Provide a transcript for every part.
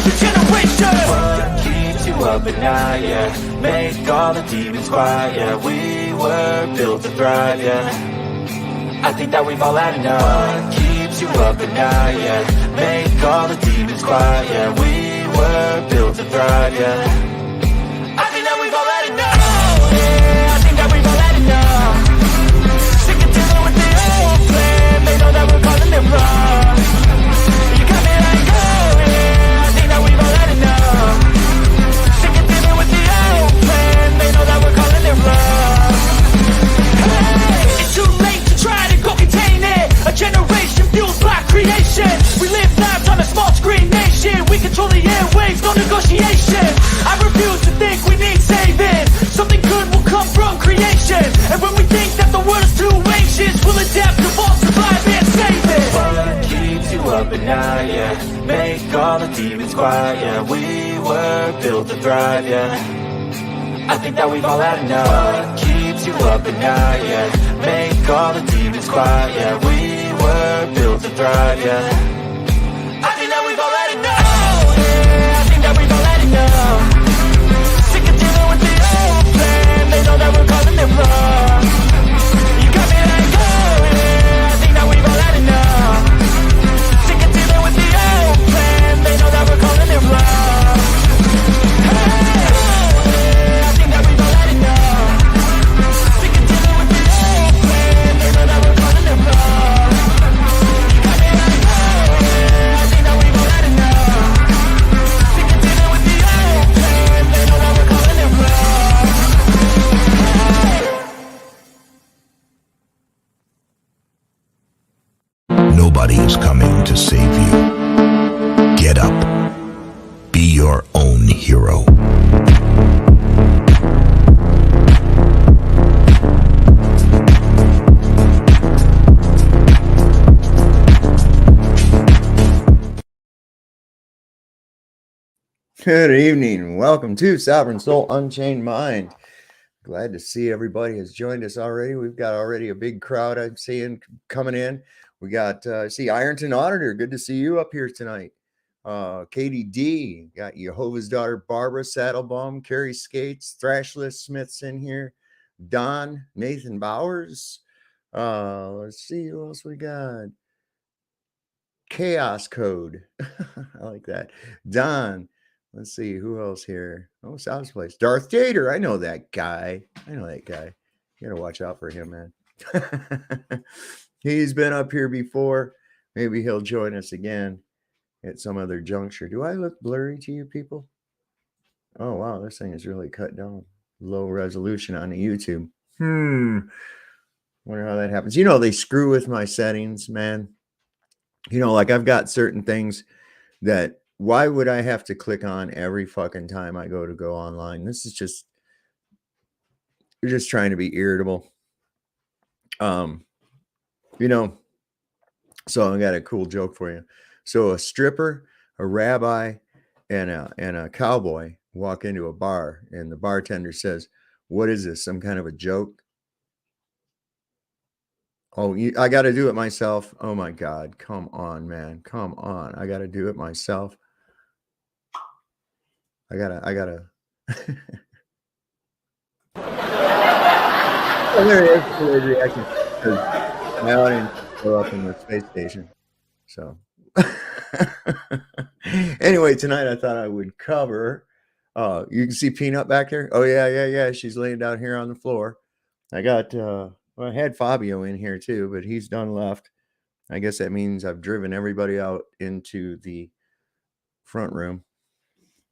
the generation. What keeps you up at night, yeah? Make all the demons quiet, yeah. We were built to thrive, yeah. I think that we've all had enough. What keeps you up at night, yeah? Make all the demons quiet, yeah. We were built to thrive, yeah. I think that we've all had enough. Yeah, I think that we've all had enough. Sick of dealing with the old plan. They know that we're calling it wrong. You got me like, oh yeah, I think that we've all had enough. Sick of dealing with the old plan. They know that we're calling it wrong. Hey, It's too late to try to go contain it. A generation fueled by creation. We live lives on a small screen nation. We control the airwaves, no negotiation. I refuse to think we need saving. Something good will come from creation. And when we think that the world is too anxious, we'll adapt, evolve, survive, and save it. what keeps you up at night, yeah? Make all the demons quiet, yeah. We were built to thrive, yeah. I think that we've all had enough. What keeps you up at night, yeah? Make all the demons quiet, yeah. We were built to thrive, yeah. I think that we've all had enough. Yeah, I think that we've all had enough. Sick of dealing with the old plan. They know that we're calling it wrong. You got me like, oh yeah, I think that we've all had enough. Sick of dealing with the old plan. They know that we're calling it wrong. Hey, oh yeah, I think that we've all had enough. Sick of dealing with the old plan. They know that we're calling it wrong. You got me like, oh yeah, I think that we've all had enough. Sick of dealing with the old plan. They know that we're calling it wrong. Nobody is coming to save you. Get up. Be your own hero. Good evening. Welcome to Sovereign Soul Unchained Mind. Glad to see everybody has joined us already. We've got already a big crowd I'm seeing coming in. We got, see Ironton Auditor. Good to see you up here tonight. Katie D. Got Jehovah's Daughter Barbara Saddlebaum, Carrie Skates, Thrashless Smith's in here. Don, Nathan Bowers. Let's see who else we got. Chaos Code. I like that. Don. Let's see who else here. Oh, South's Place. Darth Jader. I know that guy. You gotta watch out for him, man. He's been up here before. Maybe he'll join us again at some other juncture. Do I look blurry to you people? Oh, wow. This thing is really cut down. Low resolution on the YouTube. Wonder how that happens. You know, they screw with my settings, man. You know, like I've got certain things that why would I have to click on every fucking time I go online? This is just, you're just trying to be irritable. You know, so I got a cool joke for you. So a stripper, a rabbi, and a cowboy walk into a bar, and the bartender says, "What is this? Some kind of a joke?" Oh, I got to do it myself. Oh my God. Come on, man. Come on. I got to do it myself. I gotta. Oh, there it is. Delayed reaction. My audience go up in the space station. So anyway, tonight I thought I would cover. You can see Peanut back there. Oh yeah. She's laying down here on the floor. I got. I had Fabio in here too, but he's done left. I guess that means I've driven everybody out into the front room.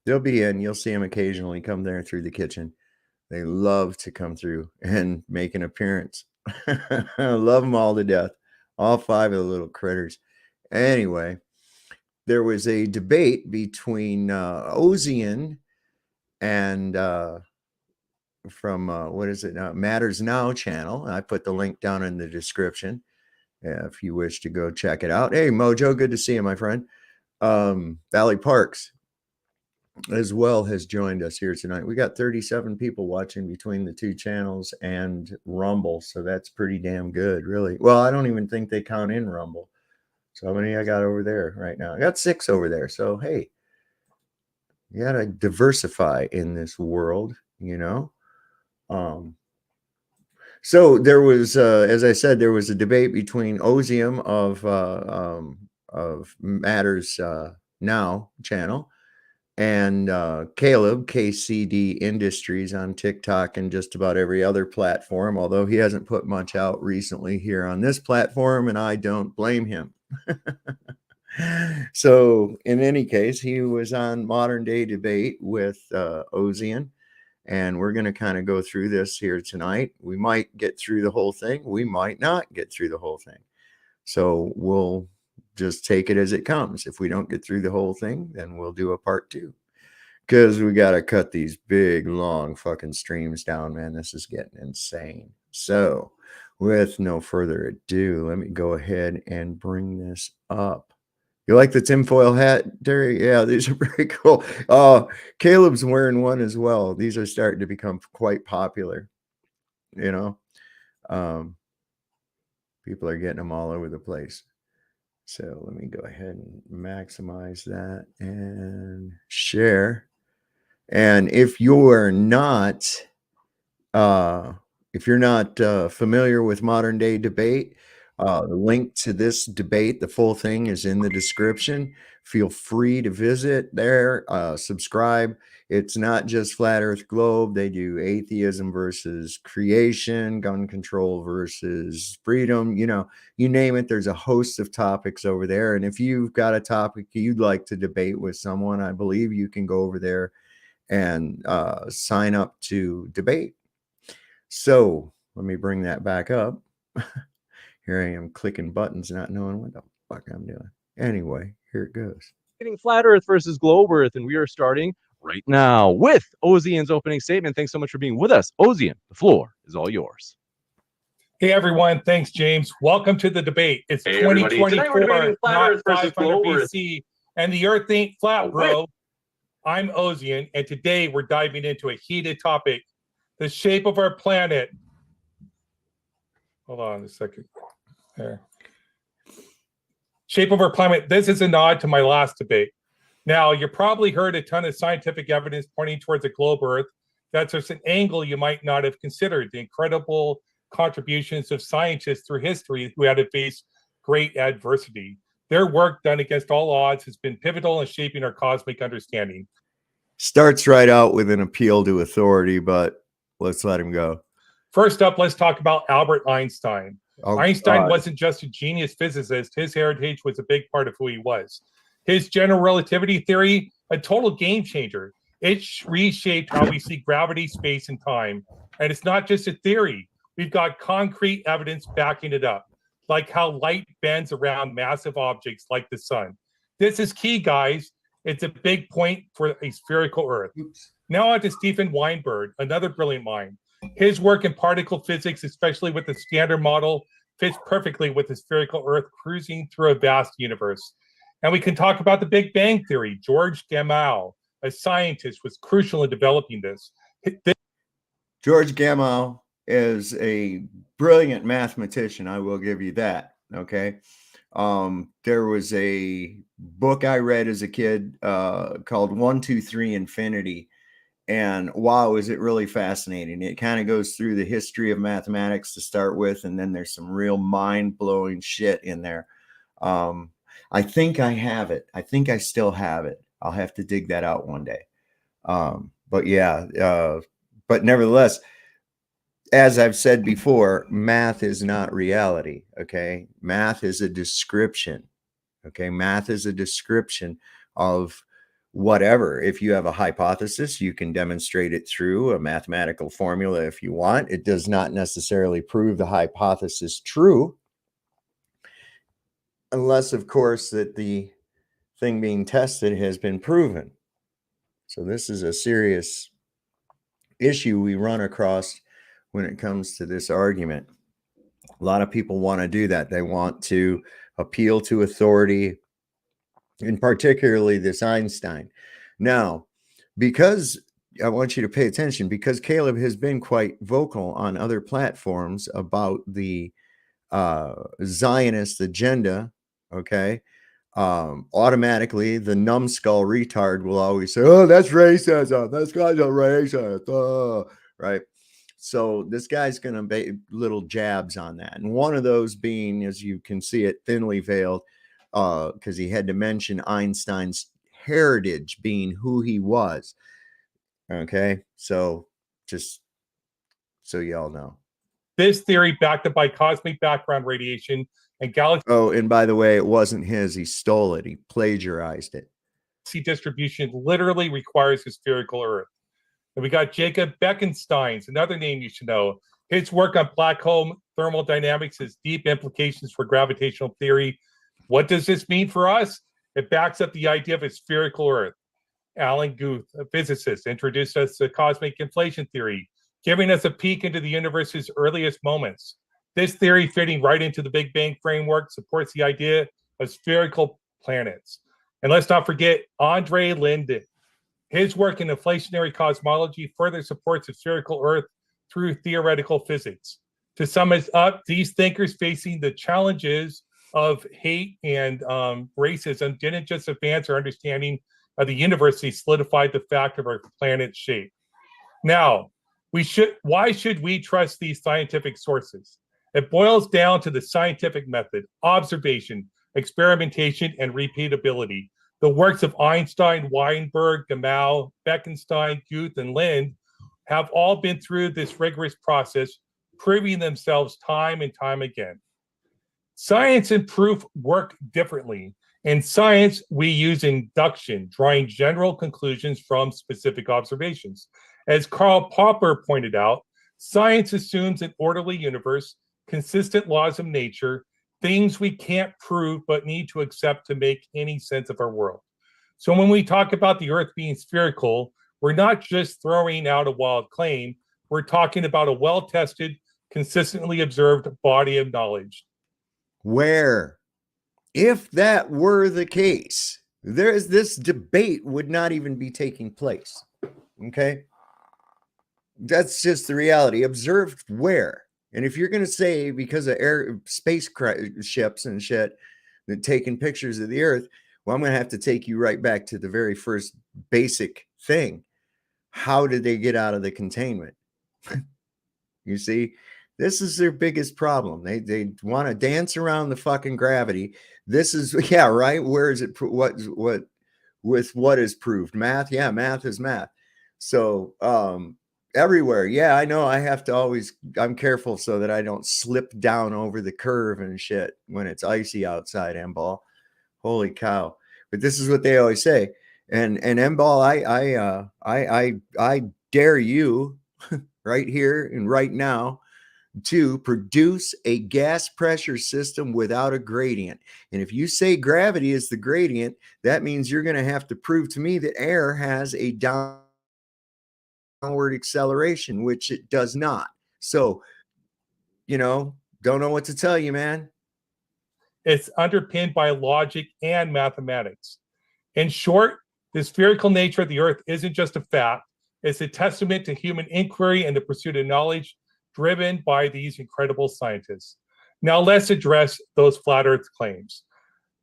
They'll be in. You'll see them occasionally come there through the kitchen. They love to come through and make an appearance. I love them all to death. All 5 of the little critters. Anyway, there was a debate between Ozien and from what is it now? Matters Now channel. I put the link down in the description if you wish to go check it out. Hey, Mojo, good to see you, my friend. Valley Parks as well has joined us here tonight. We got 37 people watching between the 2 channels and Rumble, so that's pretty damn good, really. Well, I don't even think they count in Rumble. So how many I got over there right now? I got 6 over there. So hey, You got to diversify in this world, you know. So there was, as I said, there was a debate between Ozien of Matters Now channel and Kaleb, KCD Industries, on TikTok and just about every other platform, although he hasn't put much out recently here on this platform, and I don't blame him. So in any case, he was on Modern Day Debate with Ozien, and we're going to kind of go through this here tonight. We might get through the whole thing. We might not get through the whole thing. So we'll just take it as it comes. If we don't get through the whole thing, then we'll do a part 2. Because we got to cut these big, long fucking streams down, man. This is getting insane. So with no further ado, let me go ahead and bring this up. You like the tinfoil hat, Terry? Yeah, these are very cool. Caleb's wearing one as well. These are starting to become quite popular. You know, people are getting them all over the place. So let me go ahead and maximize that and share. And if you're not familiar with Modern Day Debate, the link to this debate, the full thing, is in the description. Feel free to visit there, subscribe. It's not just Flat Earth Globe. They do atheism versus creation, gun control versus freedom. You know, you name it. There's a host of topics over there. And if you've got a topic you'd like to debate with someone, I believe you can go over there and sign up to debate. So let me bring that back up. Here I am clicking buttons, not knowing what the fuck I'm doing. Anyway, here it goes. Flat Earth versus Globe Earth, and we are starting right now with Ozien's opening statement. Thanks so much for being with us. Ozien, the floor is all yours. Hey everyone, thanks James. Welcome to the debate. It's 2024, not 500 BC, and the Earth ain't flat, bro. I'm Ozien, and today we're diving into a heated topic: the shape of our planet. Hold on a second. There. Shape of our planet. This is a nod to my last debate. Now, you probably heard a ton of scientific evidence pointing towards a globe Earth. That's just an angle you might not have considered. The incredible contributions of scientists through history who had to face great adversity. Their work, done against all odds, has been pivotal in shaping our cosmic understanding. Starts right out with an appeal to authority, but let's let him go. First up, let's talk about Albert Einstein. Oh, Einstein wasn't just a genius physicist. His heritage was a big part of who he was. His general relativity theory, a total game changer. It reshaped how we see gravity, space, and time. And it's not just a theory. We've got concrete evidence backing it up, like how light bends around massive objects like the sun. This is key, guys. It's a big point for a spherical Earth. Now on to Stephen Weinberg, another brilliant mind. His work in particle physics, especially with the Standard Model, fits perfectly with the spherical Earth cruising through a vast universe. And we can talk about the Big Bang Theory. George Gamow, a scientist, was crucial in developing this. George Gamow is a brilliant mathematician. I will give you that. Okay. There was a book I read as a kid called 1, 2, 3 Infinity. And wow, is it really fascinating. It kind of goes through the history of mathematics to start with, and then there's some real mind-blowing shit in there. I think I have it. I think I still have it. I'll have to dig that out one day. But yeah, but nevertheless, as I've said before, math is not reality, okay? Math is a description, okay? Math is a description of whatever. If you have a hypothesis, you can demonstrate it through a mathematical formula if you want. It does not necessarily prove the hypothesis true, unless, of course, that the thing being tested has been proven. So this is a serious issue we run across when it comes to this argument. A lot of people want to do that. They want to appeal to authority, and particularly this Einstein. Now, because I want you to pay attention, because Kaleb has been quite vocal on other platforms about the Zionist agenda, okay? automatically the numbskull retard will always say, oh, that's racism. This guy's a racist. Oh, right. So this guy's going to make little jabs on that. And one of those being, as you can see it, thinly veiled, because he had to mention Einstein's heritage being who he was. Okay. So just so y'all know. This theory, backed up by cosmic background radiation and galaxy Oh, and by the way, it wasn't his. He stole it. He plagiarized it. distribution, literally requires a spherical Earth. And we got Jacob Bekenstein's, another name you should know. His work on black hole thermodynamics has deep implications for gravitational theory. What does this mean for us? It backs up the idea of a spherical Earth. Alan Guth, a physicist, introduced us to cosmic inflation theory, giving us a peek into the universe's earliest moments. This theory, fitting right into the Big Bang framework, supports the idea of spherical planets. And let's not forget Andre Linden. His work in inflationary cosmology further supports a spherical Earth through theoretical physics. To sum it up, these thinkers facing the challenges of hate and racism didn't just advance our understanding of the universe, they solidified the fact of our planet's shape. Now, why should we trust these scientific sources? It boils down to the scientific method, observation, experimentation, and repeatability. The works of Einstein, Weinberg, Gamow, Bekenstein, Guth, and Lind have all been through this rigorous process, proving themselves time and time again. Science and proof work differently. In science, we use induction, drawing general conclusions from specific observations. As Karl Popper pointed out, science assumes an orderly universe, consistent laws of nature, things we can't prove but need to accept to make any sense of our world. So when we talk about the Earth being spherical, we're not just throwing out a wild claim, we're talking about a well-tested, consistently observed body of knowledge. Where, if that were the case, this debate would not even be taking place. Okay? That's just the reality. Observed where? And if you're going to say because of space ships and shit that taking pictures of the Earth, well, I'm going to have to take you right back to the very first basic thing. How did they get out of the containment? You see, this is their biggest problem. They want to dance around the fucking gravity. This is, yeah, right. Where is it? What with what is proved? Math. Yeah, math is math. So, everywhere. Yeah, I know. I have to always, I'm careful so that I don't slip down over the curve and shit when it's icy outside, M-Ball. Holy cow. But this is what they always say. And M-Ball, I dare you right here and right now to produce a gas pressure system without a gradient. And if you say gravity is the gradient, that means you're going to have to prove to me that air has a downward acceleration, which it does not. So, don't know what to tell you, man. It's underpinned by logic and mathematics. In short, the spherical nature of the Earth isn't just a fact, it's a testament to human inquiry and the pursuit of knowledge driven by these incredible scientists. Now let's address those flat Earth claims.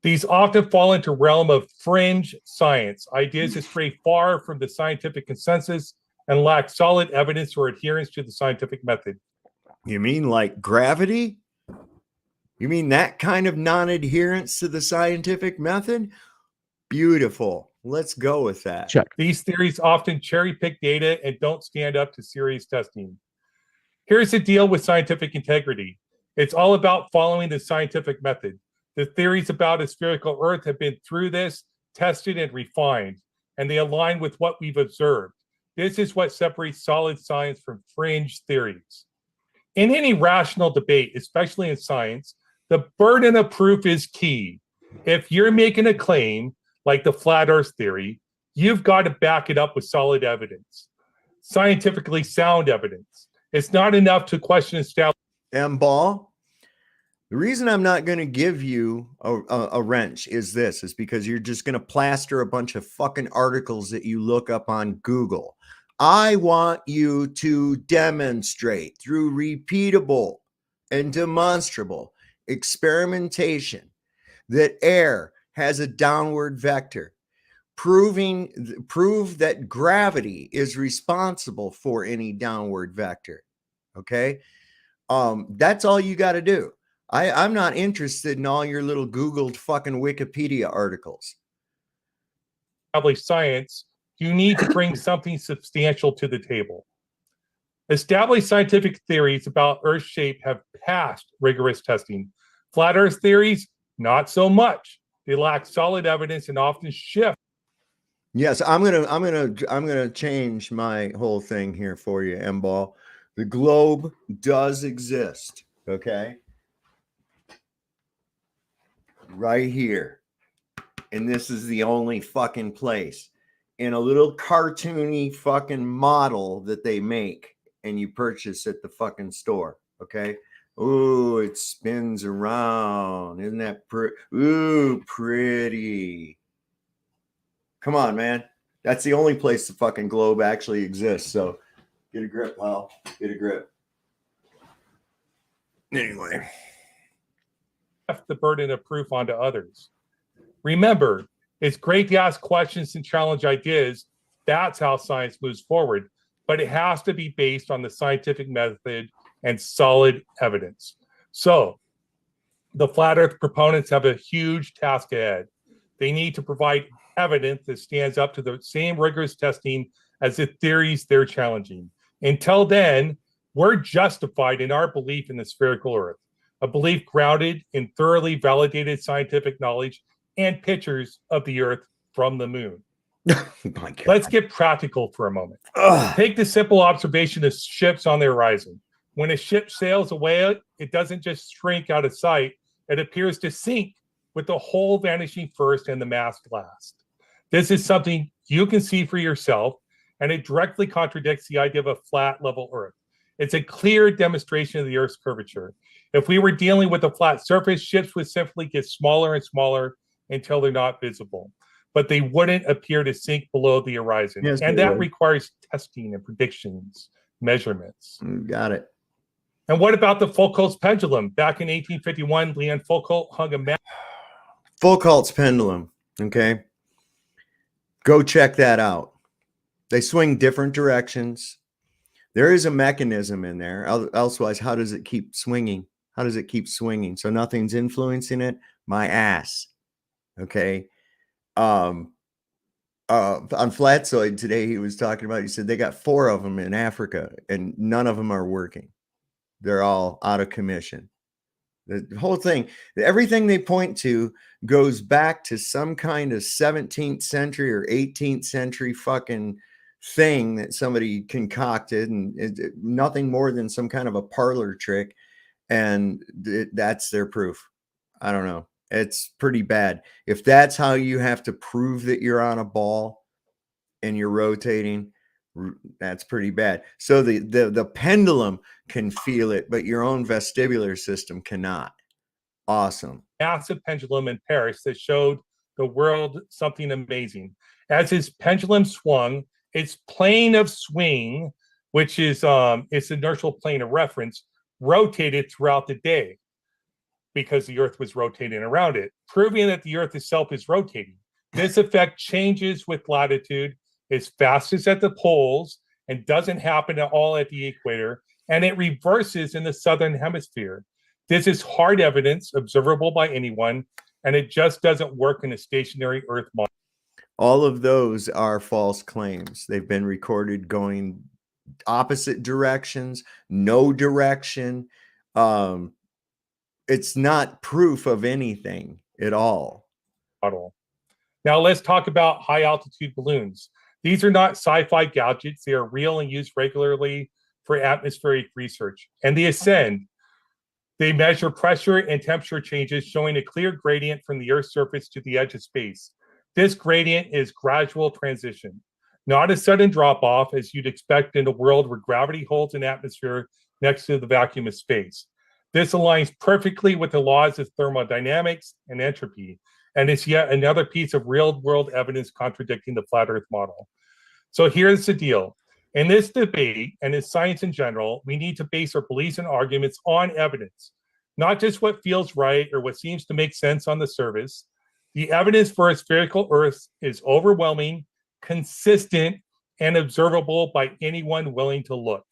These often fall into realm of fringe science, ideas that stray far from the scientific consensus and lack solid evidence or adherence to the scientific method. You mean like gravity? You mean that kind of non-adherence to the scientific method? Beautiful. Let's go with that. Check. These theories often cherry-pick data and don't stand up to serious testing. Here's the deal with scientific integrity. It's all about following the scientific method. The theories about a spherical Earth have been through this, tested and refined, and they align with what we've observed. This is what separates solid science from fringe theories. In any rational debate, especially in science, the burden of proof is key. If you're making a claim, like the flat Earth theory, you've got to back it up with solid evidence, scientifically sound evidence. It's not enough to question established. M-Ball, the reason I'm not going to give you a wrench is because you're just going to plaster a bunch of fucking articles that you look up on Google. I want you to demonstrate through repeatable and demonstrable experimentation that air has a downward vector. Prove that gravity is responsible for any downward vector. Okay. That's all you got to do. I'm not interested in all your little Googled fucking Wikipedia articles. Establish science, you need to bring something substantial to the table. Established scientific theories about Earth's shape have passed rigorous testing. Flat Earth theories, not so much. They lack solid evidence and often shift. Yes, I'm gonna change my whole thing here for you, M-Ball. The globe does exist, okay? Right here. And this is the only fucking place. In a little cartoony fucking model that they make and you purchase at the fucking store, okay? Ooh, it spins around. Isn't that pretty? Ooh, pretty. Come on, man. That's the only place the fucking globe actually exists. So get a grip, pal. Get a grip. Anyway. The burden of proof onto others. Remember, it's great to ask questions and challenge ideas. That's how science moves forward. But it has to be based on the scientific method and solid evidence. So the flat Earth proponents have a huge task ahead. They need to provide evidence that stands up to the same rigorous testing as the theories they're challenging. Until then, we're justified in our belief in the spherical Earth, a belief grounded in thoroughly validated scientific knowledge and pictures of the Earth from the moon. Let's get practical for a moment. Take the simple observation of ships on the horizon. When a ship sails away, it doesn't just shrink out of sight, it appears to sink with the hull vanishing first and the mast last. This is something you can see for yourself, and it directly contradicts the idea of a flat, level Earth. It's a clear demonstration of the Earth's curvature. If we were dealing with a flat surface, ships would simply get smaller and smaller until they're not visible, but they wouldn't appear to sink below the horizon. Yes, and that requires testing and predictions, measurements. Got it. And what about the Foucault's pendulum? Back in 1851, Leon Foucault hung a map. Foucault's pendulum, okay? Go check that out. They swing different directions. There is a mechanism in there. Elsewise, how does it keep swinging? How does it keep swinging? So nothing's influencing it? My ass, okay? On Flatzoid today, he was talking about, he said they got 4 of them in Africa and none of them are working. They're all out of commission. The whole thing, everything they point to goes back to some kind of 17th century or 18th century fucking thing that somebody concocted, and nothing more than some kind of a parlor trick. And that's their proof. I don't know. It's pretty bad. If that's how you have to prove that you're on a ball and you're rotating, that's pretty bad. So the pendulum can feel it, but your own vestibular system cannot. Awesome. Massive pendulum in Paris that showed the world something amazing. As his pendulum swung, its plane of swing, which is its inertial plane of reference, rotated throughout the day because the Earth was rotating around it, proving that the Earth itself is rotating. This effect changes with latitude, is fastest at the poles, and doesn't happen at all at the equator, and it reverses in the southern hemisphere. This is hard evidence, observable by anyone, and it just doesn't work in a stationary Earth model. All of those are false claims. They've been recorded going opposite directions, no direction. It's not proof of anything at all. Now let's talk about high altitude balloons. These are not sci-fi gadgets. They are real and used regularly for atmospheric research. And they ascend. They measure pressure and temperature changes, showing a clear gradient from the Earth's surface to the edge of space. This gradient is gradual transition, not a sudden drop-off as you'd expect in a world where gravity holds an atmosphere next to the vacuum of space. This aligns perfectly with the laws of thermodynamics and entropy, and it's yet another piece of real-world evidence contradicting the flat Earth model. So here's the deal. In this debate, and in science in general, we need to base our beliefs and arguments on evidence, not just what feels right or what seems to make sense on the surface. The evidence for a spherical Earth is overwhelming, consistent, and observable by anyone willing to look.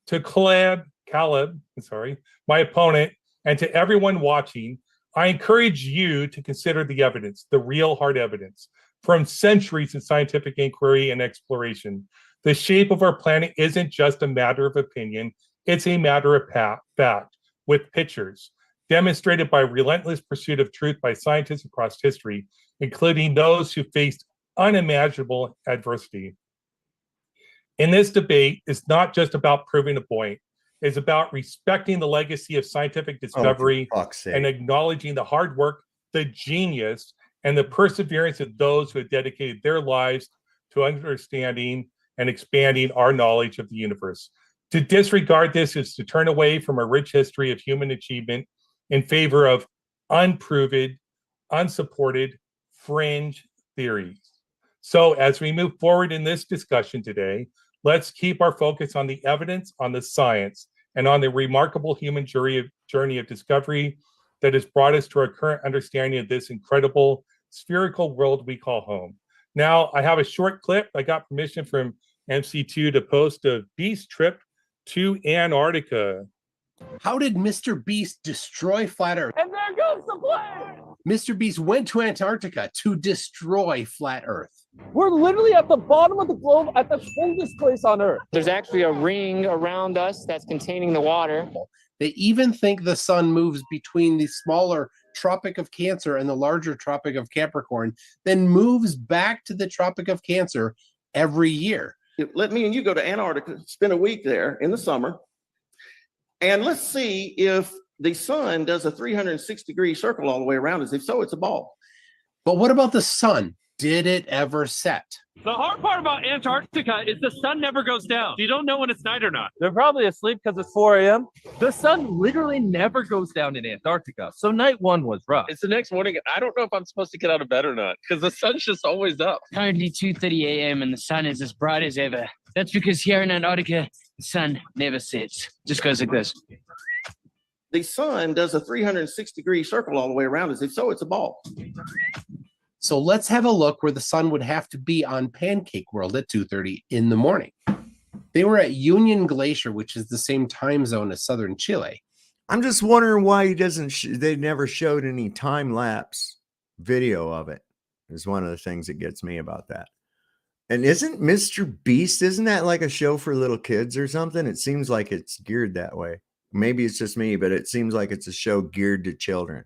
To Kaleb, my opponent, and to everyone watching, I encourage you to consider the evidence, the real hard evidence, from centuries of scientific inquiry and exploration. The shape of our planet isn't just a matter of opinion, it's a matter of fact, with pictures, demonstrated by relentless pursuit of truth by scientists across history, including those who faced unimaginable adversity. In this debate, it's not just about proving a point. It's about respecting the legacy of scientific discovery and acknowledging the hard work, the genius, and the perseverance of those who have dedicated their lives to understanding and expanding our knowledge of the universe. To disregard this is to turn away from a rich history of human achievement in favor of unproven, unsupported, fringe theories. So as we move forward in this discussion today, let's keep our focus on the evidence, on the science, and on the remarkable human journey of discovery that has brought us to our current understanding of this incredible spherical world we call home. Now, I have a short clip. I got permission from MC2 to post a beast trip to Antarctica. How did Mr. Beast destroy Flat Earth? And there goes the plane! Mr. Beast went to Antarctica to destroy Flat Earth. We're literally at the bottom of the globe at the coldest place on Earth. There's actually a ring around us that's containing the water. They even think the sun moves between the smaller Tropic of Cancer and the larger Tropic of Capricorn, then moves back to the Tropic of Cancer every year. Let me and you go to Antarctica, spend a week there in the summer, and let's see if the sun does a 360-degree circle all the way around us. If so, it's a ball. But what about the sun? Did it ever set? The hard part about Antarctica is the sun never goes down. You don't know when it's night or not. They're probably asleep because it's 4 a.m. The sun literally never goes down in Antarctica. So night one was rough. It's the next morning. I don't know if I'm supposed to get out of bed or not because the sun's just always up. Currently 2:30 a.m. and the sun is as bright as ever. That's because here in Antarctica, the sun never sets. Just goes like this. The sun does a 360-degree circle all the way around us. If so, it's a ball. So let's have a look where the sun would have to be on Pancake World at 2:30 in the morning. They were at Union Glacier, which is the same time zone as southern Chile. I'm just wondering why he doesn't. They never showed any time lapse video of it. Is one of the things that gets me about that. And isn't Mr. Beast? Isn't that like a show for little kids or something? It seems like it's geared that way. Maybe it's just me, but it seems like it's a show geared to children.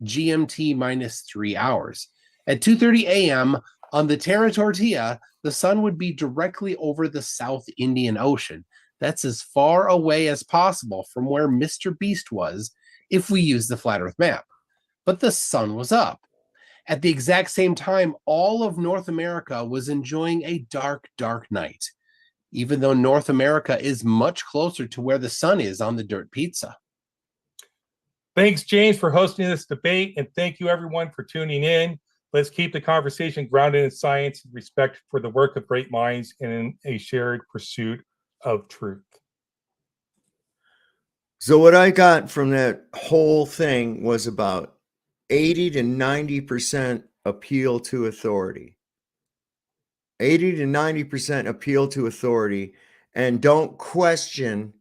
GMT minus 3 hours. At 2:30 a.m. on the Terra Tortilla, the sun would be directly over the South Indian Ocean. That's as far away as possible from where Mr. Beast was if we use the flat Earth map. But the sun was up. At the exact same time, all of North America was enjoying a dark, dark night, even though North America is much closer to where the sun is on the dirt pizza. Thanks, James, for hosting this debate, and thank you, everyone, for tuning in. Let's keep the conversation grounded in science and respect for the work of great minds and in a shared pursuit of truth. So what I got from that whole thing was about 80 to 90% appeal to authority. 80 to 90% appeal to authority, and don't question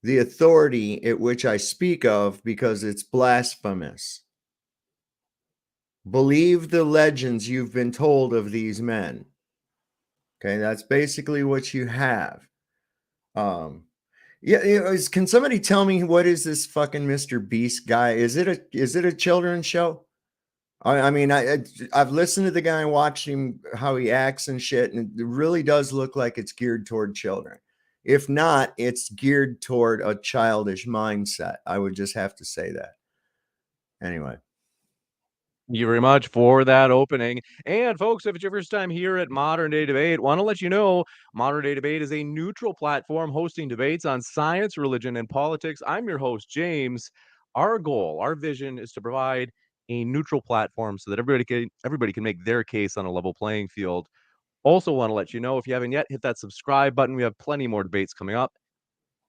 the authority at which I speak of because it's blasphemous. Believe the legends you've been told of these men. Okay, that's basically what you have. Can somebody tell me what is this fucking Mr. Beast guy? Is it a children's show? I mean, I've listened to the guy and watched him, how he acts and shit, and it really does look like it's geared toward children. If not, it's geared toward a childish mindset. I would just have to say that. Anyway. Thank you very much for that opening. And folks, if it's your first time here at Modern Day Debate, want to let you know Modern Day Debate is a neutral platform hosting debates on science, religion, and politics. I'm your host, James. Our goal, our vision is to provide a neutral platform so that everybody can make their case on a level playing field. Also want to let you know, if you haven't yet, hit that subscribe button. We have plenty more debates coming up.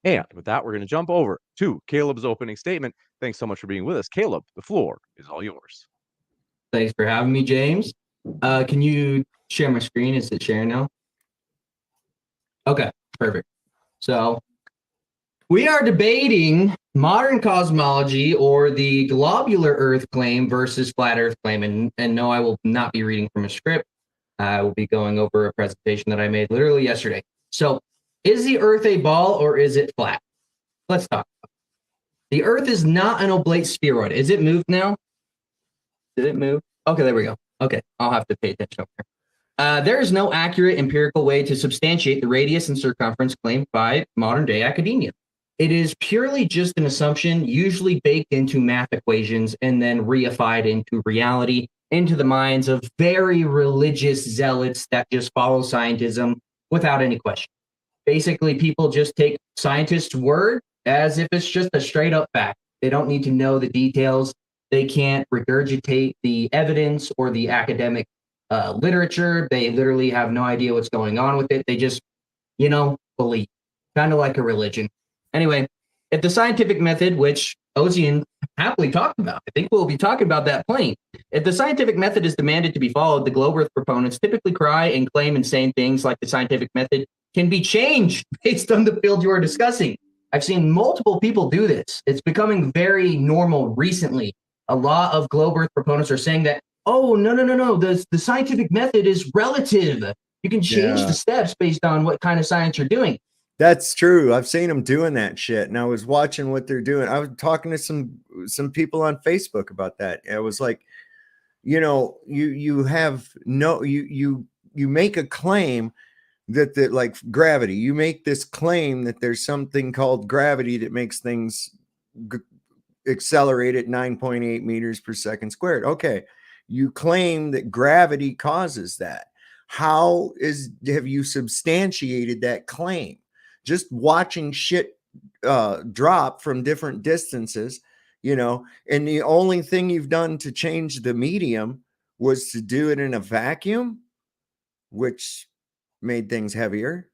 And with that, we're going to jump over to Caleb's opening statement. Thanks so much for being with us. Caleb, the floor is all yours. Thanks for having me, James. Can you share my screen? Is it sharing now? Okay, perfect. So we are debating modern cosmology or the globular Earth claim versus flat Earth claim. And no, I will not be reading from a script. I will be going over a presentation that I made literally yesterday. So is the Earth a ball or is it flat? Let's talk about it. The Earth is not an oblate spheroid. Is it moved now? Did it move? Okay, there we go. Okay, I'll have to pay attention over here. There is no accurate empirical way to substantiate the radius and circumference claimed by modern day academia. It is purely just an assumption, usually baked into math equations and then reified into reality, into the minds of very religious zealots that just follow scientism without any question. Basically, people just take scientists' word as if it's just a straight up fact. They don't need to know the details. They can't regurgitate the evidence or the academic literature. They literally have no idea what's going on with it. They just, believe, kind of like a religion. Anyway, if the scientific method, which Ozien happily talked about, I think we'll be talking about that plane. If the scientific method is demanded to be followed, the globe Earth proponents typically cry and claim insane things like the scientific method can be changed based on the field you are discussing. I've seen multiple people do this. It's becoming very normal recently. A lot of globe Earth proponents are saying that, oh, no. The scientific method is relative. You can change the steps based on what kind of science you're doing. That's true. I've seen them doing that shit, and I was watching what they're doing. I was talking to some people on Facebook about that. It was like, you make a claim that like gravity. You make this claim that there's something called gravity that makes things accelerate at 9.8 meters per second squared. Okay, you claim that gravity causes that. Have you substantiated that claim? Just watching shit drop from different distances, and the only thing you've done to change the medium was to do it in a vacuum, which made things heavier.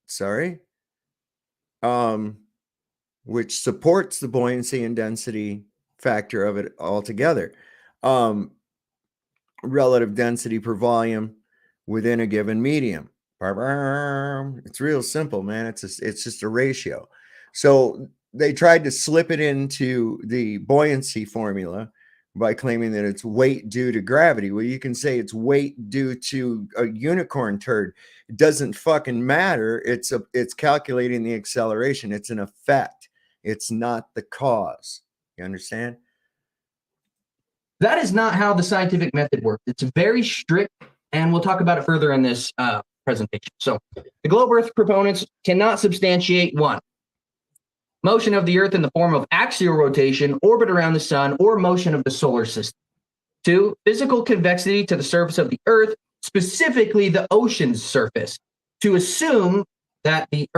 Sorry. Which supports the buoyancy and density factor of it altogether. Relative density per volume within a given medium. It's real simple, man. It's just a ratio. So they tried to slip it into the buoyancy formula by claiming that it's weight due to gravity. Well, you can say it's weight due to a unicorn turd. It doesn't fucking matter. It's calculating the acceleration. It's an effect. It's not the cause. You understand? That is not how the scientific method works. It's very strict, and we'll talk about it further in this presentation. So the globe Earth proponents cannot substantiate 1, motion of the Earth in the form of axial rotation, orbit around the sun, or motion of the solar system. 2, physical convexity to the surface of the Earth, specifically the ocean's surface, to assume that the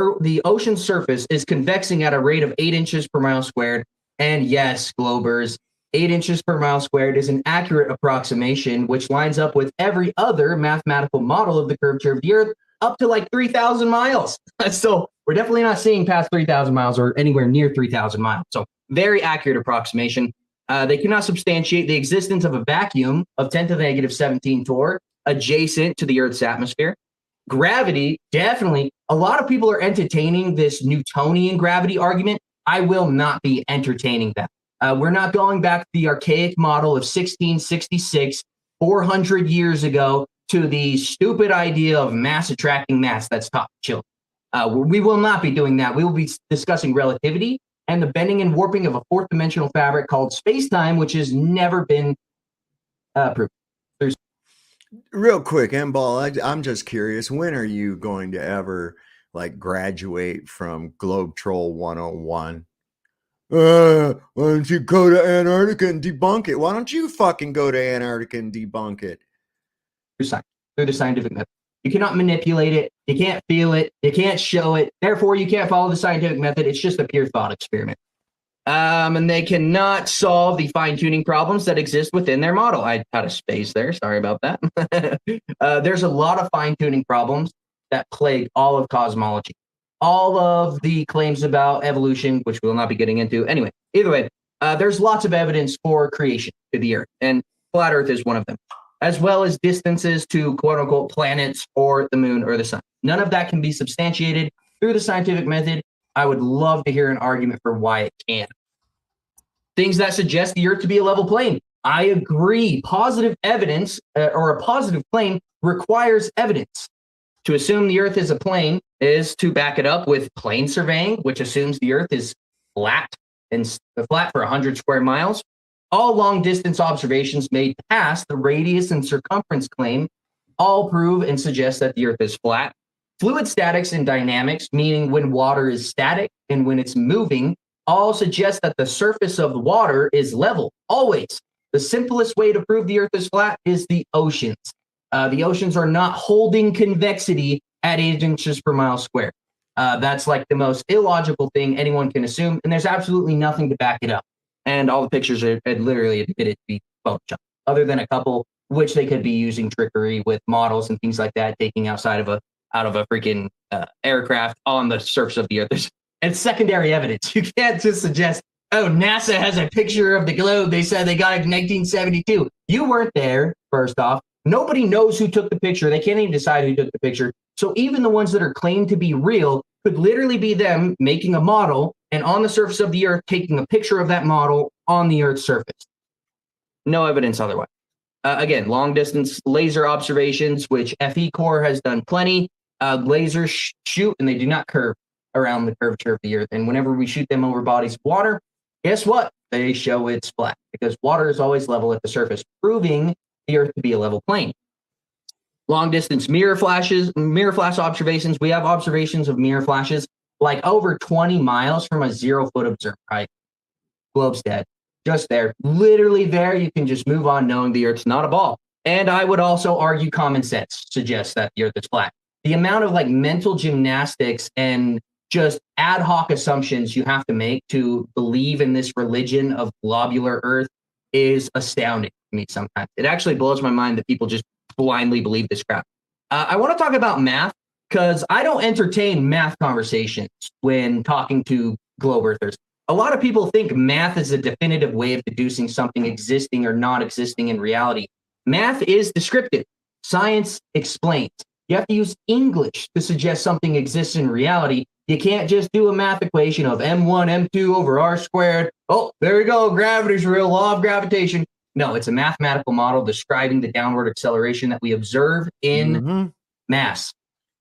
ocean's surface is convexing at a rate of 8 inches per mile squared. And yes, globers, 8 inches per mile squared is an accurate approximation, which lines up with every other mathematical model of the curvature of the Earth up to like 3,000 miles. So we're definitely not seeing past 3,000 miles or anywhere near 3,000 miles. So very accurate approximation. They cannot substantiate the existence of a vacuum of 10 to the negative 17 torr adjacent to the Earth's atmosphere. Gravity, definitely. A lot of people are entertaining this Newtonian gravity argument. I will not be entertaining that. We're not going back to the archaic model of 1666, 400 years ago, to the stupid idea of mass attracting mass that's taught to children. We will not be doing that. We will be discussing relativity and the bending and warping of a fourth dimensional fabric called space-time, which has never been proved. Real quick, M-Ball, I'm just curious, when are you going to ever graduate from Globe Troll 101? Why don't you go to Antarctica and debunk it? Why don't you fucking go to Antarctica and debunk it? Through the scientific method. You cannot manipulate it. You can't feel it. You can't show it. Therefore, you can't follow the scientific method. It's just a pure thought experiment. And they cannot solve the fine-tuning problems that exist within their model. I had a space there. Sorry about that. There's a lot of fine-tuning problems that plague all of cosmology. all of the claims about evolution, which we'll not be getting into. Anyway, either way, there's lots of evidence for creation to the Earth, and flat Earth is one of them, as well as distances to quote unquote planets or the moon or the sun. None of that can be substantiated through the scientific method. I would love to hear an argument for why it can. Things that suggest the Earth to be a level plane. I agree. Positive evidence or a positive claim requires evidence. To assume the Earth is a plane is to back it up with plane surveying, which assumes the Earth is flat and flat for 100 square miles. All long distance observations made past the radius and circumference claim all prove and suggest that the Earth is flat. Fluid statics and dynamics, meaning when water is static and when it's moving, all suggest that the surface of the water is level, always. The simplest way to prove the Earth is flat is the oceans. The oceans are not holding convexity at 8 inches per mile square. That's like the most illogical thing anyone can assume, and there's absolutely nothing to back it up. And all the pictures are literally admitted to be Photoshop, other than a couple which they could be using trickery with models and things like that, taking out of a freaking aircraft on the surface of the Earth. It's secondary evidence. You can't just suggest, oh, NASA has a picture of the globe. They said they got it in 1972. You weren't there, first off. Nobody knows who took the picture. They can't even decide who took the picture. So even the ones that are claimed to be real could literally be them making a model and on the surface of the Earth taking a picture of that model on the Earth's surface. No evidence otherwise. Again, long distance laser observations, which FE Corps has done plenty. Lasers shoot and they do not curve around the curvature of the Earth. And whenever we shoot them over bodies of water, guess what? They show it's flat because water is always level at the surface, proving the Earth to be a level plane. Long distance mirror flash observations. We have observations of mirror flashes like over 20 miles from a 0-foot observer height. Globe's dead. Just there. Literally there. You can just move on knowing the Earth's not a ball. And I would also argue common sense suggests that the Earth is flat. The amount of like mental gymnastics and just ad hoc assumptions you have to make to believe in this religion of globular Earth is astounding to me sometimes. It actually blows my mind that people just blindly believe this crap. I want to talk about math because I don't entertain math conversations when talking to globe earthers. A lot of people think math is a definitive way of deducing something existing or not existing in reality. Math is descriptive. Science explains. You have to use English to suggest something exists in reality. You can't just do a math equation of m1, m2 over r squared. Oh, there we go. Gravity's real, law of gravitation. No, it's a mathematical model describing the downward acceleration that we observe in mass.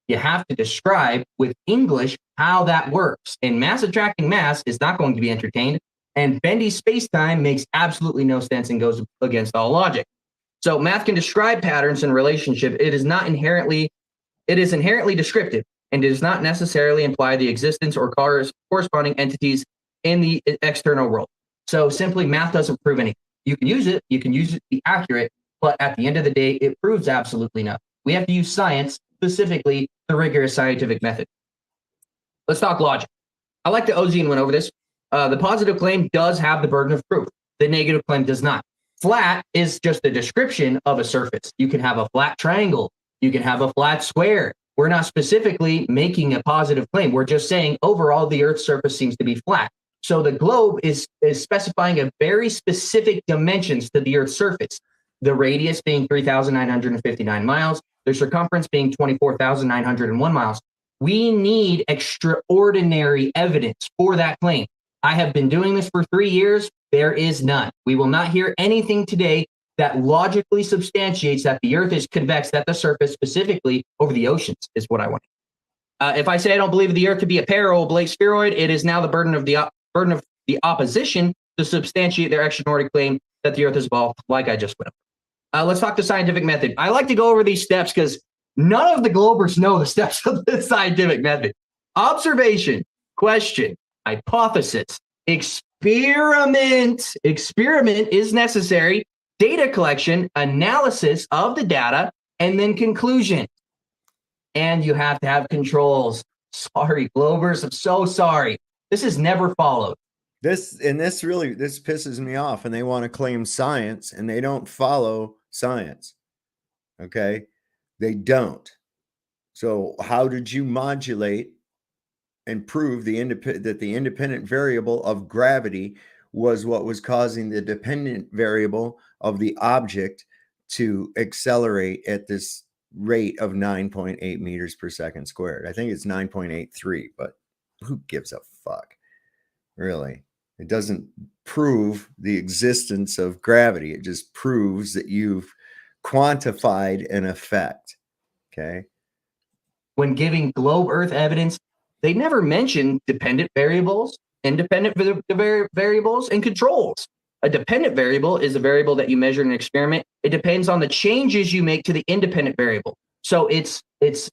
You have to describe with English how that works. And mass attracting mass is not going to be entertained. And bendy space-time makes absolutely no sense and goes against all logic. So math can describe patterns in relationship. It is inherently descriptive and does not necessarily imply the existence or corresponding entities in the external world. So simply math doesn't prove anything. You can use it to be accurate, but at the end of the day, it proves absolutely nothing. We have to use science, specifically the rigorous scientific method. Let's talk logic. I like that Ozien went over this. The positive claim does have the burden of proof. The negative claim does not. Flat is just a description of a surface. You can have a flat triangle. You can have a flat square. We're not specifically making a positive claim. We're just saying overall the Earth's surface seems to be flat. So the globe is specifying a very specific dimensions to the Earth's surface. The radius being 3,959 miles, the circumference being 24,901 miles. We need extraordinary evidence for that claim. I have been doing this for 3 years. There is none. We will not hear anything today that logically substantiates that the Earth is convex at the surface, specifically over the oceans, is what I want. If I say I don't believe the Earth to be a parabolic spheroid, it is now the burden of the opposition to substantiate their extraordinary claim that the Earth is a ball, like I just went over. Let's talk the scientific method. I like to go over these steps because none of the globers know the steps of the scientific method. Observation, question, hypothesis, experiment. Experiment is necessary. Data collection, analysis of the data, and then conclusion. And you have to have controls. Sorry, globers, I'm so sorry. This is never followed. This pisses me off, and they want to claim science and they don't follow science. Okay? They don't. So how did you modulate and prove that the independent variable of gravity was what was causing the dependent variable of the object to accelerate at this rate of 9.8 meters per second squared. I think it's 9.83, but who gives a fuck? Really? It doesn't prove the existence of gravity. It just proves that you've quantified an effect. Okay. When giving globe Earth evidence, they never mention dependent variables, independent variables, and controls. A dependent variable is a variable that you measure in an experiment. It depends on the changes you make to the independent variable. So it's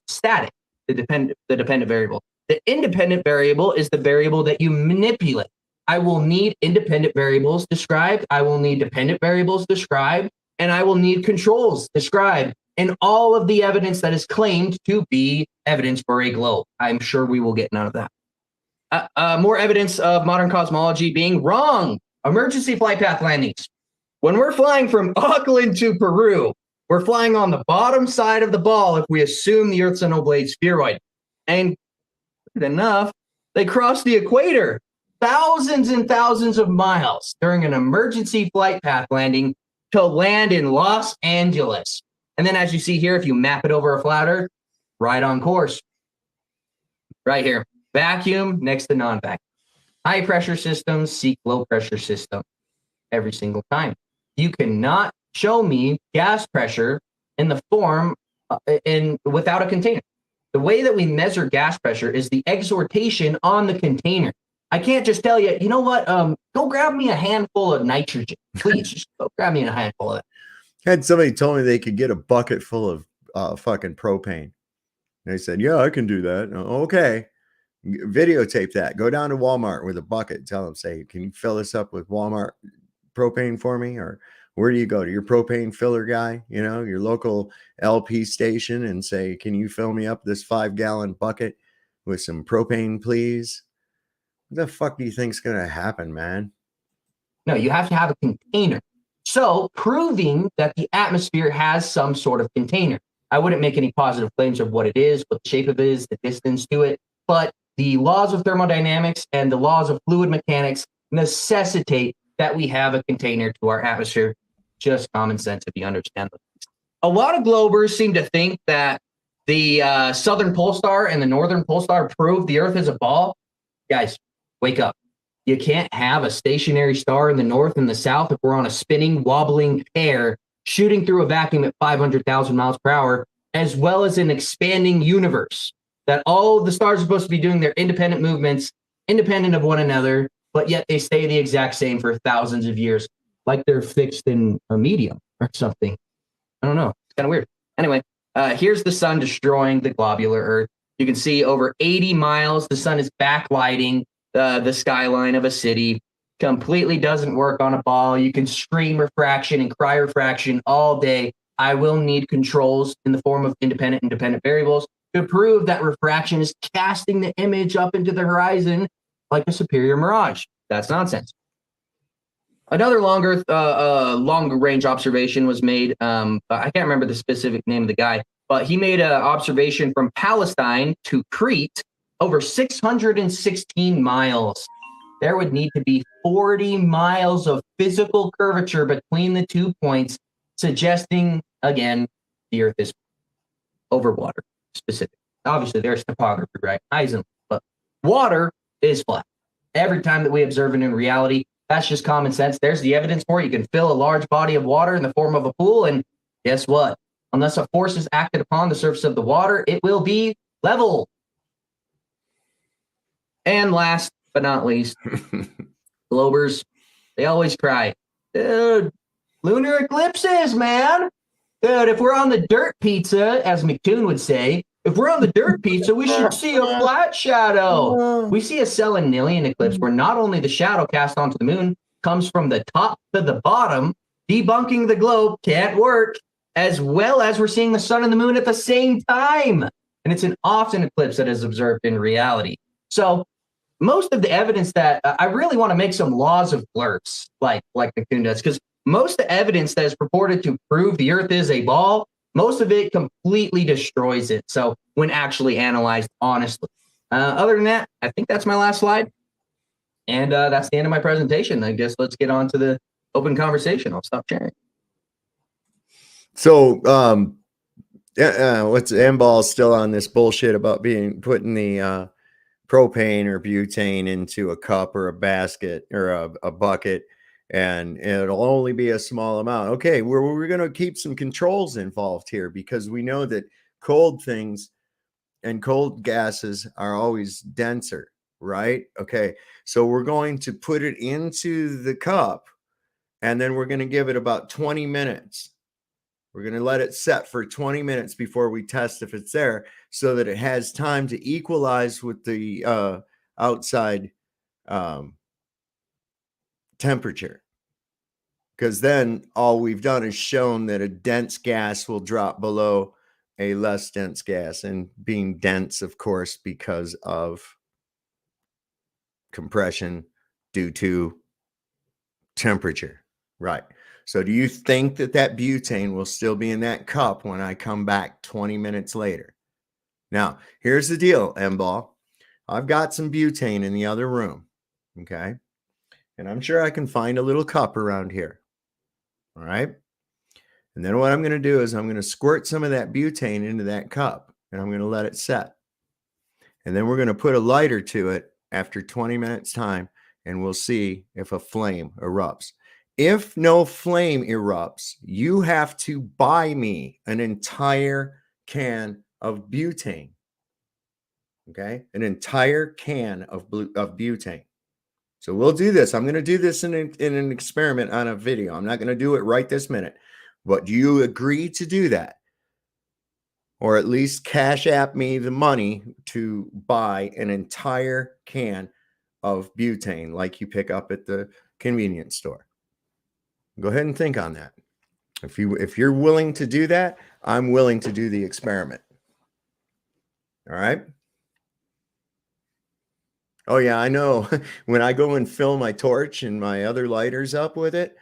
static, the dependent variable. The independent variable is the variable that you manipulate. I will need independent variables described. I will need dependent variables described, and I will need controls described in all of the evidence that is claimed to be evidence for a globe. I'm sure we will get none of that. More evidence of modern cosmology being wrong. Emergency flight path landings. When we're flying from Auckland to Peru, we're flying on the bottom side of the ball if we assume the Earth's an oblate spheroid. And good enough, they cross the equator thousands and thousands of miles during an emergency flight path landing to land in Los Angeles. And then as you see here, if you map it over a flat Earth, right on course. Right here, vacuum next to non-vacuum. High pressure systems seek low pressure system every single time. You cannot show me gas pressure in the form without a container. The way that we measure gas pressure is the exhortation on the container. I can't just tell you, you know what? Go grab me a handful of nitrogen, please. Just go grab me a handful of it. Had somebody told me they could get a bucket full of fucking propane. They said, "Yeah, I can do that." Okay. Videotape that. Go down to Walmart with a bucket. Tell them, say, "Can you fill this up with Walmart propane for me?" Or where do you go to your propane filler guy? You know, your local LP station, and say, "Can you fill me up this 5-gallon bucket with some propane, please?" What the fuck do you think's gonna happen, man? No, you have to have a container. So proving that the atmosphere has some sort of container. I wouldn't make any positive claims of what it is, what the shape of it is, the distance to it, but the laws of thermodynamics and the laws of fluid mechanics necessitate that we have a container to our atmosphere. Just common sense if you understand them. A lot of globers seem to think that the southern pole star and the northern pole star prove the Earth is a ball. Guys, wake up. You can't have a stationary star in the north and the south if we're on a spinning, wobbling pair shooting through a vacuum at 500,000 miles per hour, as well as an expanding universe. That all of the stars are supposed to be doing their independent movements, independent of one another, but yet they stay the exact same for thousands of years, like they're fixed in a medium or something. I don't know. It's kind of weird. Anyway, here's the sun destroying the globular Earth. You can see over 80 miles, the sun is backlighting the skyline of a city. Completely doesn't work on a ball. You can scream refraction and cry refraction all day. I will need controls in the form of independent and dependent variables to prove that refraction is casting the image up into the horizon like a superior mirage. That's nonsense. Another longer range observation was made. I can't remember the specific name of the guy, but he made an observation from Palestine to Crete over 616 miles. There would need to be 40 miles of physical curvature between the 2 points, suggesting, again, the Earth is over water. Specific. Obviously, there's topography, right? Eisen, but water is flat. Every time that we observe it in reality, that's just common sense. There's the evidence for it. You can fill a large body of water in the form of a pool, and guess what? Unless a force is acted upon the surface of the water, it will be level. And last but not least, globers, they always cry, "Dude, lunar eclipses, man. Dude, if we're on the dirt pizza, as McToon would say, if we're on the dirt pizza, we should see a flat shadow." We see a selenilian eclipse where not only the shadow cast onto the moon comes from the top to the bottom, debunking the globe can't work, as well as we're seeing the sun and the moon at the same time. And it's an often eclipse that is observed in reality. So most of the evidence that I really want to make some laws of blurs, like McCoon does, because most of the evidence that is purported to prove the Earth is a ball, most of it completely destroys it. So when actually analyzed honestly, Other than that, I think that's my last slide. And that's the end of my presentation. I guess let's get on to the open conversation. I'll stop sharing. So, what's M-Ball still on this bullshit about putting the propane or butane into a cup or a basket or a bucket, and it'll only be a small amount. Okay, we're going to keep some controls involved here, because we know that cold things and cold gases are always denser, right? Okay, so we're going to put it into the cup, and then we're going to give it about 20 minutes. We're going to let it set for 20 minutes before we test if it's there, so that it has time to equalize with the outside temperature. Because then all we've done is shown that a dense gas will drop below a less dense gas, and being dense, of course, because of compression due to temperature, right? So do you think that that butane will still be in that cup when I come back 20 minutes later? Now, here's the deal, M-Ball. I've got some butane in the other room, okay? And I'm sure I can find a little cup around here, all right? And then what I'm going to do is I'm going to squirt some of that butane into that cup, and I'm going to let it set. And then we're going to put a lighter to it after 20 minutes time, and we'll see if a flame erupts. If no flame erupts, you have to buy me an entire can of butane. Okay, an entire can of butane. So we'll do this. I'm going to do this in an experiment on a video. I'm not going to do it right this minute. But do you agree to do that? Or at least cash app me the money to buy an entire can of butane like you pick up at the convenience store. Go ahead and think on that. If you're willing to do that, I'm willing to do the experiment. All right. Oh yeah, I know. When I go and fill my torch and my other lighters up with it,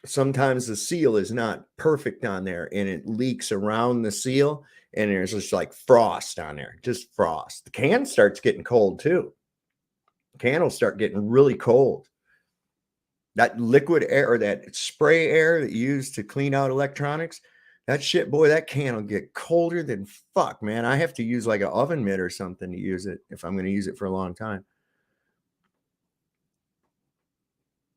sometimes the seal is not perfect on there, and it leaks around the seal, and there's just like frost on there, just frost. The can starts getting cold too. The can will start getting really cold. That liquid air or that spray air that you use to clean out electronics, that shit, boy, that can will get colder than fuck, man. I have to use like an oven mitt or something to use it if I'm going to use it for a long time.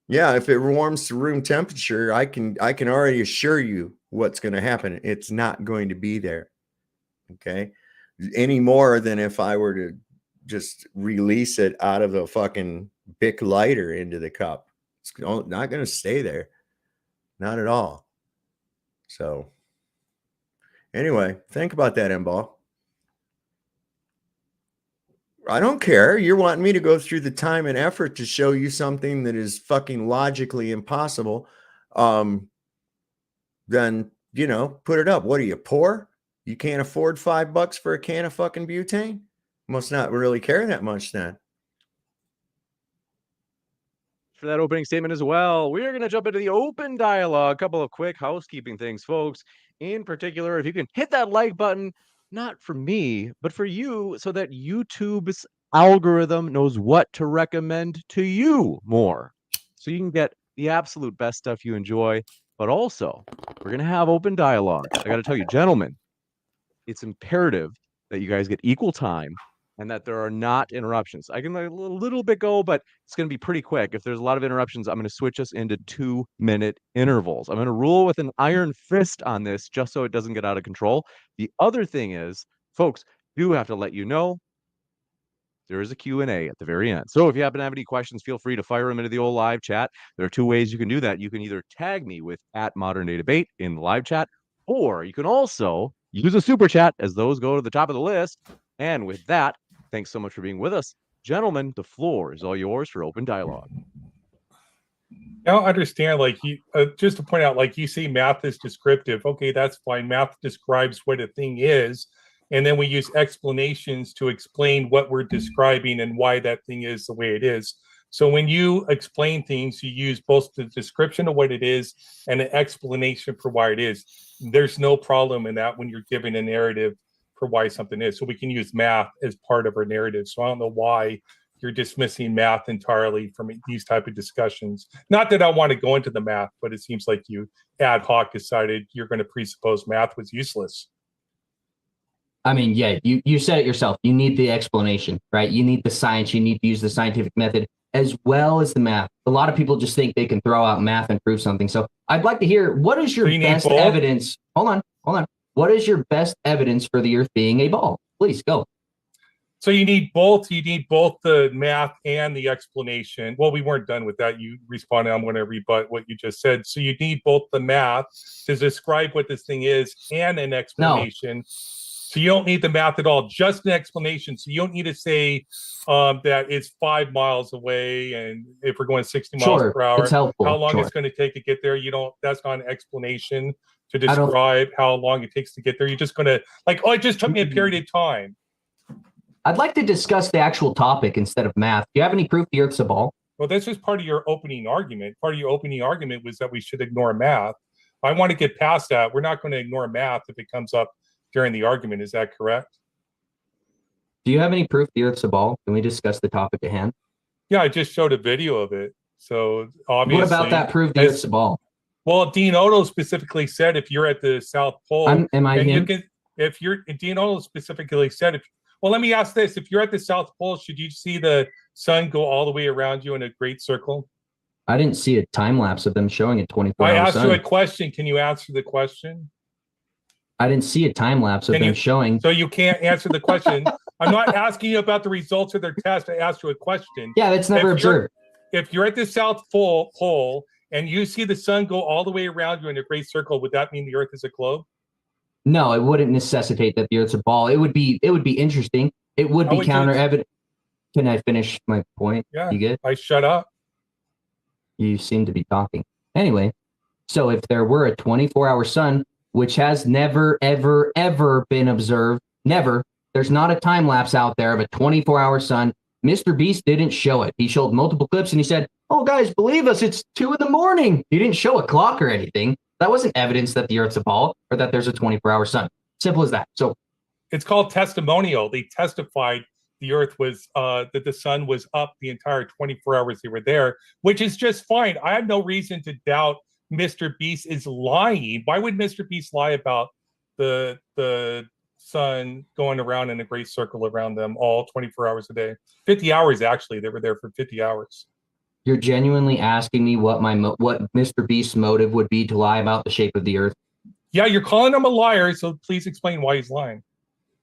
Yeah, if it warms to room temperature, I can already assure you what's going to happen. It's not going to be there. Okay? Any more than if I were to just release it out of a fucking Bic lighter into the cup. It's not going to stay there. Not at all. So anyway, think about that, M-Ball. I don't care. You're wanting me to go through the time and effort to show you something that is fucking logically impossible. Then, put it up. What are you, poor? You can't afford $5 for a can of fucking butane? Must not really care that much then. For that opening statement as well, we're going to jump into the open dialogue. A couple of quick housekeeping things, folks. In particular, if you can hit that like button, not for me, but for you, so that YouTube's algorithm knows what to recommend to you more. So you can get the absolute best stuff you enjoy, but also we're going to have open dialogue. I got to tell you, gentlemen, it's imperative that you guys get equal time and that there are not interruptions. I can let a little bit go, but it's going to be pretty quick. If there's a lot of interruptions, I'm going to switch us into 2-minute intervals. I'm going to rule with an iron fist on this just so it doesn't get out of control. The other thing is, folks, do have to let you know there is a Q&A at the very end. So if you happen to have any questions, feel free to fire them into the old live chat. There are two ways you can do that. You can either tag me with @ModernDayDebate in the live chat, or you can also use a super chat as those go to the top of the list. And with that, thanks so much for being with us. Gentlemen, the floor is all yours for open dialogue. I don't understand, just to point out, you say math is descriptive. Okay, that's fine. Math describes what a thing is. And then we use explanations to explain what we're describing and why that thing is the way it is. So when you explain things, you use both the description of what it is and an explanation for why it is. There's no problem in that when you're giving a narrative for why something is. So we can use math as part of our narrative. So I don't know why you're dismissing math entirely from these type of discussions. Not that I want to go into the math, but it seems like you ad hoc decided you're going to presuppose math was useless. I mean, yeah, you said it yourself. You need the explanation, right? You need the science. You need to use the scientific method as well as the math. A lot of people just think they can throw out math and prove something. So I'd like to hear, what is your best evidence? Hold on. What is your best evidence for the Earth being a ball? Please go. So you need both. You need both the math and the explanation. Well, we weren't done with that. You responded. I'm going to rebut what you just said. So you need both the math to describe what this thing is and an explanation. No. So you don't need the math at all, just an explanation. So you don't need to say that it's 5 miles away, and if we're going 60 miles per hour, how long it's going to take to get there. You don't. That's not an explanation to describe how long it takes to get there. You're just going to it just took me a period of time. I'd like to discuss the actual topic instead of math. Do you have any proof the Earth's a ball? Well, that's just part of your opening argument. Part of your opening argument was that we should ignore math. I want to get past that. We're not going to ignore math if it comes up during the argument. Is that correct? Do you have any proof the Earth's a ball? Can we discuss the topic at hand? Yeah, I just showed a video of it. So obviously, what about that proof the Earth's a ball? Well, Dean Otto specifically said if you're at the South Pole, am I him? Dean Otto specifically said well, let me ask this: if you're at the South Pole, should you see the sun go all the way around you in a great circle? I didn't see a time lapse of them showing a 24-hour sun. I asked you a question. Can you answer the question? I didn't see a time lapse of them showing. So you can't answer the question. I'm not asking you about the results of their test. I asked you a question. Yeah, that's never observed. If you're at the South Pole and you see the sun go all the way around you in a great circle, would that mean the Earth is a globe? No, it wouldn't necessitate that the Earth's a ball. It would be interesting. It would be counter evidence. Can I finish my point? Yeah. You good? I shut up. You seem to be talking. Anyway, so if there were a 24-hour sun, which has never, ever, ever been observed, never, there's not a time lapse out there of a 24-hour sun. Mr. Beast didn't show it. He showed multiple clips and he said, "Oh, guys, believe us, it's 2 a.m. He didn't show a clock or anything. That wasn't evidence that the Earth's a ball or that there's a 24-hour sun. Simple as that. So it's called testimonial. They testified the Earth was that the sun was up the entire 24 hours they were there, which is just fine. I have no reason to doubt Mr. Beast is lying. Why would Mr. Beast lie about the sun going around in a great circle around them all 24 hours a day? 50 hours, actually. They were there for 50 hours. You're genuinely asking me what what Mr. Beast's motive would be to lie about the shape of the Earth? Yeah, you're calling him a liar, so please explain why he's lying.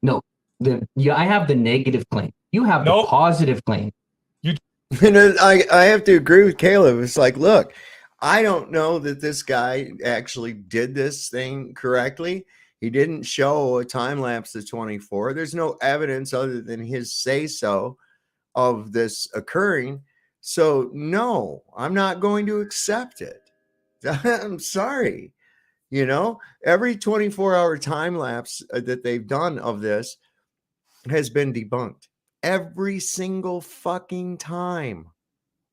No, I have the negative claim. You have the positive claim. I have to agree with Kaleb. It's like, look, I don't know that this guy actually did this thing correctly. He didn't show a time lapse of 24. There's no evidence other than his say-so of this occurring. So, no, I'm not going to accept it. I'm sorry. You know, every 24-hour time lapse that they've done of this has been debunked. Every single fucking time.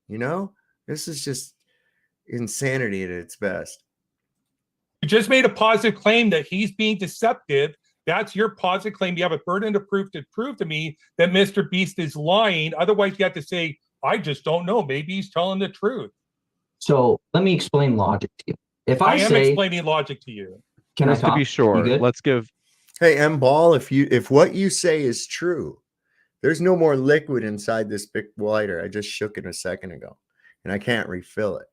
You know, this is just insanity at its best. You just made a positive claim that he's being deceptive. That's your positive claim. You have a burden of proof to prove to me that Mr. Beast is lying. Otherwise, you have to say, I just don't know. Maybe he's telling the truth. So let me explain logic to you. If I am explaining logic to you. Can just I talk? To be sure, let's give. Hey, M Ball, if what you say is true, there's no more liquid inside this big lighter. I just shook it a second ago, and I can't refill it.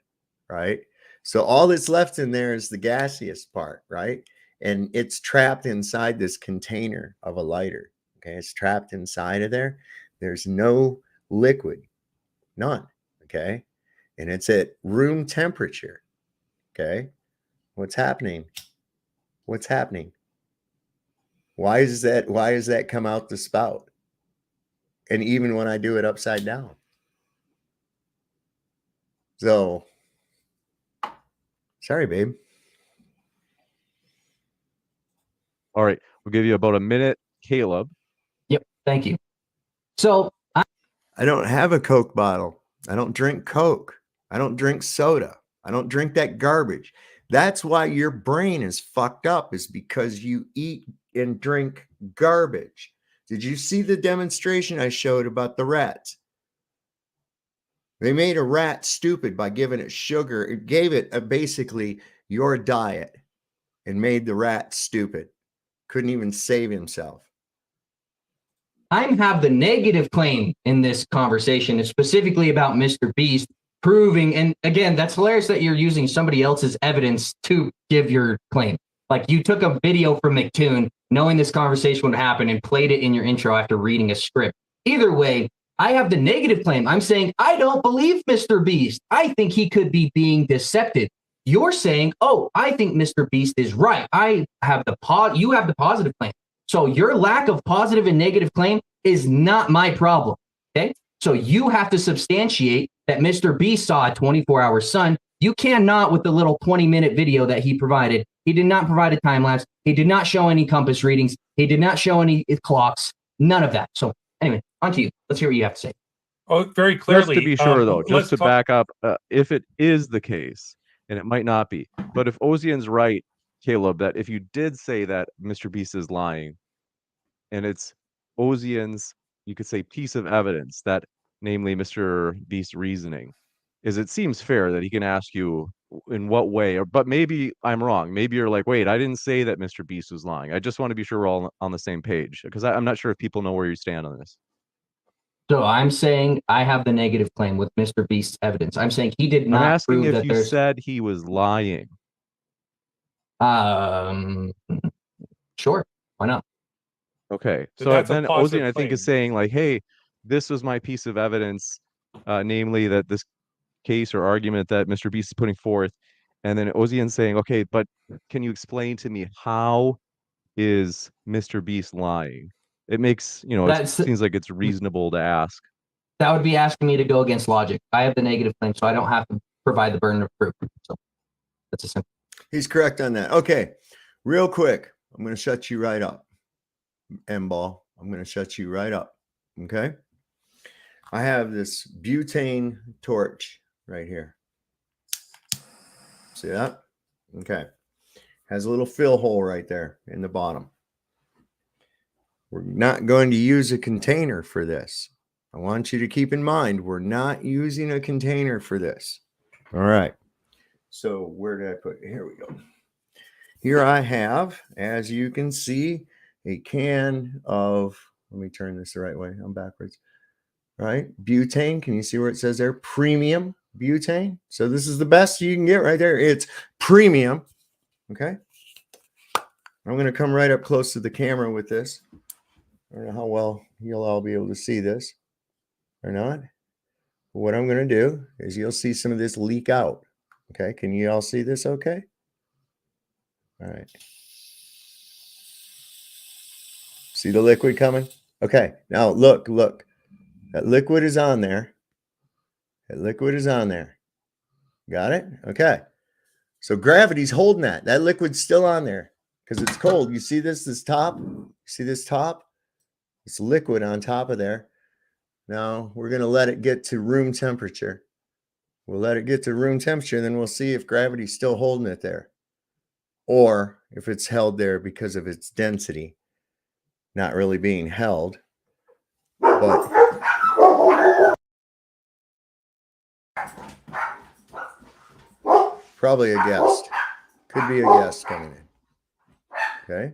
Right. So all that's left in there is the gaseous part, right? And it's trapped inside this container of a lighter. Okay, it's trapped inside of there. There's no liquid, none. Okay, and it's at room temperature. Okay, what's happening? What's happening? Why is that come out the spout? And even when I do it upside down. So, sorry, babe. All right, we'll give you about a minute, Kaleb. Yep, thank you. So I don't have a Coke bottle. I don't drink Coke. I don't drink soda. I don't drink that garbage. That's why your brain is fucked up, is because you eat and drink garbage. Did you see the demonstration I showed about the rats? They made a rat stupid by giving it sugar. It gave it basically your diet and made the rat stupid. Couldn't even save himself. I have the negative claim in this conversation, specifically about Mr. Beast proving, and again, that's hilarious that you're using somebody else's evidence to give your claim. Like you took a video from McToon knowing this conversation would happen and played it in your intro after reading a script. Either way, I have the negative claim. I'm saying I don't believe Mr. Beast. I think he could be being deceptive. You're saying, oh, I think Mr. Beast is right. I have you have the positive claim. So your lack of positive and negative claim is not my problem. Okay. So you have to substantiate that Mr. Beast saw a 24-hour sun. You cannot with the little 20-minute video that he provided. He did not provide a time lapse. He did not show any compass readings. He did not show any clocks. None of that. So anyway, on to you. Let's hear what you have to say. Oh, very clearly. Just to be sure, though, just to talk- back up, if it is the case, and it might not be, but if Ozien's right, Caleb, that if you did say that Mr. Beast is lying, and it's Ozien's, you could say, piece of evidence that, namely Mr. Beast's reasoning, is it seems fair that he can ask you in what way, but maybe I'm wrong. Maybe you're like, wait, I didn't say that Mr. Beast was lying. I just want to be sure we're all on the same page, because I'm not sure if people know where you stand on this. So I'm saying I have the negative claim with Mr. Beast's evidence. I'm saying he did not I'm asking prove if that you there's said he was lying. Sure, why not? Okay, So so that's a then positive Ozien, I think, claim. is saying like, hey, this was my piece of evidence, namely that this case or argument that Mr. Beast is putting forth, and then Ozien saying, okay, but can you explain to me how is Mr. Beast lying? It makes, it seems like it's reasonable to ask. That would be asking me to go against logic. I have the negative claim, so I don't have to provide the burden of proof. So that's a simple. He's correct on that. Okay, real quick, I'm going to shut you right up, M-Ball. I'm going to shut you right up. Okay, I have this butane torch right here. See that? Okay, has a little fill hole right there in the bottom. We're not going to use a container for this. I want you to keep in mind, we're not using a container for this. All right. So where did I put it? Here we go. Here I have, as you can see, a can of, let me turn this the right way. I'm backwards. Right? Butane. Can you see where it says there? Premium butane. So this is the best you can get right there. It's premium. Okay. I'm going to come right up close to the camera with this. I don't know how well you'll all be able to see this or not. But what I'm going to do is you'll see some of this leak out. Okay. Can you all see this okay? All right. See the liquid coming? Okay. Now look. That liquid is on there. That liquid is on there. Got it? Okay. So gravity's holding that. That liquid's still on there because it's cold. You see this top? You see this top? It's liquid on top of there. Now we're going to let it get to room temperature. We'll let it get to room temperature, and then we'll see if gravity's still holding it there, or if it's held there because of its density not really being held. But probably a guest. Could be a guest coming in. Okay.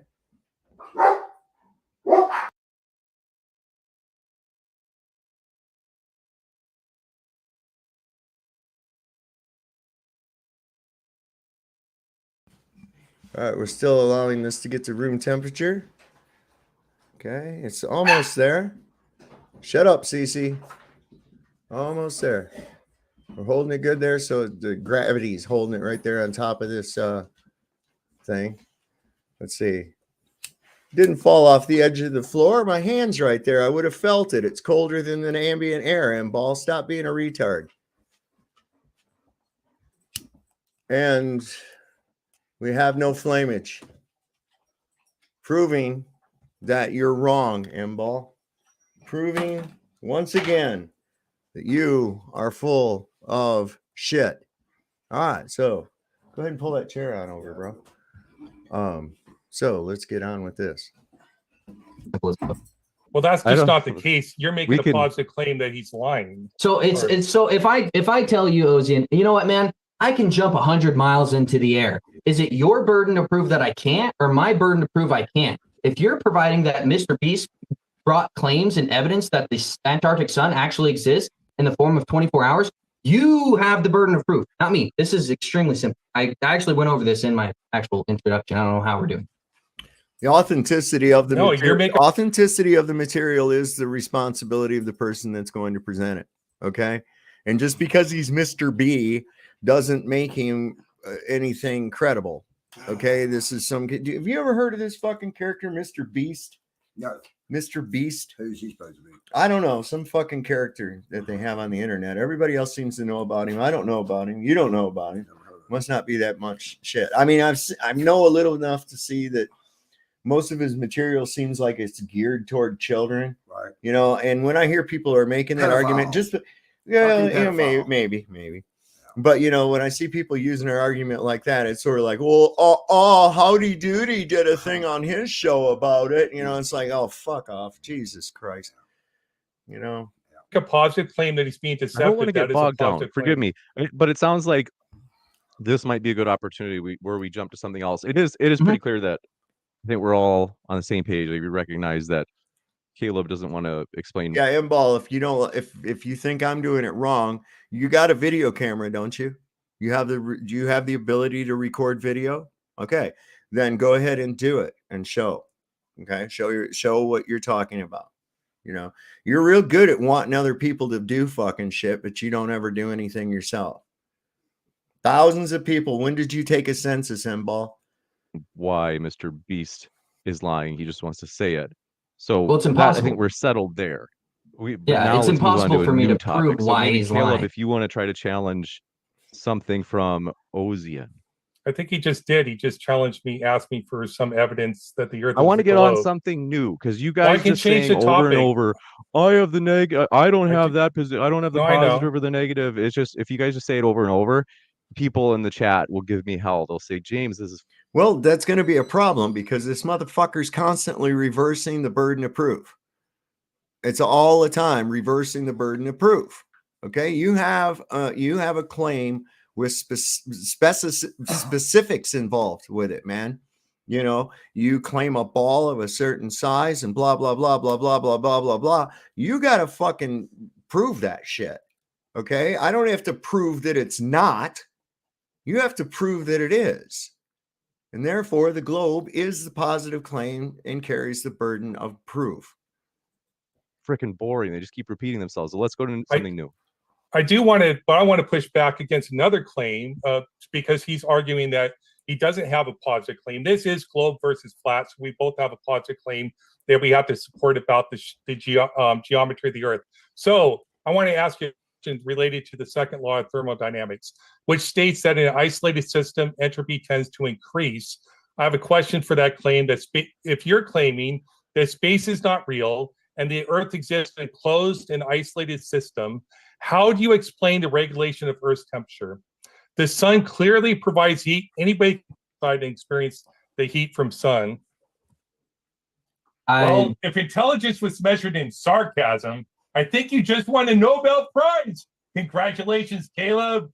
All right, we're still allowing this to get to room temperature. Okay, it's almost there. Shut up, Cece. Almost there. We're holding it good there, so the gravity is holding it right there on top of this thing. Let's see. Didn't fall off the edge of the floor. My hand's right there. I would have felt it. It's colder than the ambient air. And ball, stop being a retard. And we have no flameage, proving that you're wrong, M-Ball. Proving once again that you are full of shit. All right, so go ahead and pull that chair on over, bro. So let's get on with this. Well, that's I just don't- not the case. You're making we a can- positive claim that he's lying. So it's so if I tell you, Ozien, you know what, man, I can jump 100 miles into the air. Is it your burden to prove that I can't, or my burden to prove I can't? If you're providing that Mr. Beast brought claims and evidence that the Antarctic sun actually exists in the form of 24 hours, you have the burden of proof, not me. This is extremely simple. I actually went over this in my actual introduction. I don't know how we're doing. The authenticity of the No, you're authenticity of the material is the responsibility of the person that's going to present it. Okay, and just because he's Mr. B doesn't make him anything credible. Okay, this is some. Have you ever heard of this fucking character, Mr. Beast? No. Mr. Beast. Who's he supposed to be? I don't know, some fucking character that they have on the internet. Everybody else seems to know about him. I don't know about him. You don't know about him. Must not be that much shit. I mean, I know a little enough to see that most of his material seems like it's geared toward children, Right. you know. And when I hear people are making that argument, just maybe, but you know, when I see people using an argument like that, it's sort of like, well, Howdy Doody did a thing on his show about it. You know, it's like, oh, fuck off, Jesus Christ, you know. A positive claim that he's being deceptive. I don't want to get that is a bogged down. positive Forgive claim. me, but it sounds like this might be a good opportunity where we jump to something else. It is pretty clear that I think we're all on the same page. Like, we recognize that Kaleb doesn't want to explain. Yeah, M-Ball, if you don't, if you think I'm doing it wrong, you got a video camera, don't you? Do you have the ability to record video? Okay, then go ahead and do it and show. Okay, show what you're talking about. You know, you're real good at wanting other people to do fucking shit, but you don't ever do anything yourself. Thousands of people. When did you take a census, M-Ball? Why Mr. Beast is lying. He just wants to say it. So Well, it's I impossible. think we're settled there. But Yeah, now it's let's move on impossible to a for me new to prove topic. So why maybe he's Kaleb, lying. if you want to try to challenge something from Ozien. I think he just did. He just challenged me, asked me for some evidence that the Earth. I want to is a get on globe. something new because you Well, I guys can just change saying the over and topic. over, I have the negative. I don't have that position. I don't have the No, I know. positive or the negative. It's just if you guys just say it over and over, people in the chat will give me hell. They'll say, James, this is. Well, that's going to be a problem because this motherfucker's constantly reversing the burden of proof. It's all the time reversing the burden of proof. Okay, you have a claim with specifics involved with it, man. You know, you claim a ball of a certain size and blah blah blah blah blah blah blah blah blah. You got to fucking prove that shit. Okay, I don't have to prove that it's not. You have to prove that it is. And therefore, the globe is the positive claim and carries the burden of proof. Freaking boring. They just keep repeating themselves. So let's go to something new. I do want to, but I want to push back against another claim because he's arguing that he doesn't have a positive claim. This is globe versus flat, so we both have a positive claim that we have to support about the geometry of the Earth. So I want to ask you a question related to the second law of thermodynamics, which states that in an isolated system, entropy tends to increase. I have a question for that claim. That if you're claiming that space is not real and the Earth exists in a closed and isolated system, how do you explain the regulation of Earth's temperature? The sun clearly provides heat. Anybody can experience the heat from sun. Well, if intelligence was measured in sarcasm, I think you just won a Nobel Prize. Congratulations, Kaleb.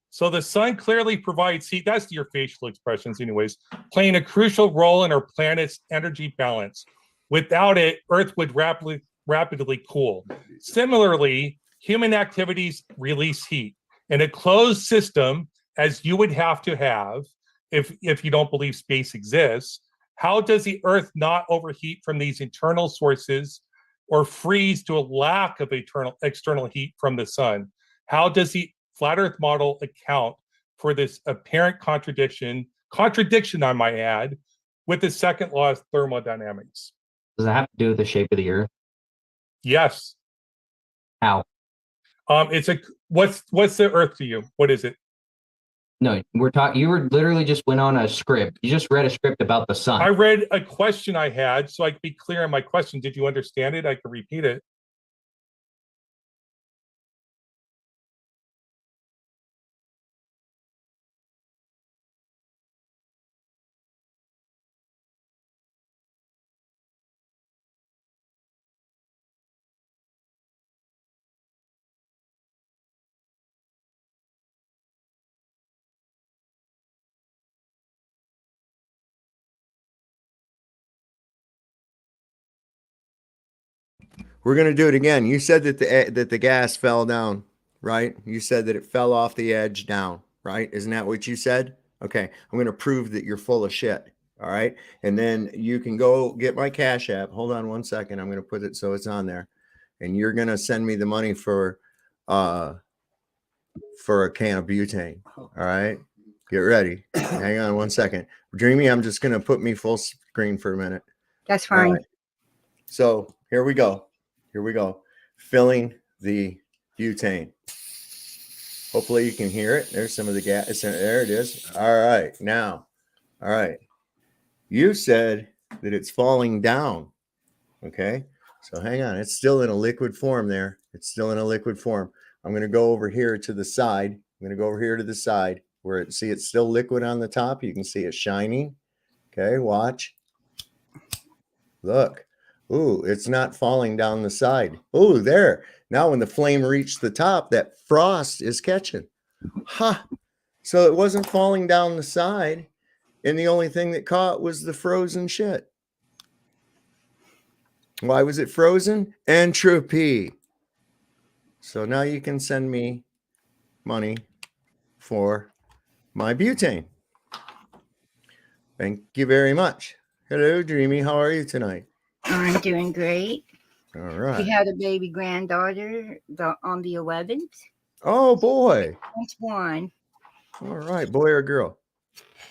So the sun clearly provides heat. That's your facial expressions anyways, playing a crucial role in our planet's energy balance. Without it, Earth would rapidly cool. Similarly, human activities release heat. In a closed system, as you would have to have if you don't believe space exists, how does the Earth not overheat from these internal sources or freeze to a lack of external heat from the sun? How does the flat Earth model account for this apparent contradiction I might add, with the second law of thermodynamics? Does that have to do with the shape of the Earth? Yes. How? It's a what's the Earth to you? What is it? No, we're talking. You were literally just went on a script. You just read a script about the sun. I read a question I had, so I could be clear on my question. Did you understand it? I could repeat it. we're gonna do it again. You said that the gas fell down, right? You said that it fell off the edge down, right? Isn't that what you said? Okay, I'm gonna prove that you're full of shit. All right, and then you can go get my Cash App. Hold on one second. I'm gonna put it so it's on there, and you're gonna send me the money for a can of butane. All right, get ready. Hang on one second. Dreamy, I'm just gonna put me full screen for a minute. That's All fine. right. So here we go. Here we go. Filling the butane. Hopefully you can hear it. There's some of the gas. There it is. All right. Now, all right. You said that it's falling down. Okay. So hang on. It's still in a liquid form there. It's still in a liquid form. I'm going to go over here to the side. I'm going to go over here to the side where it's still liquid on the top. You can see it shining. Okay. Watch. Look. Ooh, it's not falling down the side. Ooh, there. Now when the flame reached the top, that frost is catching. Huh. So it wasn't falling down the side, and the only thing that caught was the frozen shit. Why was it frozen? Entropy. So now you can send me money for my butane. Thank you very much. Hello, Dreamy. How are you tonight? I'm doing great. All right. We had a baby granddaughter on the 11th. Oh, boy. That's one. All right. Boy or girl?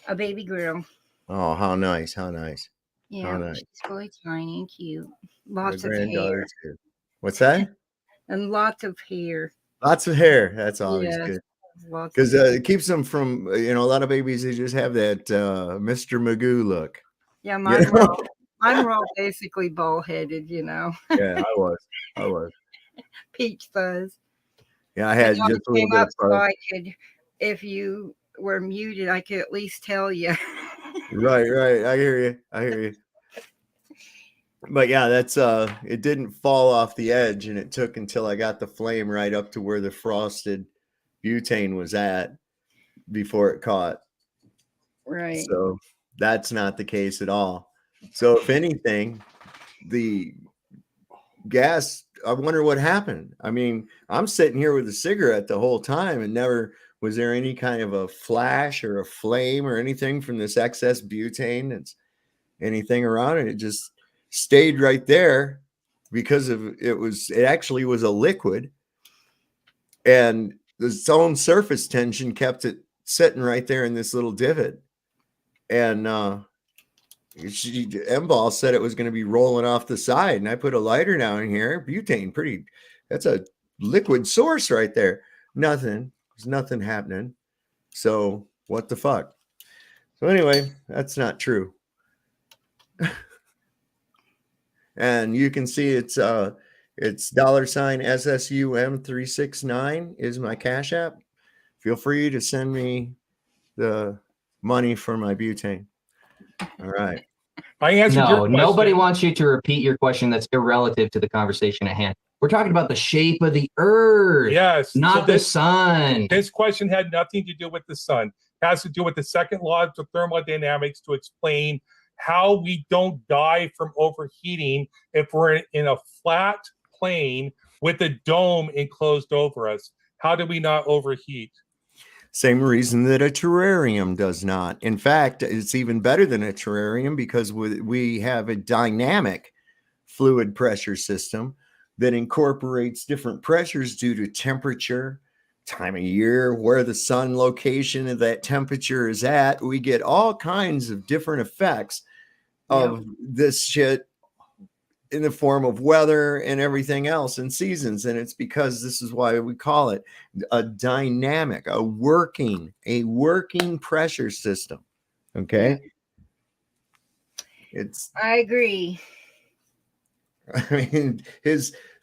A baby girl. Oh, how nice. How nice. Yeah, How nice. she's really tiny and cute. Your Lots of granddaughter hair. too. What's that? And lots of hair. Lots of hair. That's always Yes, good. lots Because of hair. it keeps them from, a lot of babies, they just have that Mr. Magoo look. Yeah, You mine know? were all basically bald-headed, Yeah, I was. Peach fuzz. Yeah, I had And I just a little came bit up of so fuzz. I could, if you were muted, I could at least tell you. Right. I hear you. But yeah, that's it didn't fall off the edge, and it took until I got the flame right up to where the frosted butane was at before it caught. Right. So that's not the case at all. So if anything, the gas, I wonder what happened. I mean, I'm sitting here with a cigarette the whole time, and never was there any kind of a flash or a flame or anything from this excess butane that's anything around it. It just stayed right there because it actually was a liquid, and its own surface tension kept it sitting right there in this little divot. And M-Ball said it was going to be rolling off the side, and I put a lighter down here. Butane, that's a liquid source right there. Nothing. There's nothing happening. So what the fuck? So anyway, that's not true. And you can see it's $SSUM369 is my Cash App. Feel free to send me the money for my butane. All right. I answered your No, question. nobody wants you to repeat your question. That's irrelative to the conversation at hand. We're talking about the shape of the earth. Yes. Not the sun. This question had nothing to do with the sun. It has to do with the second law of thermodynamics to explain how we don't die from overheating if we're in a flat plane with a dome enclosed over us. How do we not overheat? Same reason that a terrarium does not. In fact, it's even better than a terrarium because we have a dynamic fluid pressure system that incorporates different pressures due to temperature, time of year, where the sun location of that temperature is at. We get all kinds of different effects of this shit in the form of weather and everything else and seasons. And it's because this is why we call it a dynamic, a working pressure system. Okay. I agree. I mean,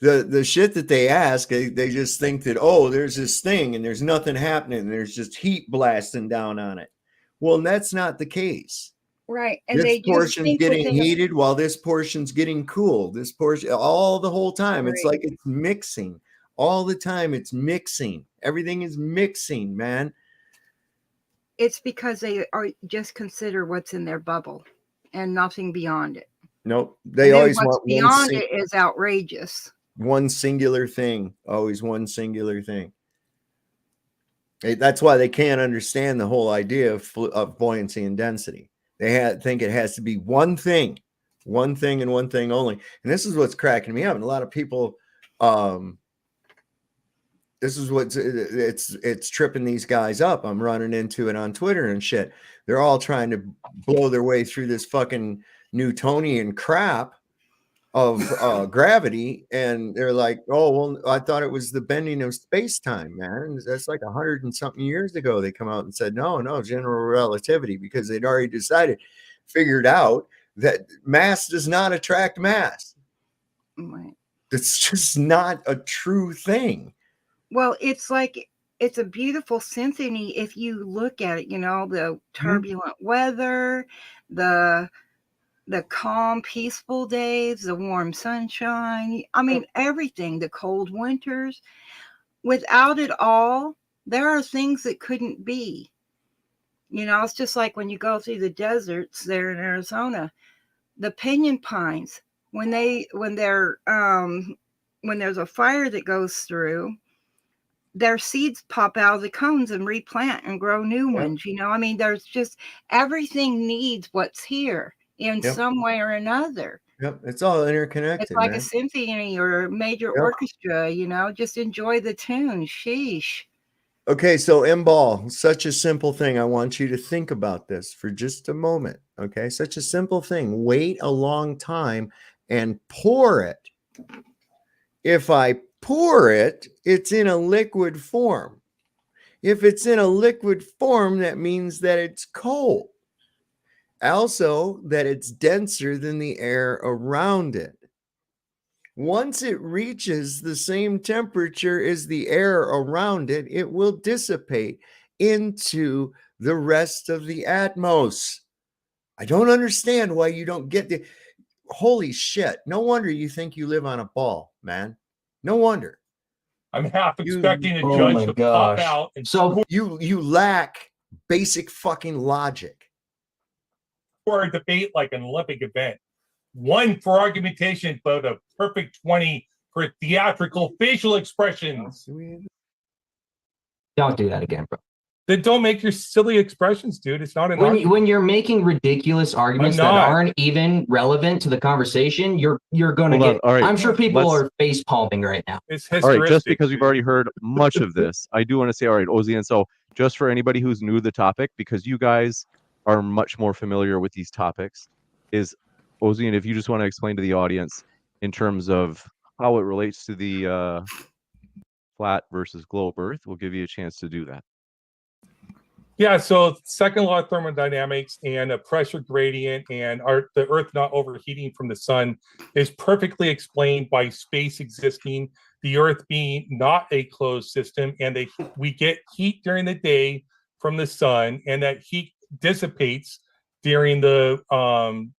the shit that they ask, they just think that, oh, there's this thing and there's nothing happening. There's just heat blasting down on it. Well, that's not the case. Right. And This portion's getting heated while this portion's getting cool. This portion, all the whole time. It's like it's mixing. All the time it's mixing. Everything is mixing, man. It's because they are just consider what's in their bubble and nothing beyond it. Nope. They always what's want beyond it is outrageous. one singular thing, always one singular thing. That's why they can't understand the whole idea of buoyancy and density. They think it has to be one thing and one thing only. And this is what's cracking me up. And a lot of people, this is what's it's tripping these guys up. I'm running into it on Twitter and shit. They're all trying to blow their way through this fucking Newtonian crap of gravity, and they're like, oh well, I thought it was the bending of space-time, man. That's like 100 and something years ago. They come out and said no, general relativity, because they'd already figured out that mass does not attract mass. Right. It's just not a true thing. Well, it's like it's a beautiful symphony if you look at it, the turbulent weather, the calm, peaceful days, the warm sunshine. I mean, everything, the cold winters. Without it all, there are things that couldn't be. It's just like when you go through the deserts there in Arizona, the pinyon pines, when there's a fire that goes through, their seeds pop out of the cones and replant and grow new ones. I mean, there's just everything needs what's here in some way or another. Yep, it's all interconnected. It's like man. a symphony or a major orchestra, just enjoy the tune. Sheesh. Okay, so M-ball, such a simple thing. I want you to think about this for just a moment. Okay, such a simple thing. Wait a long time and pour it. If I pour it, it's in a liquid form. If it's in a liquid form, that means that it's cold. Also, that it's denser than the air around it. Once it reaches the same temperature as the air around it, it will dissipate into the rest of the atmos. I don't understand why you don't get the... Holy shit. No wonder you think you live on a ball, man. No wonder. I'm half expecting a judge to pop out. And so you lack basic fucking logic. For a debate like an Olympic event, one for argumentation, but a perfect 20 for theatrical facial expressions. Don't do that again, bro. Then don't make your silly expressions, dude. It's not an argument. When you're making ridiculous arguments that aren't even relevant to the conversation, you're going to get. All right, I'm sure people are face palming right now. It's all right, just because we've already heard much of this, I do want to say, all right, Ozien. So just for anybody who's new to the topic, because you guys are much more familiar with these topics, is Ozien, if you just want to explain to the audience in terms of how it relates to the flat versus globe Earth, we'll give you a chance to do that. Yeah, so second law of thermodynamics and a pressure gradient and the Earth not overheating from the sun is perfectly explained by space existing, the Earth being not a closed system, and we get heat during the day from the sun, and that heat dissipates during the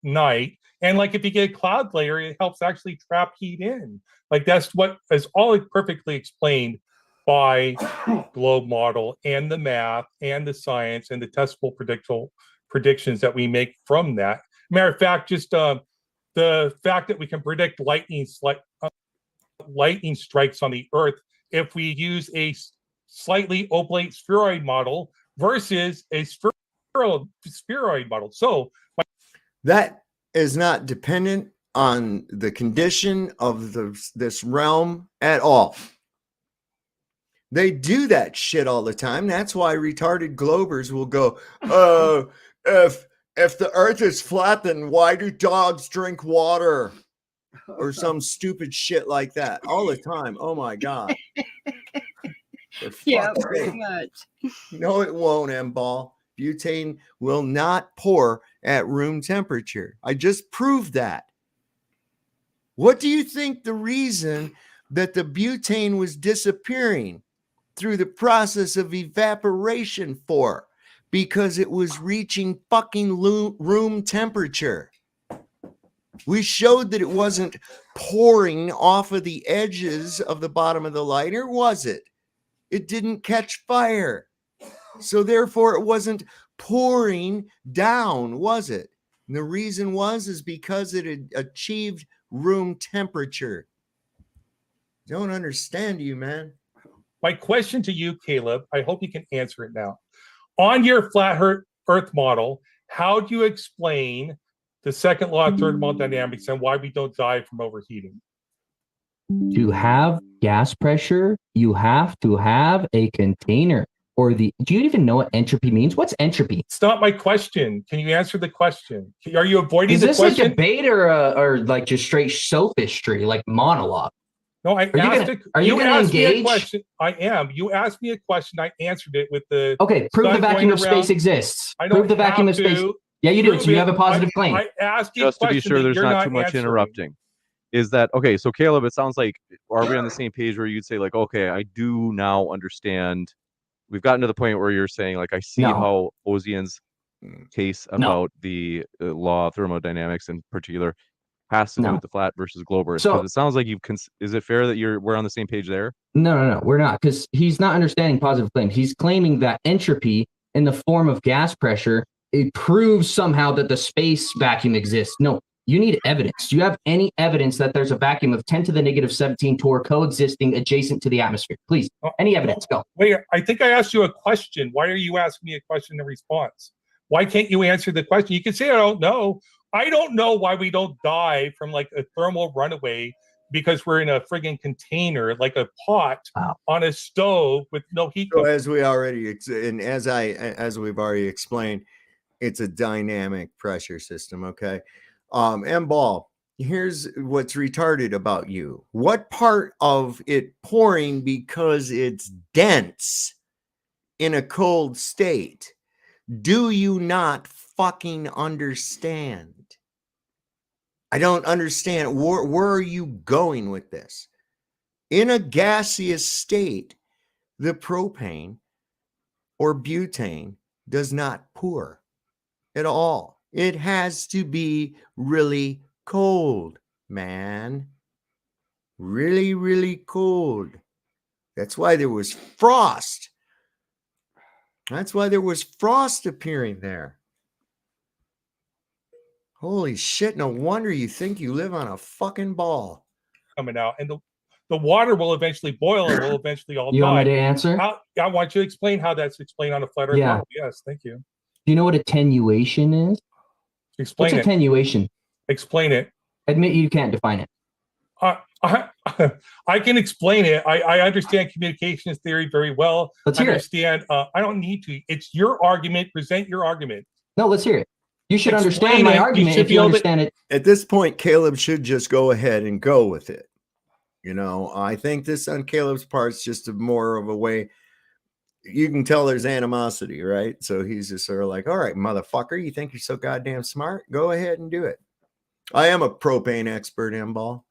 night. And like if you get a cloud layer, it helps actually trap heat in. Like that's what is all perfectly explained by globe model and the math and the science and the testable predictions that we make from that. Matter of fact, just the fact that we can predict lightning strikes on the Earth if we use a slightly oblate spheroid model versus a spheroid model. So that is not dependent on the condition of this realm at all. They do that shit all the time. That's why retarded globers will go, if the Earth is flat, then why do dogs drink water? Or some stupid shit like that all the time. Oh my God. Yeah, pretty much. No, it won't, M-ball. Butane will not pour at room temperature. I just proved that. What do you think the reason that the butane was disappearing through the process of evaporation for? Because it was reaching fucking room temperature. We showed that it wasn't pouring off of the edges of the bottom of the lighter, was it? It didn't catch fire. So therefore it wasn't pouring down, was it? And the reason is because it had achieved room temperature. Don't understand you, man. My question to you, Caleb, I hope you can answer it now. On your flat Earth model, how do you explain the second law of thermodynamics and why we don't die from overheating? To have gas pressure, you have to have a container. Or do you even know what entropy means? What's entropy? It's not my question. Can you answer the question? Are you avoiding the question? Is this a debate or like just straight sophistry, like monologue? No, are you going to engage? Question. I am. You asked me a question. I answered it with the. Okay, prove the vacuum of space exists. Prove the vacuum of space. Yeah, you do. So you have a positive claim. I asked you just to be sure there's not too much interrupting. Is that okay? So Caleb, it sounds like, are we on the same page where you'd say like, okay, I do now understand. We've gotten to the point where you're saying like, I see how Ozien's case about the law of thermodynamics in particular has to do with the flat versus globe Earth. So it sounds like is it fair that we're on the same page there? No, we're not, because he's not understanding positive claims. He's claiming that entropy in the form of gas pressure, it proves somehow that the space vacuum exists. No, you need evidence. Do you have any evidence that there's a vacuum of 10 to the negative 17 torr coexisting adjacent to the atmosphere? Please, any evidence, go. Wait, I think I asked you a question. Why are you asking me a question in response? Why can't you answer the question? You can say, I don't know. I don't know why we don't die from like a thermal runaway because we're in a friggin' container, like a pot on a stove with no heat. So as we already, and as we've already explained, it's a dynamic pressure system. Okay. M-Ball, here's what's retarded about you. What part of it pouring because it's dense in a cold state do you not fucking understand? I don't understand. Where are you going with this? In a gaseous state, the propane or butane does not pour at all. It has to be really cold, man. Really, really cold. That's why there was frost. That's why there was frost appearing there. Holy shit, no wonder you think you live on a fucking ball. Coming out, and the water will eventually boil and we'll eventually all die. You want me to answer? I want you to explain how that's explained on a flat Earth model. Yes, thank you. Do you know what attenuation is? Explain What's attenuation? Explain it. Admit you can't define it. I can explain it. I understand communications theory very well. Let's hear it. I don't need to. It's your argument. Present your argument. No, let's hear it. You should understand my argument if you understand it. At this point, Caleb should just go ahead and go with it. You know, I think this on Caleb's part is just more of a way. You can tell there's animosity, right? So he's just sort of like, all right, motherfucker, you think you're so goddamn smart? Go ahead and do it. I am a propane expert, M-Ball.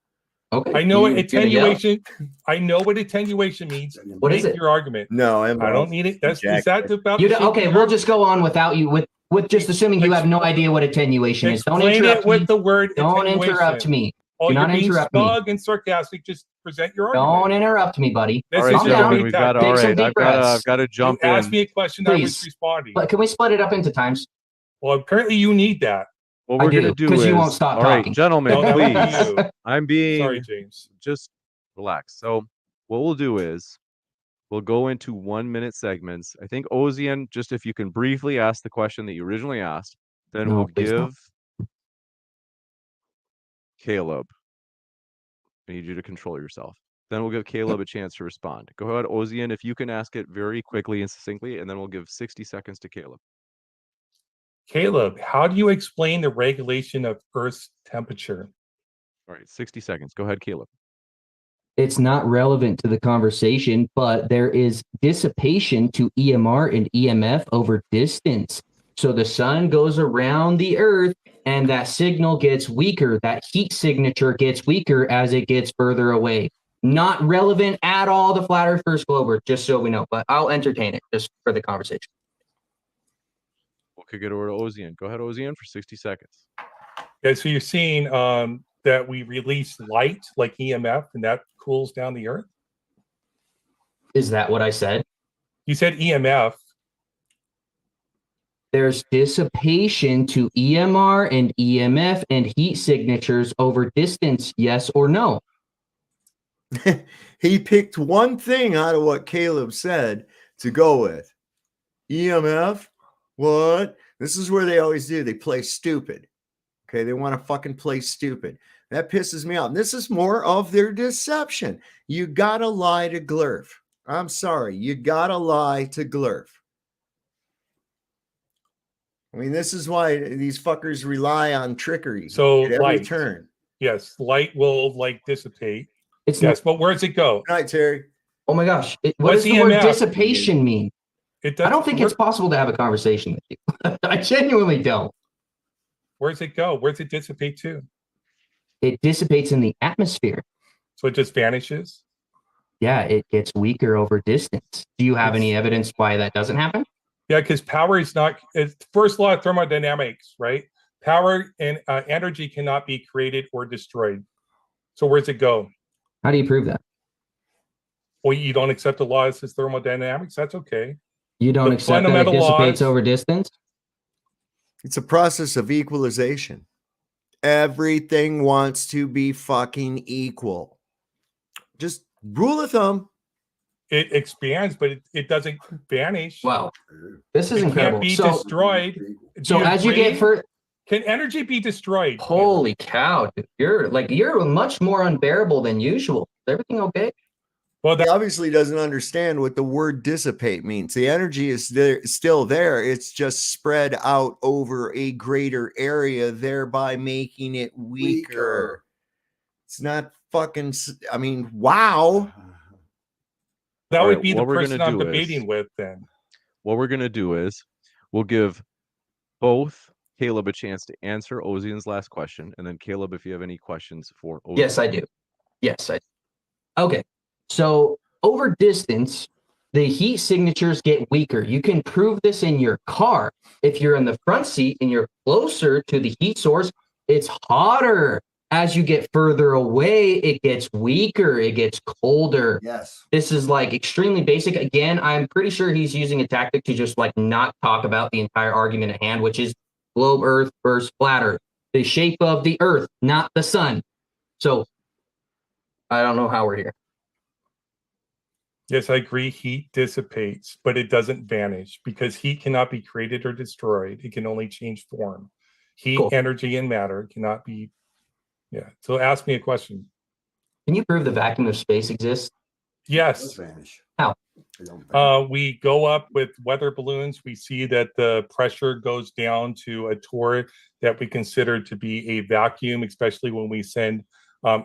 Okay. I know what attenuation. I know what attenuation means. What is it? Your argument. No, I don't need it. Is that about? Okay, we'll just go on without you with just assuming you have no idea what attenuation is. Don't interrupt me with the word. Don't interrupt me. Oh, you're being smug and sarcastic. Just present your argument. Don't interrupt me, buddy. All right, gentlemen, we've got I've got to jump in. Ask me a question. Please. I was responding. But can we split it up into times? Well, apparently you need that. What we're going to do is, you won't stop all talking. right, gentlemen, please. I'm being sorry, James. Just relax. So what we'll do is we'll go into 1 minute segments. I think Ozien, just if you can briefly ask the question that you originally asked, then we'll give Caleb. I need you to control yourself. Then we'll give Caleb a chance to respond. Go ahead, Ozien, if you can ask it very quickly and succinctly, and then we'll give 60 seconds to Caleb. Caleb, how do you explain the regulation of Earth's temperature? All right, 60 seconds. Go ahead, Caleb. It's not relevant to the conversation, but there is dissipation to EMR and EMF over distance. So the sun goes around the Earth and that signal gets weaker. That heat signature gets weaker as it gets further away. Not relevant at all to Flat Earth versus Globe Earth, just so we know, but I'll entertain it just for the conversation. Could get over to Ozien. Go ahead, Ozien, for 60 seconds. Okay, so you're seeing that we release light like EMF and that cools down the Earth? Is that what I said? You said EMF. There's dissipation to EMR and EMF and heat signatures over distance, yes or no? He picked one thing out of what Kaleb said to go with. EMF? What? This is where they always do. They play stupid. Okay, they want to fucking play stupid. That pisses me off. And this is more of their deception. You gotta lie to Glurf. I'm sorry. You gotta lie to Glurf. I mean, this is why these fuckers rely on trickery So at every light. turn. Yes, light will like dissipate. It's Yes, but where does it go? Good night, Terry. Oh my gosh. What What's does the word EMF? dissipation mean? It I don't think it's possible to have a conversation with you. I genuinely don't. Where does it go? Where does it dissipate to? It dissipates in the atmosphere. So it just vanishes? Yeah, it gets weaker over distance. Do you have any evidence why that doesn't happen? Yeah, because power is not, it's first law of thermodynamics, right? Power and energy cannot be created or destroyed. So where's it go? How do you prove that? Well, you don't accept the laws as thermodynamics. That's okay. You don't The accept that it fundamental dissipates laws- over distance? It's a process of equalization. Everything wants to be fucking equal. Just rule of thumb. It expands, but it doesn't vanish. Wow. This is It incredible. can't be So- destroyed. So as you get further, can energy be destroyed? holy cow, dude. You're much more unbearable than usual. Is everything okay? Well, He obviously doesn't understand what the word dissipate means. The energy is there, still there. It's just spread out over a greater area, thereby making it weaker. It's not fucking. I mean, wow. that All would right, be the what we're person gonna I'm do debating is- with then. What we're gonna do is we'll give both Kaleb a chance to answer Ozien's last question, and then Kaleb, if you have any questions for Ozien. Yes, I do. Yes, I do. Okay. So over distance, the heat signatures get weaker. You can prove this in your car. If you're in the front seat and you're closer to the heat source, it's hotter. As you get further away, it gets weaker. It gets colder. Yes. This is like extremely basic. Again, I'm pretty sure he's using a tactic to just like not talk about the entire argument at hand, which is globe Earth versus flat Earth. The shape of the Earth, not the sun. So I don't know how we're here. Yes, I agree. Heat dissipates, but it doesn't vanish because heat cannot be created or destroyed. It can only change form. Heat, Cool. energy, and matter cannot be. Yeah. So ask me a question. Can you prove the vacuum of space exists? Yes. Vanish. How? We go up with weather balloons. We see that the pressure goes down to a torque that we consider to be a vacuum, especially when we send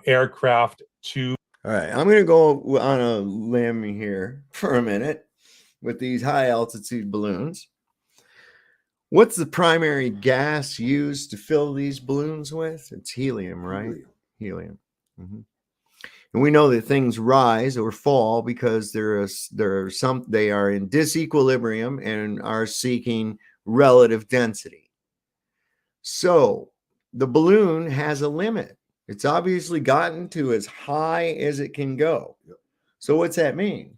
aircraft to. All right, I'm going to go on a limb here for a minute with these high altitude balloons. What's the primary gas used to fill these balloons with? It's helium, right? Helium. Mhm. And we know that things rise or fall because they are in disequilibrium and are seeking relative density. So the balloon has a limit. It's obviously gotten to as high as it can go. So what's that mean?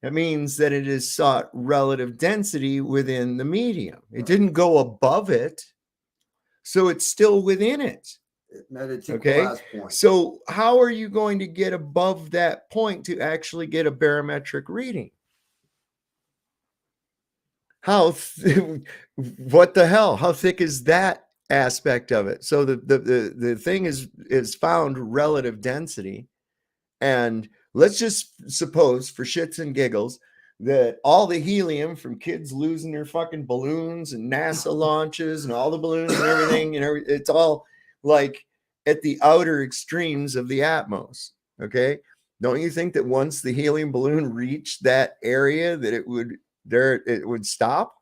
That means that it has sought relative density within the medium. It didn't go above it, so it's still within it. Okay. So how are you going to get above that point to actually get a barometric reading? What the hell? How thick is that aspect of it? So the thing is found relative density, and let's just suppose for shits and giggles that all the helium from kids losing their fucking balloons and NASA launches and all the balloons and everything, it's all like at the outer extremes of the atmos. Okay. Don't you think that once the helium balloon reached that area that it would stop?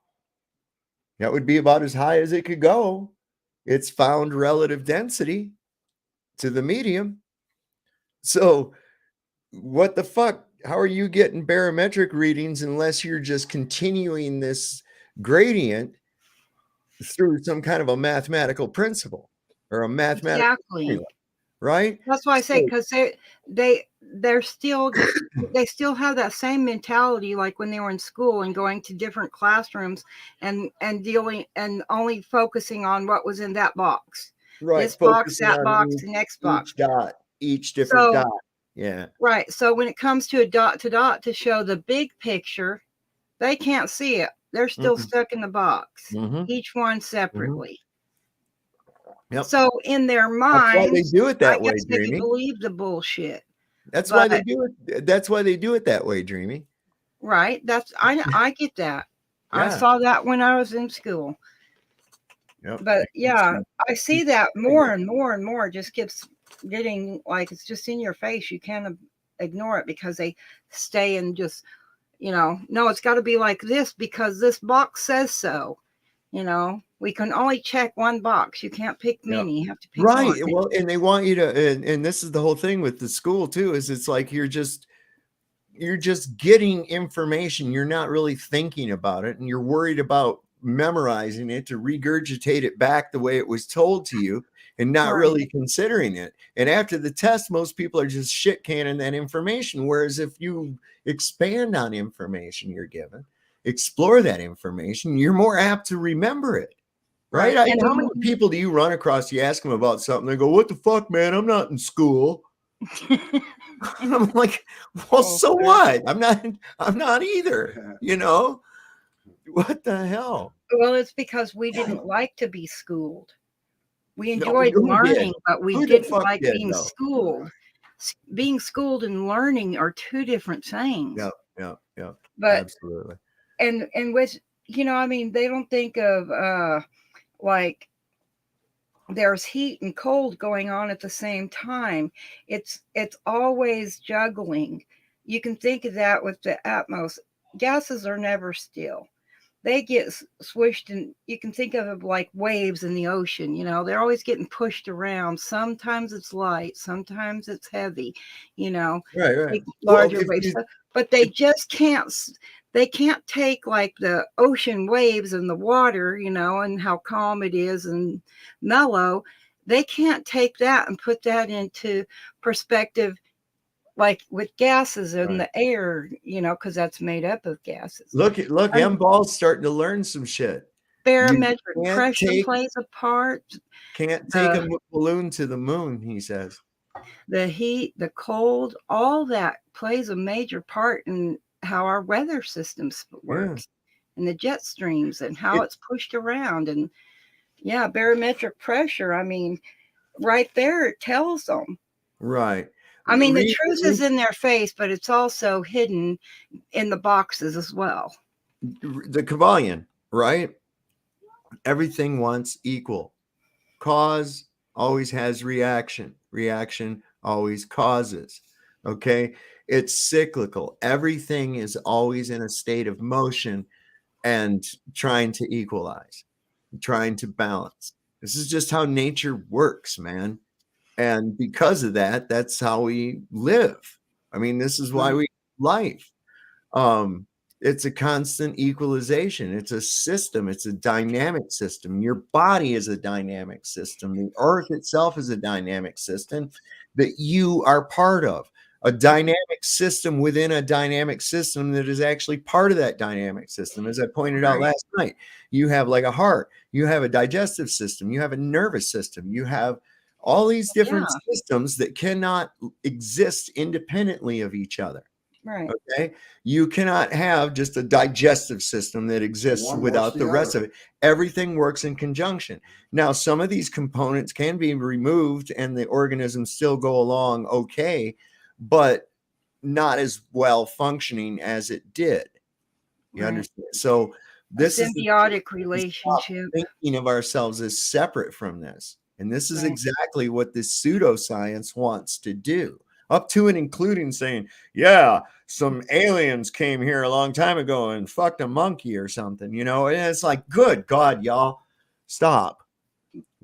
That would be about as high as it could go. It's found relative density to the medium. So what the fuck? How are you getting barometric readings unless you're just continuing this gradient through some kind of a mathematical principle or a mathematical formula, right? That's why I say, because they're still they still have that same mentality like when they were in school and going to different classrooms and dealing and only focusing on what was in that box. Right. This box, Focusing that on box, the next box. Each dot, each different dot. Yeah. Right. So when it comes to a dot to show the big picture, they can't see it. They're still stuck in the box, each one separately. Yep. So in their That's why they minds, do it I that way, guess they can Dreamy. believe the bullshit. That's why they But do it. That's why they do it that way, Dreamy. right, that's I get that. I Yeah. saw that when I was in school. Yep. But yeah, I see that more and more and more. It just keeps getting like it's just in your face. You can't ignore it because they stay and just, no, it's got to be like this because this box says so. We can only check one box. You can't pick many. You have to pick Right. one. Well, and they want you to, and this is the whole thing with the school too, is it's like you're just getting information. You're not really thinking about it, and you're worried about memorizing it to regurgitate it back the way it was told to you and not really considering it. And after the test, most people are just shit canning that information. Whereas if you expand on information you're given, explore that information, you're more apt to remember it. Right. And How many people do you run across? You ask them about something, they go, "What the fuck, man? I'm not in school." I'm like, well, so what? I'm not either. What the hell? Well, it's because we didn't like to be schooled. We No, enjoyed who did? learning, but we Who the didn't fuck like did, being though? schooled. Being schooled and learning are two different things. Yeah. But Absolutely. and with they don't think of like there's heat and cold going on at the same time. It's always juggling. You can think of that with the Atmos. Gases are never still. They get swished, and you can think of it like waves in the ocean. They're always getting pushed around. Sometimes it's light, sometimes it's heavy, Right. larger waves. But they just can't. They can't take like the ocean waves and the water, and how calm it is and mellow. They can't take that and put that into perspective like with gases in the air, because that's made up of gases. Look, M Ball's starting to learn some shit. Barometric pressure plays a part. Can't take a balloon to the moon, he says. The heat, the cold, all that plays a major part in how our weather systems works and the jet streams and how it's pushed around. And barometric pressure, right there, it tells them. Right. The truth is in their face, but it's also hidden in the boxes as well. The Kabbalion, right? Everything wants equal. Cause always has reaction. Reaction always causes. Okay. It's cyclical. Everything is always in a state of motion and trying to equalize, trying to balance. This is just how nature works, man. And because of that, that's how we live. This is why we life. It's a constant equalization. It's a system. It's a dynamic system. Your body is a dynamic system. The earth itself is a dynamic system that you are part of. A dynamic system within a dynamic system that is actually part of that dynamic system. As I pointed out last night, you have like a heart, you have a digestive system, you have a nervous system, you have all these different systems that cannot exist independently of each other. Right. Okay. You cannot have just a digestive system that exists without the rest of it. Everything works in conjunction. Now, some of these components can be removed and the organism still go along okay, but not as well functioning as it did. You understand? So this is symbiotic relationship. Thinking of ourselves as separate from this. And this is exactly what this pseudoscience wants to do. Up to and including saying, some aliens came here a long time ago and fucked a monkey or something, and it's like, good God, y'all, stop.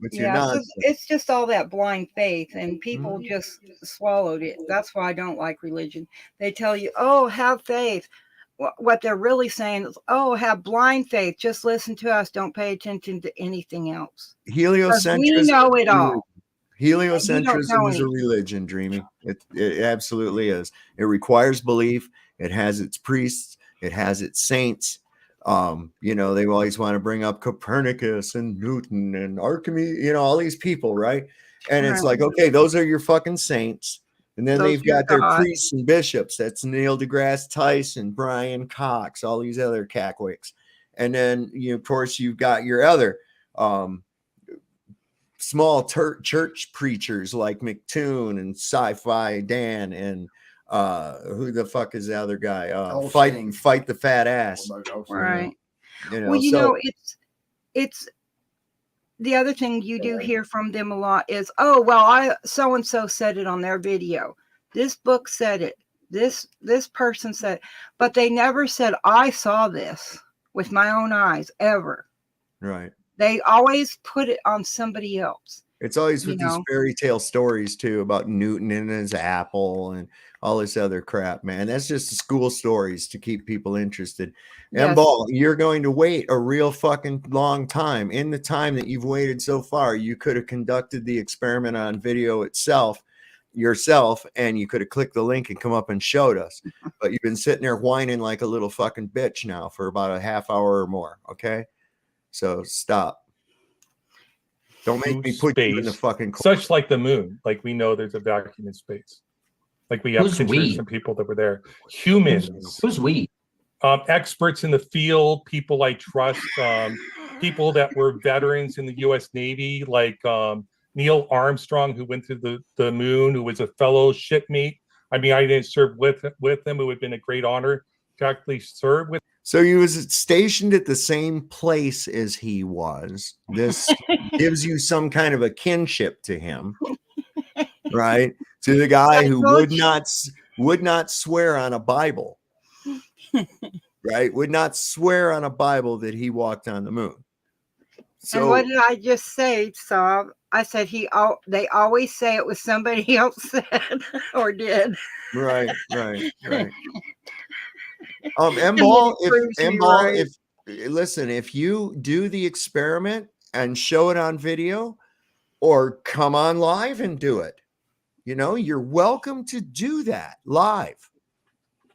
It's just all that blind faith, and people just swallowed it. That's why I don't like religion. They tell you, oh, have faith. What they're really saying is, oh, have blind faith. Just listen to us. Don't pay attention to anything else. Heliocentrism. We know it all. Heliocentrism is a religion, Dreamy. It absolutely is. It requires belief. It has its priests. It has its saints. They always want to bring up Copernicus and Newton and Archimedes, all these people, right? And it's like, okay, those are your fucking saints. And then Those they've got their God. priests and bishops. That's Neil deGrasse Tyson, Brian Cox, all these other cackwicks. And then, of course, you've got your other small church preachers like McToon and Sci-Fi Dan and who the fuck is the other guy? Fight the fat ass. Right. Well, it's the other thing you do hear from them a lot is, oh, well, so and so said it on their video. This book said it. This person said, but they never said, I saw this with my own eyes ever. Right. They always put it on somebody else. It's always with these fairy tale stories too about Newton and his apple and all this other crap, man. That's just the school stories to keep people interested. Yes. And Ball, you're going to wait a real fucking long time. In the time that you've waited so far, you could have conducted the experiment on video yourself, and you could have clicked the link and come up and showed us. But you've been sitting there whining like a little fucking bitch now for about a half hour or more. Okay, so stop. Don't make me put you in the fucking corner. Such like the moon. Like we know there's a vacuum in space. Like we have pictures from people that were there. Humans. Who's we? Experts in the field, people I trust, people that were veterans in the U.S. Navy, like Neil Armstrong, who went to the moon, who was a fellow shipmate. I mean, I didn't serve with him. It would have been a great honor to actually serve with. So he was stationed at the same place as he was. This gives you some kind of a kinship to him, right? To the guy who would not swear on a Bible, right? Would not swear on a Bible that he walked on the moon. So, and what did I just say? So I said they always say it was somebody else said or did. Right. M-Ball, if you do the experiment and show it on video or come on live and do it, you're welcome to do that live.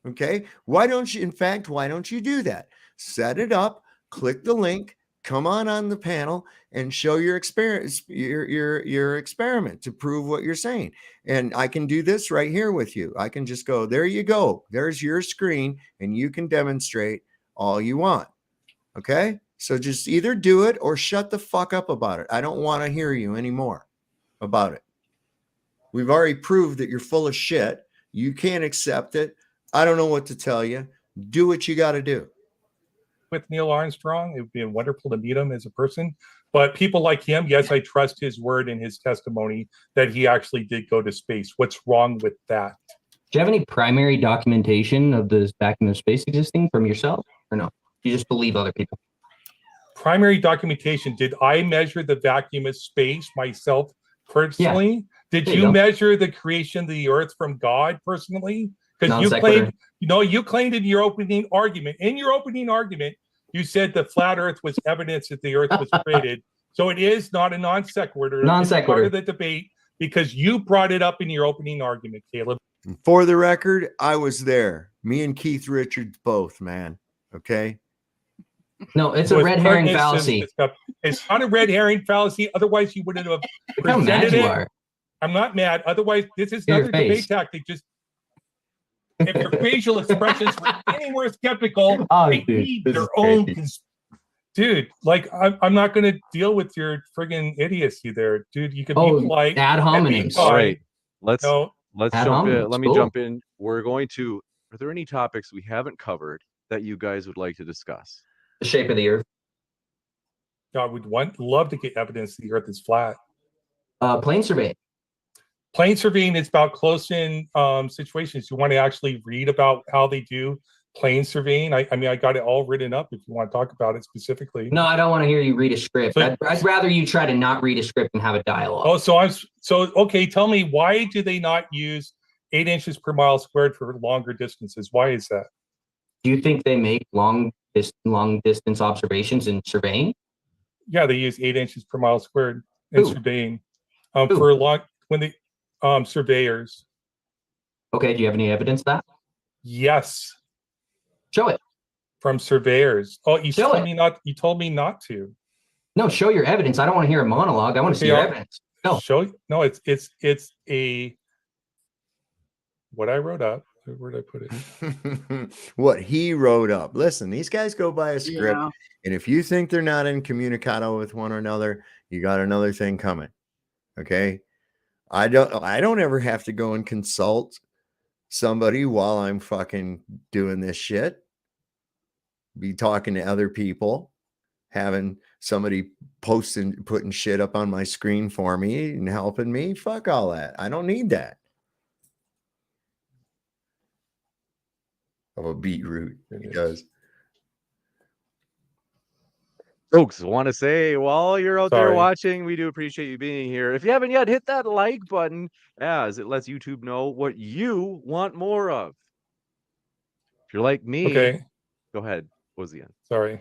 Okay. Why don't you do that? Set it up, click the link, come on the panel and show your experience, your experiment to prove what you're saying. And I can do this right here with you. I can just go, there you go. There's your screen and you can demonstrate all you want. Okay. So just either do it or shut the fuck up about it. I don't want to hear you anymore about it. We've already proved that you're full of shit. You can't accept it. I don't know what to tell you. Do what you got to do. With Neil Armstrong, it would be wonderful to meet him as a person. But people like him, yes, I trust his word and his testimony that he actually did go to space. What's wrong with that? Do you have any primary documentation of the vacuum of space existing from yourself or no? You just believe other people? Primary documentation. Did I measure the vacuum of space myself personally? Yeah. Did you measure the creation of the earth from God personally? Because you claimed in your opening argument. You said the flat earth was evidence that the earth was created. So it is not a non sequitur. It's part of the debate because you brought it up in your opening argument, Caleb. For the record, I was there. Me and Keith Richards both, man. Okay. No, it's a red herring fallacy. It's not a red herring fallacy. Otherwise, you wouldn't have presented it. I'm not mad. Otherwise, this is another debate tactic. Just if your facial expressions were any more skeptical, they need their own. Dude, like I'm not going to deal with your friggin' idiocy there, dude. You can be polite. Ad hominems. All right, let's jump in. Let me jump in. We're going to. Are there any topics we haven't covered that you guys would like to discuss? The shape of the earth. I would love to get evidence the earth is flat. Plane surveying. Plane surveying is about close-in situations. You want to actually read about how they do plane surveying? I mean, I got it all written up if you want to talk about it specifically. No, I don't want to hear you read a script. I'd rather you try to not read a script and have a dialogue. Oh, okay, tell me, why do they not use 8 inches per mile squared for longer distances? Why is that? Do you think they make long distance observations in surveying? Yeah, they use 8 inches per mile squared in surveying for a long when they surveyors. Okay, do you have any evidence of that? Yes. Show it. From surveyors. Oh, you told me not. You told me not to. No, show your evidence. I don't want to hear a monologue. I want to see your evidence. No, show. No, it's a what I wrote up. Where did I put it? What he wrote up. Listen, these guys go by a script, Yeah. and if you think they're not incommunicado with one another, you got another thing coming. Okay, I don't ever have to go and consult somebody while I'm fucking doing this shit. Be talking to other people, having somebody putting shit up on my screen for me and helping me. Fuck all that. I don't need that. Of a beetroot. It does. Folks, want to say while you're out there Sorry. watching, we do appreciate you being here. If you haven't yet, hit that like button as it lets YouTube know what you want more of. If you're like me, Okay. go ahead, Ozien. Sorry.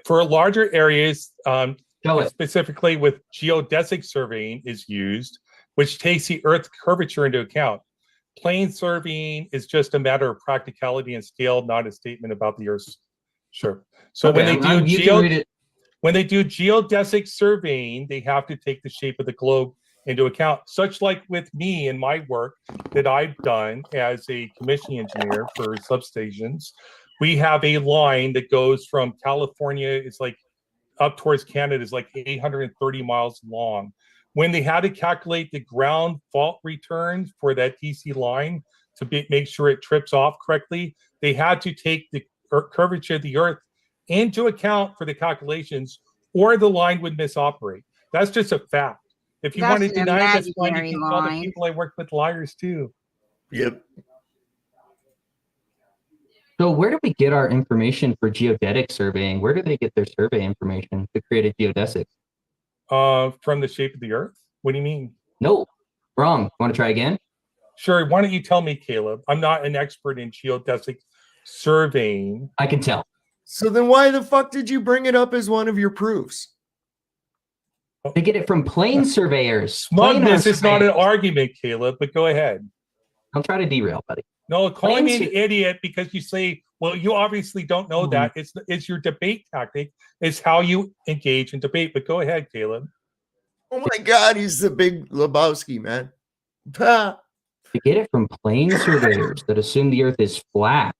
For larger areas, specifically with geodesic surveying is used, which takes the Earth's curvature into account. Plane surveying is just a matter of practicality and scale, not a statement about the Earth's. Sure. So Okay, when they do geodesic surveying, they have to take the shape of the globe into account. Such like with me and my work that I've done as a commissioning engineer for substations, we have a line that goes from California, it's like up towards Canada, is like 830 miles long. When they had to calculate the ground fault return for that DC line to make sure it trips off correctly, they had to take the curvature of the Earth into account for the calculations, or the line would misoperate. That's just a fact. If you want to deny this one, you can call the people I work with liars too. Yep. So where do we get our information for geodetic surveying? Where do they get their survey information to create a geodesic? From the shape of the Earth? What do you mean? No, wrong. Want to try again? Sure. Why don't you tell me, Caleb? I'm not an expert in geodesic surveying. I can tell. So then why the fuck did you bring it up as one of your proofs? They get it from plane surveyors. Smugness is not an argument, Caleb, but go ahead. I'll try to derail, buddy. No, calling me an idiot because you say, well, you obviously don't know that. It's your debate tactic. It's how you engage in debate. But go ahead, Caleb. Oh my God, he's the big Lebowski, man. They get it from plane surveyors that assume the Earth is flat.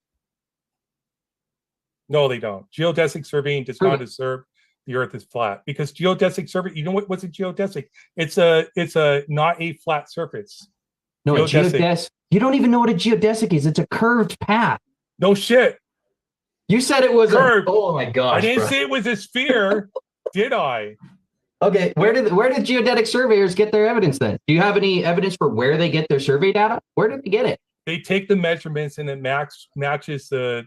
No, they don't. Geodesic surveying does not assume the Earth is flat, because geodesic survey, you know what's a geodesic? It's a not a flat surface. No, a geodesic. You don't even know what a geodesic is. It's a curved path. No shit. You said it was curved. Oh my gosh. I didn't say it was a sphere, did I? Okay, where did geodetic surveyors get their evidence then? Do you have any evidence for where they get their survey data? Where did they get it? They take the measurements and it matches the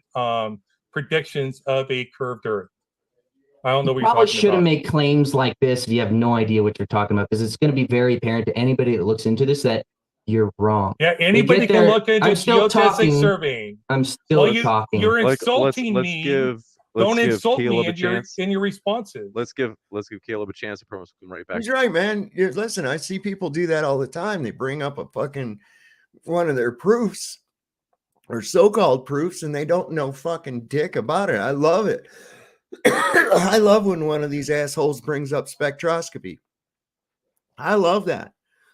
predictions of a curved Earth. I don't know what you're talking about. Probably shouldn't make claims like this if you have no idea what you're talking about, because it's going to be very apparent to anybody that looks into this that you're wrong. Yeah, anybody can look into geodesic surveying. I'm still talking. You're insulting me. Don't insult me in your responses. Let's give Caleb a chance to promise we'll come right back. He's right, man. Listen, I see people do that all the time. They bring up a fucking one of their proofs or so-called proofs, and they don't know fucking dick about it. I love it. I love when one of these assholes brings up spectroscopy. I love that.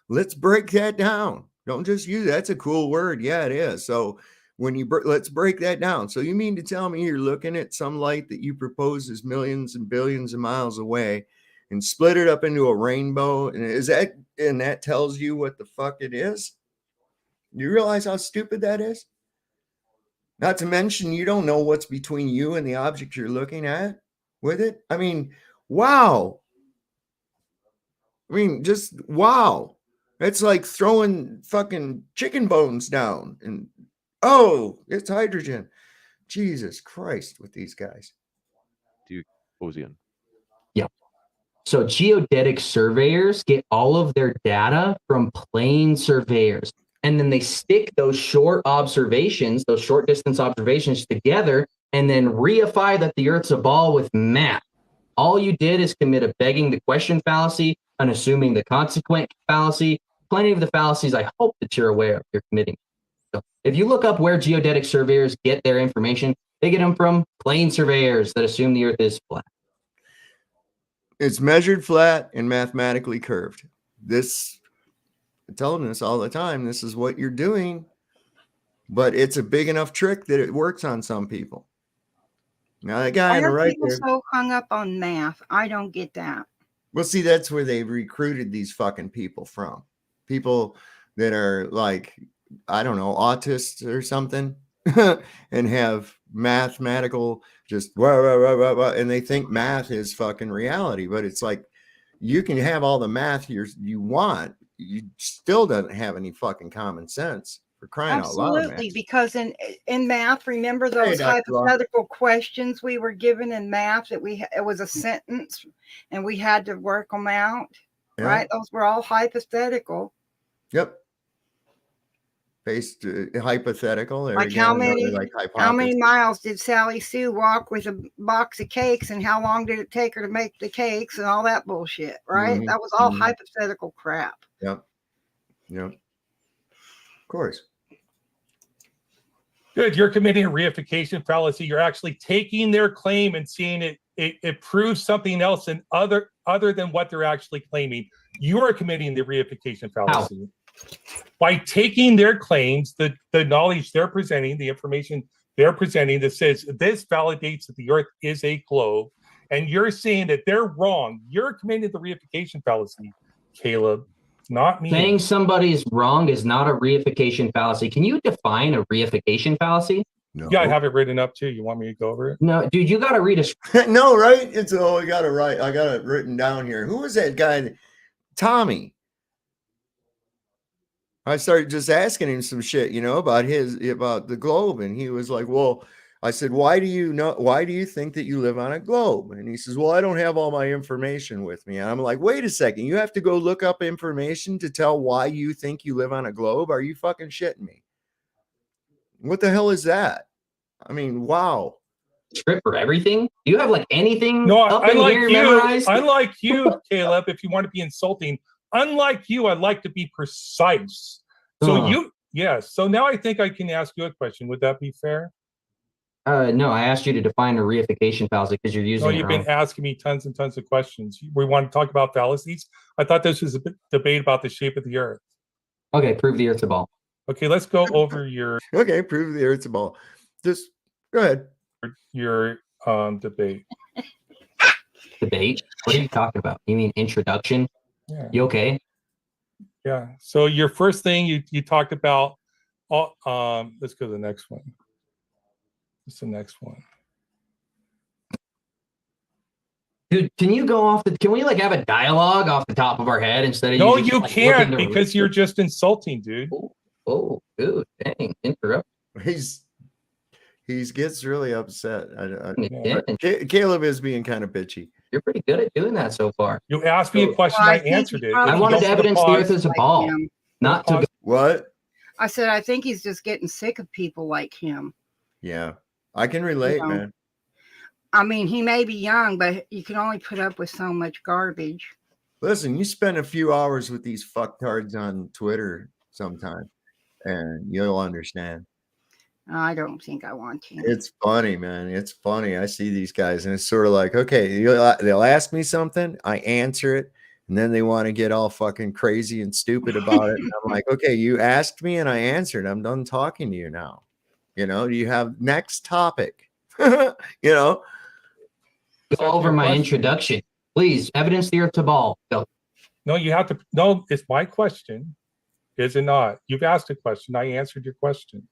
Let's break that down. Don't just use it. That's a cool word. Yeah, it is. So when you let's break that down. So you mean to tell me you're looking at some light that you propose is millions and billions of miles away and split it up into a rainbow? And that tells you what the fuck it is? You realize how stupid that is? Not to mention, you don't know what's between you and the object you're looking at with it. I mean, wow. I mean, just wow. It's like throwing fucking chicken bones down and, oh, it's hydrogen. Jesus Christ with these guys. Ozien. Yeah. So geodetic surveyors get all of their data from plane surveyors. And then they stick those short observations, those short distance observations together, and then reify that the Earth's a ball with math. All you did is commit a begging the question fallacy, unassuming the consequent fallacy. Plenty of the fallacies I hope that you're aware of you're committing. So if you look up where geodetic surveyors get their information, they get them from plane surveyors that assume the Earth is flat. It's measured flat and mathematically curved. This telling us all the time, this is what you're doing, but it's a big enough trick that it works on some people. Now that guy Why on the are right people there, so hung up on math? I don't get that. well, see, that's where they recruited these fucking people from. People that are like, I don't know, autists or something, and have mathematical just and they think math is fucking reality. But it's like, you can have all the math you want, you still don't have any fucking common sense, for crying out loud, man. Absolutely, because in math, remember Hey, those Dr. Law. hypothetical questions we were given in math that it was a sentence and we had to work them out, Yeah. right? Those were all hypothetical. Yep. Based hypothetical. There Like again, how another, many like, how many hypothesis. miles did Sally Sue walk with a box of cakes, and how long did it take her to make the cakes, and all that bullshit, right? Mhm, That was all mhm. hypothetical crap. Yep. Yep. Of course. Good. You're committing a reification fallacy. You're actually taking their claim and seeing it proves something else and other than what they're actually claiming. You are committing the reification fallacy. By taking their claims, the knowledge they're presenting, the information they're presenting that says this validates that the Earth is a globe, and you're saying that they're wrong. You're committing the reification fallacy, Caleb, not me. Saying somebody's wrong is not a reification fallacy. Can you define a reification fallacy? No. Yeah, I have it written up too. You want me to go over it? No, dude, you got to read a. No, right? It's I got it right. I got it written down here. Who was that guy? Tommy. I started just asking him some shit, about the globe, and he was like, "Well," I said, "Why do you think that you live on a globe?" And he says, "Well, I don't have all my information with me." And I'm like, "Wait a second, you have to go look up information to tell why you think you live on a globe? Are you fucking shitting me? What the hell is that? I mean, wow." Script for everything? Do you have like anything No, up in here memorized? unlike you, Caleb, if you want to be insulting, unlike you, I like to be precise. So yes. So now I think I can ask you a question. Would that be fair? No, I asked you to define a reification fallacy because you're using. No, you've been asking me tons and tons of questions. We want to talk about fallacies. I thought this was a debate about the shape of the Earth. Okay, prove the Earth's a ball. Okay, let's go over your. Okay, prove the Earth's a ball. Just go ahead. Your debate. Debate? What are you talking about? You mean introduction? Yeah. You okay? Yeah. So your first thing you talked about. Let's go to the next one. What's the next one? Dude, can you go off can we like have a dialogue off the top of our head instead of No, just, you like, can't looking to- because you're just insulting, dude. Oh, dude, dang, interrupt. He gets really upset. Yeah. Caleb is being kind of bitchy. You're pretty good at doing that so far. You asked me a question, I answered it. I wanted to evidence the Earth as a ball, not to. What? I said, I think he's just getting sick of people like him. Yeah, I can relate, man. I mean, he may be young, but you can only put up with so much garbage. Listen, you spend a few hours with these fucktards on Twitter sometime, and you'll understand. I don't think I want to. It's funny, man. It's funny. I see these guys, and it's sort of like, okay, they'll ask me something, I answer it, and then they want to get all fucking crazy and stupid about it. And I'm like, okay, you asked me, and I answered. I'm done talking to you now. Do you have next topic? Go over my introduction, please. Evidence the Earth's a ball. Go. No, you have to. No, it's my question. Is it not? You've asked a question. I answered your question.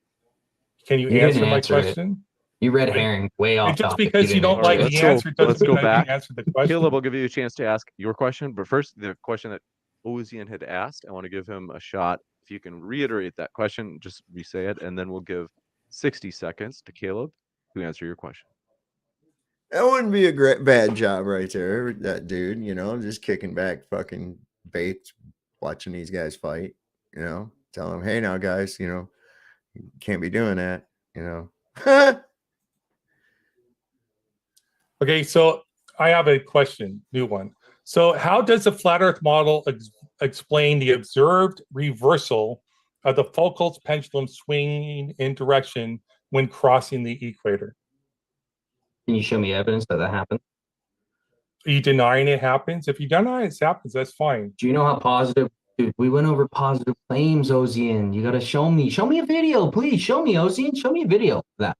Can you answer my question? You red herring way off. Just because you don't like the answer Let's doesn't go mean I back. can answer the question. Caleb will give you a chance to ask your question, but first, the question that Ozien had asked, I want to give him a shot. If you can reiterate that question, just re-say it, and then we'll give 60 seconds to Caleb to answer your question. That wouldn't be a bad job right there. That dude, just kicking back fucking baits, watching these guys fight, telling them, hey, now guys, you can't be doing that, Okay, so I have a question, new one. So how does the flat Earth model explain the observed reversal of the Foucault's pendulum swinging in direction when crossing the equator? Can you show me evidence that happened? Are you denying it happens? If you deny it happens, that's fine. Do you know how positive Dude, we went over positive claims, Ozien. You gotta show me a video, please. Show me, Ozien. Show me a video of that.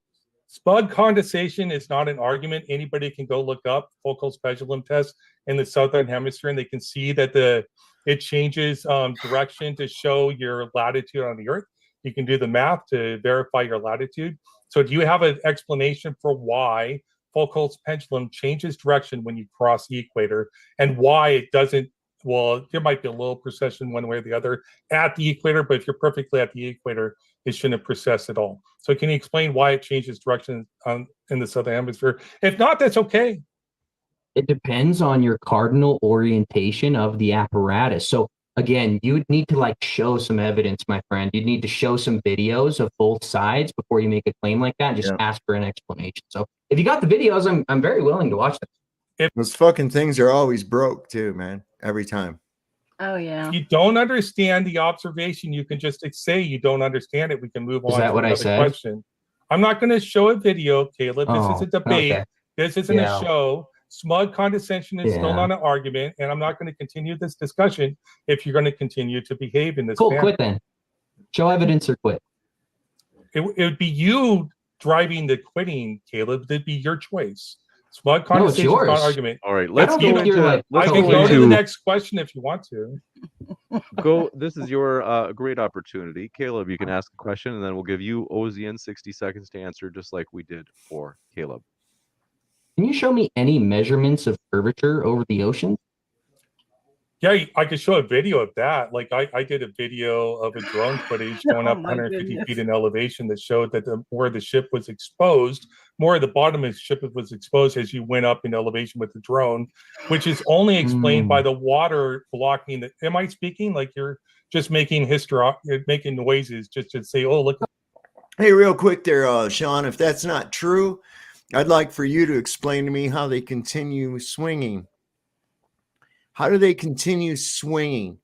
Spud condensation is not an argument. Anybody can go look up Foucault's pendulum test in the southern hemisphere, and they can see that it changes direction to show your latitude on the Earth. You can do the math to verify your latitude. So, do you have an explanation for why Foucault's pendulum changes direction when you cross the equator, and why it doesn't? Well, there might be a little precession one way or the other at the equator, but if you're perfectly at the equator, it shouldn't precess at all. So can you explain why it changes direction in the southern hemisphere? If not, that's okay. It depends on your cardinal orientation of the apparatus. So again, you would need to like show some evidence, my friend. You'd need to show some videos of both sides before you make a claim like that and just ask for an explanation. So if you got the videos, I'm very willing to watch them. Those fucking things are always broke too, man. Every time. Oh yeah. If you don't understand the observation, you can just say you don't understand it. We can move on. Is that what I said? Question. I'm not going to show a video, Caleb. This is a debate. Okay. This isn't a show. Smug condescension is still not an argument, and I'm not going to continue this discussion if you're going to continue to behave in this manner. Quit then. Show evidence or quit. It would be you driving the quitting, Caleb. It'd be your choice. Smug condescension is not an argument. All right, let's go into I can go to the next question if you want to. Go. This is your great opportunity, Caleb. You can ask a question, and then we'll give you Ozien 60 seconds to answer, just like we did for Caleb. Can you show me any measurements of curvature over the ocean? Yeah, I could show a video of that. Like I did a video of a drone footage going up 150 feet in elevation that showed that where the ship was exposed, more of the bottom of the ship was exposed as you went up in elevation with the drone, which is only explained by the water blocking the. Am I speaking like you're just making making noises just to say, oh, look. Hey, real quick there, Sean, if that's not true, I'd like for you to explain to me how they continue swinging. How do they continue swinging?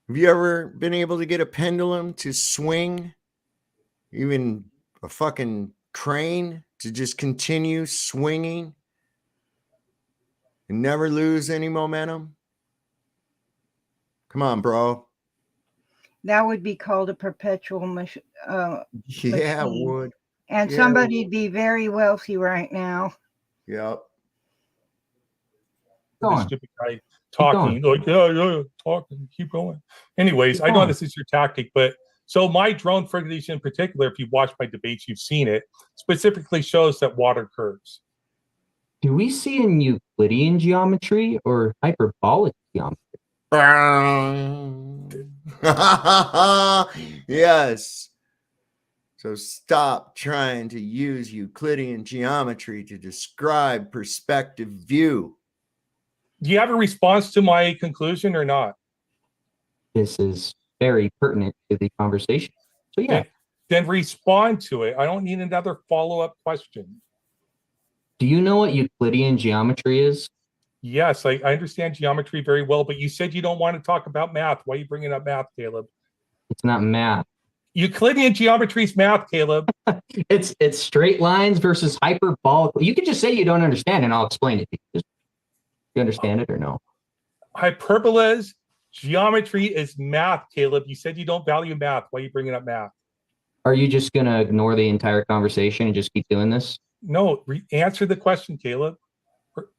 Have you ever been able to get a pendulum to swing? Even a fucking crane to just continue swinging and never lose any momentum? Come on, bro. That would be called a perpetual machine. Yeah, it would. And somebody'd be very wealthy right now. Yep. The stupid guy talking like talking, keep going. Anyways, I know this is your tactic, but so my drone footage in particular, if you watch my debates, you've seen it, specifically shows that water curves. Do we see in Euclidean geometry or hyperbolic geometry? Yes. So stop trying to use Euclidean geometry to describe perspective view. Do you have a response to my conclusion or not? This is very pertinent to the conversation. So yeah. Then respond to it. I don't need another follow-up question. Do you know what Euclidean geometry is? Yes, I understand geometry very well, but you said you don't want to talk about math. Why are you bringing up math, Caleb? It's not math. Euclidean geometry is math, Caleb. It's straight lines versus hyperbolic. You can just say you don't understand, and I'll explain it. You understand it or no? Hyperbolas, geometry is math, Caleb. You said you don't value math. Why are you bringing up math? Are you just going to ignore the entire conversation and just keep doing this? No, answer the question, Caleb.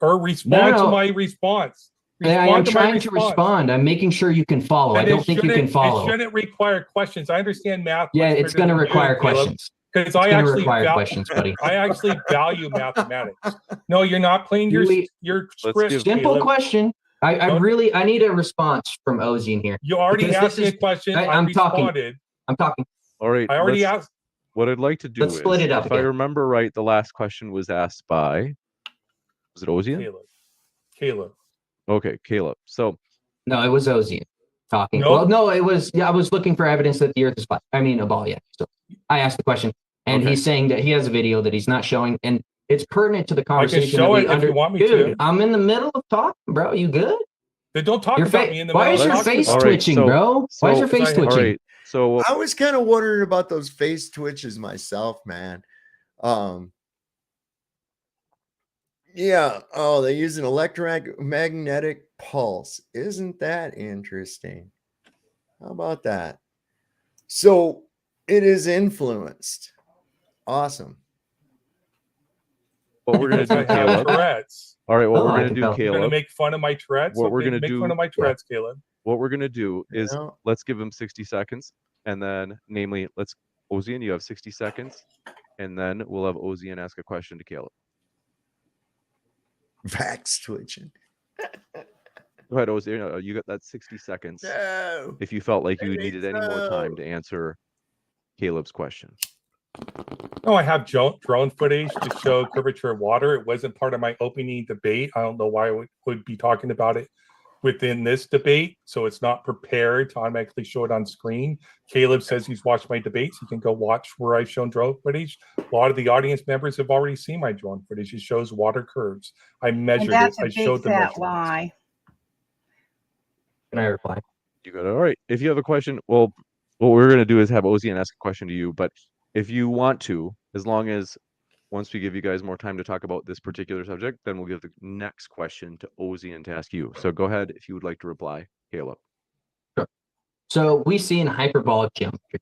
Or respond to my response. I am trying to respond. I'm making sure you can follow. I don't think you can follow. It shouldn't require questions. I understand math. Yeah, it's going to require questions. Because I actually questions, buddy. I actually value mathematics. No, you're not playing your script. Simple question. I need a response from Ozien here. You already asked me a question. I'm responded. I'm talking. All right. I already asked. What I'd like to do is, split it up if I remember right, the last question was asked by, was it Ozien? Caleb. Okay, Caleb. So. No, it was Ozien talking. Nope. Well, no, it was. Yeah, I was looking for evidence that the Earth is flat. I mean, a ball. Yeah. So I asked the question, and he's saying that he has a video that he's not showing, and it's pertinent to the conversation. I can show it if you want me to. I'm in the middle of talking, bro. You good? Then don't talk about me in the middle. Why is your face twitching, bro? Why is your face twitching? All right, so I was kind of wondering about those face twitches myself, man. Yeah. Oh, they use an electromagnetic pulse. Isn't that interesting? How about that? So it is influenced. Awesome. What we're gonna do, I have Caleb. Tourette's. All right, what Oh, we're I gonna can do, tell. You're gonna Caleb. make fun of my Tourette's. What we're Okay, gonna make do- fun of my Tourette's, Caleb. What we're gonna do is Yeah. let's give him 60 seconds, and then, namely, let's Ozien, you have 60 seconds, and then we'll have Ozien ask a question to Caleb. Vax twitching. Go ahead, Ozien. You got that 60 seconds. No. If you felt like you I think needed any more time so. to answer Caleb's question. No, I have drone footage to show curvature of water. It wasn't part of my opening debate. I don't know why I would be talking about it within this debate. So it's not prepared to automatically show it on screen. Caleb says he's watched my debates. He can go watch where I've shown drone footage. A lot of the audience members have already seen my drone footage. It shows water curves. I measured And that's it. I a showed big the fat measurements. lie. Can I reply? You got it. All right. If you have a question, well, what we're going to do is have Ozien ask a question to you. But if you want to, as long as once we give you guys more time to talk about this particular subject, then we'll give the next question to Ozien to ask you. So go ahead if you would like to reply, Caleb. So we see in hyperbolic geometry,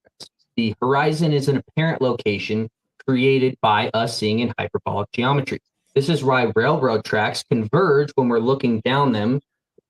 the horizon is an apparent location created by us seeing in hyperbolic geometry. This is why railroad tracks converge when we're looking down them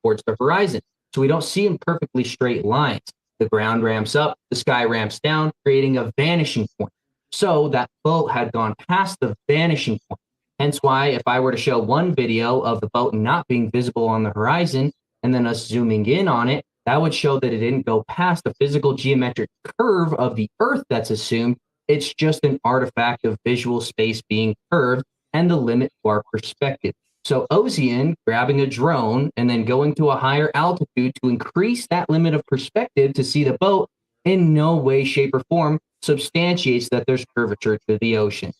towards the horizon. So we don't see in perfectly straight lines. The ground ramps up, the sky ramps down, creating a vanishing point. So that boat had gone past the vanishing point. Hence why if I were to show one video of the boat not being visible on the horizon and then us zooming in on it, that would show that it didn't go past the physical geometric curve of the Earth that's assumed. It's just an artifact of visual space being curved and the limit to our perspective. So Ozien grabbing a drone and then going to a higher altitude to increase that limit of perspective to see the boat in no way, shape, or form substantiates that there's curvature to the ocean.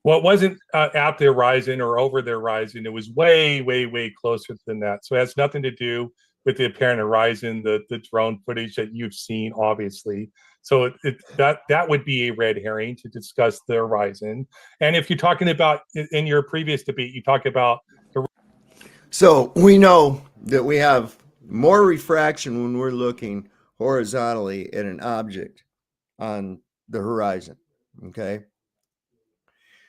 Well, it wasn't at the horizon or over the horizon. It was way, way, way closer than that. So it has nothing to do with the apparent horizon, the drone footage that you've seen, obviously. So that would be a red herring to discuss the horizon. And if you're talking about in your previous debate, you talk about the. So we know that we have more refraction when we're looking horizontally at an object on the horizon. Okay.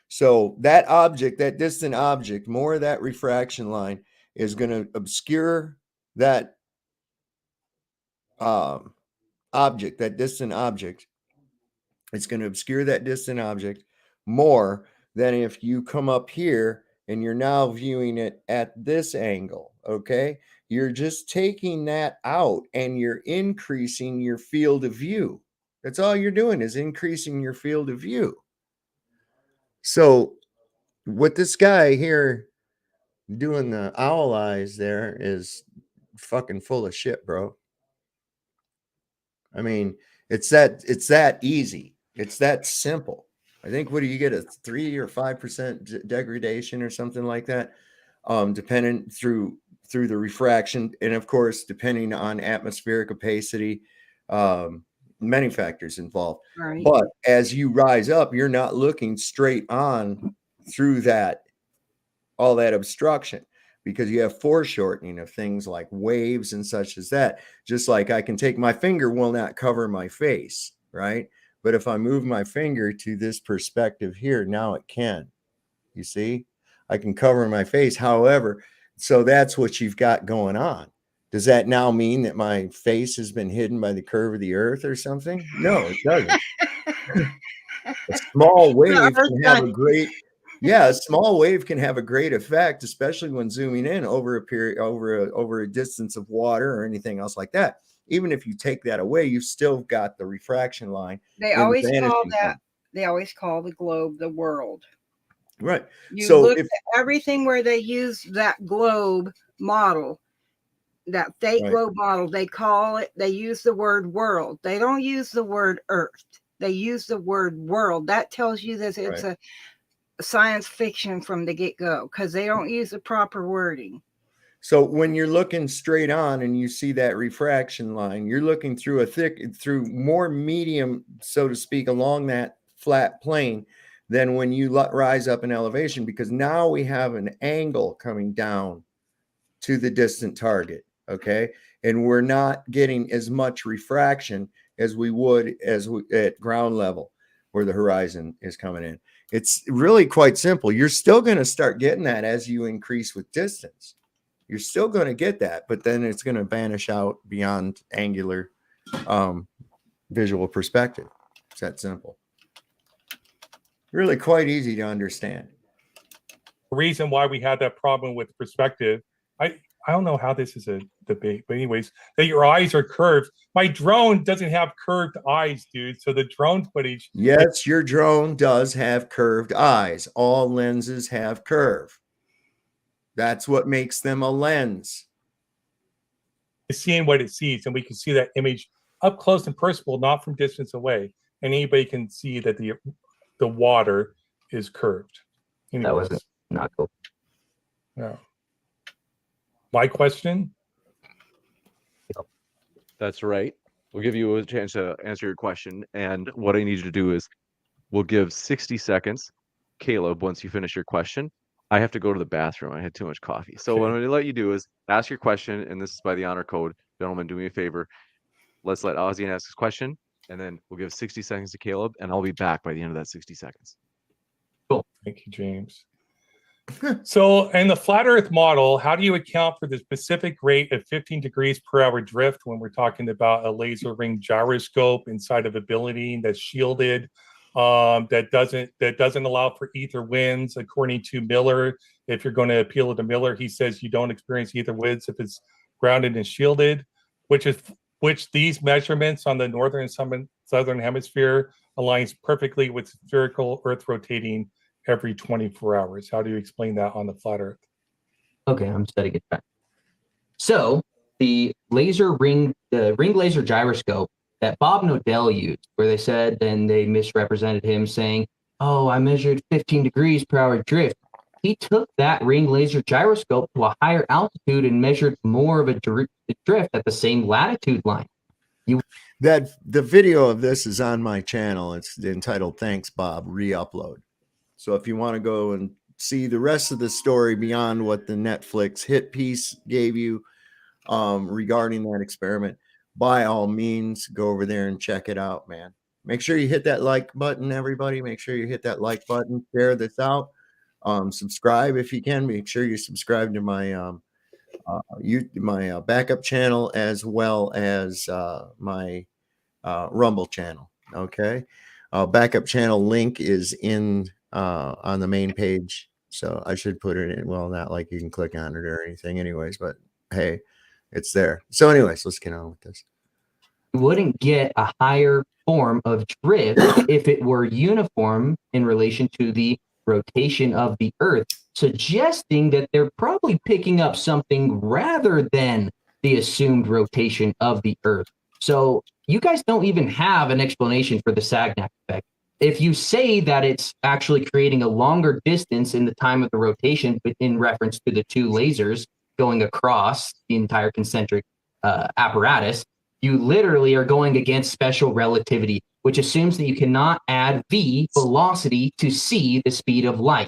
So that object, that distant object, more of that refraction line is going to obscure that object, that distant object. It's going to obscure that distant object more than if you come up here and you're now viewing it at this angle. Okay. You're just taking that out and you're increasing your field of view. That's all you're doing is increasing your field of view. So what this guy here doing the owl eyes there is fucking full of shit, bro. I mean, it's that easy. It's that simple. I think, what do you get, a 3 or 5% degradation or something like that, dependent through the refraction, and of course, depending on atmospheric opacity, many factors involved. Right. But as you rise up, you're not looking straight on through all that obstruction, because you have foreshortening of things like waves and such as that. Just like I can take my finger, will not cover my face, right? But if I move my finger to this perspective here, now it can. You see, I can cover my face. However, so that's what you've got going on. Does that now mean that my face has been hidden by the curve of the earth or something? No, it doesn't. A small wave can have a great, a small wave can have a great effect, especially when zooming in over a period, over a distance of water or anything else like that. Even if you take that away, you've still got the refraction line. They always call the globe the world. Right. You So look at everything where they use that globe model, that fake globe model, they use the word world. They don't use the word earth. They use the word world. That tells you that it's a science fiction from the get-go, because they don't use the proper wording. So when you're looking straight on and you see that refraction line, you're looking through through more medium, so to speak, along that flat plane than when you rise up in elevation, because now we have an angle coming down to the distant target. Okay. And we're not getting as much refraction as we would at ground level where the horizon is coming in. It's really quite simple. You're still going to start getting that as you increase with distance. You're still going to get that, but then it's going to vanish out beyond angular visual perspective. It's that simple. Really quite easy to understand. The reason why we had that problem with perspective, I don't know how this is a debate, but anyways, that your eyes are curved. My drone doesn't have curved eyes, dude. So the drone footage. Yes, your drone does have curved eyes. All lenses have curve. That's what makes them a lens. It's seeing what it sees, and we can see that image up close and personal, not from distance away. And anybody can see that the water is curved. Anyways. That was not cool. No. My question? That's right. We'll give you a chance to answer your question. And what I need you to do is we'll give 60 seconds. Kaleb, once you finish your question, I have to go to the bathroom. I had too much coffee. So what I'm going to let you do is ask your question, and this is by the honor code. Gentlemen, do me a favor. Let's let Ozien ask his question, and then we'll give 60 seconds to Kaleb, and I'll be back by the end of that 60 seconds. Cool. Thank you, James. So in the flat Earth model, how do you account for the specific rate of 15 degrees per hour drift when we're talking about a laser ring gyroscope inside of a building that's shielded, that doesn't allow for ether winds, according to Miller? If you're going to appeal to Miller, he says you don't experience ether winds if it's grounded and shielded, which these measurements on the northern and southern hemisphere aligns perfectly with spherical Earth rotating every 24 hours. How do you explain that on the flat Earth? Okay, I'm studying it back. So the ring laser gyroscope that Bob Nodell used, where they said, and they misrepresented him saying, oh, I measured 15 degrees per hour drift. He took that ring laser gyroscope to a higher altitude and measured more of a drift at the same latitude line. The video of this is on my channel. It's entitled Thanks Bob, re-upload. So if you want to go and see the rest of the story beyond what the Netflix hit piece gave you regarding that experiment, by all means, go over there and check it out, man. Make sure you hit that like button, everybody. Make sure you hit that like button, share this out. Subscribe if you can. Make sure you subscribe to my my backup channel as well as my Rumble channel. Okay, backup channel link is in on the main page, so I should put it in. Well, not like you can click on it or anything, anyways. But hey, it's there. So, anyways, let's get on with this. You wouldn't get a higher form of drift if it were uniform in relation to the rotation of the Earth, suggesting that they're probably picking up something rather than the assumed rotation of the Earth. So you guys don't even have an explanation for the Sagnac effect. If you say that it's actually creating a longer distance in the time of the rotation, but in reference to the two lasers going across the entire concentric apparatus, you literally are going against special relativity, which assumes that you cannot add v velocity to c, the speed of light.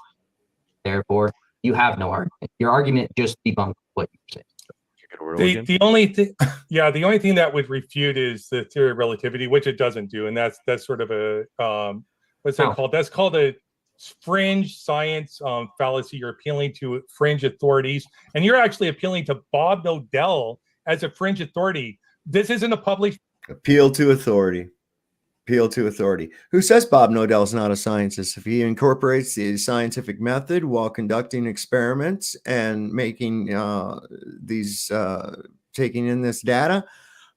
Therefore, you have no argument. Your argument just debunked what you said. The only thing that would refute is the theory of relativity, which it doesn't do, and that's sort of a what's that called? That's called a fringe science fallacy. You're appealing to fringe authorities, and you're actually appealing to Bob Nodell as a fringe authority. This isn't a published appeal to authority. Appeal to authority. Who says Bob Nodell is not a scientist? If he incorporates the scientific method while conducting experiments and making taking in this data,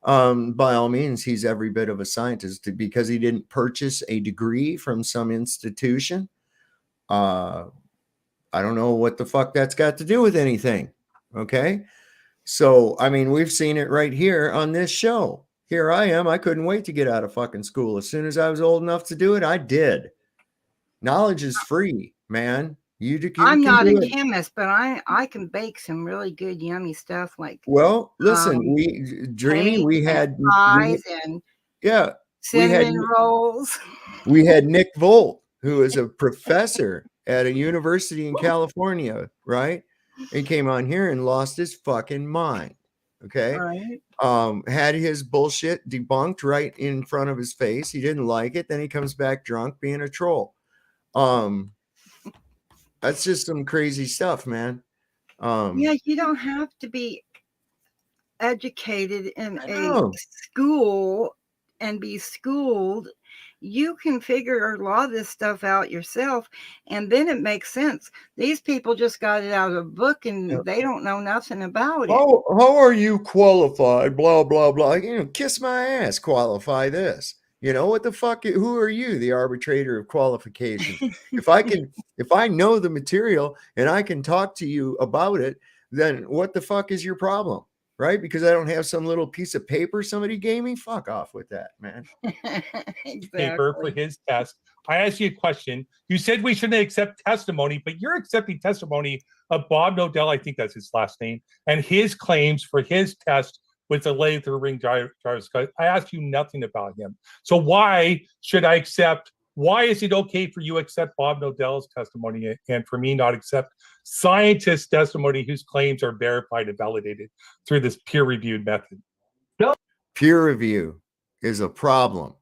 by all means, he's every bit of a scientist. Because he didn't purchase a degree from some institution, I don't know what the fuck that's got to do with anything. Okay, so I mean, we've seen it right here on this show. Here I am. I couldn't wait to get out of fucking school. As soon as I was old enough to do it, I did. Knowledge is free, man. I'm not a chemist, but I can bake some really good, yummy stuff. Like, well, listen, we had pies and cinnamon rolls. We had Nick Volt, who is a professor at a university in California, right? He came on here and lost his fucking mind. Okay. Right. Had his bullshit debunked right in front of his face. He didn't like it. Then he comes back drunk being a troll. That's just some crazy stuff, man. Yeah, you don't have to be educated in I a know. school and be schooled. You can figure a lot of this stuff out yourself, and then it makes sense. These people just got it out of a book and they don't know nothing about it. How are you qualified? Blah blah blah. You know, kiss my ass. Qualify this. You know what the fuck? Who are you, the arbitrator of qualification? If I know the material and I can talk to you about it, then what the fuck is your problem? Right? Because I don't have some little piece of paper somebody gave me. Fuck off with that, man. Paper for his test. I asked you a question. You said we shouldn't accept testimony, but you're accepting testimony of Bob Nodell, I think that's his last name, and his claims for his test with the laser ring driver's cut. I asked you nothing about him. So why should I accept? Why is it okay for you to accept Bob Nodell's testimony and for me not accept scientist testimony whose claims are verified and validated through this peer-reviewed method? No. Peer review is a problem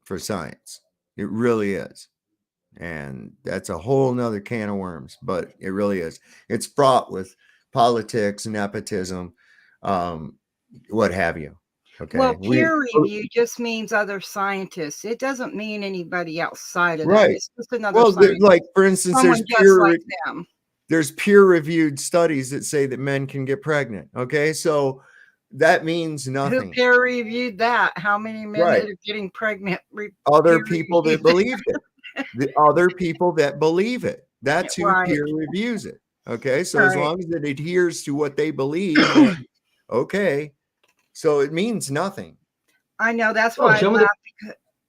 for science. It really is. And that's a whole nother can of worms, but it really is. It's fraught with politics, nepotism, what have you. Okay. Well, peer review just means other scientists. It doesn't mean anybody outside of that. Right. It's just another Well, scientist. like for instance, Someone just like them. There's peer-reviewed studies that say that men can get pregnant. Okay, so that means nothing. Who peer reviewed that? How many men Right. that are getting pregnant? Other people that believe it. The other people that believe it. That's who Right. peer reviews it. Okay, so as Right. long as it adheres to what they believe, then, okay. So it means nothing. I know, that's why I laugh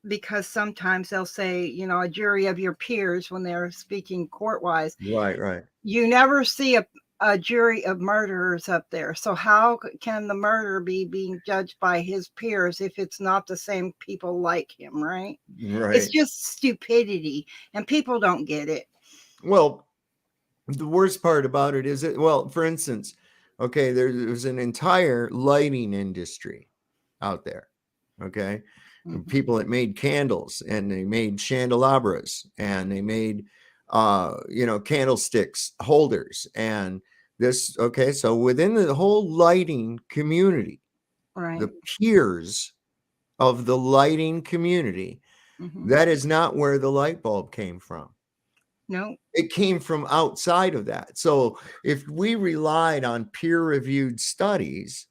because sometimes they'll say, you know, a jury of your peers when they're speaking court-wise. Right. You never see a jury of murderers up there. So how can the murderer be being judged by his peers if it's not the same people like him, right? Right. It's just stupidity, and people don't get it. Well, the worst part about it is that, well, for instance, okay, there's an entire lighting industry out there. Okay. People that made candles and they made candelabras and they made candlesticks holders and this. Okay, so within the whole lighting community, Right. the peers of the lighting community, that is not where the light bulb came from. No. It came from outside of that. So if we relied on peer-reviewed studies,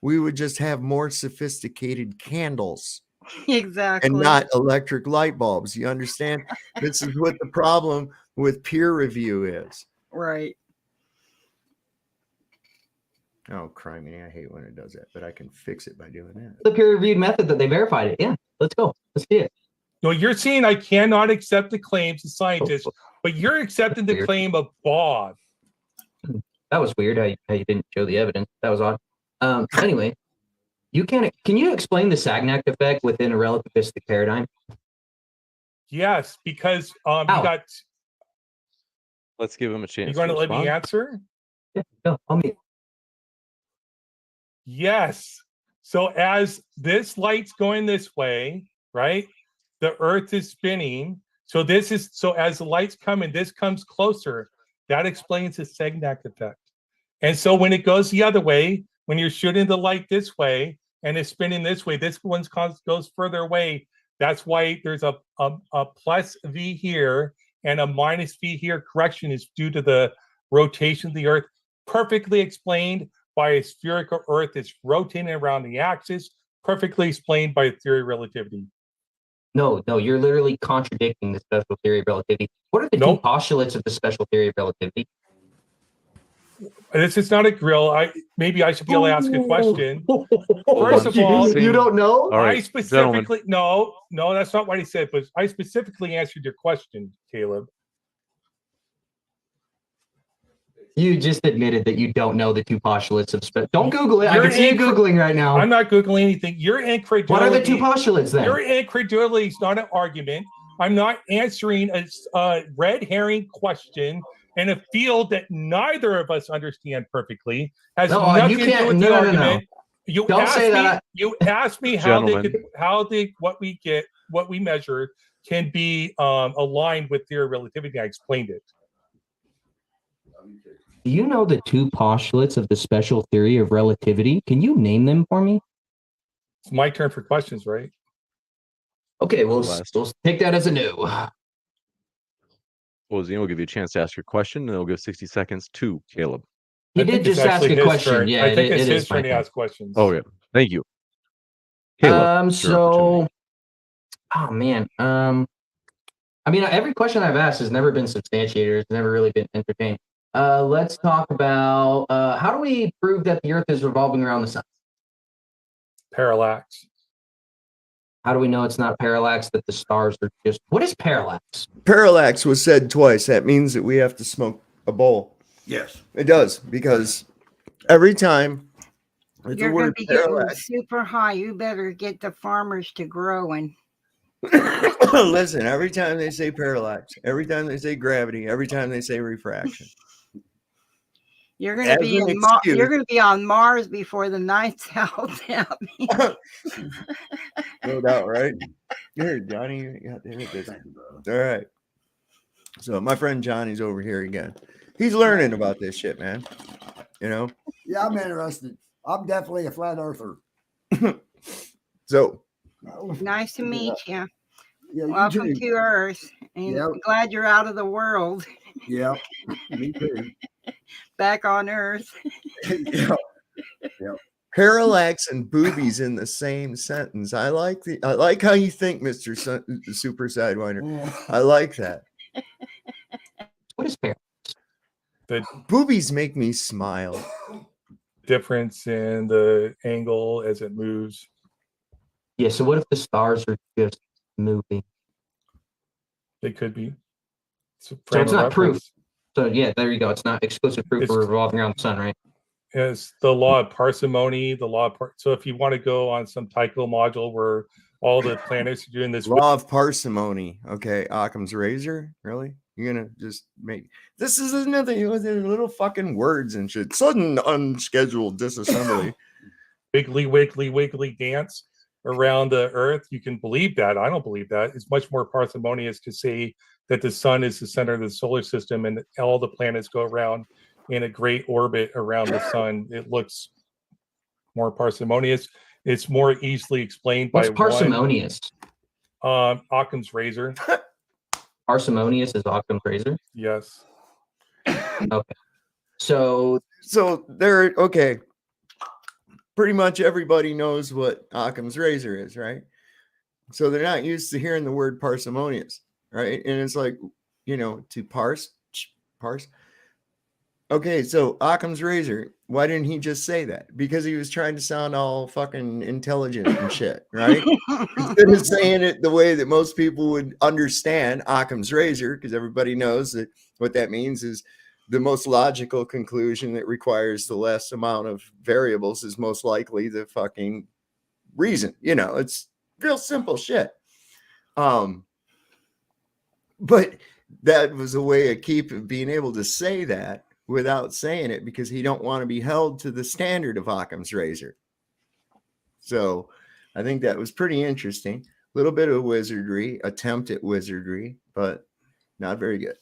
we would just have more sophisticated candles. Exactly. And not electric light bulbs. You understand? This is what the problem with peer review is. Right. Oh, criminy. I hate when it does that, but I can fix it by doing that. The peer-reviewed method that they verified it. Yeah, let's go. Let's see it. No, you're saying I cannot accept the claims of scientists, but you're accepting the claim of Bob. That was weird how you didn't show the evidence. That was odd. Anyway, can you explain the Sagnac effect within a relativistic paradigm? Yes, because you got. Let's give him a chance. You're going to let me answer? Yeah, no, I'll meet. Yes. So as this light's going this way, right? The Earth is spinning. So as the light's coming, this comes closer. That explains the Sagnac effect. And so when it goes the other way, when you're shooting the light this way and it's spinning this way, this one goes further away. That's why there's a plus V here and a minus V here. Correction is due to the rotation of the Earth. Perfectly explained by a spherical Earth that's rotating around the axis. Perfectly explained by theory of relativity. No, you're literally contradicting the special theory of relativity. What are the two postulates of the special theory of relativity? This is not a grill. Maybe I should be able to ask a question. First of all, you don't know? All right, I specifically no, that's not what he said, but I specifically answered your question, Caleb. You just admitted that you don't know the two postulates of don't Google it. I can see you Googling right now. I'm not Googling anything. Your incredulity. What are the two postulates then? Your incredulity is not an argument. I'm not answering a red herring question in a field that neither of us understand perfectly, has No, nothing you to do can't- with no, the no, no, argument. You Don't asked say me, that. You asked me how Gentlemen. what we measure can be aligned with theory of relativity. I explained it. Do you know the two postulates of the special theory of relativity? Can you name them for me? It's my turn for questions, right? Okay, we'll Last. take that as a no. Ozien will give you a chance to ask your question, and then we'll give 60 seconds to Caleb. He I did think it's just ask actually a his question. turn. Yeah, I think it's it his is my turn to turn. ask questions. Oh, yeah. Thank you. Caleb, it's your opportunity. Oh man. I mean, every question I've asked has never been substantiated. It's never really been entertained. Let's talk about how do we prove that the Earth is revolving around the sun? Parallax. How do we know it's not parallax, that the stars are just... What is parallax? Parallax was said twice. That means that we have to smoke a bowl. Yes. It does, because every time it's You're a going to word be getting parallax. super high. You better get the farmers to growing. Listen, every time they say parallax, every time they say gravity, every time they say refraction. You're going to be you're going to be on Mars before the night's out. No doubt, right? Here, Johnny. All right. So my friend Johnny's over here again. He's learning about this shit, man. You know? Yeah, I'm interested. I'm definitely a flat earther. So nice to meet you. Yeah, welcome you too. to Earth. And Yep. glad you're out of the world. Yeah, me too. Back on Earth. Yeah. Yeah. Parallax and boobies in the same sentence. I like how you think, Mr. Super Sidewinder. I like that. What is parallax? The boobies make me smile. Difference in the angle as it moves. Yeah, so what if the stars are just moving? They could be. So it's not proof. So yeah, there you go. It's not exclusive proof for revolving around the sun, right? It's the law of parsimony, so if you want to go on some Tycho module where all the planets are doing this law of parsimony. Okay, Occam's razor. Really? You're gonna just make this is nothing with little fucking words and shit. Sudden unscheduled disassembly. Wiggly, wiggly, wiggly dance around the Earth. You can believe that. I don't believe that. It's much more parsimonious to say that the sun is the center of the solar system and all the planets go around in a great orbit around the sun. It looks more parsimonious. It's more easily explained by What's parsimonious? Occam's razor. Parsimonious is Occam's razor? Yes. Okay. So they're okay. Pretty much everybody knows what Occam's razor is, right? So they're not used to hearing the word parsimonious, right? And it's like, to parse. Okay, so Occam's razor, why didn't he just say that? Because he was trying to sound all fucking intelligent and shit, right? Instead of saying it the way that most people would understand Occam's razor, because everybody knows that what that means is the most logical conclusion that requires the less amount of variables is most likely the fucking reason. It's real simple shit. But that was a way of being able to say that without saying it, because he don't want to be held to the standard of Occam's razor. So I think that was pretty interesting. A little bit of attempt at wizardry, but not very good.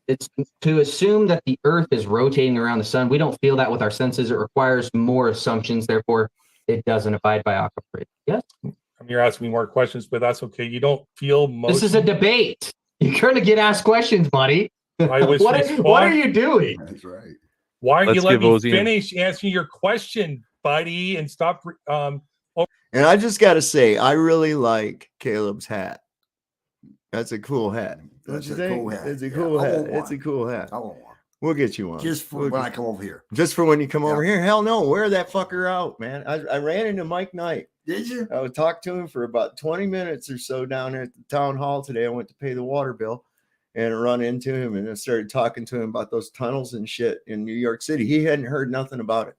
It's to assume that the Earth is rotating around the sun. We don't feel that with our senses. It requires more assumptions. Therefore, it doesn't abide by Occam's razor. Yes? You're asking me more questions, but that's okay. You don't feel motion. This is a debate. You're going to get asked questions, buddy. What are you doing? That's right. Why don't you let me finish answering your question, buddy, and stop. And I just got to say, I really like Caleb's hat. That's a cool hat. That's a cool hat. It's a cool hat. It's a cool hat. I want one. We'll get you one. Just for when I come over here. Just for when you come over here. Hell no. Wear that fucker out, man. I ran into Mike Knight. Did you? I would talk to him for about 20 minutes or so down there at the town hall today. I went to pay the water bill and run into him and I started talking to him about those tunnels and shit in New York City. He hadn't heard nothing about it.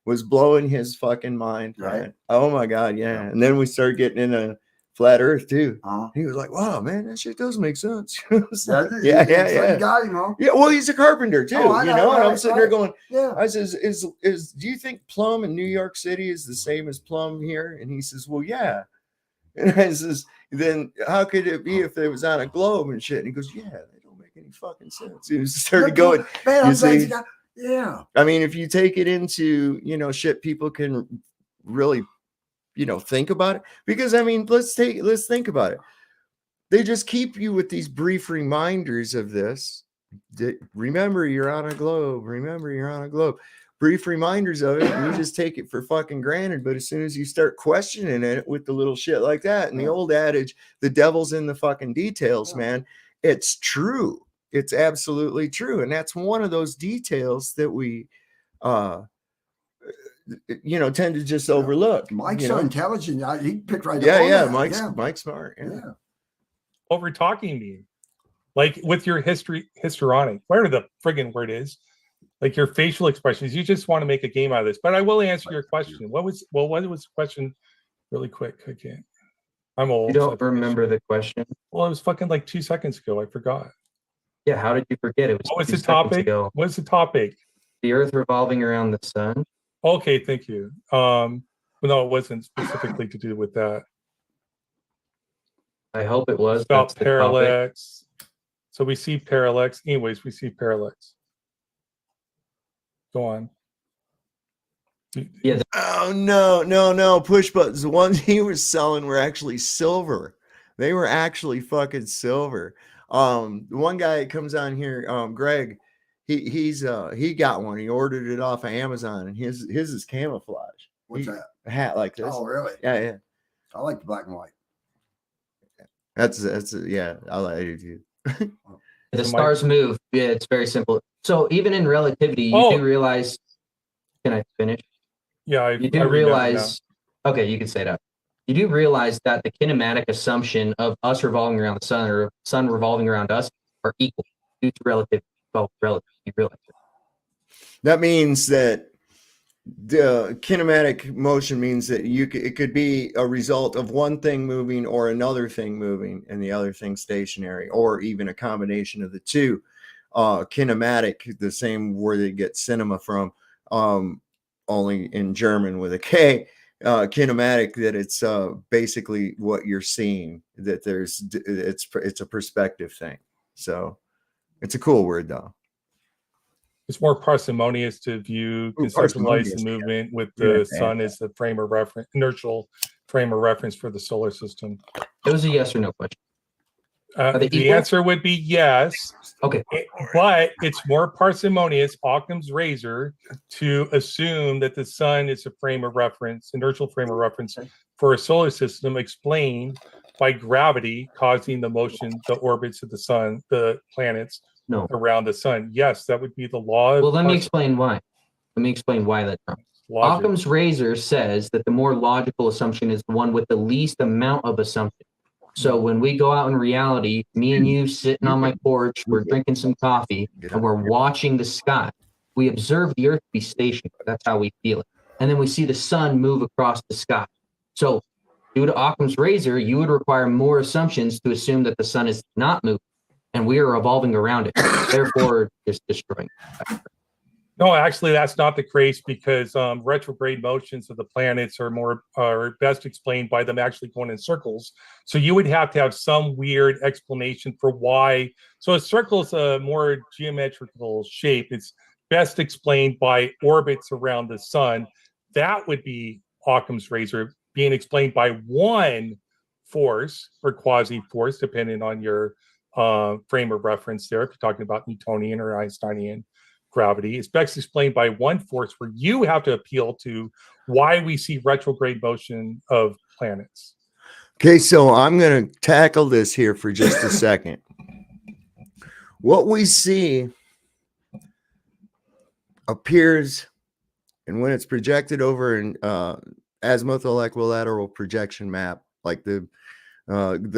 Was blowing his fucking mind. Right. Man. Oh my God. Yeah. And then we started getting into flat Earth too. Uh-huh. He was like, "Wow, man, that shit does make sense." Yeah, yeah. You got him, huh? Yeah, well, he's a carpenter too, Oh, I you know, know. And I'm right, sitting there right. going, Yeah. I says, "Is do you think plum in New York City is the same as plum here?" And he says, "Well, yeah." And I says, "Then how could it be if it was on a globe and shit?" And he goes, "Yeah, they don't make any fucking sense." He was started going, Man, you I'm glad see? you got. Yeah. I mean, if you take it into, shit, people can really, think about it. Because I mean, let's think about it. They just keep you with these brief reminders of this. Remember, you're on a globe. Remember, you're on a globe. Brief reminders of it, and you just take it for fucking granted. But as soon as you start questioning it with the little shit like that, and the old adage, the devil's in the fucking details, man, it's true. It's absolutely true. And that's one of those details that we tend to just overlook. Mike's so intelligent. He picked right up Yeah, on yeah. that. Mike's smart. Yeah. Over talking me, like with your histrionic, whatever the friggin' word is, like your facial expressions. You just want to make a game out of this. But I will answer your question. What was the question? Really quick. I can't. I'm old. You don't remember the question? Well, it was fucking like 2 seconds ago. I forgot. Yeah, how did you forget? It was What was 2 the seconds topic? ago. What's the topic? The Earth revolving around the sun. Okay, thank you. No, it wasn't specifically to do with that. I hope it was. About That's the topic. parallax. So we see parallax. Anyways, we see parallax. Go on. Yeah. Oh no! Push buttons. The ones he was selling were actually silver. They were actually fucking silver. The one guy that comes on here, Greg, he got one. He ordered it off of Amazon, and his is camouflage. What's that? A hat like this. Oh, really? Yeah. I like the black and white. That's yeah. I like it too. The stars move. Yeah, it's very simple. So even in relativity, you do realize. Can I finish? Yeah, you do realize. Okay, you can say that. You do realize that the kinematic assumption of us revolving around the sun or sun revolving around us are equal due to relativity. Well, relativity. You realize it. That means that the kinematic motion means that it could be a result of one thing moving or another thing moving and the other thing stationary, or even a combination of the two. Kinematic, the same word they get cinema from, only in German with a K. Kinematic, that it's basically what you're seeing, that it's a perspective thing. So it's a cool word though. It's more parsimonious to view, conceptualize the movement with the sun as the frame of reference, inertial frame of reference for the solar system. It was a yes or no question. The answer would be yes. Okay. But it's more parsimonious, Occam's razor, to assume that the sun is a frame of reference, inertial frame of reference for a solar system explained by gravity causing the motion, the orbits of the sun, the planets around the sun. Yes, that would be the law. Well, let me explain why. Let me explain why that's wrong. Logic. Occam's razor says that the more logical assumption is the one with the least amount of assumption. So when we go out in reality, me and you sitting on my porch, we're drinking some coffee, and we're watching the sky. We observe the Earth be stationary. That's how we feel it. And then we see the sun move across the sky. So due to Occam's razor, you would require more assumptions to assume that the sun is not moving, and we are revolving around it. Therefore, just destroying it. No, actually, that's not the case, because retrograde motions of the planets are best explained by them actually going in circles. So you would have to have some weird explanation for why. So a circle is a more geometrical shape. It's best explained by orbits around the sun. That would be Occam's razor being explained by one force or quasi-force, depending on your frame of reference there. If you're talking about Newtonian or Einsteinian gravity, it's best explained by one force, where you have to appeal to why we see retrograde motion of planets. Okay, so I'm going to tackle this here for just a second. What we see appears, and when it's projected over an azimuthal equilateral projection map, like the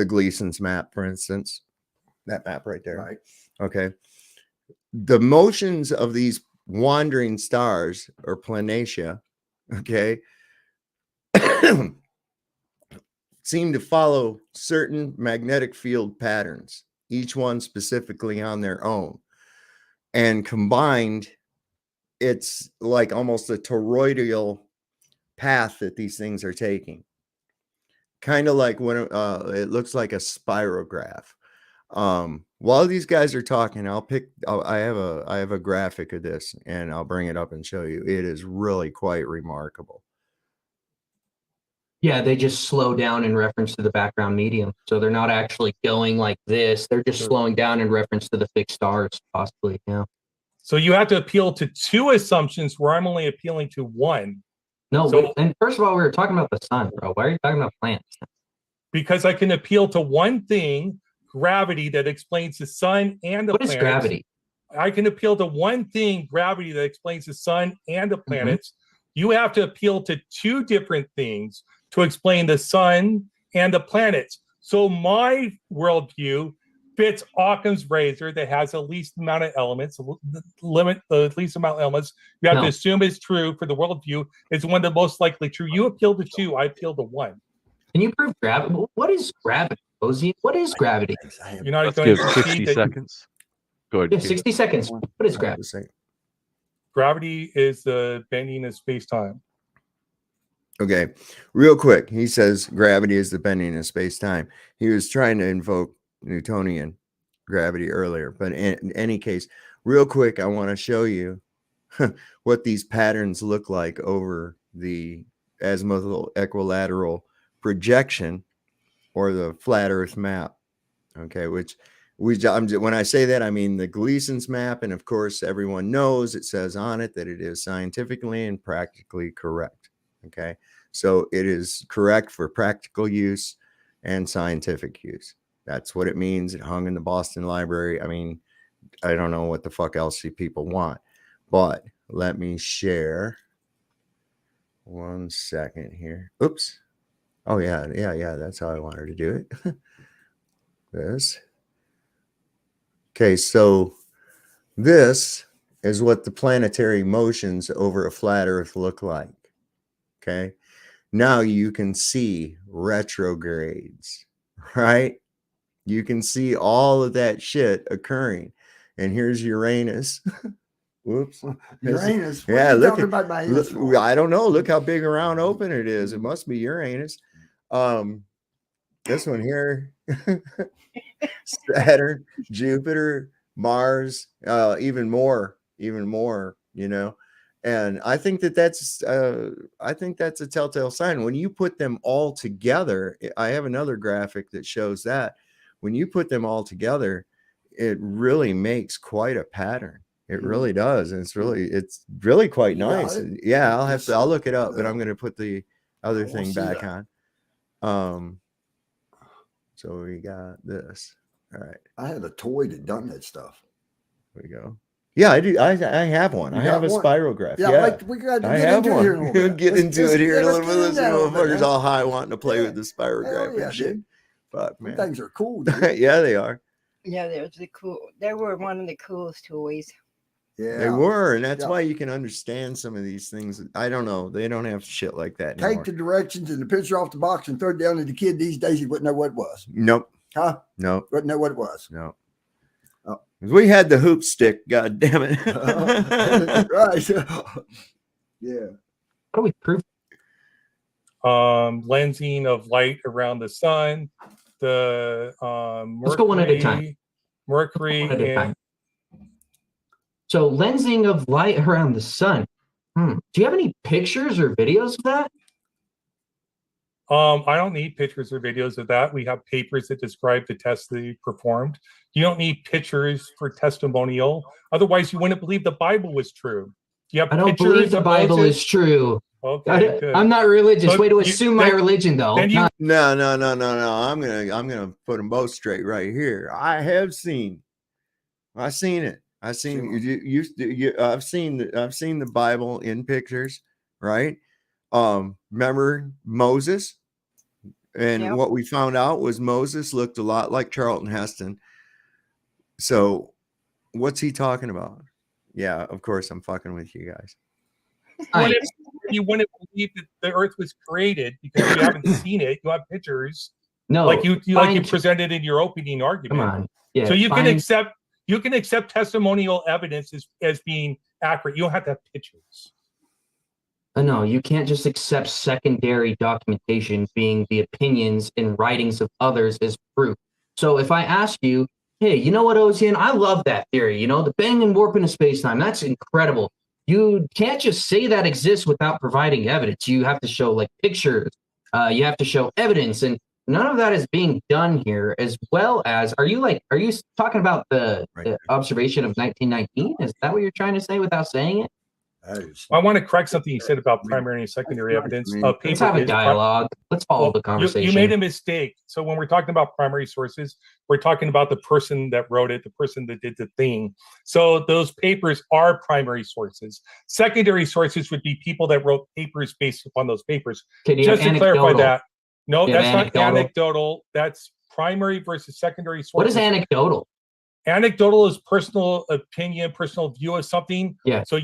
Gleason's map, for instance, that map right there. Right. Okay. The motions of these wandering stars, or planatia, okay, seem to follow certain magnetic field patterns, each one specifically on their own. And combined, it's like almost a toroidal path that these things are taking. Kind of like when it looks like a spirograph. While these guys are talking, I have a graphic of this, and I'll bring it up and show you. It is really quite remarkable. Yeah, they just slow down in reference to the background medium. So they're not actually going like this. They're just slowing down in reference to the fixed stars, possibly. Yeah. So you have to appeal to two assumptions where I'm only appealing to one. No, So- and first of all, we were talking about the sun, bro. Why are you talking about planets? Because I can appeal to one thing, gravity, that explains the sun and the What is planets. gravity? I can appeal to one thing, gravity, that explains the sun and the Mm-hmm. planets. You have to appeal to two different things to explain the sun and the planets. So my worldview fits Occam's razor that has the least amount of elements, the least amount of elements. You have to assume is true for the worldview. It's one of the most likely true. You appeal to two, I appeal to one. Can you prove gravity? What is gravity, Ozien? What is gravity? You're not Let's going give to 60 seconds. Go ahead. Yeah, Keith. 60 seconds. What is gravity? Gravity is the bending of space-time. Okay, real quick. He says gravity is the bending of space-time. He was trying to invoke Newtonian gravity earlier, but in any case, real quick, I want to show you what these patterns look like over the azimuthal equilateral projection or the flat Earth map. Okay, which when I say that, I mean the Gleason's map, and of course, everyone knows it says on it that it is scientifically and practically correct. Okay, so it is correct for practical use and scientific use. That's what it means. It hung in the Boston Library. I mean, I don't know what the fuck else you people want, but let me share 1 second here. Oops. Oh yeah. That's how I wanted to do it. This. Okay, so this is what the planetary motions over a flat Earth look like. Okay. Now you can see retrogrades, right? You can see all of that shit occurring. And here's Uranus. Whoops. Uranus. Yeah, look, Uranus. look, I don't know. Look how big around open it is. It must be Uranus. This one here. Saturn, Jupiter, Mars, even more, you know. And I think that's a telltale sign. When you put them all together, I have another graphic that shows that when you put them all together, it really makes quite a pattern. It really does. And it's really quite nice. Yeah, I'll look it up, but I'm going to put the other thing back on. So we got this. All right. I had a toy that done that stuff. There we go. Yeah, I do. I have one. I have a spirograph. Yeah, we got to I get have into one. here. We'll get into it here in a little bit. Listen, motherfuckers man. all high wanting to play with the spirograph and shit. Dude. Fuck, man. Things are cool. Dude. Yeah, they are. Yeah, they were one of the coolest toys. Yeah, They were, and that's why you can understand some of these things. I don't know. They don't have shit like that anymore. Take the directions and the picture off the box and throw it down to the kid these days. He wouldn't know what it was. Nope. Huh? Nope. Wouldn't know what it was. No. Oh. We had the hoop stick. God damn it. Right. Yeah. How do we prove? Lensing of light around the sun. The Mercury, Let's go one at a time. Mercury One at a and time. So lensing of light around the sun. Do you have any pictures or videos of that? I don't need pictures or videos of that. We have papers that describe the tests that you performed. You don't need pictures for testimonial. Otherwise, you wouldn't believe the Bible was true. You have I don't pictures believe the of Bible Moses? is true. Okay, good. I'm not religious. So Way to you- assume my then- religion, though. then you- Not- No. I'm gonna put them both straight right here. I've seen it. I've seen the Bible in pictures, right? Remember Moses? And Yep. what we found out was Moses looked a lot like Charlton Heston. So what's he talking about? Yeah, of course I'm fucking with you guys. What if you wouldn't believe that the Earth was created because you haven't seen it. You have pictures, No, like you fine- presented in your opening argument. Come on. Yeah, so you fine. can accept testimonial evidence as being accurate. You don't have to have pictures. No, you can't just accept secondary documentation being the opinions and writings of others as proof. So if I ask you, hey, you know what, Ozien, I love that theory, you know, the bending and warping of space-time, that's incredible. You can't just say that exists without providing evidence. You have to show like pictures, you have to show evidence, and none of that is being done here, as well as, are you talking about the observation of 1919? Is that what you're trying to say without saying it? I want to correct something you said about primary and secondary evidence. Let's have a dialogue. Let's follow the conversation. You made a mistake. So when we're talking about primary sources, we're talking about the person that wrote it, the person that did the thing. So those papers are primary sources. Secondary sources would be people that wrote papers based upon those papers. Just to clarify that. No, that's not anecdotal. That's primary versus secondary sources. What is anecdotal? Anecdotal is personal opinion, personal view of something. Yeah. So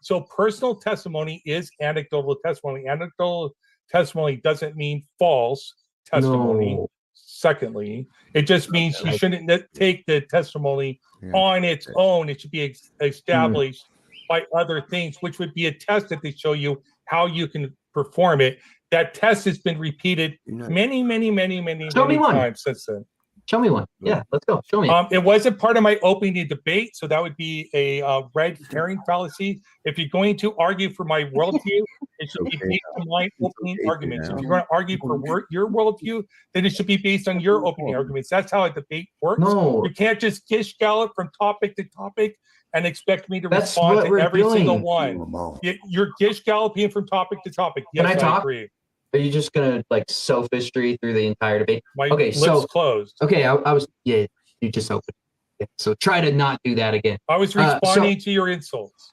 so personal testimony is anecdotal testimony. Anecdotal testimony doesn't mean false testimony. No. Secondly, it just means you shouldn't take the testimony on its own. It should be established by other things, which would be a test that they show you how you can perform it. That test has been repeated many times since then. Show me one. Yeah, let's go. Show me. It wasn't part of my opening debate, so that would be a red herring fallacy. If you're going to argue for my worldview, it should be based on my opening arguments. If you're going to argue for your worldview, then it should be based on your opening arguments. That's how a debate works. No. You can't just gish gallop from topic to topic and expect me to respond to every single one. You're gish galloping from topic to topic. Yes, Can I talk? agree. Are you just gonna like sophistry through the entire debate? My okay, lips so closed. Okay, I was you just opened. Yeah, so try to not do that again. I was responding to your insults.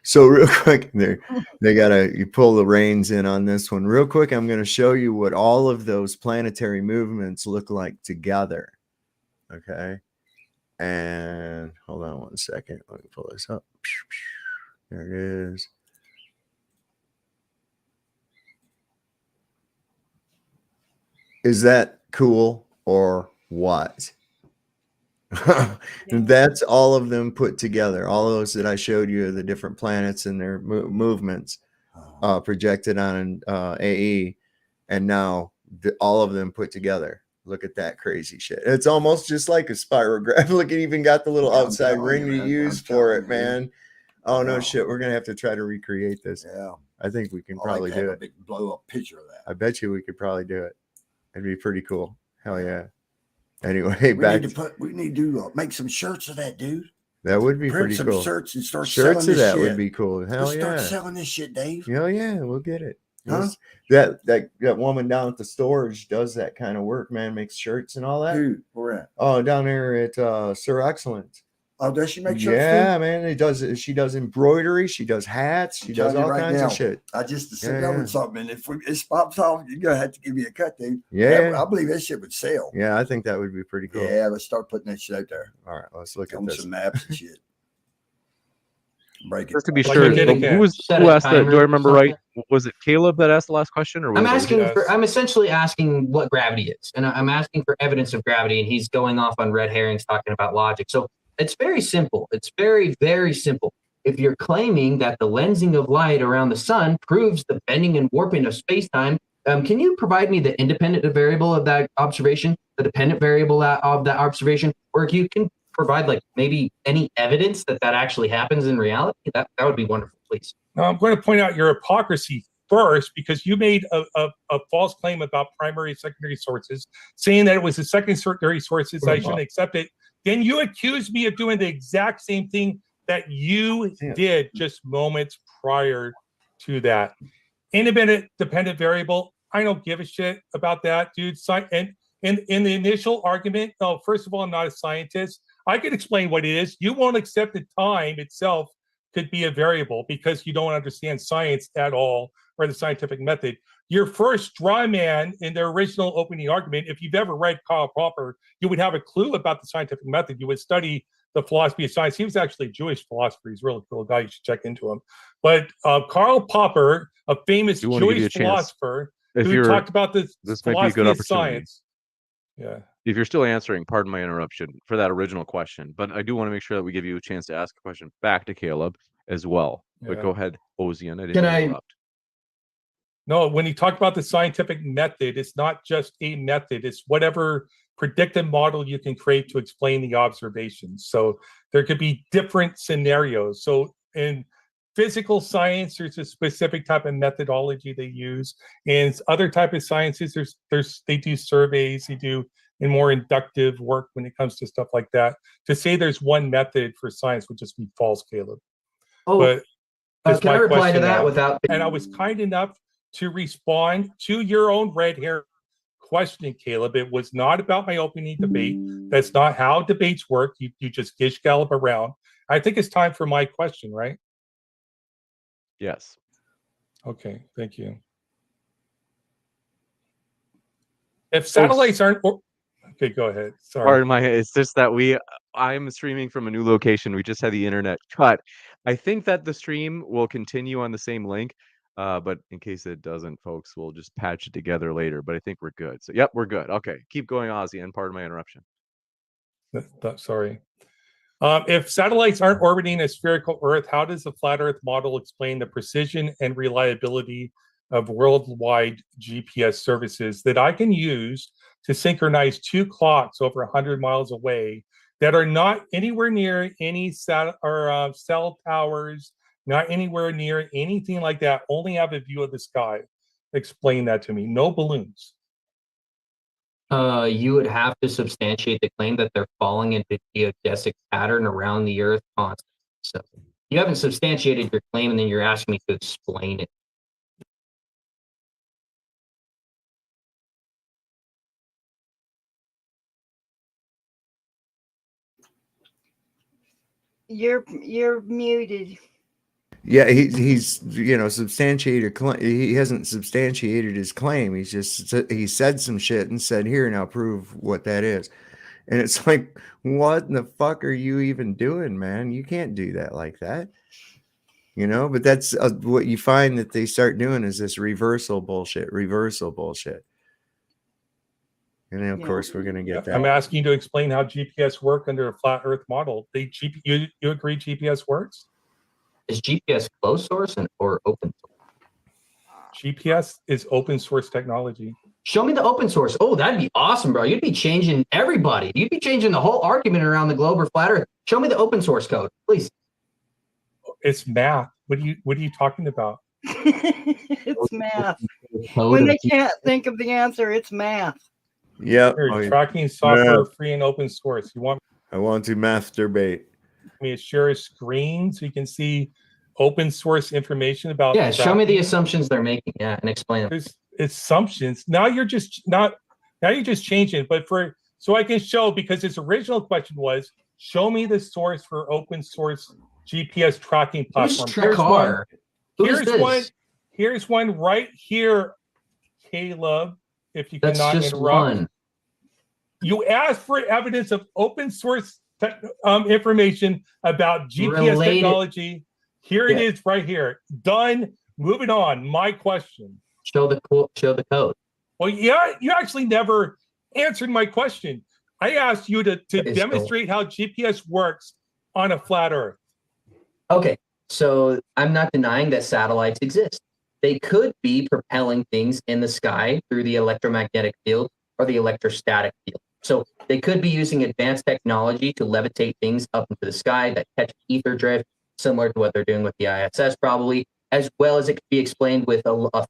So real quick, you pull the reins in on this one. Real quick, I'm gonna show you what all of those planetary movements look like together. Okay. And hold on one second. Let me pull this up. There it is. Is that cool or what? That's all of them put together. All of those that I showed you, the different planets and their movements projected on AE, and now all of them put together. Look at that crazy shit. It's almost just like a spirograph. Look, it even got the little outside ring to use for it, man. Oh no shit, we're gonna have to try to recreate this. Yeah, I think we can probably do it. A big blow up picture of that. I bet you we could probably do it. It'd be pretty cool. Hell yeah. Anyway, we need to make some shirts of that, dude. That would be Print pretty some cool. Shirts and start Shirts selling of that this would shit. be cool. Hell Let's yeah. start selling this shit, Dave. Hell yeah, we'll get it. Huh? That woman down at the storage does that kind of work, man. Makes shirts and all that. Who? Where at? Oh, down there at Sir Excellence. Oh, does she make shirts? Yeah, too? man. She does embroidery. She does hats. She does all kinds of shit. I just said over something. And if it pops off, you're gonna have to give me a cut, dude. Yeah, I believe that shit would sell. Yeah, I think that would be pretty cool. Yeah, let's start putting that shit out there. All right, let's look at this. Some maps and shit. Break it. Just to be sure, who asked that? Do I remember right? Was it Caleb that asked the last question, or was I'm essentially asking what gravity is, and I'm asking for evidence of gravity, and he's going off on red herrings talking about logic. So it's very simple. It's very, very simple. If you're claiming that the lensing of light around the sun proves the bending and warping of space-time, can you provide me the independent variable of that observation, the dependent variable of that observation, or if you can provide like maybe any evidence that actually happens in reality, that would be wonderful, please. Now, I'm going to point out your hypocrisy first, because you made a false claim about primary and secondary sources, saying that it was the secondary sources, I shouldn't accept it. Then you accused me of doing the exact same thing that you did just moments prior to that. Independent dependent variable, I don't give a shit about that, dude. And in the initial argument, first of all, I'm not a scientist. I could explain what it is. You won't accept the time itself could be a variable because you don't understand science at all or the scientific method. Your first straw man in the original opening argument, if you've ever read Karl Popper, you would have a clue about the scientific method. You would study the philosophy of science. He was actually a Jewish philosopher. He's a really cool guy. You should check into him. But Karl Popper, a famous Jewish philosopher, who talked about this might be a good philosophy of opportunity. science. Yeah. If you're still answering, pardon my interruption for that original question, but I do want to make sure that we give you a chance to ask a question back to Kaleb as well. But go ahead, Ozien. I didn't interrupt. No, when he talked about the scientific method, it's not just a method. It's whatever predictive model you can create to explain the observations. So there could be different scenarios. So in physical science, there's a specific type of methodology they use. In other type of sciences, they do surveys, they do in more inductive work when it comes to stuff like that. To say there's one method for science would just be false, Kaleb. But can I reply to that without? And I was kind enough to respond to your own red hair question, Kaleb. It was not about my opening debate. That's not how debates work. You just gish gallop around. I think it's time for my question, right? Yes. Okay, thank you. If satellites aren't... Okay, go ahead. Sorry. Pardon it's just that I'm streaming from a new location. We just had the internet cut. I think that the stream will continue on the same link. But in case it doesn't, folks, we'll just patch it together later. But I think we're good. So, yep, we're good. Okay, keep going, Ozzie, and pardon my interruption. Sorry. If satellites aren't orbiting a spherical Earth, how does the flat Earth model explain the precision and reliability of worldwide GPS services that I can use to synchronize two clocks over 100 miles away that are not anywhere near any cell towers, not anywhere near anything like that, only have a view of the sky? Explain that to me. No balloons. You would have to substantiate the claim that they're falling into geodesic pattern around the Earth constantly. So you haven't substantiated your claim, and then you're asking me to explain it. You're muted. Yeah, he's substantiated. He hasn't substantiated his claim. He said some shit and said, "Here, now prove what that is." And it's like, what in the fuck are you even doing, man? You can't do that like that. But that's what you find that they start doing is this reversal bullshit. And then, of course, we're going to get that. I'm asking you to explain how GPS work under a flat Earth model. You agree GPS works? Is GPS closed source or open source? GPS is open source technology. Show me the open source. Oh, that'd be awesome, bro. You'd be changing everybody. You'd be changing the whole argument around the globe or flat Earth. Show me the open source code, please. It's math. What are you talking about? It's math. When they can't think of the answer, it's math. Yep. Tracking software free and open source. I want to masturbate. Me to share a screen so you can see open source information about. Yeah, show me the assumptions they're making. Yeah, and explain them. There's assumptions. Now you're just changing it. But so I can show, because his original question was, show me the source for open source GPS tracking platform. Here's one right here, Kaleb. If you cannot interrupt. One. You asked for evidence of open source information about GPS technology. Here it is right here. Done. Moving on. My question. Show the code. Well, yeah, you actually never answered my question. I asked you to demonstrate how GPS works on a flat Earth. Okay, so I'm not denying that satellites exist. They could be propelling things in the sky through the electromagnetic field or the electrostatic field. So they could be using advanced technology to levitate things up into the sky that catch ether drift, similar to what they're doing with the ISS probably, as well as it could be explained with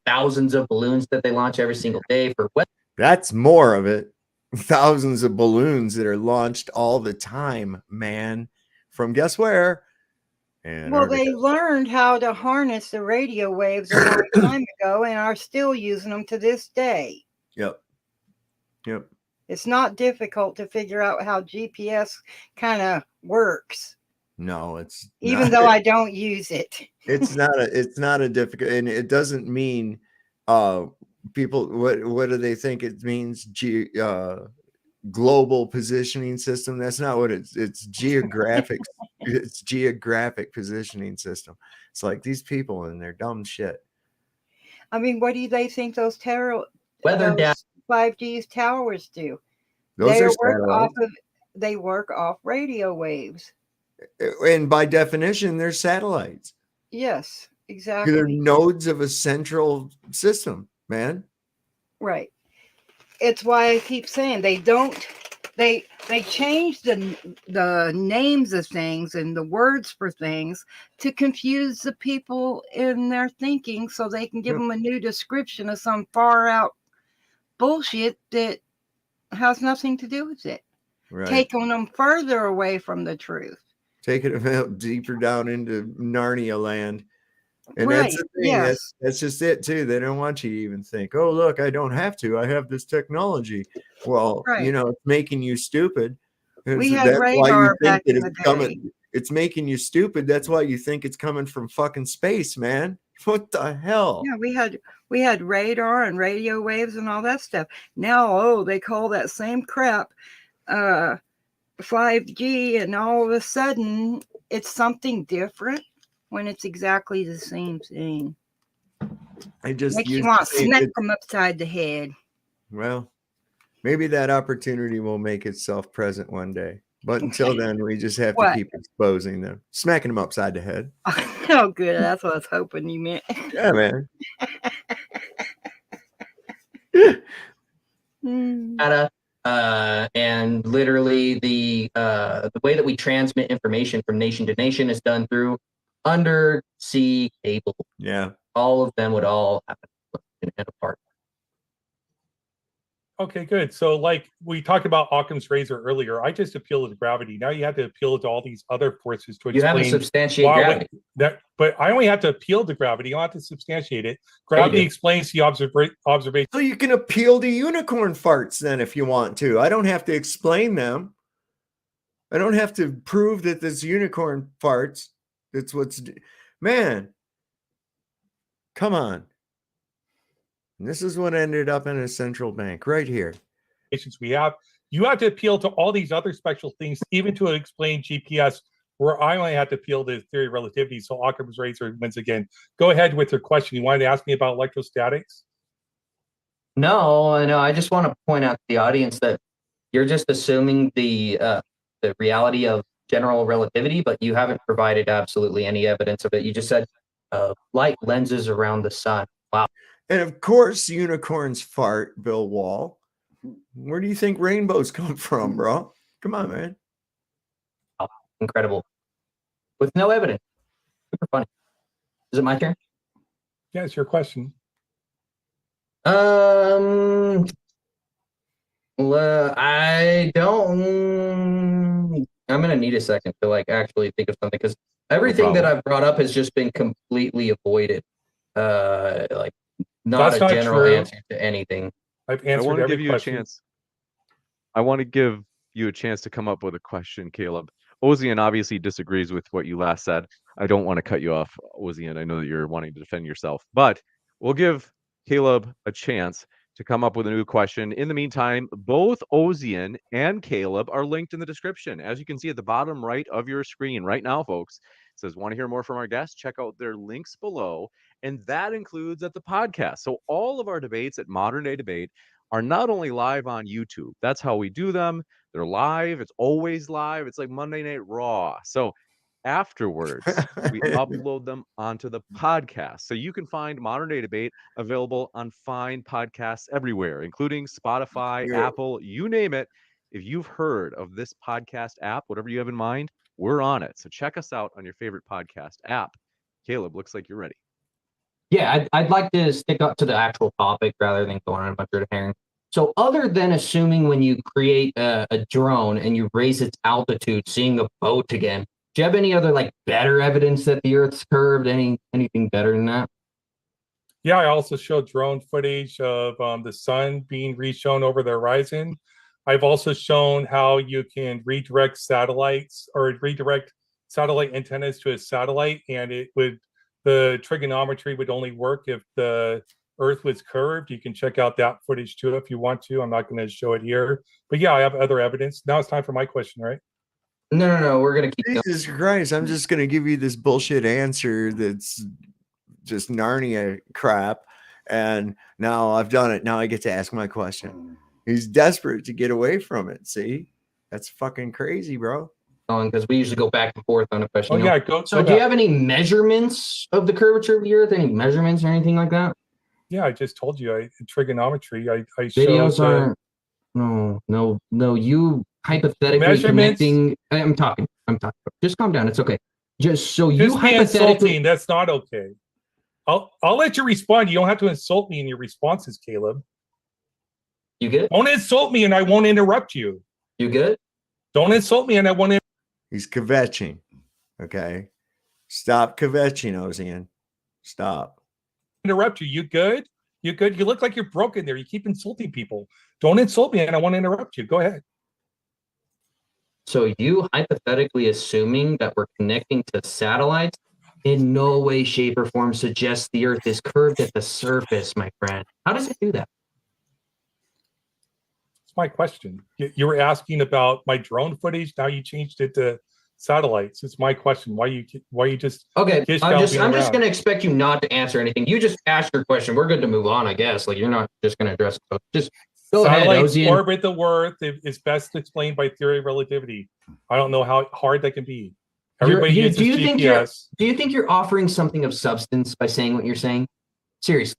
thousands of balloons that they launch every single day for weather. That's more of it. Thousands of balloons that are launched all the time, man. From guess where? Well, they learned how to harness the radio waves a long time ago and are still using them to this day. Yep. It's not difficult to figure out how GPS kind of works. No, it's even though I don't use it. It's not a difficult, and it doesn't mean people. What do they think it means? global positioning system. That's not what it's geographic. It's geographic positioning system. It's like these people and their dumb shit. I mean, what do they think those Weather down. 5G's towers do? Those They are satellites. they work off radio waves. And by definition, they're satellites. Yes, They're exactly. nodes of a central system, man. Right. It's why I keep saying they change the names of things and the words for things to confuse the people in their thinking, so they can give them a new description of some far out bullshit that has nothing to do with it. Right. Taking them further away from the truth. Taking them out deeper down into Narnia land. And Right. that's the thing. Yes. That's just it too. They don't want you to even think, oh, look, I don't have to. I have this technology. Well, Right. it's making you stupid. We That's had why radar you think back that in it's the coming. It's making you stupid. That's why you think it's coming from fucking space, man. What the hell? Yeah, we had radar and radio waves and all that stuff. Now, they call that same crap 5G, and all of a sudden it's something different when it's exactly the same thing. I just Makes you used want to to say smack that- them upside the head. Well, maybe that opportunity will make itself present one day. But until then, we just have to What? keep exposing them, smacking them upside the head. Oh, good. That's what I was hoping you meant. Yeah, man. Data, and literally the way that we transmit information from nation to nation is done through undersea cable. Yeah. All of them would all happen in a part. Okay, good. So, like we talked about Occam's razor earlier, I just appealed to gravity. Now you have to appeal to all these other forces to explain. You haven't substantiated why gravity. But I only have to appeal to gravity. You don't have to substantiate it. Gravity explains the observation. So you can appeal to unicorn farts then if you want to. I don't have to explain them. I don't have to prove that this unicorn farts. That's man. Come on. And this is what ended up in a central bank right here. We have. You have to appeal to all these other special things, even to explain GPS, where I only have to appeal to theory of relativity. So Occam's razor wins again. Go ahead with your question. You wanted to ask me about electrostatics? No. I just want to point out to the audience that you're just assuming the reality of general relativity, but you haven't provided absolutely any evidence of it. You just said light lenses around the sun. Wow. And of course, unicorns fart, Bill Wall. Where do you think rainbows come from, bro? Come on, man. Oh, incredible. With no evidence. Super funny. Is it my turn? Yeah, it's your question. I don't. I'm gonna need a second to actually think of something, because everything that I've brought up has just been completely avoided. Not That's a not general true. answer to anything. I've I answered want to every give you question. a chance. I want to give you a chance to come up with a question, Caleb. Ozien obviously disagrees with what you last said. I don't want to cut you off, Ozien. I know that you're wanting to defend yourself, but we'll give Caleb a chance to come up with a new question. In the meantime, both Ozien and Caleb are linked in the description. As you can see at the bottom right of your screen right now, folks, it says, want to hear more from our guests? Check out their links below. And that includes at the podcast. So all of our debates at Modern Day Debate are not only live on YouTube. That's how we do them. They're live. It's always live. It's like Monday Night Raw. So afterwards, we upload them onto the podcast. So you can find Modern Day Debate available on fine podcasts everywhere, including Spotify, Apple, you name it. If you've heard of this podcast app, whatever you have in mind, we're on it. So check us out on your favorite podcast app. Caleb, looks like you're ready. Yeah, I'd like to stick up to the actual topic rather than going on a bunch of herring. So other than assuming when you create a drone and you raise its altitude, seeing a boat again, do you have any other better evidence that the Earth's curved? Anything better than that? Yeah, I also showed drone footage of the sun being re-shown over the horizon. I've also shown how you can redirect satellites or redirect satellite antennas to a satellite, and the trigonometry would only work if the Earth was curved. You can check out that footage too if you want to. I'm not going to show it here. But yeah, I have other evidence. Now it's time for my question, right? No. We're going to keep going. Jesus Christ, I'm just going to give you this bullshit answer that's just Narnia crap. And now I've done it. Now I get to ask my question. He's desperate to get away from it. See? That's fucking crazy, bro. Because we usually go back and forth on a question. Oh, yeah. Go. So do you have any measurements of the curvature of the Earth? Any measurements or anything like that? Yeah, I just told you. Trigonometry. I Videos showed. No. You hypothetically connecting. I'm talking. Just calm down. It's okay. Just so you hypothetically. Insulting, that's not okay. I'll let you respond. You don't have to insult me in your responses, Caleb. You good? Don't insult me and I won't interrupt you. You good? Don't insult me and I won't. He's kvetching. Okay. Stop kvetching, Ozien. Stop. Interrupt you. You good? You good? You look like you're broken there. You keep insulting people. Don't insult me and I won't interrupt you. Go ahead. So you hypothetically assuming that we're connecting to satellites in no way, shape, or form suggests the Earth is curved at the surface, my friend. How does it do that? It's my question. You were asking about my drone footage. Now you changed it to satellites. It's my question. Why you just okay? I'm just going to expect you not to answer anything. You just ask your question. We're good to move on, I guess. Like you're not just going to address it. Just go ahead, Ozien. Orbit the Earth is best explained by theory of relativity. I don't know how hard that can be. Everybody uses GPS. Do you think you're offering something of substance by saying what you're saying? Seriously.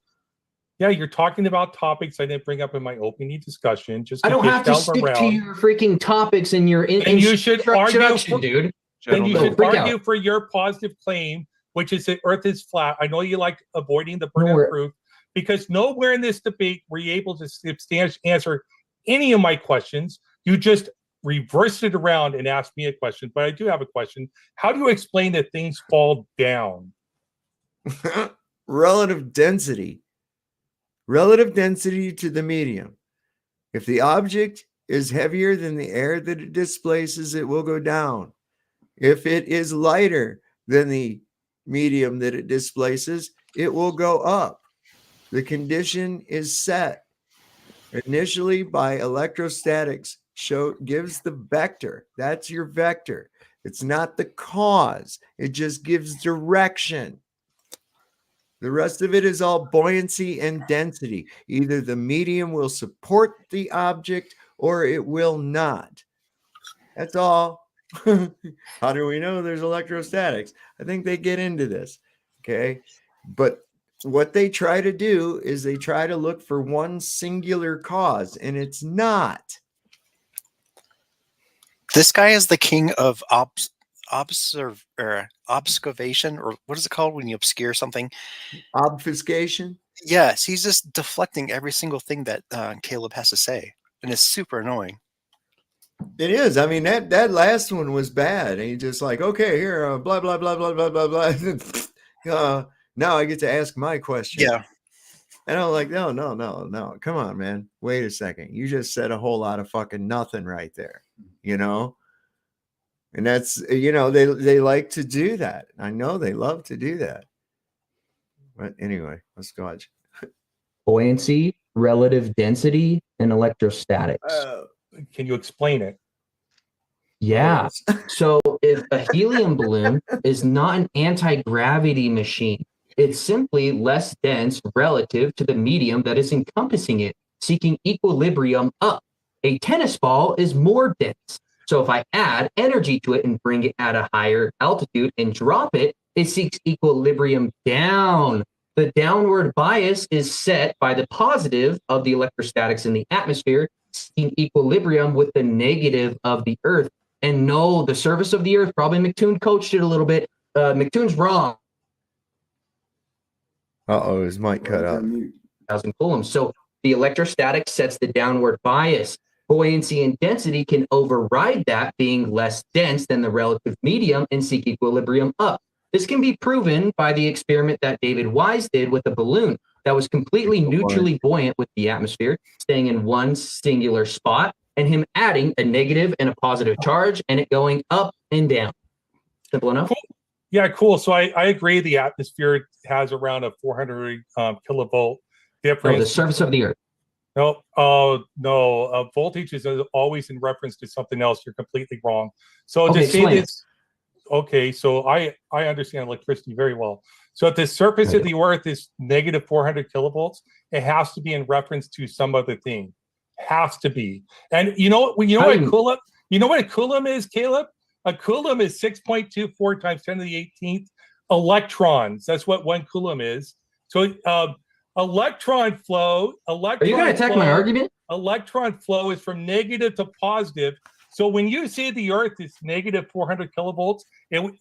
Yeah, you're talking about topics I didn't bring up in my opening discussion. Just I don't have to stick to your freaking topics and your and you should argue, dude. Then you should argue for your positive claim, which is that Earth is flat. I know you like avoiding the burden of proof because nowhere in this debate were you able to substantially answer any of my questions. You just reversed it around and asked me a question. But I do have a question. How do you explain that things fall down? Relative density. Relative density to the medium. If the object is heavier than the air that it displaces, it will go down. If it is lighter than the medium that it displaces, it will go up. The condition is set initially by electrostatics, gives the vector. That's your vector. It's not the cause. It just gives direction. The rest of it is all buoyancy and density. Either the medium will support the object or it will not. That's all. How do we know there's electrostatics? I think they get into this. Okay. But what they try to do is they try to look for one singular cause, and it's not. This guy is the king of obfuscation, or what is it called when you obscure something? Obfuscation? Yes, he's just deflecting every single thing that Caleb has to say, and it's super annoying. It is. I mean, that last one was bad. And he just like, okay, here, blah, blah, blah, blah, blah, blah, blah. Now I get to ask my question. Yeah. And I'm like, no. Come on, man. Wait a second. You just said a whole lot of fucking nothing right there, you know? And that's, you know, they like to do that. I know they love to do that. But anyway, let's go on. Buoyancy, relative density, and electrostatics. Can you explain it? Yeah. So if a helium balloon is not an anti-gravity machine, it's simply less dense relative to the medium that is encompassing it, seeking equilibrium up. A tennis ball is more dense. So if I add energy to it and bring it at a higher altitude and drop it, it seeks equilibrium down. The downward bias is set by the positive of the electrostatics in the atmosphere, seeking equilibrium with the negative of the Earth. And no, the surface of the Earth, probably McToon coached it a little bit. McToon's wrong. His mic cut out. 1,000 coulombs. So the electrostatic sets the downward bias. Buoyancy and density can override that, being less dense than the relative medium, and seek equilibrium up. This can be proven by the experiment that David Wise did with a balloon that was completely neutrally buoyant with the atmosphere, staying in one singular spot, and him adding a negative and a positive charge, and it going up and down. Simple enough? Cool. Yeah, cool. So I agree the atmosphere has around a 400 kilovolt difference. Oh, the surface of the Earth. No, no. Voltage is always in reference to something else. You're completely wrong. So Okay, to say explain this, okay, so I understand electricity very well. So if the surface of the Earth is negative 400 kilovolts, it has to be in reference to some other thing. Has to be. And you know what a coulomb? You know what a coulomb is, Caleb? A coulomb is 6.24 times 10 to the 18th electrons. That's what 1 coulomb is. So electron flow. Are you going to attack my argument? Electron flow is from negative to positive. So when you say the Earth is negative 400 kilovolts,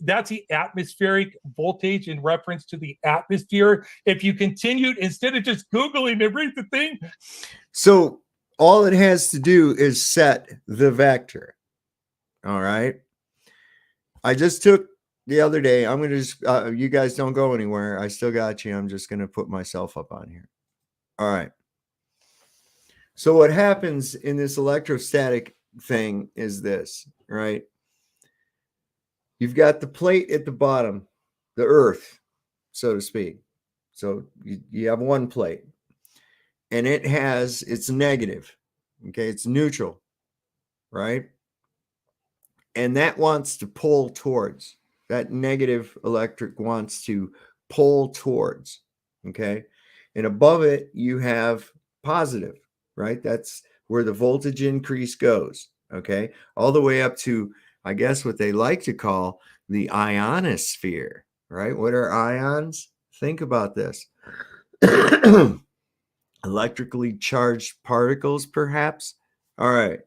that's the atmospheric voltage in reference to the atmosphere. If you continued, instead of just Googling and read the thing. So all it has to do is set the vector. All right. I just took the other day. I'm going to just, you guys don't go anywhere. I still got you. I'm just going to put myself up on here. All right. So what happens in this electrostatic thing is this, right? You've got the plate at the bottom, the earth, so to speak. So you have one plate and it's negative. Okay. It's neutral, right? And that wants to pull towards, that negative electric wants to pull towards. Okay. And above it, you have positive, right? That's where the voltage increase goes. Okay. All the way up to, I guess, what they like to call the ionosphere, right? What are ions? Think about this. Electrically charged particles, perhaps. All right.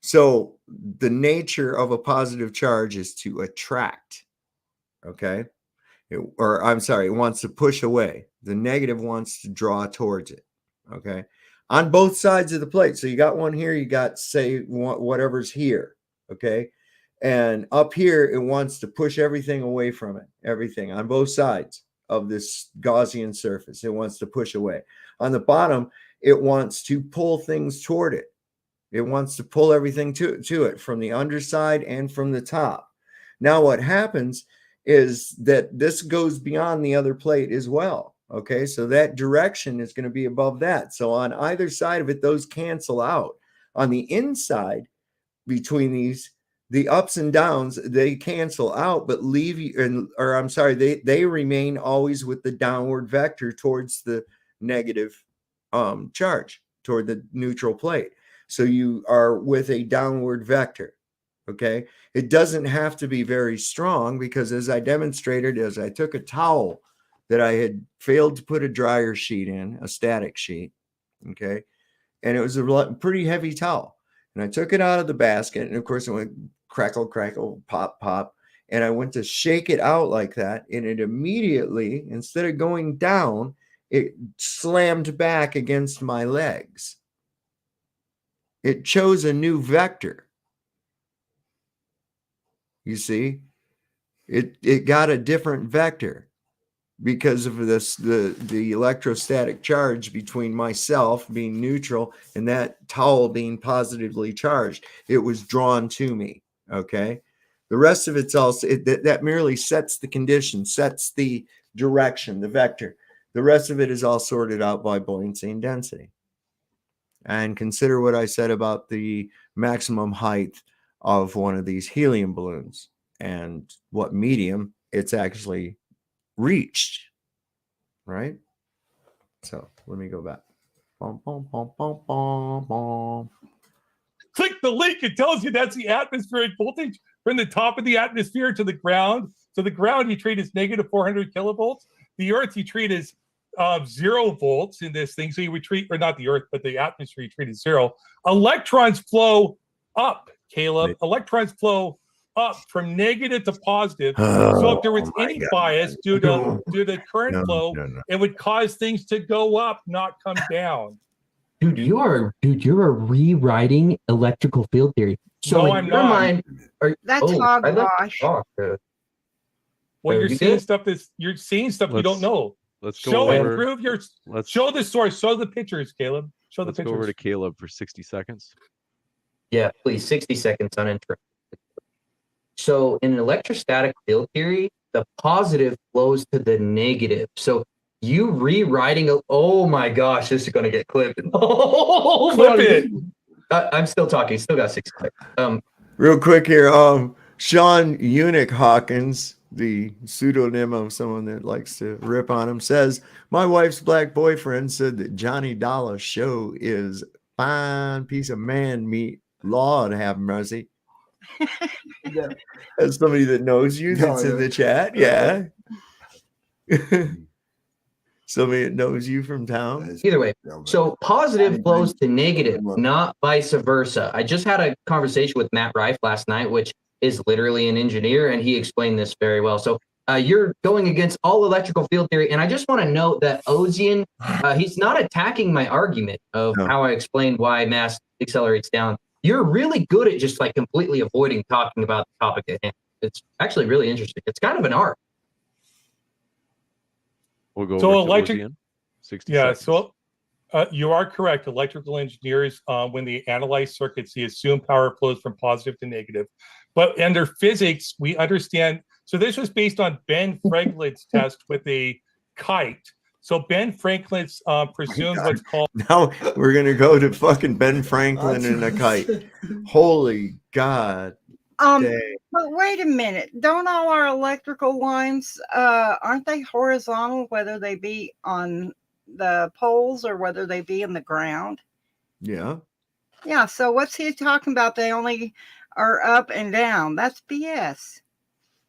So the nature of a positive charge is to attract. Okay. It wants to push away. The negative wants to draw towards it. Okay. On both sides of the plate. So you got one here, you got, say, whatever's here. Okay. And up here, it wants to push everything away from it. Everything on both sides of this Gaussian surface. It wants to push away. On the bottom, it wants to pull things toward it. It wants to pull everything to it from the underside and from the top. Now, what happens is that this goes beyond the other plate as well. Okay, so that direction is going to be above that. So on either side of it, those cancel out. On the inside, between these, the ups and downs, they cancel out, but they remain always with the downward vector towards the negative charge, toward the neutral plate. So you are with a downward vector. Okay. It doesn't have to be very strong because, as I demonstrated, as I took a towel that I had failed to put a dryer sheet in, a static sheet. Okay. And it was a pretty heavy towel. And I took it out of the basket. And of course, it went crackle, crackle, pop, pop. And I went to shake it out like that. And it immediately, instead of going down, it slammed back against my legs. It chose a new vector. You see, it got a different vector because of this, the electrostatic charge between myself being neutral and that towel being positively charged. It was drawn to me. Okay. The rest of it's also, that merely sets the condition, sets the direction, the vector. The rest of it is all sorted out by buoyancy and density. And consider what I said about the maximum height of one of these helium balloons and what medium it's actually reached, right? So let me go back. Bum, bum, bum, bum, bum, bum. Click the link. It tells you that's the atmospheric voltage from the top of the atmosphere to the ground. So the ground you treat as negative 400 kilovolts. The Earth you treat as 0 volts in this thing. So you would treat, or not the Earth, but the atmosphere you treat as 0. Electrons flow up, Caleb. Electrons flow up from negative to positive. So if there was any bias due to current flow, it would cause things to go up, not come down. Dude, you're rewriting electrical field theory. So no, in your mind, that's hogwash. Well, you're seeing stuff you don't know. Let's go over. Show the source. Show the pictures, Caleb. Show the pictures. Let's go over to Caleb for 60 seconds. Yeah, please. 60 seconds uninterrupted. So in electrostatic field theory, the positive flows to the negative. So You rewriting oh my gosh, this is gonna get clipped. Oh, Clip it. I'm still talking, still got 6 seconds. Real quick here, Sean Eunuch Hawkins, the pseudonym of someone that likes to rip on him, says, my wife's black boyfriend said that Johnny Dollars show is fine piece of man meat. Lord have mercy. As somebody that knows you that's in the chat, yeah. Somebody that knows you from town. Either way, so positive flows to negative, not vice versa. I just had a conversation with Matt Rife last night, which is literally an engineer, and he explained this very well. So you're going against all electrical field theory, and I just want to note that Ozien, he's not attacking my argument of how I explained why mass accelerates down. You're really good at just like completely avoiding talking about the topic at hand. It's actually really interesting. It's kind of an art. We'll go So over electric, to Ozien. 60 yeah. seconds. So you are correct. Electrical engineers, when they analyze circuits, they assume power flows from positive to negative. But under physics, we understand. So this was based on Ben Franklin's test with a kite. So Ben Franklin's presumed what's called. Now we're gonna go to fucking Ben Franklin and a kite. Holy God. But wait a minute. Don't all our electrical lines aren't they horizontal, whether they be on the poles or whether they be in the ground? Yeah. Yeah, so what's he talking about? They only are up and down. That's BS.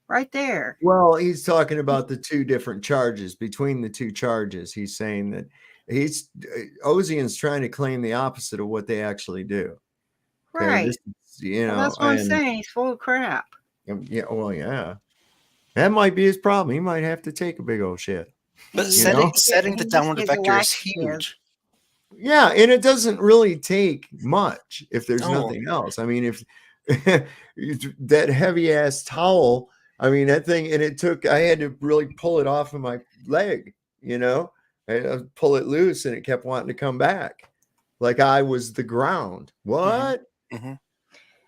Right there. Well, he's talking about the two different charges. Between the two charges, he's saying that Ozien's trying to claim the opposite of what they actually do. Okay, Right. this is, you know, That's what I'm saying. He's full of crap. Yeah, well, yeah. That might be his problem. He might have to take a big old shit. But You setting know? setting the He just downward is vector is laxative. huge. Yeah, and it doesn't really take much if there's No. nothing else. I mean, if that heavy ass towel, I mean, that thing, and I had to really pull it off of my leg, you know, I had to pull it loose and it kept wanting to come back like I was the ground. What? Mm-hmm.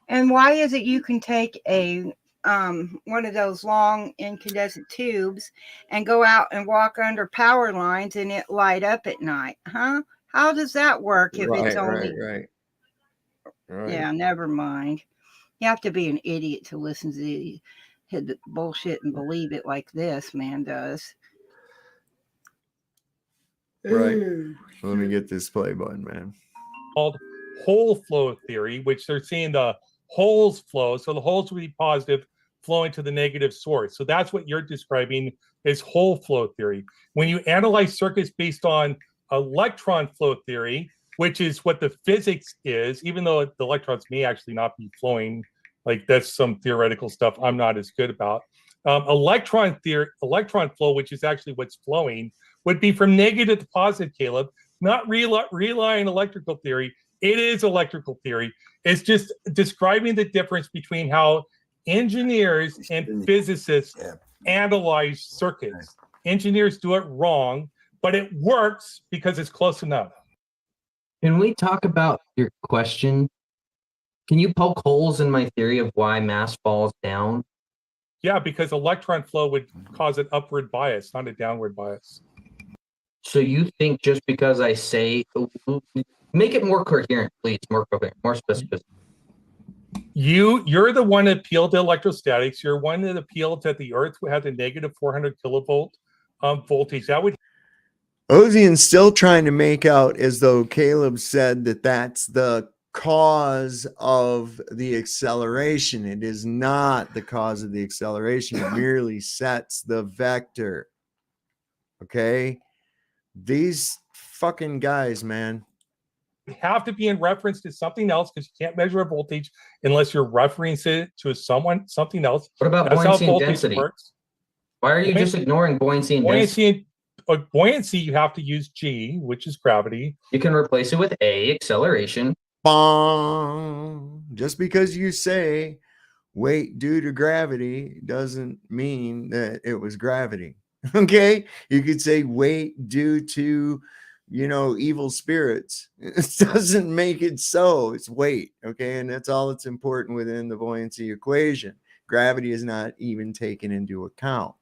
And why is it you can take a one of those long incandescent tubes and go out and walk under power lines and it light up at night? Huh? How does that work if it's only Right. Yeah, never mind. You have to be an idiot to listen to the bullshit and believe it like this man does. Right. Let me get this play button, man. Called hole flow theory, which they're seeing the holes flow. So the holes will be positive flowing to the negative source. So that's what you're describing is hole flow theory. When you analyze circuits based on electron flow theory, which is what the physics is, even though the electrons may actually not be flowing, like that's some theoretical stuff I'm not as good about. Electron flow, which is actually what's flowing, would be from negative to positive, Caleb, not relying on electrical theory. It is electrical theory. It's just describing the difference between how engineers and physicists analyze circuits. Engineers do it wrong, but it works because it's close enough. Can we talk about your question? Can you poke holes in my theory of why mass falls down? Yeah, because electron flow would cause an upward bias, not a downward bias. So you think just because I say, make it more coherent, please, more coherent, more specific. You're the one that appealed to electrostatics. You're one that appealed that the Earth had a negative 400 kilovolt voltage. That would. Ozien's still trying to make out as though Caleb said that that's the cause of the acceleration. It is not the cause of the acceleration. It merely sets the vector. Okay? These fucking guys, man. Have to be in reference to something else because you can't measure a voltage unless you're referencing it to something else. What about That's buoyancy how and voltage density? works. Why are you just ignoring buoyancy and density? Buoyancy, you have to use G, which is gravity. You can replace it with A, acceleration. Bong. Just because you say weight due to gravity doesn't mean that it was gravity. Okay? You could say weight due to, you know, evil spirits. It doesn't make it so. It's weight. Okay? And that's all that's important within the buoyancy equation. Gravity is not even taken into account.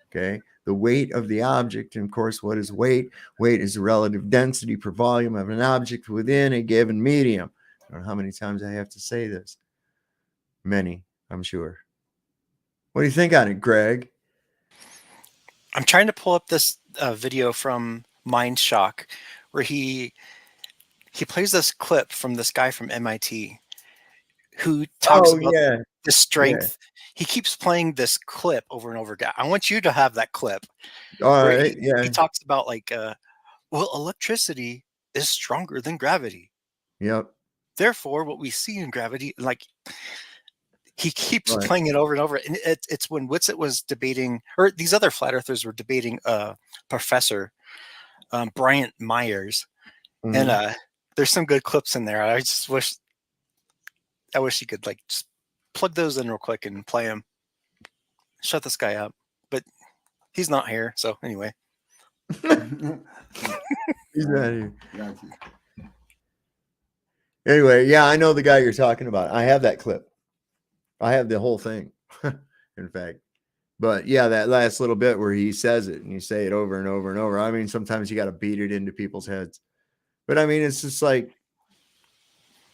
Okay? the weight of the object. And of course, what is weight? Weight is the relative density per volume of an object within a given medium. I don't know how many times I have to say this. Many, I'm sure. What do you think on it, Greg? I'm trying to pull up this video from Mind Shock where he plays this clip from this guy from MIT who talks about the strength. Yeah. He keeps playing this clip over and over again. I want you to have that clip. All right. He talks about like, well, electricity is stronger than gravity. Yep. Therefore, what we see in gravity, like he keeps playing it over and over. And it's when Whitsitt was debating, or these other flat earthers were debating Professor Bryant Myers. Mm-hmm. And there's some good clips in there. I wish you could like just plug those in real quick and play them. Shut this guy up. But he's not here. So anyway. He's not here. Anyway, yeah, I know the guy you're talking about. I have that clip. I have the whole thing, in fact. But yeah, that last little bit where he says it and you say it over and over and over. I mean, sometimes you got to beat it into people's heads. But I mean, it's just like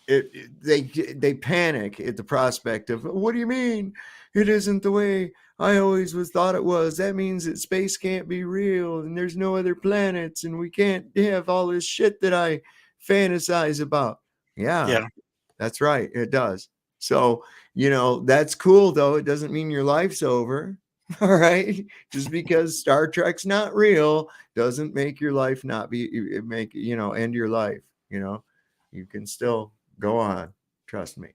they panic at the prospect of, what do you mean? It isn't the way I always thought it was. That means that space can't be real and there's no other planets and we can't have all this shit that I fantasize about. Yeah, that's right. It does. So, that's cool, though. It doesn't mean your life's over. All right. Just because Star Trek's not real doesn't make your life not be, end your life. You can still go on. Trust me.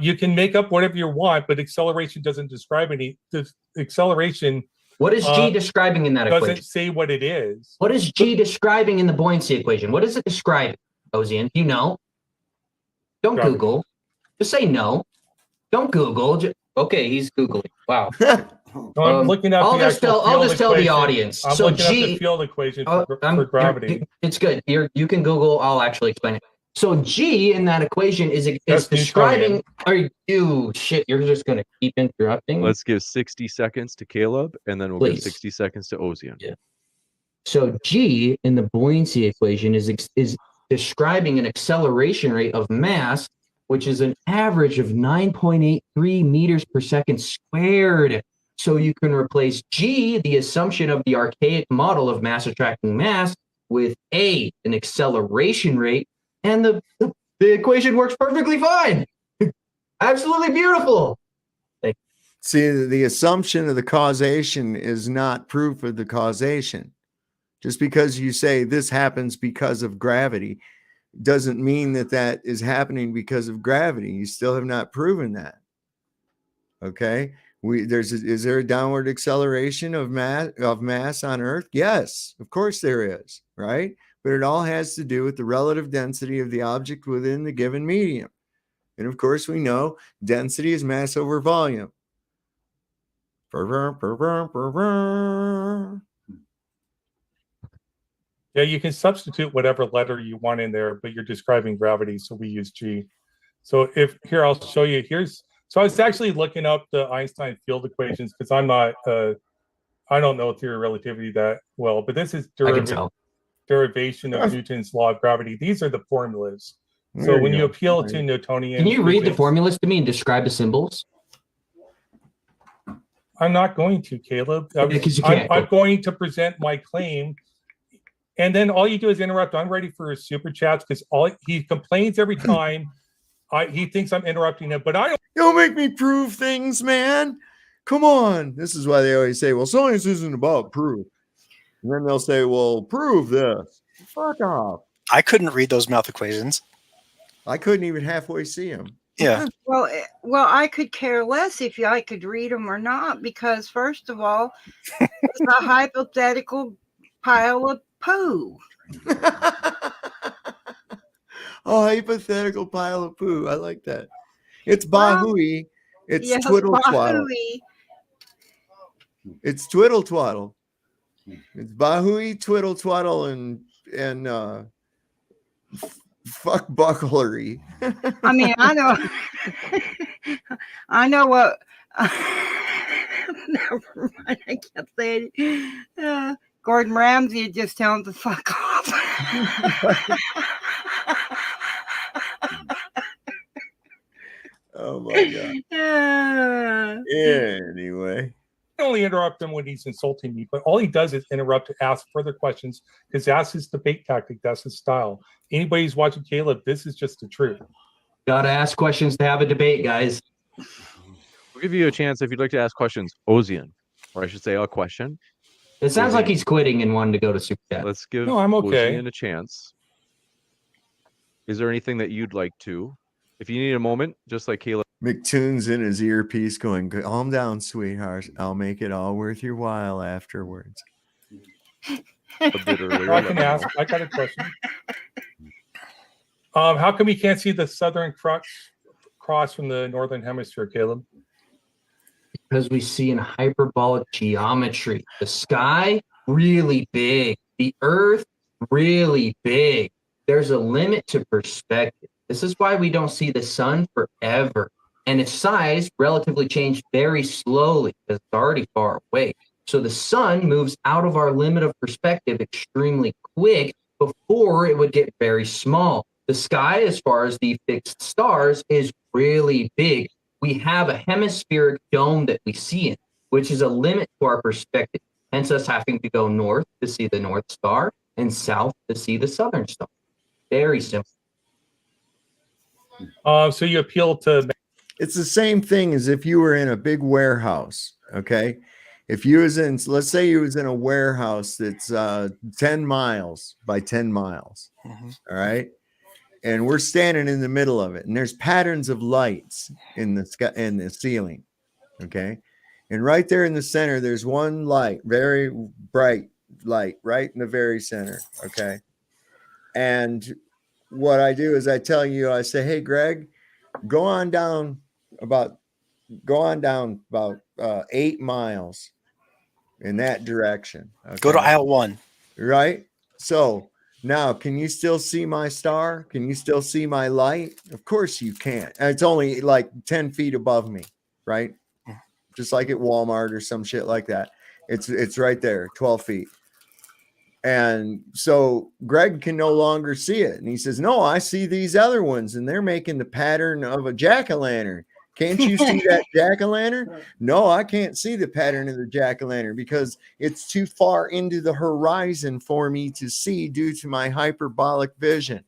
You can make up whatever you want, but acceleration doesn't describe any. Acceleration. What is G describing in that equation? Doesn't say what it is. What is G describing in the buoyancy equation? What does it describe, Ozien? You know? Don't Gravity. Google. Just say no. Don't Google. Okay, he's Googling. Wow. I'm looking up I'll just tell the audience. I'm looking up the field equation for gravity. It's good. You can Google. I'll actually explain it. So G in that equation is describing. You're just going to keep interrupting. Let's give 60 seconds to Kaleb, and then we'll give 60 seconds to Ozien. Yeah. So G in the buoyancy equation is describing an acceleration rate of mass, which is an average of 9.83 meters per second squared. So you can replace G, the assumption of the archaic model of mass attracting mass, with A, an acceleration rate, and the equation works perfectly fine. Absolutely beautiful. See, the assumption of the causation is not proof of the causation. Just because you say this happens because of gravity doesn't mean that is happening because of gravity. You still have not proven that. Okay? Is there a downward acceleration of mass on Earth? Yes, of course there is, right? But it all has to do with the relative density of the object within the given medium. And of course, we know density is mass over volume. Yeah, you can substitute whatever letter you want in there, but you're describing gravity, so we use G. So I'll show you. So I was actually looking up the Einstein field equations because I'm not, I don't know theory of relativity that well, but this is derivation of Newton's law of gravity. These are the formulas. So when you appeal to Newtonian, can you read the formulas to me and describe the symbols? I'm not going to, Kaleb. I'm going to present my claim. And then all you do is interrupt. I'm ready for his super chats because he complains every time. He thinks I'm interrupting him, but I don't make me prove things, man. Come on. This is why they always say, well, science isn't about proof. And then they'll say, well, prove this. Fuck off. I couldn't read those math equations. I couldn't even halfway see them. Yeah. Well, I could care less if I could read them or not, because first of all, it's a hypothetical pile of poo. A hypothetical pile of poo. I like that. It's Bahui. It's twiddle twaddle. It's twiddle twaddle. It's Bahui, twiddle twaddle, and fuck bucklery. I mean, I know what Never mind. I can't say it. Gordon Ramsay just tell him to fuck off. Oh my god. Anyway. I only interrupt him when he's insulting me, but all he does is interrupt to ask further questions because that's his debate tactic. That's his style. Anybody who's watching Caleb, this is just the truth. Gotta ask questions to have a debate, guys. We'll give you a chance if you'd like to ask questions. Ozien, or I should say a question. It sounds like he's quitting and wanting to go to Super Chat. Let's give No, I'm okay. Ozien a chance. Is there anything that you'd like to? If you need a moment, just like Caleb. McToon's in his earpiece going, calm down, sweetheart. I'll make it all worth your while afterwards. I can ask. I got a question. How come we can't see the Southern Cross from the Northern Hemisphere, Caleb? Because we see in hyperbolic geometry. The sky, really big. The earth, really big. There's a limit to perspective. This is why we don't see the sun forever. And its size relatively changed very slowly because it's already far away. So the sun moves out of our limit of perspective extremely quick before it would get very small. The sky, as far as the fixed stars, is really big. We have a hemispheric dome that we see in, which is a limit to our perspective. Hence us having to go north to see the North Star and south to see the Southern Star. Very simple. So you appeal to... It's the same thing as if you were in a big warehouse, okay? If you was in, let's say you was in a warehouse that's 10 miles by 10 miles, all right? And we're standing in the middle of it, and there's patterns of lights in the sky, in the ceiling, okay? And right there in the center, there's one light, very bright light, right in the very center, okay? And what I do is I tell you, I say, hey, Greg, go on down about 8 miles in that direction. Okay? Go to aisle 1. Right. So now, can you still see my star? Can you still see my light? Of course you can. And it's only like 10 feet above me, right? Just like at Walmart or some shit like that. It's right there, 12 feet. And so Greg can no longer see it. And he says, no, I see these other ones, and they're making the pattern of a jack-o'-lantern. Can't you see that jack-o'-lantern? No, I can't see the pattern of the jack-o'-lantern because it's too far into the horizon for me to see due to my hyperbolic vision.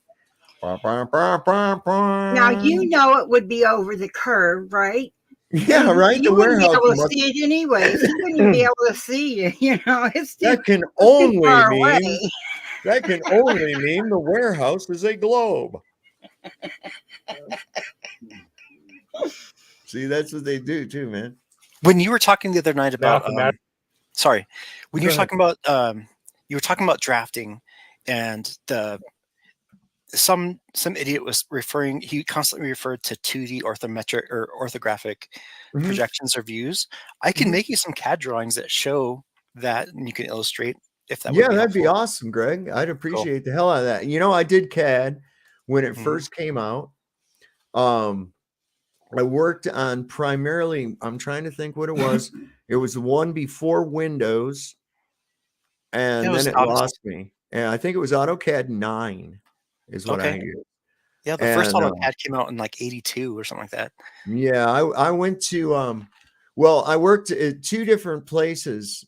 Now, you know it would be over the curve, right? Yeah, right. You The wouldn't be warehouse able to must- see it anyway. You wouldn't be able to see it. You know, it's too, that can it's too only far mean away. that can only mean the warehouse is a globe. See, that's what they do too, man. When you were talking the other night about, Mathematic- sorry, when you Go were ahead. talking about, you were talking about drafting, and some idiot was referring. He constantly referred to 2D orthometric or orthographic projections or views. I can make you some CAD drawings that show that, and you can illustrate if that. Yeah, would be that'd be helpful. awesome, Greg. I'd appreciate the hell out of that. You know, I did CAD when it first came out. I worked on primarily, I'm trying to think what it was. It was the one before Windows, and Yeah, it was then it lost me. And I think it was AutoCAD 9 is what I Okay. used. Yeah, the first And, AutoCAD came out in like '82 or something like that. Yeah, I went to well, I worked at 2 different places.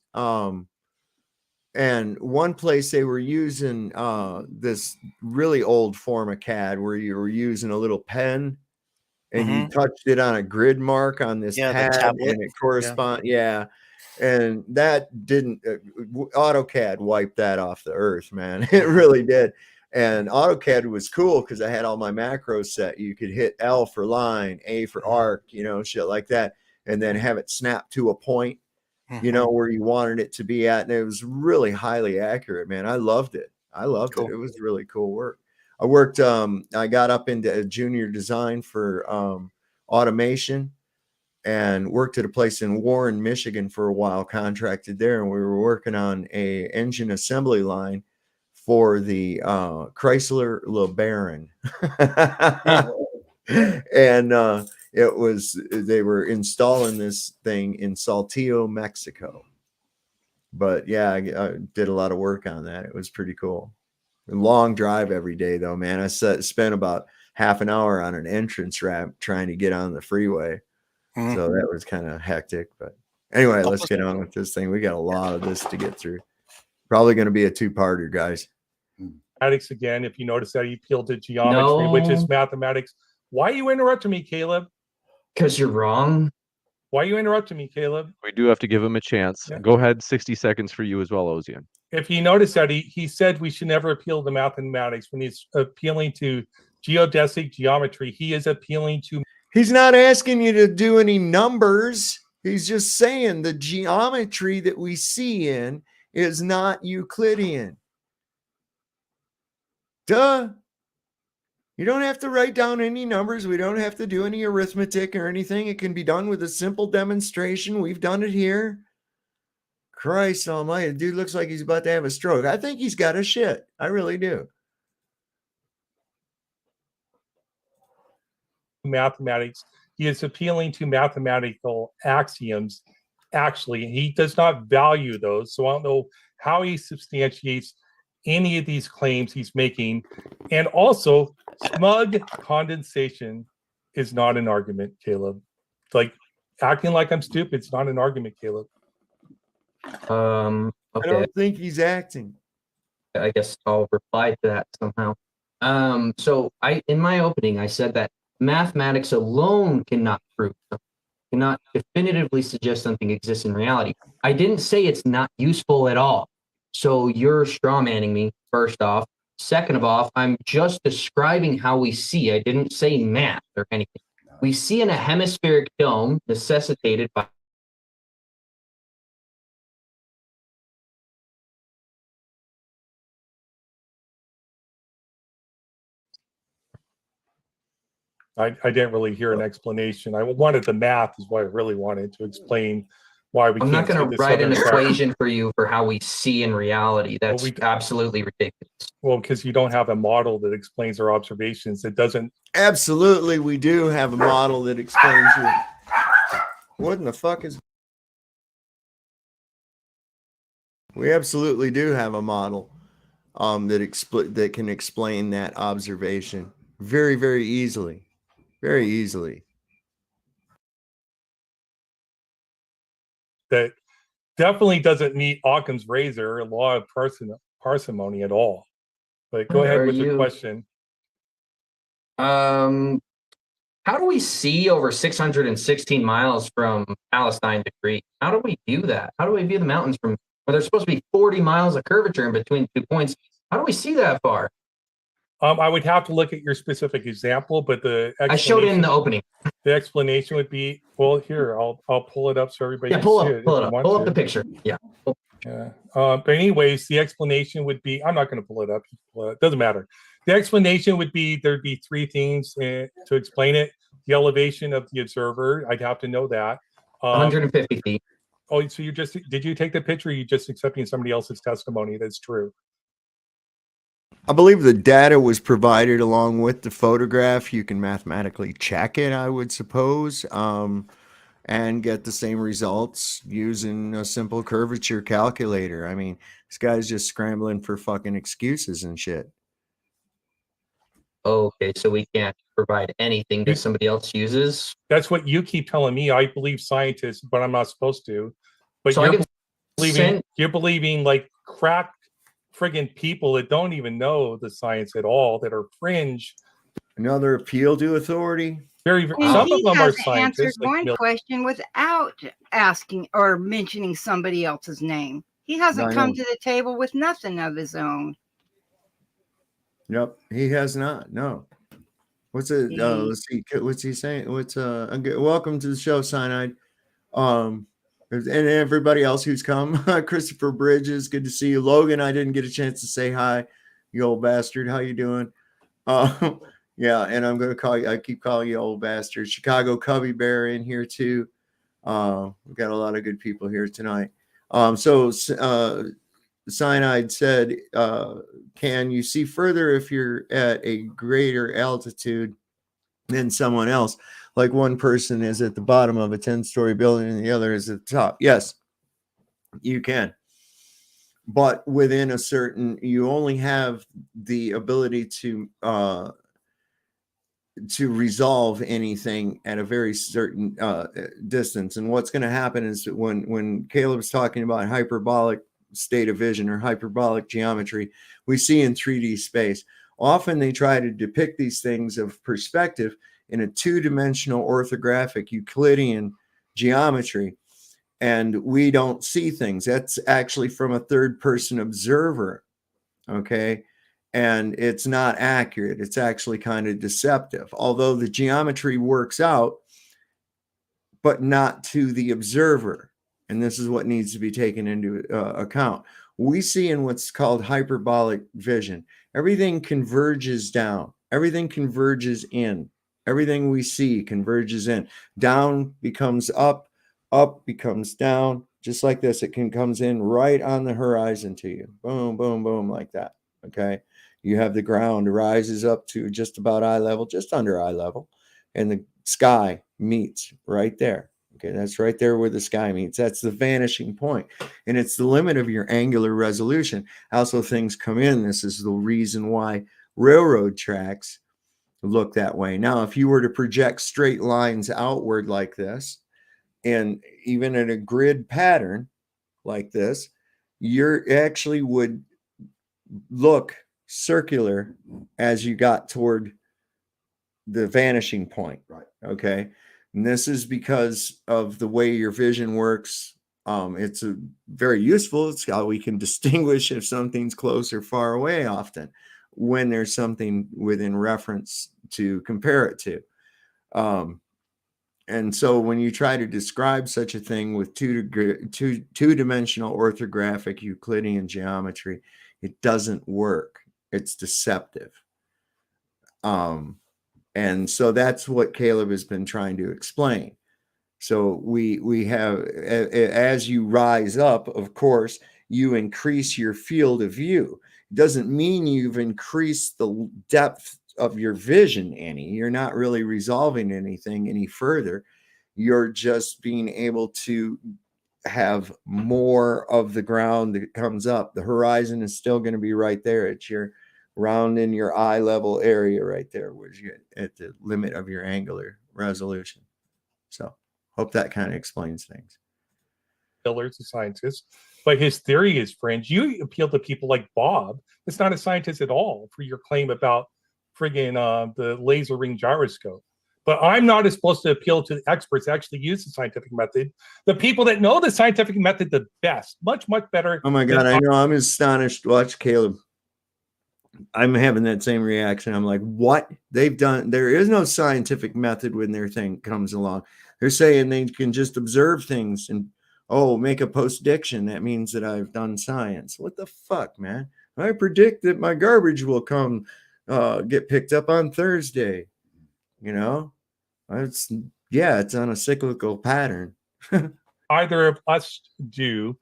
And one place they were using this really old form of CAD where you were using a little pen and you touched it on a grid mark on this Yeah, the pad tablet. and it correspond. Yeah. And that didn't AutoCAD wiped that off the earth, man. It really did. And AutoCAD was cool because I had all my macros set. You could hit L for line, A for arc, you know, shit like that, and then have it snap to a point, you know, where you wanted it to be at. And it was really highly accurate, man. I loved it. I loved it. It was really cool work. I worked, I got up into junior design for automation and worked at a place in Warren, Michigan for a while, contracted there. And we were working on a engine assembly line for the Chrysler LeBaron. And they were installing this thing in Saltillo, Mexico. But yeah, I did a lot of work on that. It was pretty cool. A long drive every day though, man. I spent about half an hour on an entrance ramp trying to get on the freeway. So that was kind of hectic. But anyway, let's get on with this thing. We got a lot of this to get through. Probably going to be a two-parter, guys. Mathematics again. If you notice that he appealed to geometry, which is mathematics. Why are you interrupting me, Caleb? Because you're wrong. Why are you interrupting me, Caleb? We do have to give him a chance. Yeah. Go ahead, 60 seconds for you as well, Ozien. If you notice that he said we should never appeal to mathematics when he's appealing to geodesic geometry, he is appealing to. He's not asking you to do any numbers. He's just saying the geometry that we see in is not Euclidean. Duh. You don't have to write down any numbers. We don't have to do any arithmetic or anything. It can be done with a simple demonstration. We've done it here. Christ almighty, the dude looks like he's about to have a stroke. I think he's got a shit. I really do. Mathematics. He is appealing to mathematical axioms. Actually, he does not value those. So I don't know how he substantiates any of these claims he's making. And also, smug condensation is not an argument, Caleb. Like acting like I'm stupid, it's not an argument, Caleb. Okay. I don't think he's acting. I guess I'll reply to that somehow. So in my opening, I said that mathematics alone cannot prove something, cannot definitively suggest something exists in reality. I didn't say it's not useful at all. So you're straw manning me, first off. Second of all, I'm just describing how we see. I didn't say math or anything. We see in a hemispheric dome necessitated by I didn't really hear an explanation. I wanted the math is what I really wanted to explain why we I'm can't not going see to the write an southern sky. equation for you for how we see in reality. That's absolutely ridiculous. Well, because you don't have a model that explains our observations. It doesn't. Absolutely, we do have a model that explains you. What in the fuck is? We absolutely do have a model that can explain that observation very, very easily. Very easily. That definitely doesn't meet Occam's razor, law of parsimony at all. But go ahead with your question. How do we see over 616 miles from Palestine to Crete? How do we view that? How do we view the mountains from where there's supposed to be 40 miles of curvature in between 2 points? How do we see that far? I would have to look at your specific example, but I showed it in the opening. The explanation would be, well, here, I'll pull it up so everybody can pull see up, it. pull it up. Pull up the picture. Yeah. Yeah. But anyways, the explanation would be, I'm not going to pull it up. It doesn't matter. The explanation would be there'd be three things to explain it. The elevation of the observer, I'd have to know that. 150 feet. Oh, so did you take the picture? Or are you just accepting somebody else's testimony that's true? I believe the data was provided along with the photograph. You can mathematically check it, I would suppose, and get the same results using a simple curvature calculator. I mean, this guy's just scrambling for fucking excuses and shit. Okay, so we can't provide anything that somebody else uses? That's what you keep telling me. I believe scientists, but I'm not supposed to. But So you're believing like crack friggin' people that don't even know the science at all, that are fringe. Another appeal to authority. Some of them are scientists. Answered one question without asking or mentioning somebody else's name. He hasn't come to the table with nothing of his own. Yep, he has not. No. What's it? Let's see. What's he saying? Welcome to the show, Cyanide. And everybody else who's come. Christopher Bridges, good to see you. Logan, I didn't get a chance to say hi. You old bastard. How you doing? Yeah, and I'm gonna call you. I keep calling you old bastard. Chicago Cubby Bear in here too. We've got a lot of good people here tonight. Cyanide said, can you see further if you're at a greater altitude than someone else? like one person is at the bottom of a 10-story building and the other is at the top. Yes, you can. But within a certain, you only have the ability to resolve anything at a very certain distance. And what's going to happen is that when Caleb's talking about hyperbolic state of vision or hyperbolic geometry, we see in 3D space, often they try to depict these things of perspective in a two-dimensional orthographic Euclidean geometry. And we don't see things. That's actually from a third-person observer, okay? And it's not accurate. It's actually kind of deceptive, although the geometry works out, but not to the observer. And this is what needs to be taken into account. We see in what's called hyperbolic vision, everything converges down, everything converges in, everything we see converges in. Down becomes up becomes down, just like this. It comes in right on the horizon to you. Boom, boom, boom, like that. Okay. You have the ground rises up to just about eye level, just under eye level, and the sky meets right there. Okay, that's right there where the sky meets. That's the vanishing point, and it's the limit of your angular resolution. Also, things come in. This is the reason why railroad tracks look that way. Now, if you were to project straight lines outward like this, and even in a grid pattern like this, you actually would look circular as you got toward the vanishing point. Right. Okay. And this is because of the way your vision works. It's very useful. It's how we can distinguish if something's close or far away often when there's something within reference to compare it to. And so when you try to describe such a thing with two-dimensional orthographic Euclidean geometry, it doesn't work. It's deceptive. And so that's what Kaleb has been trying to explain. So we have, as you rise up, of course, you increase your field of view. It doesn't mean you've increased the depth of your vision any. You're not really resolving anything any further. You're just being able to have more of the ground that comes up. The horizon is still going to be right there. It's your round in your eye level area right there, where you get at the limit of your angular resolution. So hope that kind of explains things. Miller's a scientist, but his theory is fringe. You appeal to people like Bob. It's not a scientist at all for your claim about friggin' the laser ring gyroscope. But I'm not as supposed to appeal to the experts that actually use the scientific method. The people that know the scientific method the best, much, much better. Oh my God, I know. I'm astonished. Watch Kaleb. I'm having that same reaction. I'm like, what they've done? There is no scientific method when their thing comes along. They're saying they can just observe things and, make a post-diction. That means that I've done science. What the fuck, man? I predict that my garbage will come get picked up on Thursday. It's on a cyclical pattern. Either of us do,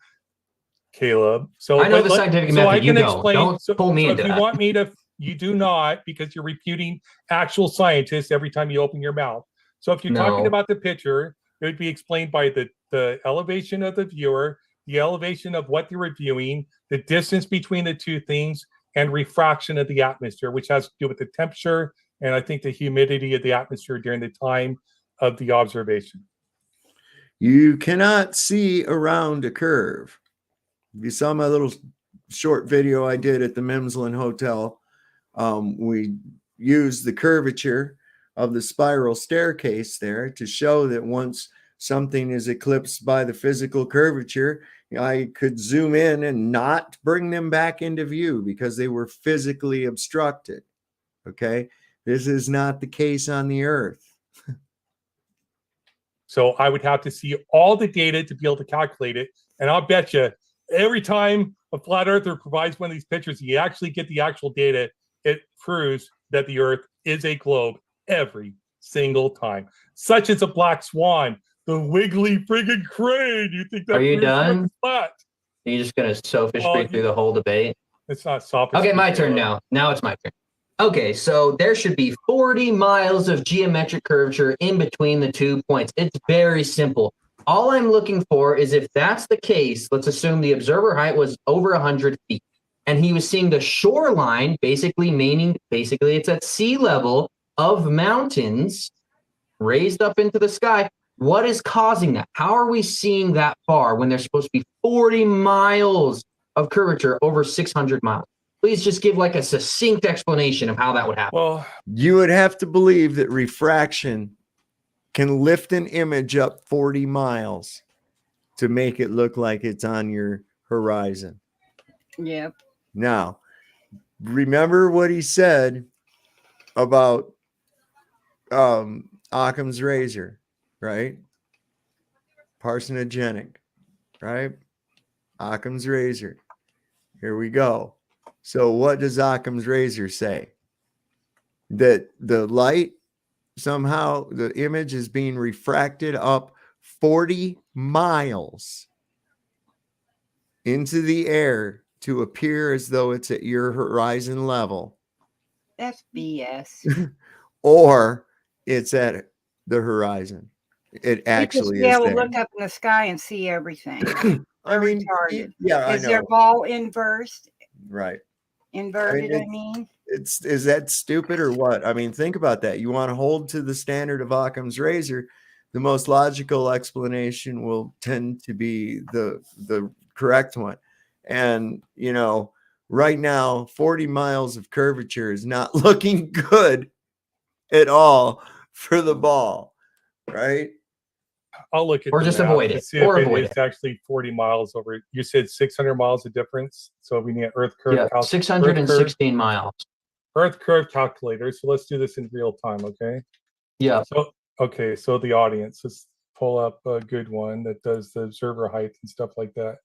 Kaleb. So I know the scientific method. I can explain. Don't pull me into if you that. want me to, you do not, because you're refuting actual scientists every time you open your mouth. So if you're talking about the picture, it would be explained by the elevation of the viewer, the elevation of what they're reviewing, the distance between the two things, and refraction of the atmosphere, which has to do with the temperature and I think the humidity of the atmosphere during the time of the observation. You cannot see around a curve. You saw my little short video I did at the Mimsland Hotel. We used the curvature of the spiral staircase there to show that once something is eclipsed by the physical curvature, I could zoom in and not bring them back into view because they were physically obstructed. Okay. This is not the case on the Earth. So I would have to see all the data to be able to calculate it. And I'll bet you every time a flat earther provides one of these pictures, you actually get the actual data. It proves that the Earth is a globe every single time. Such as a black swan, the wiggly friggin' crane. You think that? Are you done? Flat? Are you just gonna sophistry through the whole debate? It's not sophistry. Okay, my turn now. Now it's my turn. Okay, so there should be 40 miles of geometric curvature in between the 2 points. It's very simple. All I'm looking for is if that's the case, let's assume the observer height was over 100 feet, and he was seeing the shoreline, basically meaning it's at sea level of mountains raised up into the sky. What is causing that? How are we seeing that far when there's supposed to be 40 miles of curvature over 600 miles? Please just give like a succinct explanation of how that would happen. Well, You would have to believe that refraction can lift an image up 40 miles to make it look like it's on your horizon. Yep. Now, remember what he said about Occam's razor, right? Parsinogenic, right? Occam's razor. Here we go. So what does Occam's razor say? That the light, somehow the image is being refracted up 40 miles into the air to appear as though it's at your horizon level, That's BS. or it's at the horizon. It actually be is able to there. look up in the sky and see everything. I mean, retarded. yeah, Is I their know. ball inversed? Right. Inverted, I mean. Is that stupid or what? I mean, think about that. You want to hold to the standard of Occam's razor, the most logical explanation will tend to be the correct one. And you know, right now, 40 miles of curvature is not looking good at all for the ball, right? I'll look at Or the just map avoid to it. see Or if avoid it's actually 40 miles over. You said 600 miles of difference. So we need an Earth curve. Yeah, 616 miles. Earth curve calculator. So let's do this in real time, okay? Yeah. So okay, so the audience, let's pull up a good one that does the observer height and stuff like that.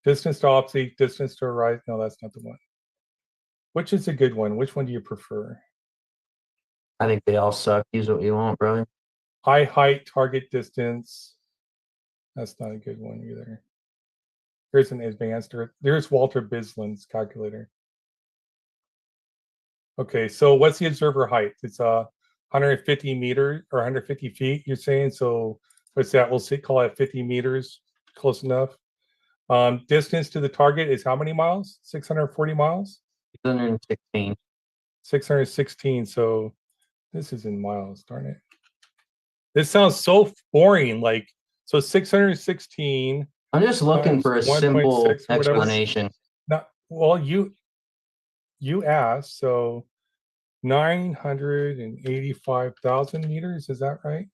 Distance to opposite, distance to right. No, that's not the one. Which is a good one? Which one do you prefer? I think they all suck. Use what you want, brother. High height, target distance. That's not a good one either. Here's an advanced. There's Walter Bisland's calculator. Okay, so what's the observer height? It's 150 meters or 150 feet, you're saying? So what's that? We'll call it 50 meters, close enough. Distance to the target is how many miles? 640 miles? 616. 616. So this is in miles, darn it. This sounds so boring. Like, so 616. I'm just looking for a simple explanation. Well, you asked, so 985,000 meters, is that right?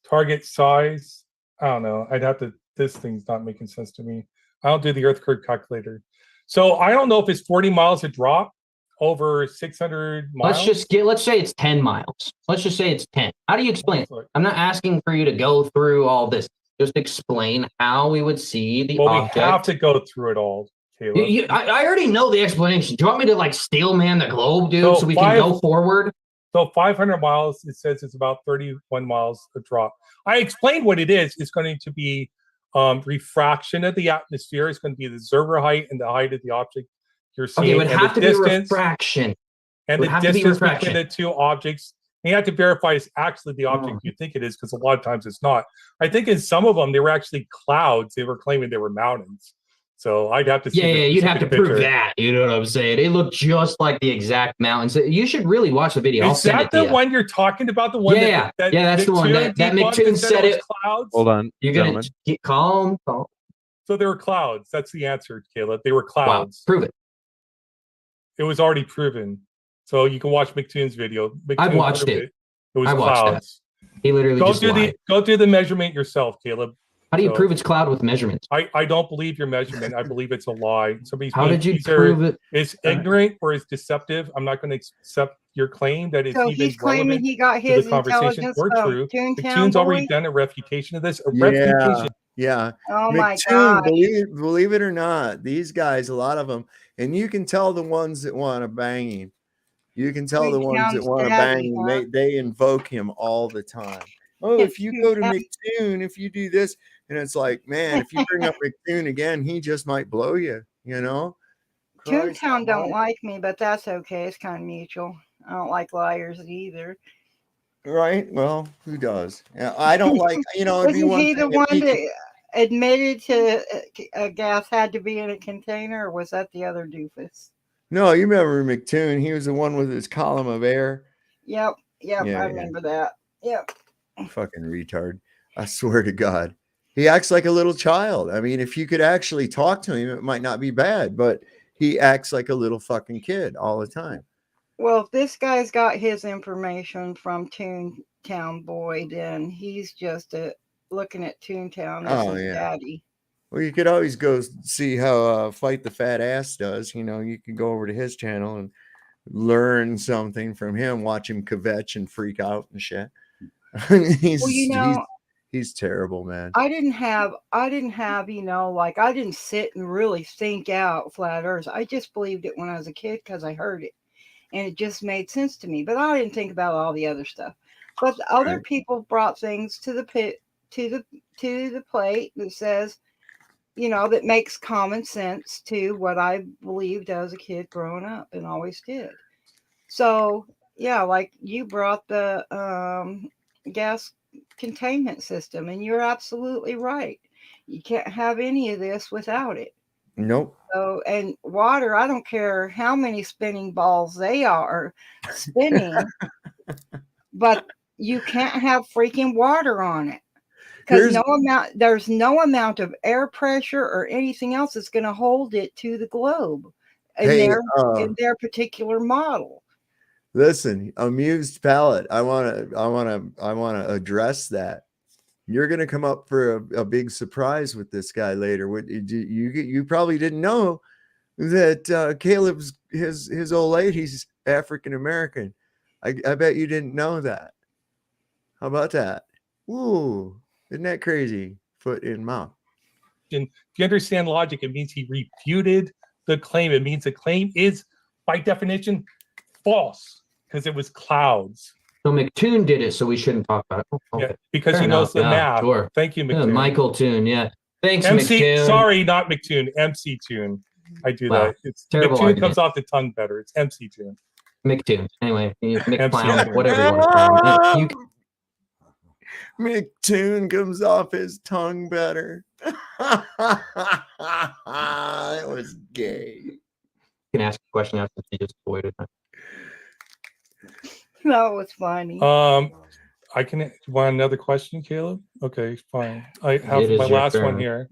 Target size, I don't know. I'd have to, this thing's not making sense to me. I don't do the Earth curve calculator. So I don't know if it's 40 miles a drop over 600 miles. Let's say it's 10 miles. Let's just say it's 10. How do you explain it? I'm not asking for you to go through all this. Just explain how we would see the object. We have to go through it all, Caleb. I already know the explanation. Do you want me to like steel man the globe, dude, so we can go forward? So 500 miles, it says it's about 31 miles a drop. I explained what it is. It's going to be refraction of the atmosphere. It's going to be the observer height and the height of the object you're seeing. Okay, it would have to be refraction. And the distance between the two objects. And you have to verify it's actually the object you think it is, because a lot of times it's not. I think in some of them, they were actually clouds. They were claiming they were mountains. So I'd have to see. Yeah, you'd have to prove that. You know what I'm saying? They look just like the exact mountains. You should really watch the video. Is that the one you're talking about? The one? Yeah, that's the one. That McToon said it. Clouds? Hold on. You're gonna get calm. So they were clouds. That's the answer, Caleb. They were clouds. Wow. Prove it. It was already proven. So you can watch McToon's video. I've watched it. It was clouds. He literally go do the measurement yourself, Caleb. How do you prove it's cloud with measurements? I don't believe your measurement. I believe it's a lie. How did you prove it? It's ignorant or it's deceptive. I'm not going to accept your claim that it's even he's claiming he got his intelligence or true. McToon's already done a refutation of this. Yeah. Oh my God. God. Believe it or not, these guys, a lot of them, and you can tell the ones that want a banging. You can tell the ones that want a banging. They invoke him all the time. Oh, if you go to McToon, if you do this, and it's like, man, if you bring up McToon again, he just might blow you, you know? Christ Toontown don't almighty. like me, but that's okay. It's kind of mutual. I don't like liars either. Right? Well, who does? Yeah, I don't like, it'd be Isn't one he thing the if one he could. that admitted to gas had to be in a container, or was that the other doofus? No, you remember McToon? He was the one with his column of air. Yep, I Yeah, remember that. Yep. fucking retard. I swear to God. He acts like a little child. I mean, if you could actually talk to him, it might not be bad, but he acts like a little fucking kid all the time. Well, if this guy's got his information from Toontown Boy, then he's just looking at Toontown as Oh, his yeah. daddy. Well, you could always go see how Fight the Fat Ass does. You could go over to his channel and learn something from him, watch him kvetch and freak out and shit. He's terrible, man. I didn't have, I didn't sit and really think out flat earth. I just believed it when I was a kid because I heard it and it just made sense to me. But I didn't think about all the other stuff. But the other people brought things to the plate that says, that makes common sense to what I believed as a kid growing up and always did. So yeah, like you brought the gas containment system, and you're absolutely right. You can't have any of this without it. Nope. So, and water, I don't care how many spinning balls they are spinning, but you can't have freaking water on it. Because there's no amount of air pressure or anything else that's going to hold it to the globe in their particular model. Listen, amused palate. I want to address that. You're going to come up for a big surprise with this guy later. You probably didn't know that Caleb's his old lady's African American. I bet you didn't know that. How about that? Ooh, isn't that crazy? Foot in mouth. And if you understand logic, it means he refuted the claim. It means the claim is, by definition, false because it was clouds. So McToon did it, so we shouldn't talk about it. Oh, okay. Yeah, because Fair he knows enough. the math. Sure. Thank you, Yeah, McToon. Michael Toon, yeah. Thanks, MC, McToon. sorry, not McToon. MC Toon. I do that. It's terrible McToon argument. comes off the tongue better. It's MC Toon. McToon. Anyway, MC McClown, whatever you want to call him. McToon comes off his tongue better. It was gay. You can ask a question after you just avoided it. No, it's funny. I can want another question, Caleb? Okay, fine. I have It my is your last one turn. here.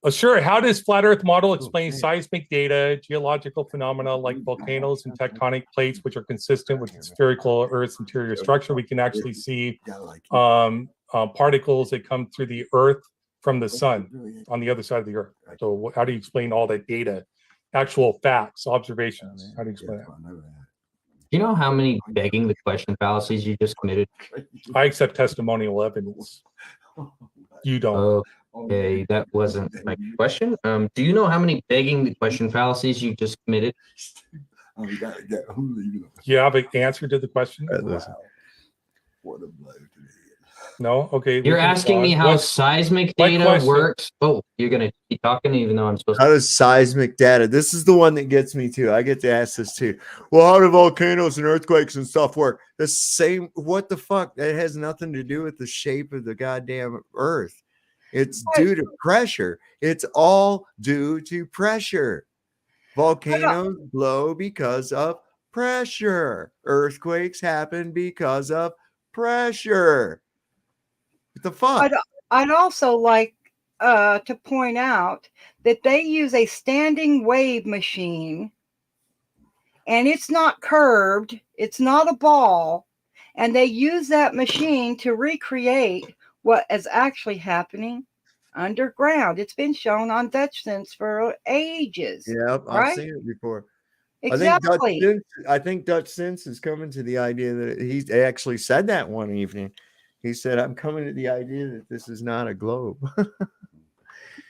Sure. How does flat Earth model explain seismic data, geological phenomena like volcanoes and tectonic plates, which are consistent with spherical Earth's interior structure? We can actually see particles that come through the Earth from the sun on the other side of the Earth. So how do you explain all that data? Actual facts, observations. How do you explain that? Do you know how many begging the question fallacies you just committed? I accept testimonial evidence. You don't. Okay, that wasn't my question. Do you know how many begging the question fallacies you just committed? You have an answer to the question? No? Okay. You're asking me how seismic data works? Oh, you're going to keep talking even though I'm supposed to. How does seismic data? This is the one that gets me too. I get to ask this too. Well, how do volcanoes and earthquakes and stuff work? The same. What the fuck? It has nothing to do with the shape of the goddamn Earth. It's due to pressure. It's all due to pressure. Volcanoes blow because of pressure. Earthquakes happen because of pressure. What the fuck? I'd also like to point out that they use a standing wave machine, and it's not curved. It's not a ball. And they use that machine to recreate what is actually happening underground. It's been shown on Dutch Sense for ages. Yep, I've seen it before. Exactly. I think Dutch Sense is coming to the idea that he actually said that one evening. He said, I'm coming to the idea that this is not a globe.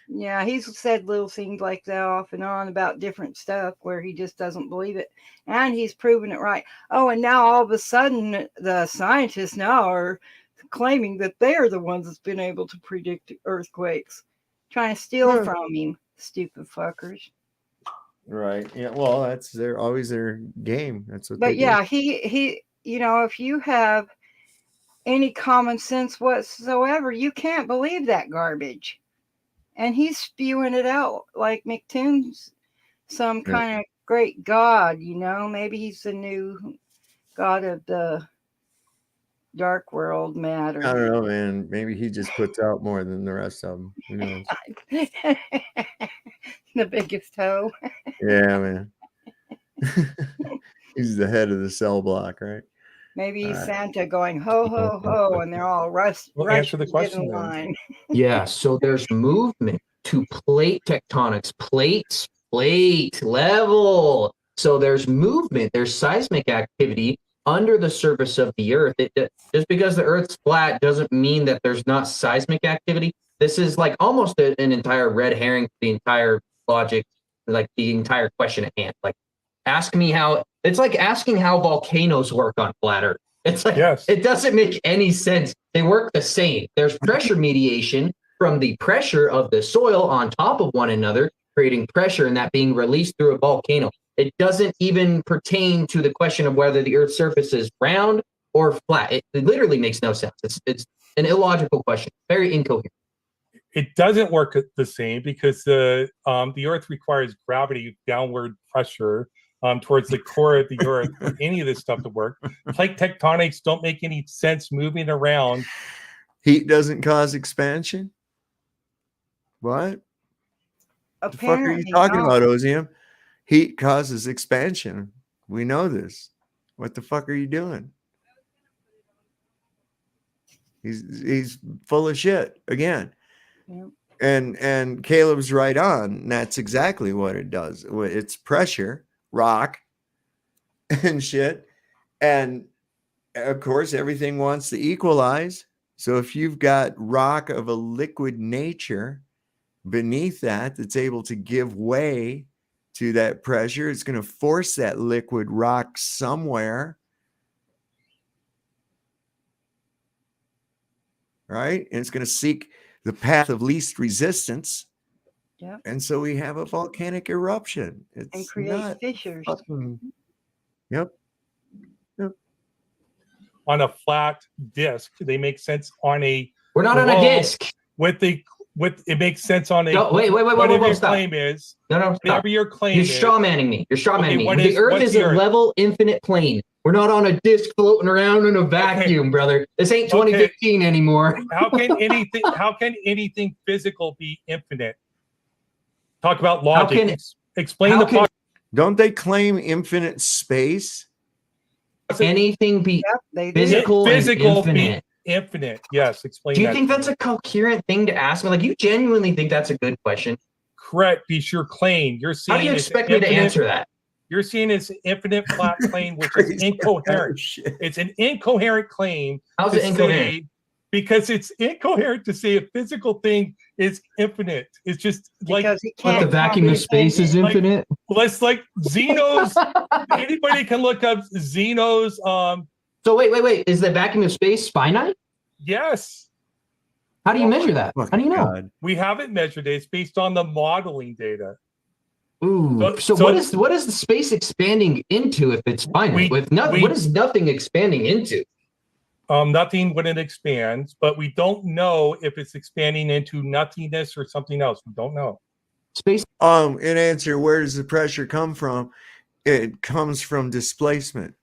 Yeah, he's said little things like that off and on about different stuff where he just doesn't believe it. And he's proven it right. Oh, and now all of a sudden the scientists now are claiming that they're the ones that's been able to predict earthquakes. Trying to steal from him, stupid fuckers. Right. Yeah. Well, that's always their game. That's what they But yeah, do. he, if you have any common sense whatsoever, you can't believe that garbage. And he's spewing it out like McToon's some Yeah. kind of great god, Maybe he's the new god of the dark world I matter. don't know, man. Maybe he just puts out more than the rest of them. Who knows? The biggest hoe. Yeah, man. He's the head of the cell block, right? Maybe he's All right. Santa going ho ho ho, and they're all rushing answer the to get question in then. line. Yeah, so there's movement to plate tectonics, plate level. So there's movement, there's seismic activity under the surface of the Earth. Just because the Earth's flat doesn't mean that there's not seismic activity. This is like almost an entire red herring to the entire logic, like the entire question at hand. Like, it's like asking how volcanoes work on flat Earth. It's like, It doesn't make any sense. They work the same. There's pressure mediation from the pressure of the soil on top of one another, creating pressure and that being released through a volcano. It doesn't even pertain to the question of whether the Earth's surface is round or flat. It literally makes no sense. It's an illogical question, very incoherent. It doesn't work the same because the Earth requires gravity, downward pressure towards the core of the Earth for any of this stuff to work. Plate tectonics don't make any sense moving around. Heat doesn't cause expansion? What? The fuck are you talking about, Ozien? Heat causes expansion. We know this. What the fuck are you doing? He's full of shit again. Yep. And Caleb's right on. That's exactly what it does. It's pressure, rock, and shit. And of course, everything wants to equalize. So if you've got rock of a liquid nature beneath that's able to give way to that pressure, it's going to force that liquid rock somewhere. Right? And it's going to seek the path of least resistance. Yep. And so we have a volcanic eruption. It's And create not fissures. fucking, yep. On a flat disc, they make sense on a. We're not on a disc. It makes sense on a. No, wait, whatever your stop. claim is. No, whatever your claim is. You're straw manning me. You're straw manning me. The Earth what's is the a Earth? level, infinite plane. We're not on a disc floating around in a vacuum, brother. This ain't 2015 anymore. How can anything physical be infinite? Talk about logic. Explain the. Don't they claim infinite space? Anything be physical and infinite? Infinite. Yes. Explain. Do you that think that's a coherent thing to ask me? Like, you genuinely think that's a good question? Correct. It's your claim. You're saying. How do you expect me to answer that? You're seeing it's an infinite flat plane, which is incoherent. It's an incoherent claim. How's it incoherent? Because it's incoherent to say a physical thing is infinite. It's just because like the vacuum of space is infinite. Let's like Zeno's. Anybody can look up Zeno's. So wait. Is the vacuum of space finite? Yes. How do you measure that? How do you know? God. We haven't measured it. It's based on the modeling data. Ooh. So what is the space expanding into if it's finite? What is nothing expanding into? Nothing when it expands, but we don't know if it's expanding into nothingness or something else. We don't know. Space. In answer, where does the pressure come from? It comes from displacement.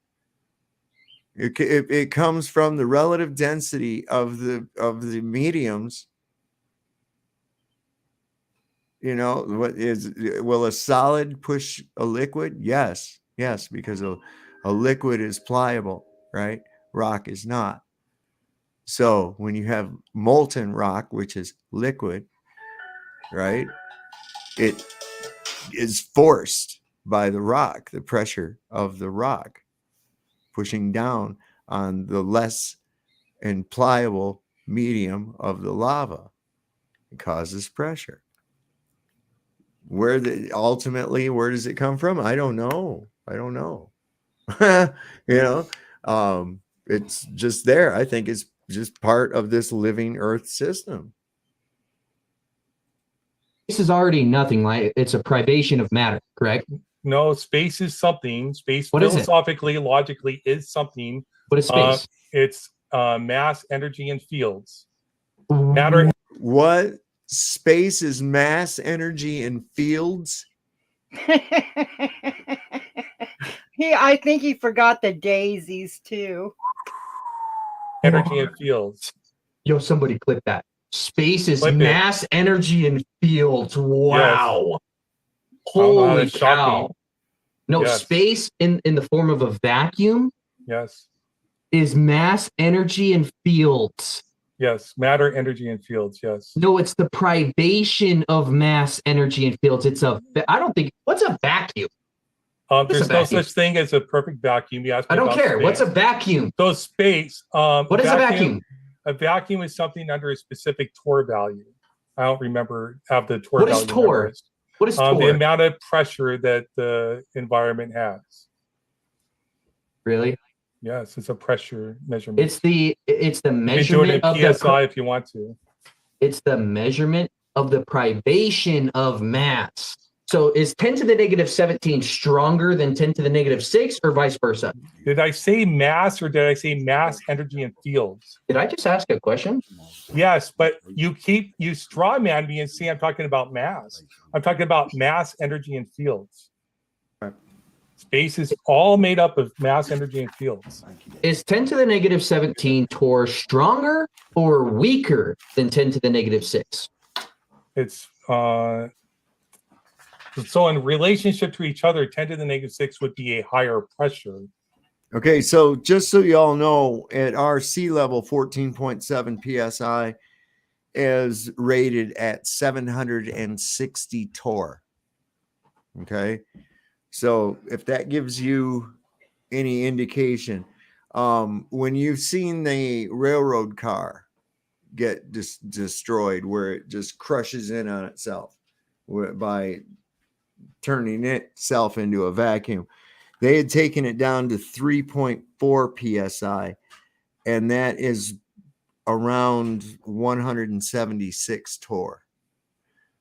It comes from the relative density of the mediums. You know, will a solid push a liquid? Yes, because a liquid is pliable, right? Rock is not. So when you have molten rock, which is liquid, right, it is forced by the rock, the pressure of the rock pushing down on the less and pliable medium of the lava. It causes pressure. Where does it come from? I don't know. It's just there. I think it's just part of this living Earth system. Space is already nothing. Like it's a privation of matter, correct? No, space is something. Space What is it? philosophically, logically is something. What is space? It's mass, energy, and fields. Matter. What? Space is mass, energy, and fields? I think he forgot the daisies too. Energy and fields. Yo, somebody click that. Space is Clip it. mass, energy, and fields. Wow. I don't know how Holy to shock cow. me. No, Yes. space in the form of a vacuum Yes. is mass, energy, and fields. Yes. Matter, energy, and fields. Yes. No, it's the privation of mass, energy, and fields. It's a, I don't think, what's a vacuum? There's no such thing as a perfect vacuum. You asked me I don't about care. space. What's a vacuum? So space. What is a vacuum? A vacuum is something under a specific torr value. I don't remember have the torr What value. is torr? memorized. What is The torr? amount of pressure that the environment has. Really? Yes, it's a pressure measurement. It's the You can do measurement it of in PSI if you want to. It's the measurement of the privation of mass. So is 10 to the negative 17 stronger than 10 to the negative 6 or vice versa? Did I say mass or did I say mass, energy, and fields? Did I just ask a question? Yes, but you straw man me and say I'm talking about mass. I'm talking about mass, energy, and fields. Space is all made up of mass, energy, and fields. Is 10 to the negative 17 torr stronger or weaker than 10 to the negative 6? It's so in relationship to each other, 10 to the negative 6 would be a higher pressure. Okay, so just so you all know, at our sea level, 14.7 psi is rated at 760 torr. Okay, so if that gives you any indication, when you've seen the railroad car get destroyed, where it just crushes in on itself by turning itself into a vacuum, they had taken it down to 3.4 psi, and that is around 176 torr.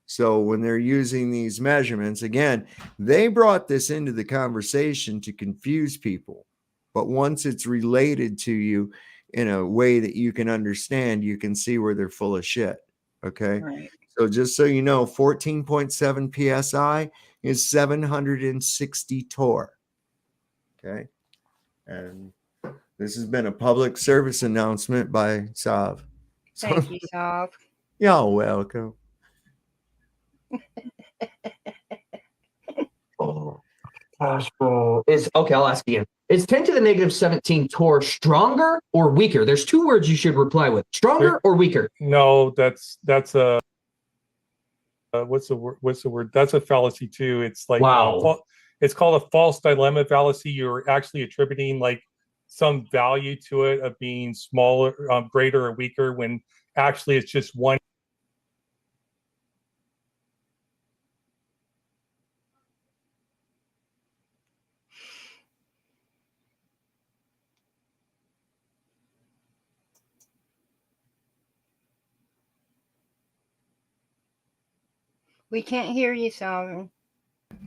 So when they're using these measurements, again, they brought this into the conversation to confuse people. But once it's related to you in a way that you can understand, you can see where they're full of shit. Okay. Right. So just so you know, 14.7 psi is 760 torr. Okay. And this has been a public service announcement by Sav. Thank you, Sav. Y'all welcome. Oh, gosh, bro. Okay, I'll ask again. Is 10 to the negative 17 torr stronger or weaker? There's two words you should reply with. Stronger or weaker? No, that's a what's the word? That's a fallacy too. It's like wow. It's called a false dilemma fallacy. You're actually attributing like some value to it of being smaller, greater, or weaker when actually it's just one. We can't hear you, Sav.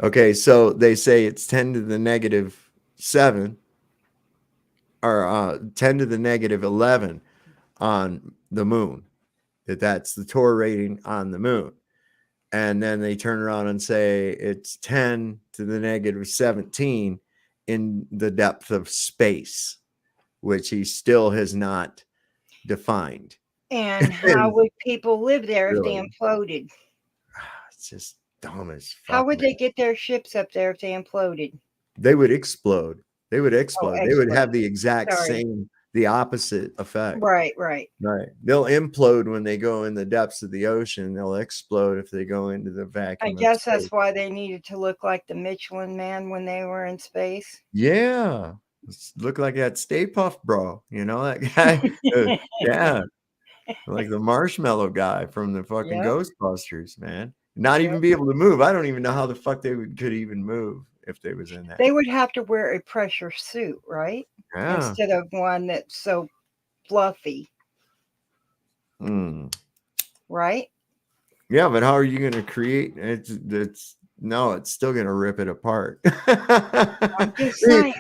Okay, so they say it's 10 to the negative 7 or 10 to the negative 11 on the moon. That's the torr rating on the moon. And then they turn around and say it's 10 to the negative 17 in the depth of space, which he still has not defined. And how would people live there if they Really? imploded? It's just dumb as fuck. How would they get their ships up there if they imploded? They would explode. They would explode. They would have the exact Sorry. same, the opposite effect. Right. Right. They'll implode when they go in the depths of the ocean. They'll explode if they go into the vacuum. I guess that's why they needed to look like the Michelin Man when they were in space. Yeah. Look like that Stay Puft bro. You know that guy? Yeah. Like the marshmallow guy from the fucking Ghostbusters, man. Not even be able to move. I don't even know how the fuck they could even move if they was in that. They would have to wear a pressure suit, right? Yeah. Instead of one that's so fluffy. Mm. Right? Yeah, but how are you going to create? It's no, it's still going to rip it apart. I'm just saying.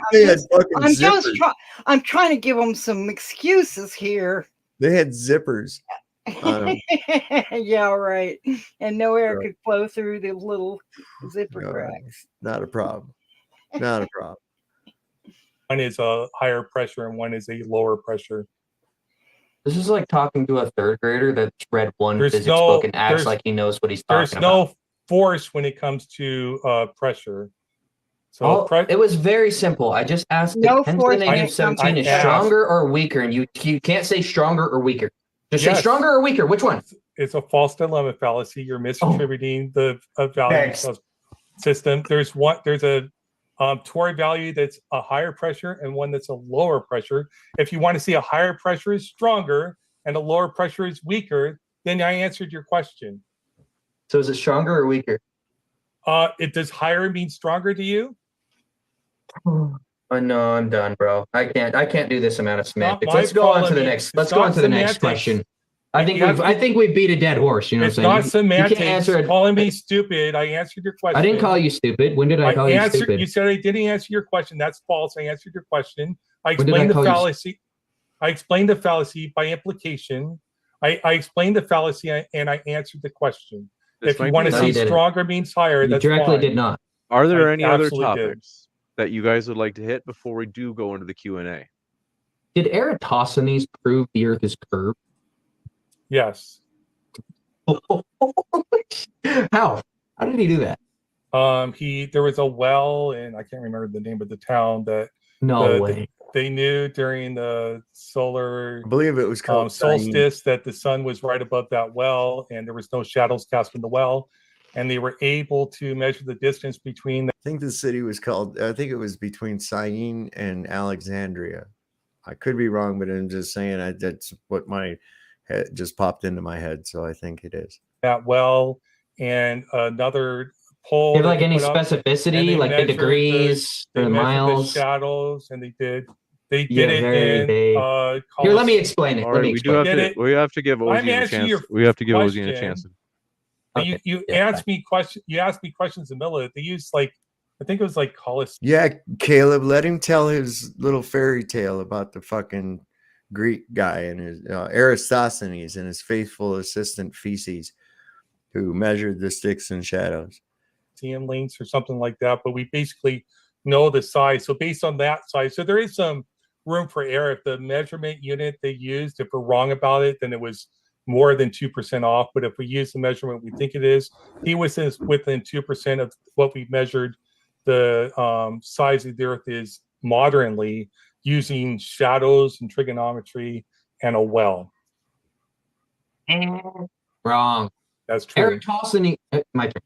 I'm trying to give them some excuses here. They had zippers. Yeah, right. And no air could flow through the little zipper cracks. Not a problem. Not a problem. One is a higher pressure and one is a lower pressure. This is like talking to a third grader that's read one physics book and acts like he knows what he's talking about. There's no force when it comes to pressure. So it was very simple. I just asked no if 10 to the negative 17 is stronger or weaker, and you can't say stronger or weaker. Just say stronger or weaker. Which one? It's a false dilemma fallacy. You're misattributing the value system. There's a Torr value that's a higher pressure and one that's a lower pressure. If you want to see a higher pressure is stronger and a lower pressure is weaker, then I answered your question. So is it stronger or weaker? Does higher mean stronger to you? No, I'm done, bro. I can't do this amount of semantics. Let's go on to the next. Let's go on to the next question. I think we beat a dead horse. You know what I'm saying? It's not semantics. You can't answer it. Calling me stupid. I answered your question. I didn't call you stupid. When did I call you stupid? You said I didn't answer your question. That's false. I answered your question. I explained the fallacy. I explained the fallacy by implication. I explained the fallacy and I answered the question. If you want to see stronger means higher, that's directly did not. Are there any other topics that you guys would like to hit before we do go into the Q&A? Did Eratosthenes prove the Earth is curved? Yes. How? How did he do that? There was a well, and I can't remember the name of the town that they knew during the solar, I believe it was called solstice, that the sun was right above that well, and there was no shadows cast from the well, and they were able to measure the distance between. I think the city was called. I think it was between Syene and Alexandria. I could be wrong, but I'm just saying that's what my head just popped into my head, so I think it is that well. And another pole. Do you have like any specificity, like the degrees or the miles? The shadows, and they did it in. Here, let me explain it. All right, we have to give Ozien a chance. We have to give Ozien a chance. You asked me questions. You asked me questions in the middle of it. They used I think it was Colossus. Yeah, Caleb, let him tell his little fairy tale about the fucking Greek guy and his Eratosthenes and his faithful assistant Feces, who measured the sticks and shadows. TM links or something like that, but we basically know the size. So based on that size, so there is some room for error. If the measurement unit they used, if we're wrong about it, then it was more than 2% off. But if we use the measurement we think it is, he was within 2% of what we measured. The size of the Earth is modernly using shadows and trigonometry and a well. Wrong. That's true. Eratosthenes, my turn.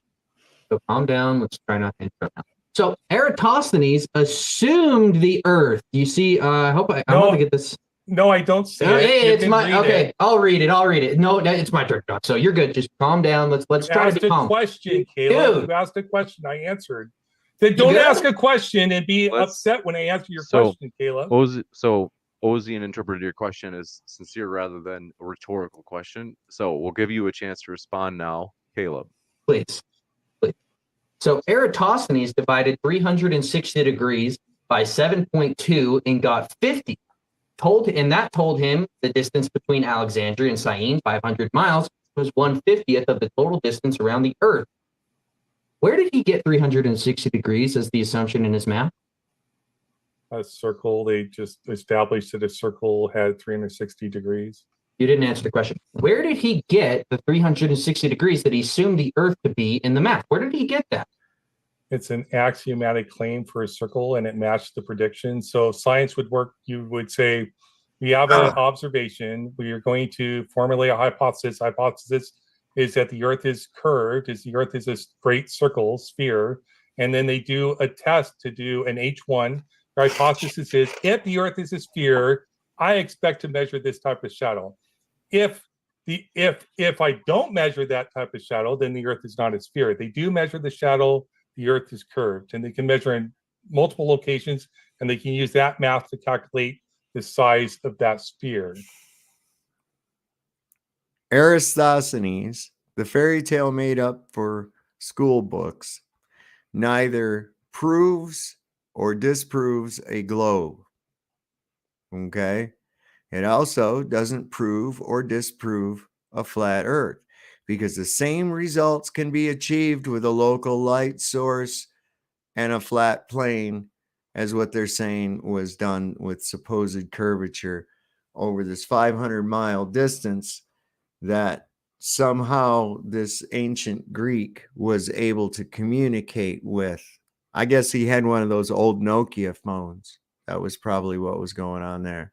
So calm down. Let's try not to interrupt now. So Eratosthenes assumed the Earth. You see, I hope I want to get this. No, I don't see it. Hey, it's my okay. I'll read it. No, it's my turn. So you're good. Just calm down. Let's try to be calm. Question, Caleb. You asked a question. I answered. Then don't ask a question and be upset when I answer your question, Caleb. So Ozien interpreted your question as sincere rather than a rhetorical question. So we'll give you a chance to respond now, Caleb. Please. So Eratosthenes divided 360 degrees by 7.2 and got 50. Told him the distance between Alexandria and Syene, 500 miles, was 1/50th of the total distance around the Earth. Where did he get 360 degrees as the assumption in his math? A circle. They just established that a circle had 360 degrees. You didn't answer the question. Where did he get the 360 degrees that he assumed the Earth to be in the math? Where did he get that? It's an axiomatic claim for a circle, and it matched the prediction. So science would work. You would say, we have an observation. We are going to formulate a hypothesis. Hypothesis is that the Earth is curved, the Earth is a great circle, sphere. And then they do a test to do an H1. The hypothesis is, if the Earth is a sphere, I expect to measure this type of shadow. If I don't measure that type of shadow, then the Earth is not a sphere. They do measure the shadow, the Earth is curved, and they can measure in multiple locations, and they can use that math to calculate the size of that sphere. Eratosthenes the fairy tale made up for school books neither proves or disproves a globe. Okay? It also doesn't prove or disprove a flat earth because the same results can be achieved with a local light source and a flat plane as what they're saying was done with supposed curvature over this 500-mile distance that somehow this ancient Greek was able to communicate with. I guess he had one of those old Nokia phones. That was probably what was going on there.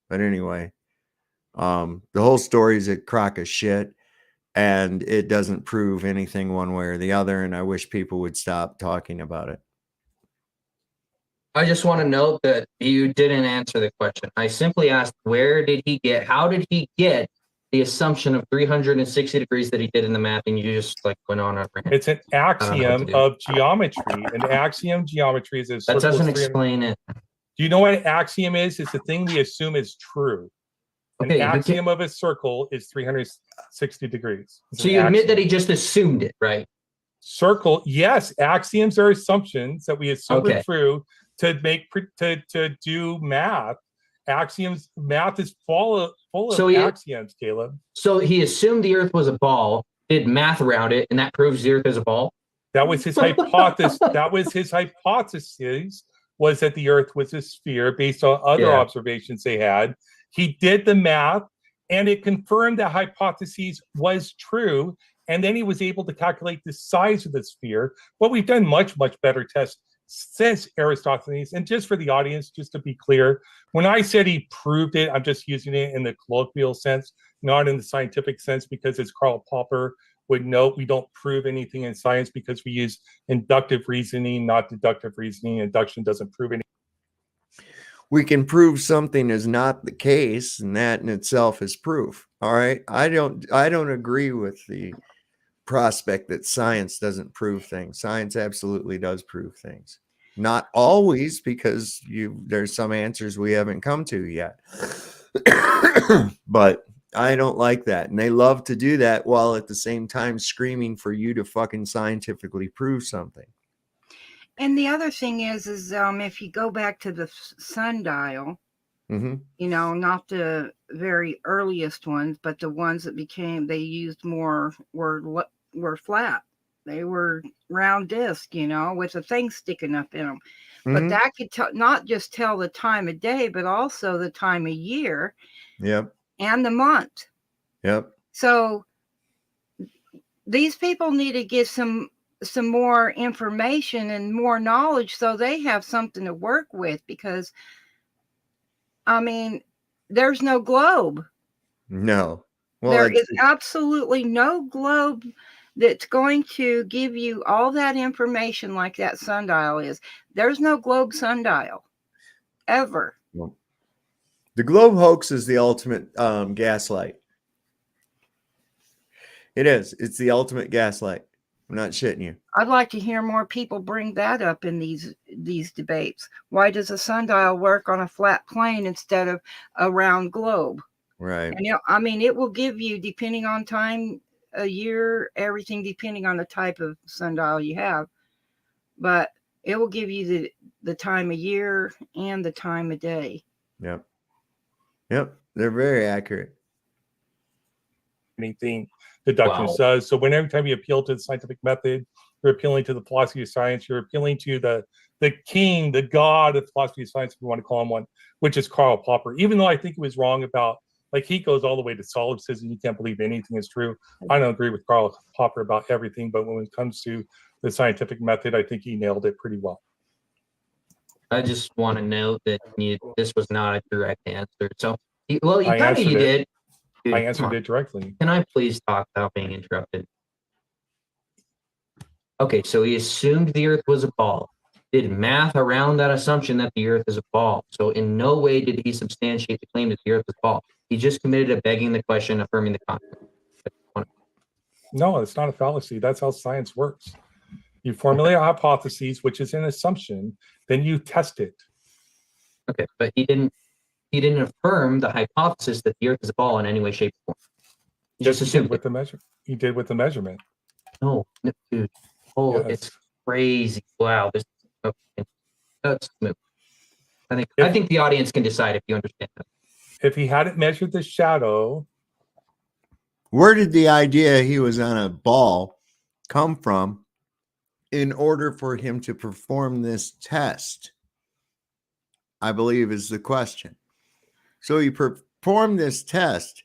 But anyway, the whole story is a crock of shit, and it doesn't prove anything one way or the other, and I wish people would stop talking about it. I just want to note that you didn't answer the question. I simply asked, how did he get the assumption of 360 degrees that he did in the math, and you just like went on over him. It's an axiom of geometry. An axiom geometry is a that doesn't explain it. Do you know what an axiom is? It's the thing we assume is true. An axiom of a circle is 360 degrees. It's so you admit that he just assumed it, right? Circle, yes. Axioms are assumptions that we assume are true to make to do math. Axioms, math is full of axioms, Caleb. So he assumed the Earth was a ball, did math around it, and that proves the Earth is a ball. That was his hypothesis. That was his hypothesis, was that the Earth was a sphere based on other observations they had. He did the math, and it confirmed that hypothesis was true. And then he was able to calculate the size of the sphere. But we've done much better tests since Aristophanes. And just for the audience, just to be clear, when I said he proved it, I'm just using it in the colloquial sense, not in the scientific sense, because as Karl Popper would note, we don't prove anything in science because we use inductive reasoning, not deductive reasoning. Induction doesn't prove anything. We can prove something is not the case, and that in itself is proof. All right. I don't agree with the prospect that science doesn't prove things. Science absolutely does prove things. Not always, because there's some answers we haven't come to yet. But I don't like that. And they love to do that while at the same time screaming for you to fucking scientifically prove something. And the other thing is if you go back to the sundial, you know, not the very earliest ones, but the ones that they used more were flat. They were round disc, you know, with a thing sticking up in them. But that could not just tell the time of day, but also the time of year. Yep. And the month. Yep. So these people need to get some more information and more knowledge so they have something to work with, because I mean, there's no globe. No. Well, there is absolutely no globe that's going to give you all that information like that sundial is. There's no globe sundial ever. Well, the globe hoax is the ultimate gaslight. It is. It's the ultimate gaslight. I'm not shitting you. I'd like to hear more people bring that up in these debates. Why does a sundial work on a flat plane instead of a round globe? Right. And, you know, I mean, it will give you, depending on time, a year, everything depending on the type of sundial you have. But it will give you the time of year and the time of day. Yep. Yep. They're very accurate. Anything deduction says. So every time you appeal to the scientific method, you're appealing to the philosophy of science. You're appealing to the king, the god of philosophy of science, if you want to call him one, which is Karl Popper. Even though I think he was wrong about, like, he goes all the way to solipsism. You can't believe anything is true. I don't agree with Karl Popper about everything, but when it comes to the scientific method, I think he nailed it pretty well. I just want to note that this was not a direct answer. So, you did. Dude, I answered it directly. Can I please talk without being interrupted? Okay, so he assumed the Earth was a ball, did math around that assumption that the Earth is a ball. So in no way did he substantiate the claim that the Earth is a ball. He just committed to begging the question, affirming the concept. No, it's not a fallacy. That's how science works. You formulate a hypothesis, which is an assumption, then you test it. Okay, but he didn't affirm the hypothesis that the Earth is a ball in any way, shape, or form. Just assume did with the measure. He did with the measurement. No, dude. Oh, Yes. it's crazy. Wow. This okay. Let's move. I think the audience can decide if you understand that. If he hadn't measured the shadow, Where did the idea he was on a ball come from in order for him to perform this test? I believe is the question. So he performed this test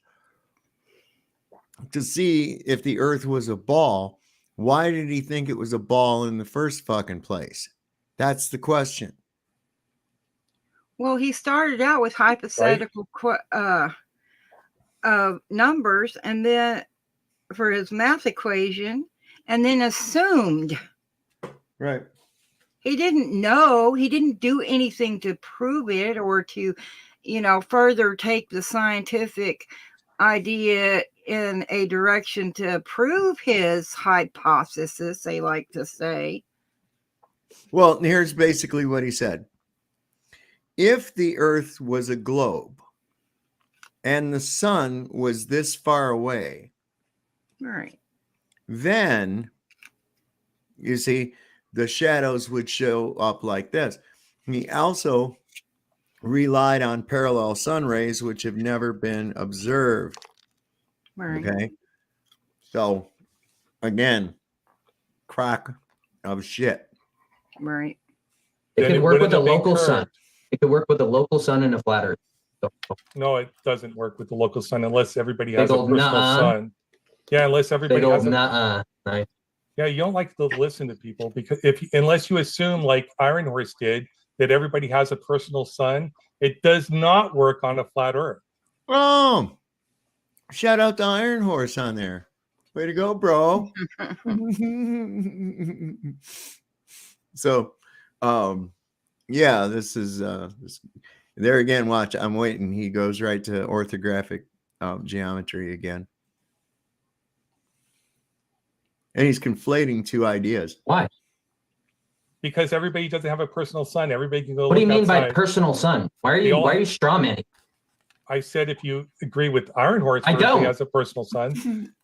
to see if the earth was a ball. Why did he think it was a ball in the first fucking place? That's the question. Well, he started out with hypothetical numbers, and then for his math equation, and then assumed. Right. He didn't know. He didn't do anything to prove it or to, further take the scientific idea in a direction to prove his hypothesis, they like to say. Well, here's basically what he said. If the earth was a globe and the sun was this far away, Right, then you see the shadows would show up like this. He also relied on parallel sun rays, which have never been observed. right. Okay. So again, crock of shit. Right. It could work with a local sun. It could work with a local sun and a flat earth. no, it doesn't work with the local sun unless everybody has Big a old personal nuh-uh. sun. Yeah, unless everybody Big old has a nuh-uh. Nice. Yeah, you don't like to listen to people because unless you assume, like Iron Horse did, that everybody has a personal sun, it does not work on a flat earth. Oh, shout out to Iron Horse on there. Way to go, bro. So, yeah, this is there again. Watch, I'm waiting. He goes right to orthographic geometry again. And he's conflating two ideas. Why? Because everybody doesn't have a personal sun. Everybody can go. What do you mean by outside. personal sun? Why are you strawmanning? I said if you agree with Iron Horse, I don't. everybody has a personal sun,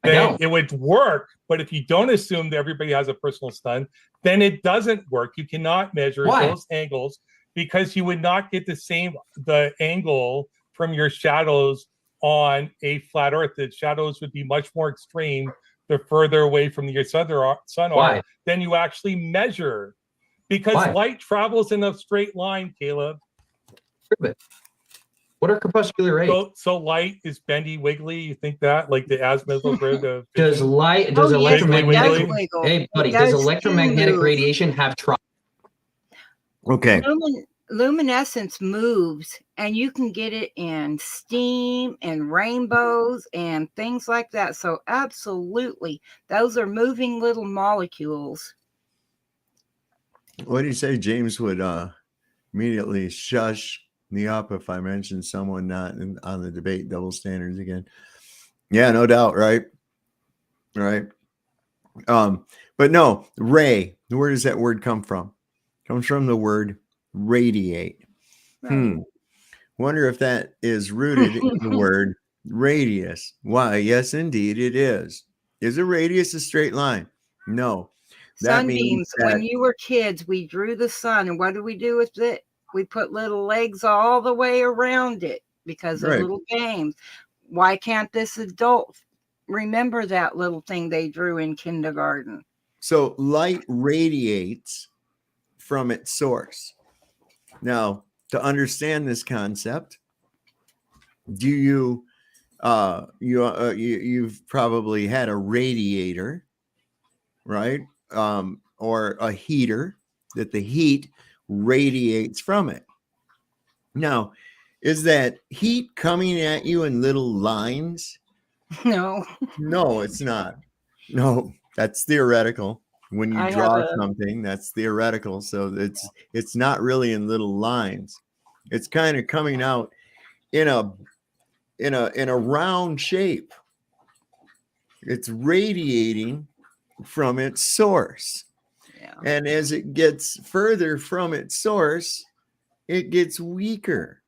I then don't. it would work. But if you don't assume that everybody has a personal sun, then it doesn't work. You cannot measure Why? those angles because you would not get the angle from your shadows on a flat Earth. The shadows would be much more extreme the further away from your sun Why? are than you actually measure. Because Why? light travels in a straight line, Caleb. Prove it. What are crepuscular rays? So light is bendy, wiggly. You think that, like the azimuthal grid of Does electromagnetic? Hey, buddy, does electromagnetic radiation have trauma? Okay. Luminescence moves, and you can get it in steam and rainbows and things like that. So absolutely, those are moving little molecules. What do you say? James would immediately shush me up if I mentioned someone not on the debate double standards again. Yeah, no doubt, right? Right. But no, ray, where does that word come from? It comes from the word radiate. Right. Wonder if that is rooted in the word radius. Why? Yes, indeed, it is. Is a radius a straight line? No. That means Sunbeams. that When you were kids, we drew the sun, and what do we do with it? We put little legs all the way around it because of Right. little games. Why can't this adult remember that little thing they drew in kindergarten? So light radiates from its source. Now, to understand this concept, do you've probably had a radiator, right? Or a heater that the heat radiates from it. Now, is that heat coming at you in little lines? No. No, it's not. No, that's theoretical. When you I draw have a- something, that's theoretical. So it's not really in little lines. It's kind of coming out in a round shape. It's radiating from its source. Yeah. And as it gets further from its source, it gets weaker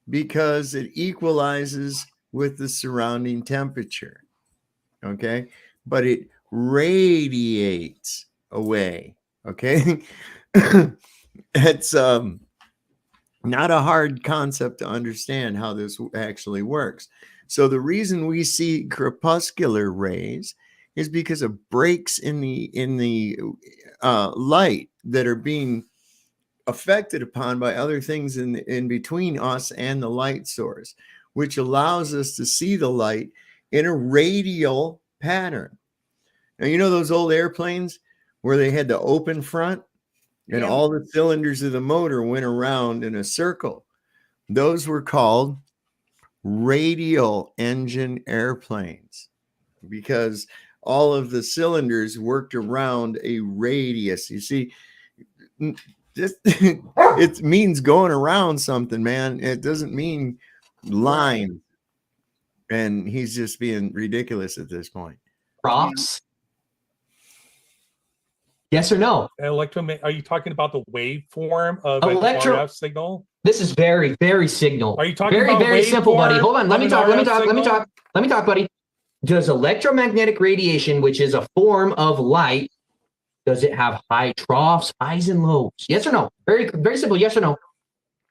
because it equalizes with the surrounding temperature. Okay. But it radiates away. Okay. It's not a hard concept to understand how this actually works. So the reason we see crepuscular rays is because of breaks in the light that are being affected upon by other things in between us and the light source, which allows us to see the light in a radial pattern. Now, you know those old airplanes where they had the open front and Yep. all the cylinders of the motor went around in a circle? Those were called radial engine airplanes because all of the cylinders worked around a radius. You see, just it means going around something, man. It doesn't mean line. And he's just being ridiculous at this point. Props. Yes or no? Are you talking about the waveform of Electro- an RF signal? This is very, very signal. Are you talking very, about very simple, buddy? waveform Hold on. Let of me an talk. Let me RF talk. Let me signal? talk. Let me talk, buddy. Does electromagnetic radiation, which is a form of light, does it have high troughs, highs, and lows? Yes or no? Very, very simple. Yes or no?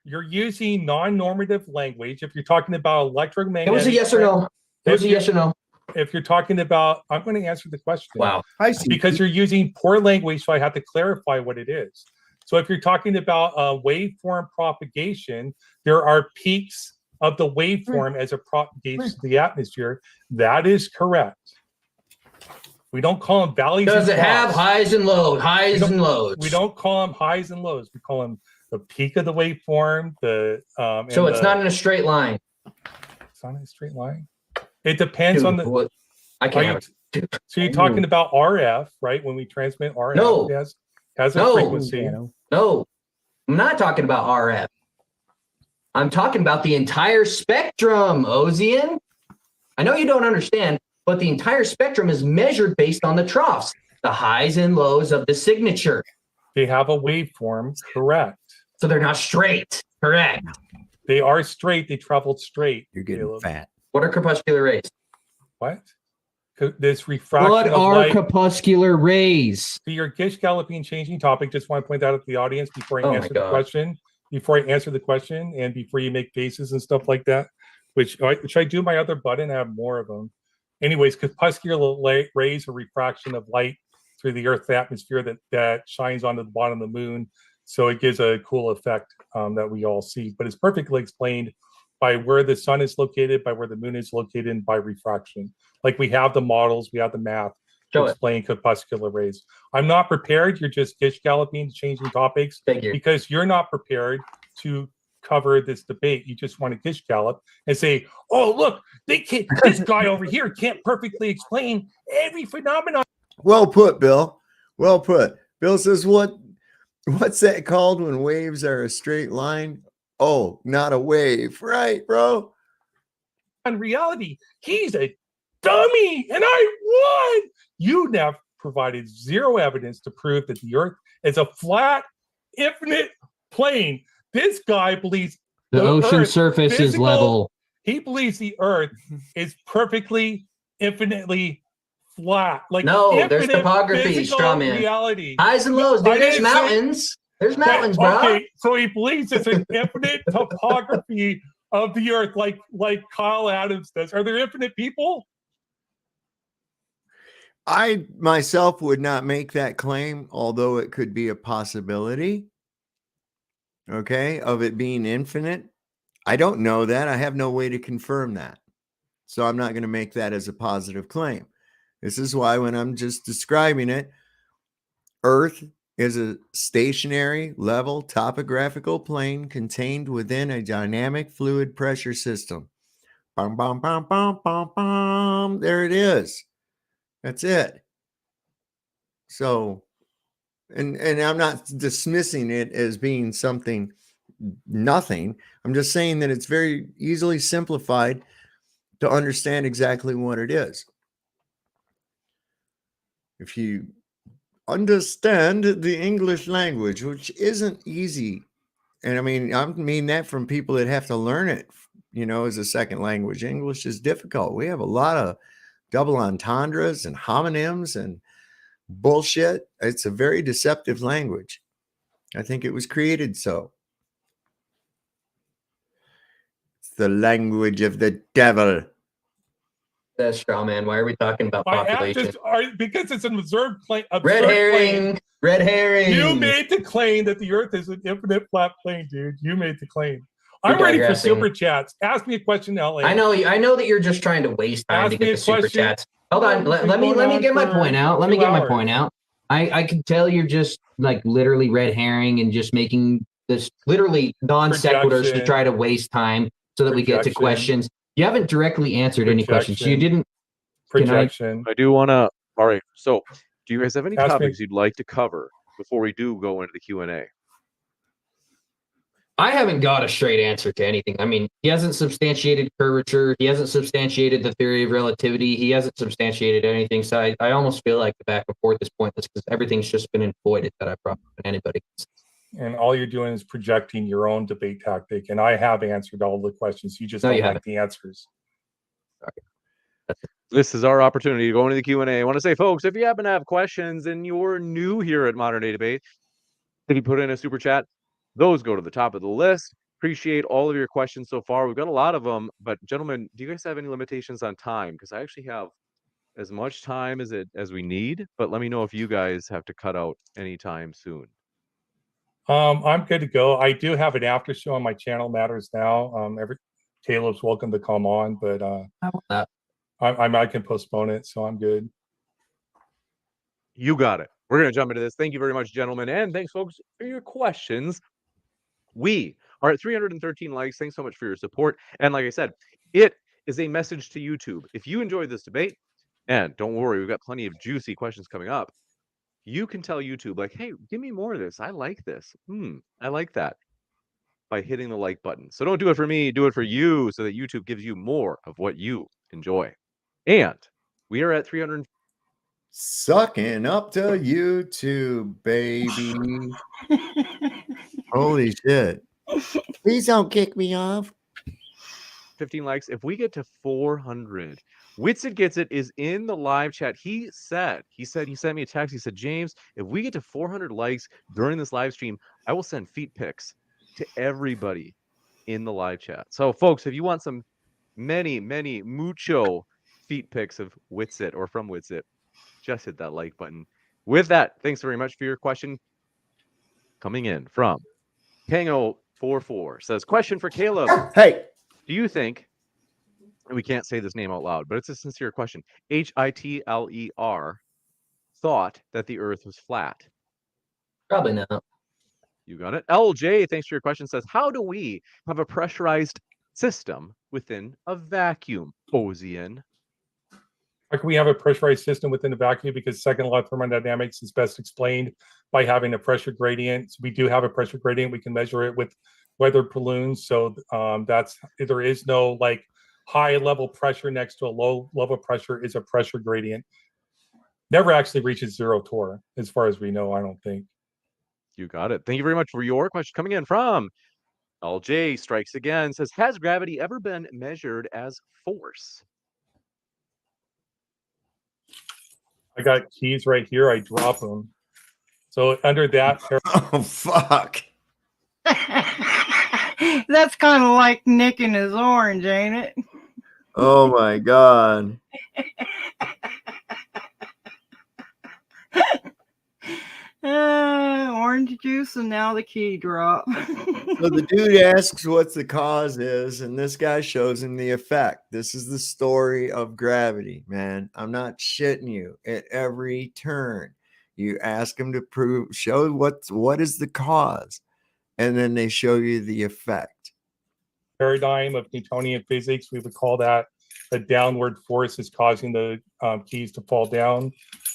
You're using non-normative language. If you're talking about electromagnetic, It was a yes or no. It was a yes or no. If you're talking about, I'm going to answer the question. Wow. I see. Because you're using poor language, so I have to clarify what it is. So if you're talking about waveform propagation, there are peaks of the waveform as it propagates to the atmosphere. That is correct. We don't call them valleys. Does and it have troughs. highs and lows? Highs and lows. We don't call them highs and lows. We call them the peak of the waveform. So it's not in a straight line. It's not in a straight line. It depends on the. What? I can't. So you're talking about RF, right? When we transmit RF, No. it has a No. frequency. No, I'm not talking about RF. I'm talking about the entire spectrum, Ozien. I know you don't understand, but the entire spectrum is measured based on the troughs, the highs and lows of the signature. They have a waveform, correct. So they're not straight, correct. They are straight. They traveled straight. You're getting fat. What are crepuscular rays? What? This refraction What of are light. crepuscular rays? So your gish galloping changing topic. Just want to point that out to the audience before I Oh my answer the God. question. Before I answer the question, and before you make faces and stuff like that, which I do my other button. I have more of them. Anyways, crepuscular rays are refraction of light through the Earth's atmosphere that shines onto the bottom of the moon. So it gives a cool effect that we all see. But it's perfectly explained by where the sun is located, by where the moon is located, and by refraction. Like we have the models, we have the math to explain crepuscular rays. I'm not prepared. You're just gish galloping, changing topics. Thank you. Because you're not prepared to cover this debate. You just want to gish gallop and say, "Oh, look, this guy over here can't perfectly explain every phenomenon." Well put, Bill. Well put. Bill says, what's that called when waves are a straight line? Oh, not a wave. Right, bro? In reality, he's a dummy, and I won. You have provided zero evidence to prove that the Earth is a flat, infinite plane. This guy believes The ocean Earth, surface is physical- level. He believes the Earth is perfectly, infinitely flat. Like No, there's infinite topography, physical straw man. reality. Highs and lows. I There's didn't say- mountains. There's mountains, bro. Okay, so he believes it's an infinite topography of the Earth, like Kyle Adams does. Are there infinite people? I myself would not make that claim, although it could be a possibility, okay, of it being infinite. I don't know that. I have no way to confirm that. So I'm not going to make that as a positive claim. This is why when I'm just describing it, Earth is a stationary, level, topographical plane contained within a dynamic fluid pressure system. Bum, bum, bum, bum, bum, bum. There it is. That's it. So, and I'm not dismissing it as being something nothing. I'm just saying that it's very easily simplified to understand exactly what it is. If you understand the English language, which isn't easy, and I mean that from people that have to learn it, as a second language. English is difficult. We have a lot of double entendres and homonyms and bullshit. It's a very deceptive language. I think it was created so. It's the language of the devil. That's straw man. Why are we talking about population? Because it's an observed claim. Red herring. Red herring. You made the claim that the Earth is an infinite flat plane, dude. You made the claim. I'm ready for super chats. Ask me a question, LA. I know that you're just trying to waste time to get the super chats. Hold on. Let me get my point out. Let me get my point out. I can tell you're just like literally red herring and just making this literally non sequiturs to try to waste time so that we get to questions. You haven't directly answered any questions. You didn't. I do want to. All right. So, do you guys have any topics you'd like to cover before we do go into the Q&A? I haven't got a straight answer to anything. I mean, he hasn't substantiated curvature. He hasn't substantiated the theory of relativity. He hasn't substantiated anything. So I almost feel like the back and forth is pointless because everything's just been avoided that I brought up anybody. And all you're doing is projecting your own debate tactic. And I have answered all the questions. You just don't like the answers. This is our opportunity to go into the Q&A. I want to say, folks, if you happen to have questions and you're new here at Modern Day Debate, if you put in a super chat, those go to the top of the list. Appreciate all of your questions so far. We've got a lot of them, but gentlemen, do you guys have any limitations on time? Because I actually have as much time as we need, but let me know if you guys have to cut out anytime soon. I'm good to go. I do have an after show on my channel, Matters Now. Caleb's welcome to come on, but I can postpone it, so I'm good. You got it. We're going to jump into this. Thank you very much, gentlemen, and thanks, folks, for your questions. We are at 313 likes. Thanks so much for your support. And like I said, it is a message to YouTube. If you enjoyed this debate, and don't worry, we've got plenty of juicy questions coming up, you can tell YouTube, like, hey, give me more of this. I like this. I like that. By hitting the like button. So don't do it for me, do it for you so that YouTube gives you more of what you enjoy. And we are at 300. Sucking up to YouTube, baby. Holy shit. Please don't kick me off. 15 likes. If we get to 400, Witsit Gets It is in the live chat. He sent me a text. He said, James, if we get to 400 likes during this live stream, I will send feet pics to everybody in the live chat. So folks, if you want some many mucho feet pics of Witsit or from Witsit, just hit that like button. With that, thanks very much for your question. Coming in from Kango44 says, question for Kaleb. Hey, do you think, and we can't say this name out loud, but it's a sincere question, Hitler thought that the earth was flat? Probably not. You got it. LJ, thanks for your question, says, how do we have a pressurized system within a vacuum, Ozien? How can we have a pressurized system within a vacuum? Because second law of thermodynamics is best explained by having a pressure gradient. So we do have a pressure gradient. We can measure it with weather balloons. So there is no like high level pressure next to a low level pressure is a pressure gradient. Never actually reaches zero torr, as far as we know, I don't think. You got it. Thank you very much for your question. Coming in from LJ strikes again, says, has gravity ever been measured as force? I got keys right here. I drop them. So under that. Oh, fuck. That's kind of like nicking his orange, ain't it? Oh, my God. Orange juice and now the key drop. So the dude asks what the cause is, and this guy shows him the effect. This is the story of gravity, man. I'm not shitting you. At every turn, you ask him to show what is the cause, and then they show you the effect. Paradigm of Newtonian physics, we would call that a downward force is causing the keys to fall down.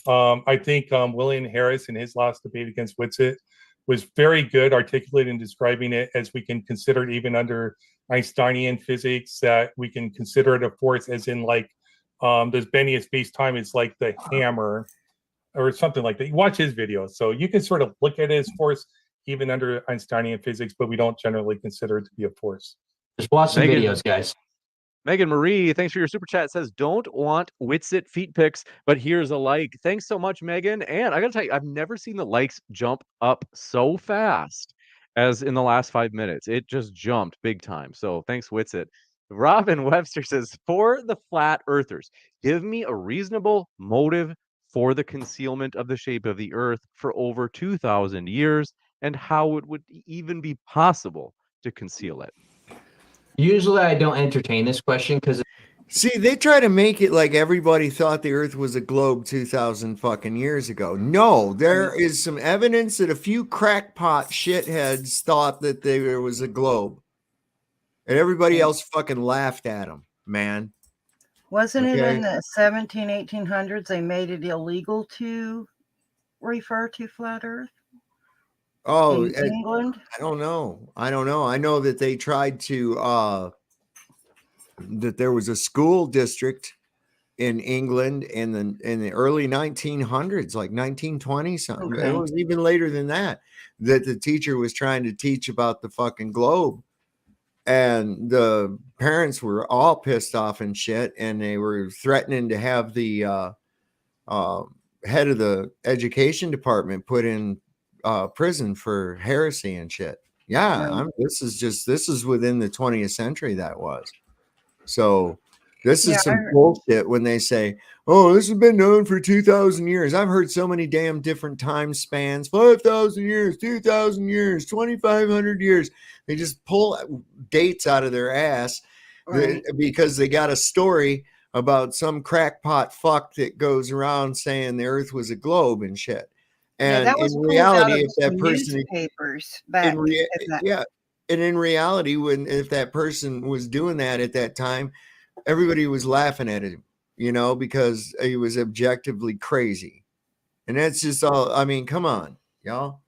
I think William Harris in his last debate against Witsit was very good articulating and describing it as we can consider it even under Einsteinian physics, that we can consider it a force as in like this Benioff space-time is like the hammer or something like that. You watch his video. So you can sort of look at it as force even under Einsteinian physics, but we don't generally consider it to be a force. Just watch some videos, guys. Megan Marie, thanks for your super chat. Says, don't want Witsit feet pics, but here's a like. Thanks so much, Megan. And I gotta tell you, I've never seen the likes jump up so fast as in the last 5 minutes. It just jumped big time. So thanks, Witsit. Robin Webster says, for the flat earthers, give me a reasonable motive for the concealment of the shape of the earth for over 2,000 years and how it would even be possible to conceal it. Usually I don't entertain this question because See, they try to make it like everybody thought the earth was a globe 2,000 fucking years ago. No, there is some evidence that a few crackpot shitheads thought that there was a globe. And everybody else fucking laughed at them, man. Wasn't it in the 1800s they made it illegal to refer to flat earth? Oh, in England? I don't know. I know that they tried to that there was a school district in England in the early 1900s, like 1920 something. Okay. It was even later than that the teacher was trying to teach about the fucking globe. And the parents were all pissed off and shit, and they were threatening to have the head of the education department put in prison for heresy and shit. Yeah, this is within the 20th century that was. So this is some bullshit when they say, oh, this has been known for 2,000 years. I've heard so many damn different time spans, 5,000 years, 2,000 years, 2,500 years. They just pull dates out of their ass because they got a story about some crackpot fuck that goes around saying the earth was a globe and shit. And that was in reality, if that some person newspapers back and in reality, if that person was doing that at that time, everybody was laughing at him, because he was objectively crazy. And that's just all. I mean, come on, y'all.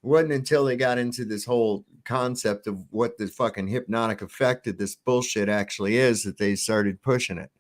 It wasn't until they got into this whole concept of what the fucking hypnotic effect of this bullshit actually is that they started pushing it.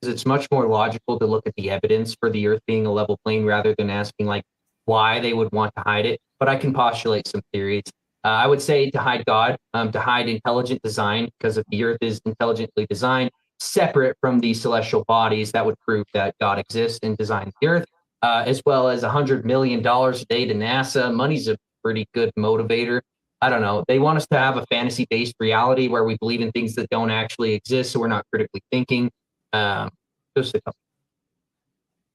it's much more logical to look at the evidence for the earth being a level plane rather than asking like why they would want to hide it. But I can postulate some theories. I would say to hide God, to hide intelligent design, because if the earth is intelligently designed, separate from the celestial bodies, that would prove that God exists and designed the earth, as well as $100 million a day to NASA. Money's a pretty good motivator. I don't know. They want us to have a fantasy-based reality where we believe in things that don't actually exist, so we're not critically thinking. Just a couple.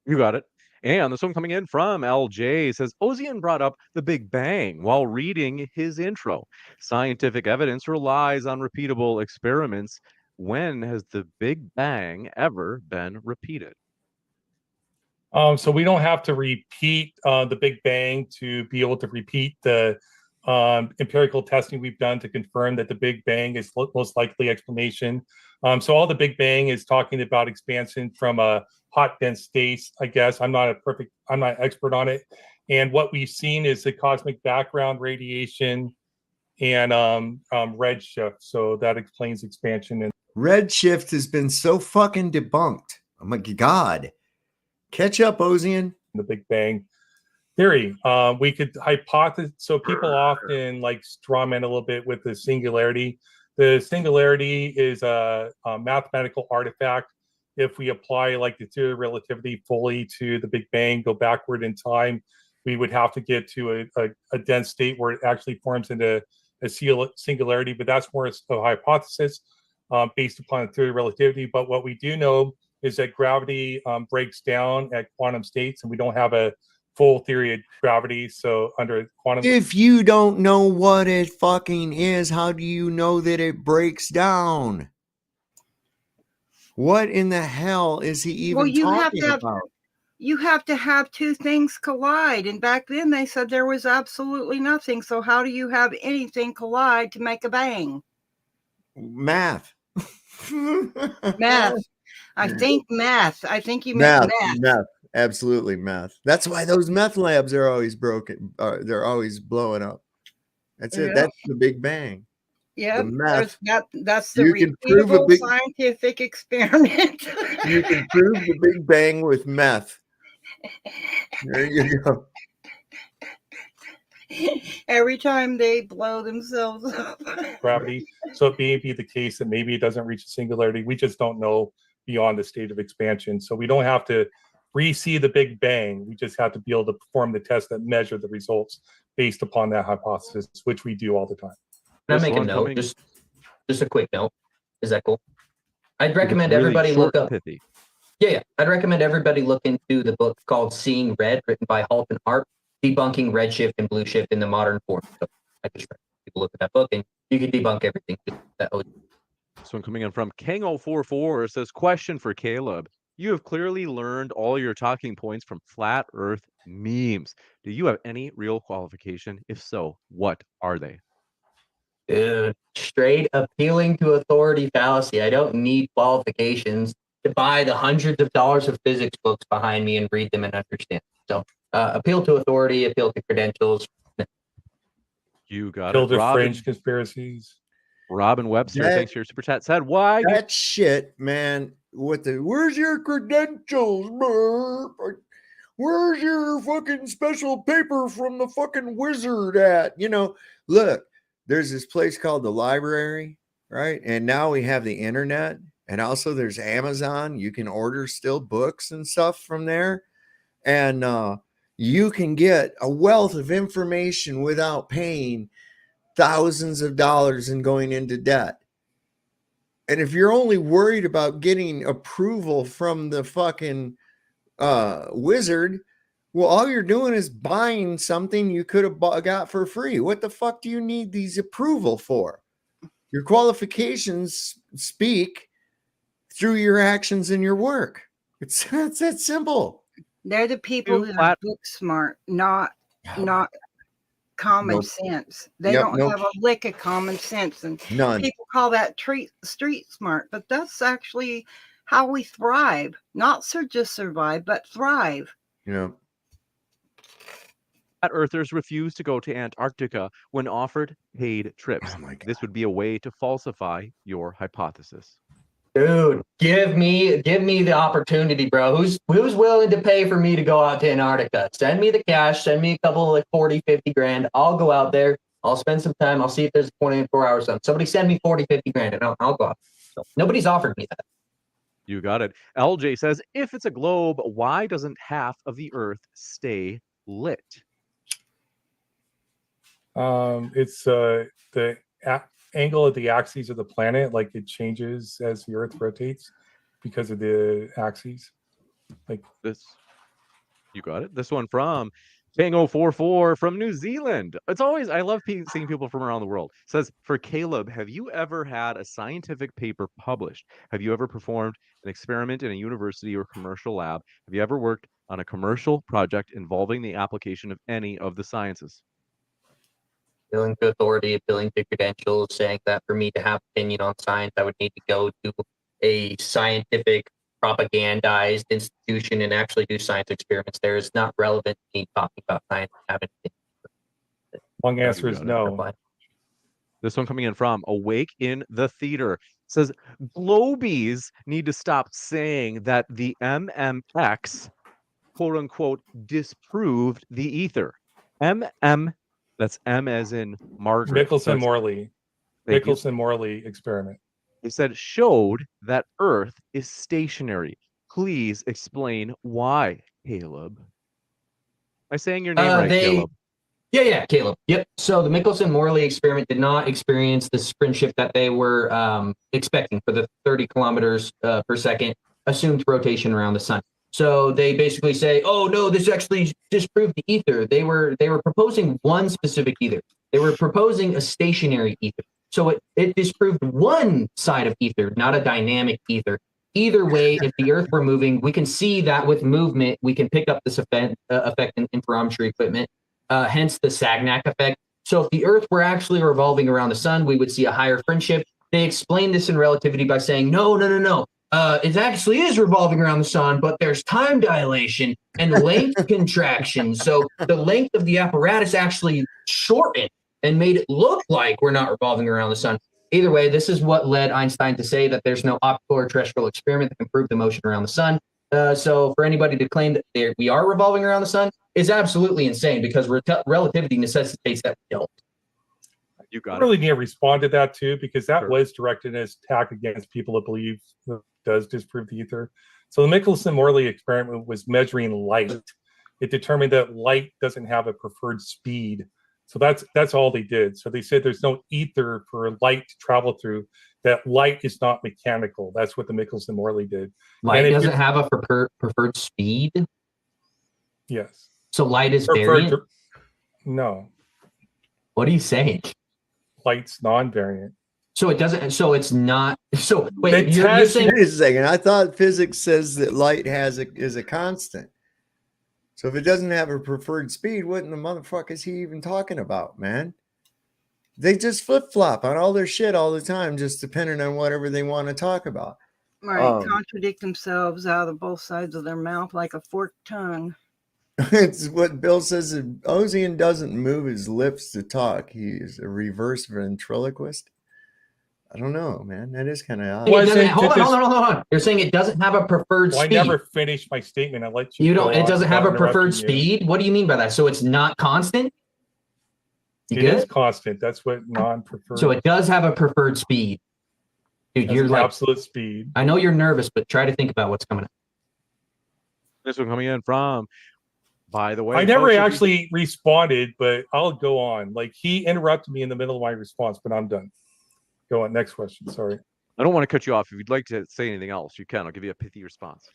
You got it. And this one coming in from LJ says, Ozien brought up the Big Bang while reading his intro. Scientific evidence relies on repeatable experiments. When has the Big Bang ever been repeated? So we don't have to repeat the Big Bang to be able to repeat the empirical testing we've done to confirm that the Big Bang is most likely explanation. So all the Big Bang is talking about expansion from a hot dense states, I guess. I'm not expert on it. And what we've seen is the cosmic background radiation and redshift. So that explains expansion. And redshift has been so fucking debunked. Oh my God. Catch up, Ozien. The Big Bang theory. We could hypothesize. So people often like strawman a little bit with the singularity. The singularity is a mathematical artifact. If we apply like the theory of relativity fully to the Big Bang, go backward in time, we would have to get to a dense state where it actually forms into a singularity. But that's more a hypothesis based upon the theory of relativity. But what we do know is that gravity breaks down at quantum states, and we don't have a full theory of gravity. So under quantum, if you don't know what it fucking is, how do you know that it breaks down? What in the hell is he even talking about? You have to have two things collide, and back then they said there was absolutely nothing. So how do you have anything collide to make a bang? Math. Math. I think math. I think you meant math. Math. Absolutely math. That's why those meth labs are always broken. They're always blowing up. That's it. That's the Big Bang. Yeah, that's the repeatable scientific experiment. You can prove the Big Bang with meth. There you go. Every time they blow themselves up. Gravity. So it may be the case that maybe it doesn't reach a singularity. We just don't know beyond the state of expansion. So we don't have to re-see the Big Bang. We just have to be able to perform the tests that measure the results based upon that hypothesis, which we do all the time. Can I make a note? Just a quick note. Is that cool? I'd recommend really everybody short look up. and pithy. Yeah. I'd recommend everybody look into the book called Seeing Red, written by Halt and Hart, debunking redshift and blue shift in the modern form. So I just recommend people look at that book, and you can debunk everything that This one coming in from Kang044 says, question for Caleb. You have clearly learned all your talking points from flat earth memes. Do you have any real qualification? If so, what are they? Dude, straight appealing to authority fallacy. I don't need qualifications to buy the hundreds of dollars of physics books behind me and read them and understand. So appeal to authority, appeal to credentials. You got Killed it. the fringe conspiracies. Robin Webster, thanks for your super chat. Said, why? That shit, man. Where's your credentials, bro? Where's your fucking special paper from the fucking wizard at? Look, there's this place called the library, right? And now we have the internet, and also there's Amazon. You can order still books and stuff from there. And you can get a wealth of information without paying thousands of dollars and going into debt. And if you're only worried about getting approval from the fucking wizard, well, all you're doing is buying something you could have got for free. What the fuck do you need these approval for? Your qualifications speak through your actions and your work. It's that simple. They're the people who are book smart, not common sense. They don't have a lick of common sense, and none. People call that street smart, but that's actually how we thrive. Not just survive, but thrive. Flat earthers refuse to go to Antarctica when offered paid trips. This would be a way to falsify your hypothesis. Dude, give me the opportunity, bro. Who's willing to pay for me to go out to Antarctica? Send me the cash. Send me a couple of like 40, 50 grand. I'll go out there. I'll spend some time. I'll see if there's a 24 hours zone. Somebody send me 40, 50 grand, and I'll go out. So nobody's offered me that. You got it. LJ says, if it's a globe, why doesn't half of the Earth stay lit? It's the angle of the axes of the planet, like it changes as the Earth rotates because of the axes. Like this. You got it. This one from Kang044 from New Zealand. I love seeing people from around the world. It says, for Caleb, have you ever had a scientific paper published? Have you ever performed an experiment in a university or commercial lab? Have you ever worked on a commercial project involving the application of any of the sciences? Appealing to authority, appealing to credentials, saying that for me to have opinion on science, I would need to go to a scientific propagandized institution and actually do science experiments there. Is not relevant to me talking about science. Long answer is no. This one coming in from Awake in the Theater says, Globies need to stop saying that the MMX, quote unquote, disproved the ether. That's M as in Margaret. Michelson-Morley experiment. He said showed that Earth is stationary. Please explain why, Caleb. Am I saying your name right, Caleb? Yeah, Caleb. Yep. So the Michelson-Morley experiment did not experience the sprint shift that they were expecting for the 30 kilometers per second assumed rotation around the sun. So they basically say, oh, no, this actually disproved the ether. They were proposing one specific ether. They were proposing a stationary ether. So it disproved one side of ether, not a dynamic ether. Either way, if the Earth were moving, we can see that with movement, we can pick up this effect in interferometry equipment, hence the Sagnac effect. So if the Earth were actually revolving around the sun, we would see a higher fringe shift. They explain this in relativity by saying, no. It actually is revolving around the sun, but there's time dilation and length contraction. So the length of the apparatus actually shortened and made it look like we're not revolving around the sun. Either way, this is what led Einstein to say that there's no optical or terrestrial experiment that can prove the motion around the sun. So for anybody to claim that we are revolving around the sun, is absolutely insane because relativity necessitates that we don't. You I got really it. need to respond to that too, because that Sure. was directed as attack against people that believe it does disprove the ether. So the Michelson-Morley experiment was measuring light. It determined that light doesn't have a preferred speed. So that's all they did. So they said there's no ether for light to travel through. That light is not mechanical. That's what the Michelson-Morley did. Light And if doesn't you're- have a preferred speed. Yes. So light is Preferred variant. to- No, What are you saying? light's non-variant. So it doesn't. So it's not. So wait, They you're test- saying Wait a second. I thought physics says that light is a constant. So if it doesn't have a preferred speed, what in the motherfucker is he even talking about, man? They just flip flop on all their shit all the time, just depending on whatever they want to talk about. Right. Contradict themselves out of both sides of their mouth like a forked tongue. It's what Bill says. Ozien doesn't move his lips to talk. He's a reverse ventriloquist. I don't know, man. That is kind of odd. it doesn't, hold on. You're saying it doesn't have a preferred Well, I speed. never finished my statement. I let you. You go don't. It on doesn't have a without preferred interrupting you. speed. What do you mean by that? So it's not constant. You It good? is constant. That's what non-preferred. So it does have a preferred speed. Dude, has you're an like, absolute speed. I know you're nervous, but try to think about what's coming up. This one coming in from, by the way, I never folks, if you- actually responded, but I'll go on. Like he interrupted me in the middle of my response, but I'm done. Go on. Next question. Sorry. I don't want to cut you off. If you'd like to say anything else, you can. I'll give you a pithy response.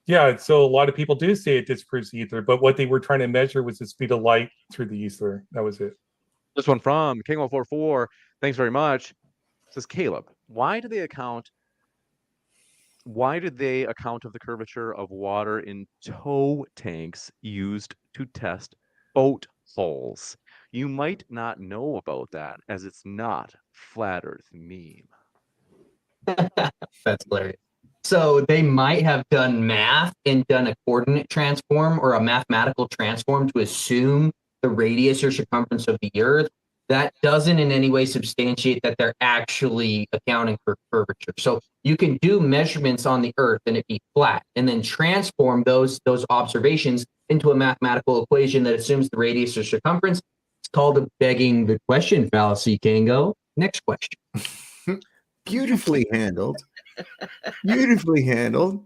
Yeah. So a lot of people do say it disproves the ether, but what they were trying to measure was the speed of light through the ether. That was it. This one from King144. Thanks very much. Says Caleb, why did they account of the curvature of water in tow tanks used to test boat hulls? You might not know about that, as it's not flat Earth meme. That's hilarious. So they might have done math and done a coordinate transform or a mathematical transform to assume the radius or circumference of the Earth. That doesn't in any way substantiate that they're actually accounting for curvature. So you can do measurements on the Earth and it be flat, and then transform those observations into a mathematical equation that assumes the radius or circumference. It's called a begging the question fallacy, Kango. Next question. Beautifully handled. Beautifully handled.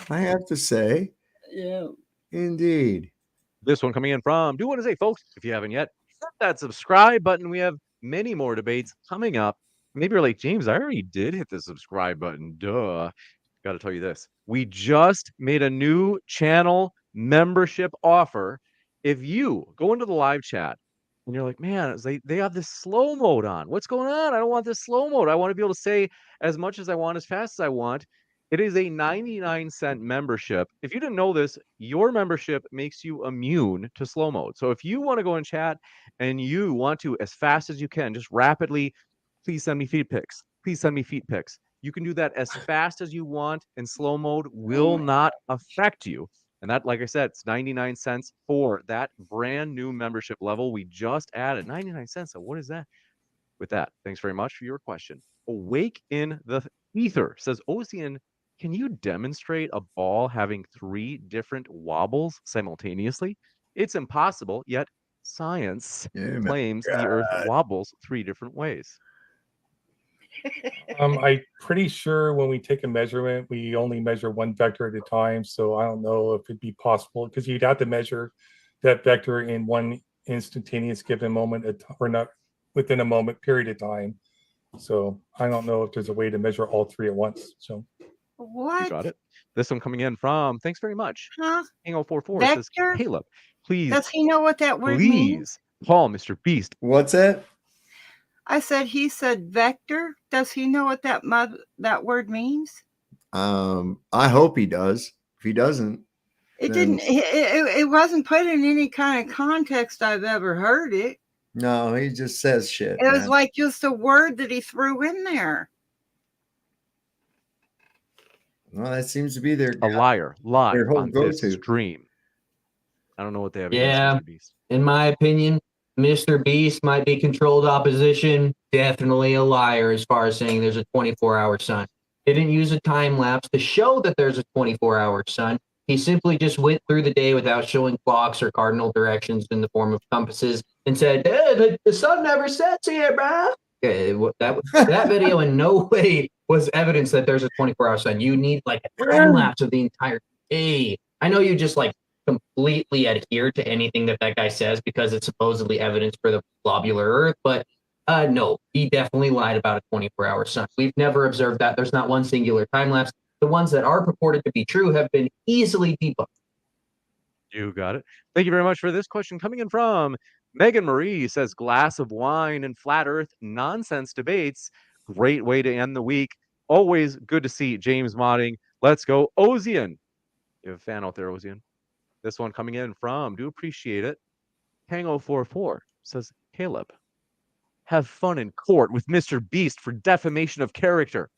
I have to say. Yeah. Indeed. This one coming in from, do want to say, folks, if you haven't yet, hit that subscribe button. We have many more debates coming up. Maybe you're like, James, I already did hit the subscribe button. Duh. Got to tell you this. We just made a new channel membership offer. If you go into the live chat and you're like, man, they have this slow mode on. What's going on? I don't want this slow mode. I want to be able to say as much as I want, as fast as I want. It is a 99-cent membership. If you didn't know this, your membership makes you immune to slow mode. So if you want to go and chat and you want to, as fast as you can, just rapidly, please send me feed pics. Please send me feed pics. You can do that as fast as you want, and slow mode will not affect you. And that, like I said, it's 99 cents for that brand new membership level. We just added 99 cents. So what is that? With that, thanks very much for your question. Awake in the ether, says Ozien. Can you demonstrate a ball having 3 different wobbles simultaneously? It's impossible, yet science claims the Earth wobbles 3 different ways. I'm pretty sure when we take a measurement, we only measure one vector at a time. So I don't know if it'd be possible because you'd have to measure that vector in one instantaneous given moment or not within a moment period of time. So I don't know if there's a way to measure all 3 at once. So What? You got it. This one coming in from, thanks very much. Huh? King044 says, Vector? Caleb, please. Does he know what that word means? Please call Mr. Beast. What's that? I said he said vector. Does he know what that word means? I hope he does. If he doesn't, It then- didn't. It wasn't put in any kind of context I've ever heard it. No, he just says shit. It was man. like just a word that he threw in there. Well, that seems to be their A liar, live their whole on this go-to. stream. I don't know what they have Yeah, against Mr. Beast. in my opinion, Mr. Beast might be controlled opposition. Definitely a liar as far as saying there's a 24-hour sun. They didn't use a time lapse to show that there's a 24-hour sun. He simply just went through the day without showing clocks or cardinal directions in the form of compasses and said, hey, the sun never sets here, bruh. That video in no way was evidence that there's a 24-hour sun. You need like a time lapse of the entire day. I know you just like completely adhere to anything that guy says because it's supposedly evidence for the globular Earth, but no, he definitely lied about a 24-hour sun. We've never observed that. There's not one singular time lapse. The ones that are purported to be true have been easily debunked. You got it. Thank you very much for this question coming in from Megan Marie. Says glass of wine and flat earth nonsense debates. Great way to end the week. Always good to see James modding. Let's go. Ozien. You have a fan out there, Ozien. This one coming in from, do appreciate it. Tango44 says, Kaleb, have fun in court with Mr. Beast for defamation of character.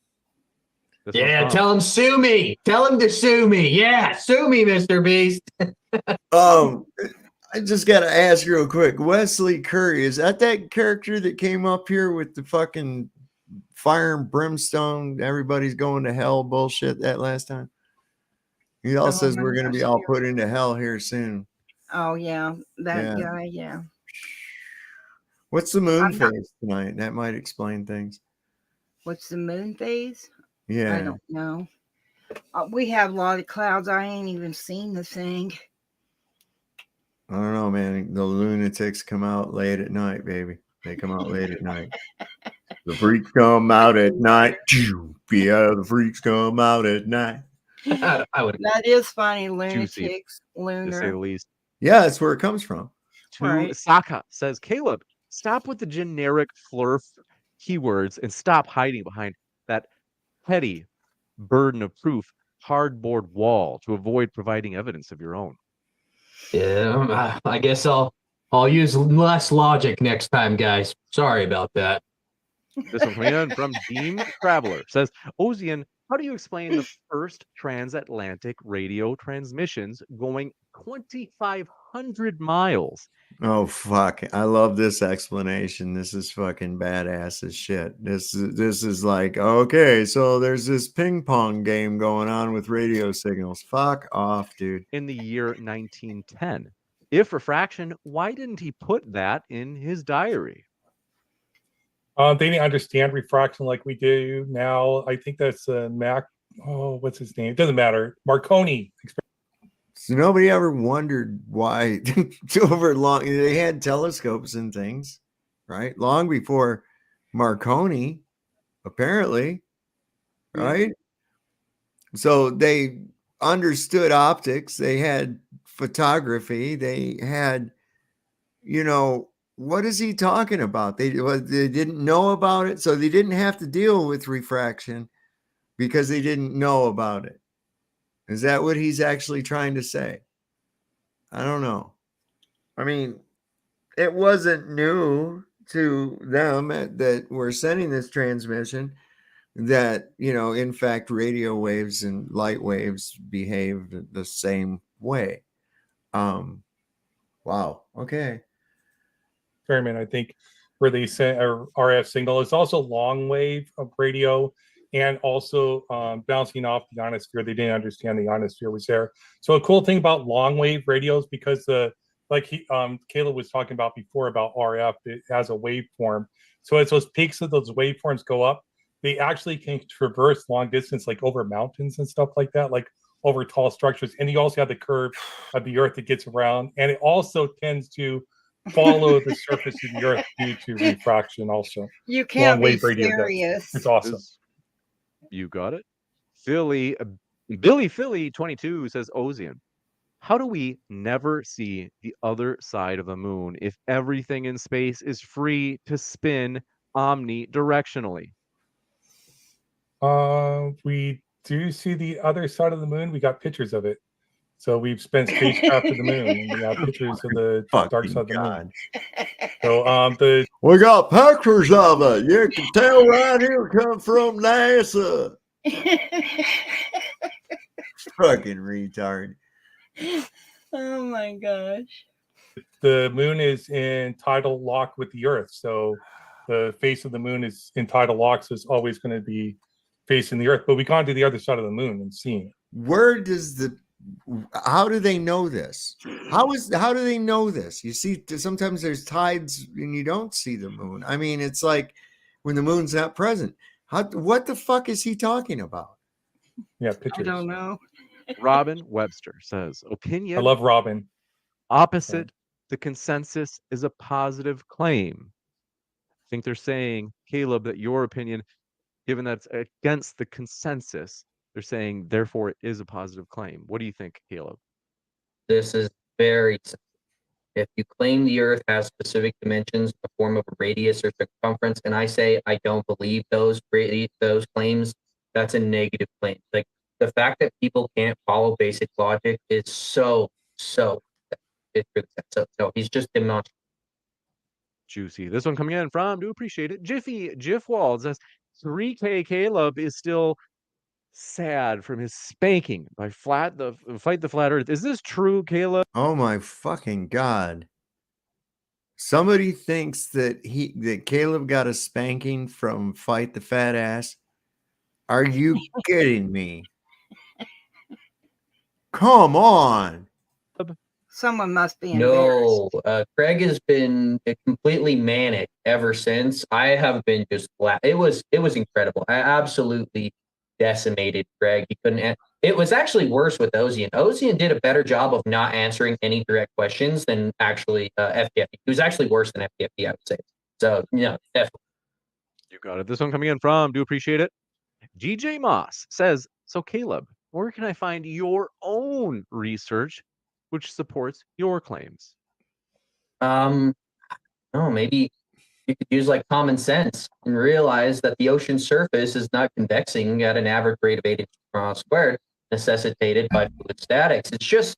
Yeah, tell him sue me. Tell him to sue me. Yeah, sue me, Mr. Beast. I just got to ask real quick. Wesley Curry, is that character that came up here with the fucking fire and brimstone, everybody's going to hell bullshit that last time? He all says we're going to be all put into hell here soon. Oh, yeah. That guy, yeah. What's the moon phase tonight? That might explain things. What's the moon phase? Yeah. I don't know. We have a lot of clouds. I ain't even seen the thing. I don't know, man. The lunatics come out late at night, baby. They come out late at night. The freaks come out at night. Yeah, the freaks come out at night. That is funny. Lunatics, juicy, lunar. to say the least. Yeah, that's where it comes from. Saka says, Kaleb, stop with the generic flurf keywords and stop hiding behind that petty burden of proof cardboard wall to avoid providing evidence of your own. Yeah, I guess I'll use less logic next time, guys. Sorry about that. This one coming in from Dean Traveler says, Ozien, how do you explain the first transatlantic radio transmissions going 2,500 miles? Oh, fuck. I love this explanation. This is fucking badass as shit. This is like, okay, so there's this ping pong game going on with radio signals. Fuck off, dude. In the year 1910. If refraction, why didn't he put that in his diary? They didn't understand refraction like we do now. I think that's what's his name? It doesn't matter. Marconi. So nobody ever wondered why they had telescopes and things, right? Long before Marconi, apparently, right? So they understood optics. They had photography. They had, what is he talking about? They didn't know about it. So they didn't have to deal with refraction because they didn't know about it. Is that what he's actually trying to say? I don't know. I mean, it wasn't new to them that we're sending this transmission that, in fact, radio waves and light waves behave the same way. Wow. Okay. Experiment, I think, where they sent a RF signal. It's also long wave of radio and also bouncing off the ionosphere. They didn't understand the ionosphere was there. So a cool thing about long wave radios, because Kaleb was talking about before about RF, it has a waveform. So as those peaks of those waveforms go up, they actually can traverse long distance, like over mountains and stuff like that, like over tall structures. And you also have the curve of the Earth that gets around. And it also tends to follow the surface of the Earth due to refraction also. You can't be serious. It's awesome. You got it. Billy Philly 22 says, Ozien, how do we never see the other side of the moon if everything in space is free to spin omnidirectionally? We do see the other side of the moon. We got pictures of it. So we've spent spacecraft to the moon. And we have pictures of the dark side of the moon. So we got pictures of it. You can tell right here come from NASA. Fucking retard. Oh my gosh. The moon is in tidal lock with the Earth. So the face of the moon is in tidal lock, so it's always going to be facing the Earth. But we can't do the other side of the moon and seeing it. Where does how do they know this? How do they know this? You see, sometimes there's tides and you don't see the moon. I mean, it's like when the moon's not present. What the fuck is he talking about? Yeah, I pictures. don't know. Robin Webster says, opinion I love Robin. opposite the consensus is a positive claim. I think they're saying, Caleb, that your opinion, given that's against the consensus, they're saying, therefore, it is a positive claim. What do you think, Caleb? This is very simple. If you claim the Earth has specific dimensions in the form of a radius or circumference, and I say I don't believe those claims, that's a negative claim. Like the fact that people can't follow basic logic is so. So he's just demonstrating. Juicy. This one coming in from, do appreciate it. Jiff Wald says 3K Caleb is still sad from his spanking by Fight the Flat Earth. Is this true, Caleb? Oh my fucking God. Somebody thinks that Caleb got a spanking from Fight the Fat Ass. Are you kidding me? Come on. Someone must be embarrassed. No, Craig has been completely manic ever since. I have been just it was incredible. I absolutely decimated Craig. He couldn't. It was actually worse with Ozien. Ozien did a better job of not answering any direct questions than actually FTFE. He was actually worse than FTFE, I would say. So yeah, definitely. You got it. This one coming in from, do appreciate it. GJ Moss says, so Caleb, where can I find your own research which supports your claims? Maybe you could use like common sense and realize that the ocean surface is not convexing at an average rate of 8 inches per mile squared, necessitated by fluid statics. It's just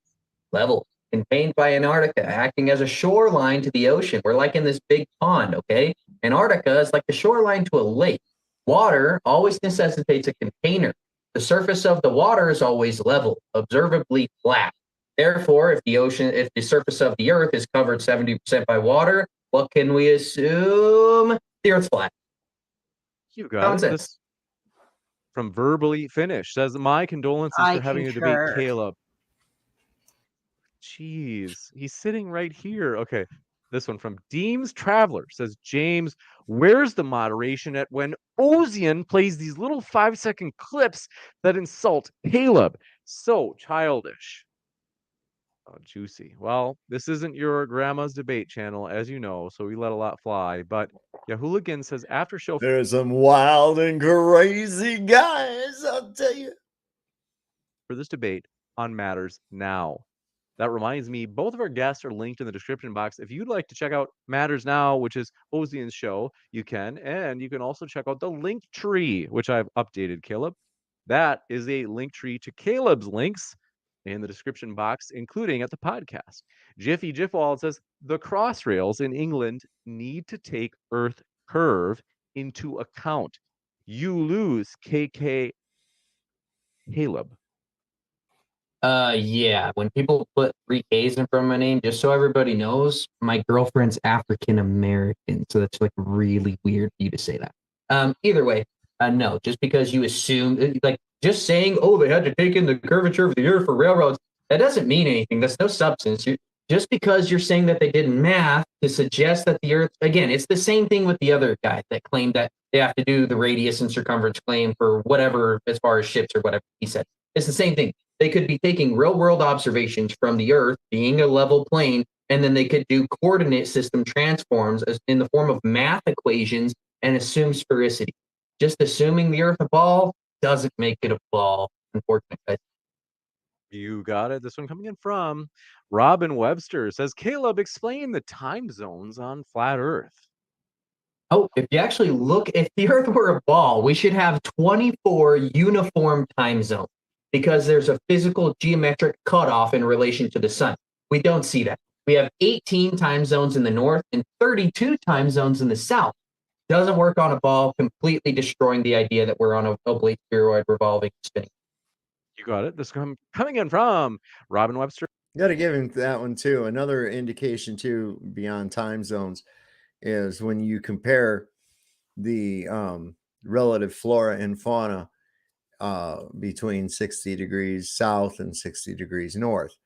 level, contained by Antarctica, acting as a shoreline to the ocean. We're like in this big pond, okay? Antarctica is like the shoreline to a lake. Water always necessitates a container. The surface of the water is always level, observably flat. Therefore, if the surface of the Earth is covered 70% by water, what can we assume? The Earth's flat. You got it. This from Verbally Finished says, my condolences for having to debate Caleb. Jeez, he's sitting right here. Okay. This one from Deems Traveler says, James, where's the moderation at when Ozien plays these little 5-second clips that insult Caleb? So childish. Oh, juicy. Well, this isn't your grandma's debate channel, as you know, so we let a lot fly. But Yahooligan says, after show. There's some wild and crazy guys, I'll tell you. For this debate on Matters Now. That reminds me, both of our guests are linked in the description box. If you'd like to check out Matters Now, which is Ozien's show, you can. And you can also check out the link tree, which I've updated, Caleb. That is a link tree to Caleb's links in the description box, including at the podcast. Jiffy Jiffwald says, the crossrails in England need to take Earth curve into account. You lose, KK Caleb. Yeah, when people put 3 Ks in front of my name, just so everybody knows, my girlfriend's African American, so that's like really weird for you to say that. Either way, no, just because you assume, like, just saying, oh, they had to take in the curvature of the Earth for railroads, that doesn't mean anything. That's no substance. Just because you're saying that they did math to suggest that the Earth, again, it's the same thing with the other guy that claimed that they have to do the radius and circumference claim for whatever, as far as ships or whatever he said. It's the same thing. They could be taking real-world observations from the Earth, being a level plane, and then they could do coordinate system transforms in the form of math equations and assume sphericity. Just assuming the Earth a ball doesn't make it a ball, unfortunately. You got it. This one coming in from Robin Webster says, Caleb, explain the time zones on flat Earth. Oh, if you actually look, if the Earth were a ball, we should have 24 uniform time zones because there's a physical geometric cutoff in relation to the sun. We don't see that. We have 18 time zones in the north and 32 time zones in the south. Doesn't work on a ball, completely destroying the idea that we're on a oblate spheroid revolving spinning. You got it. This coming in from Robin Webster. You got to give him that one too. Another indication too beyond time zones is when you compare the relative flora and fauna between 60 degrees south and 60 degrees north.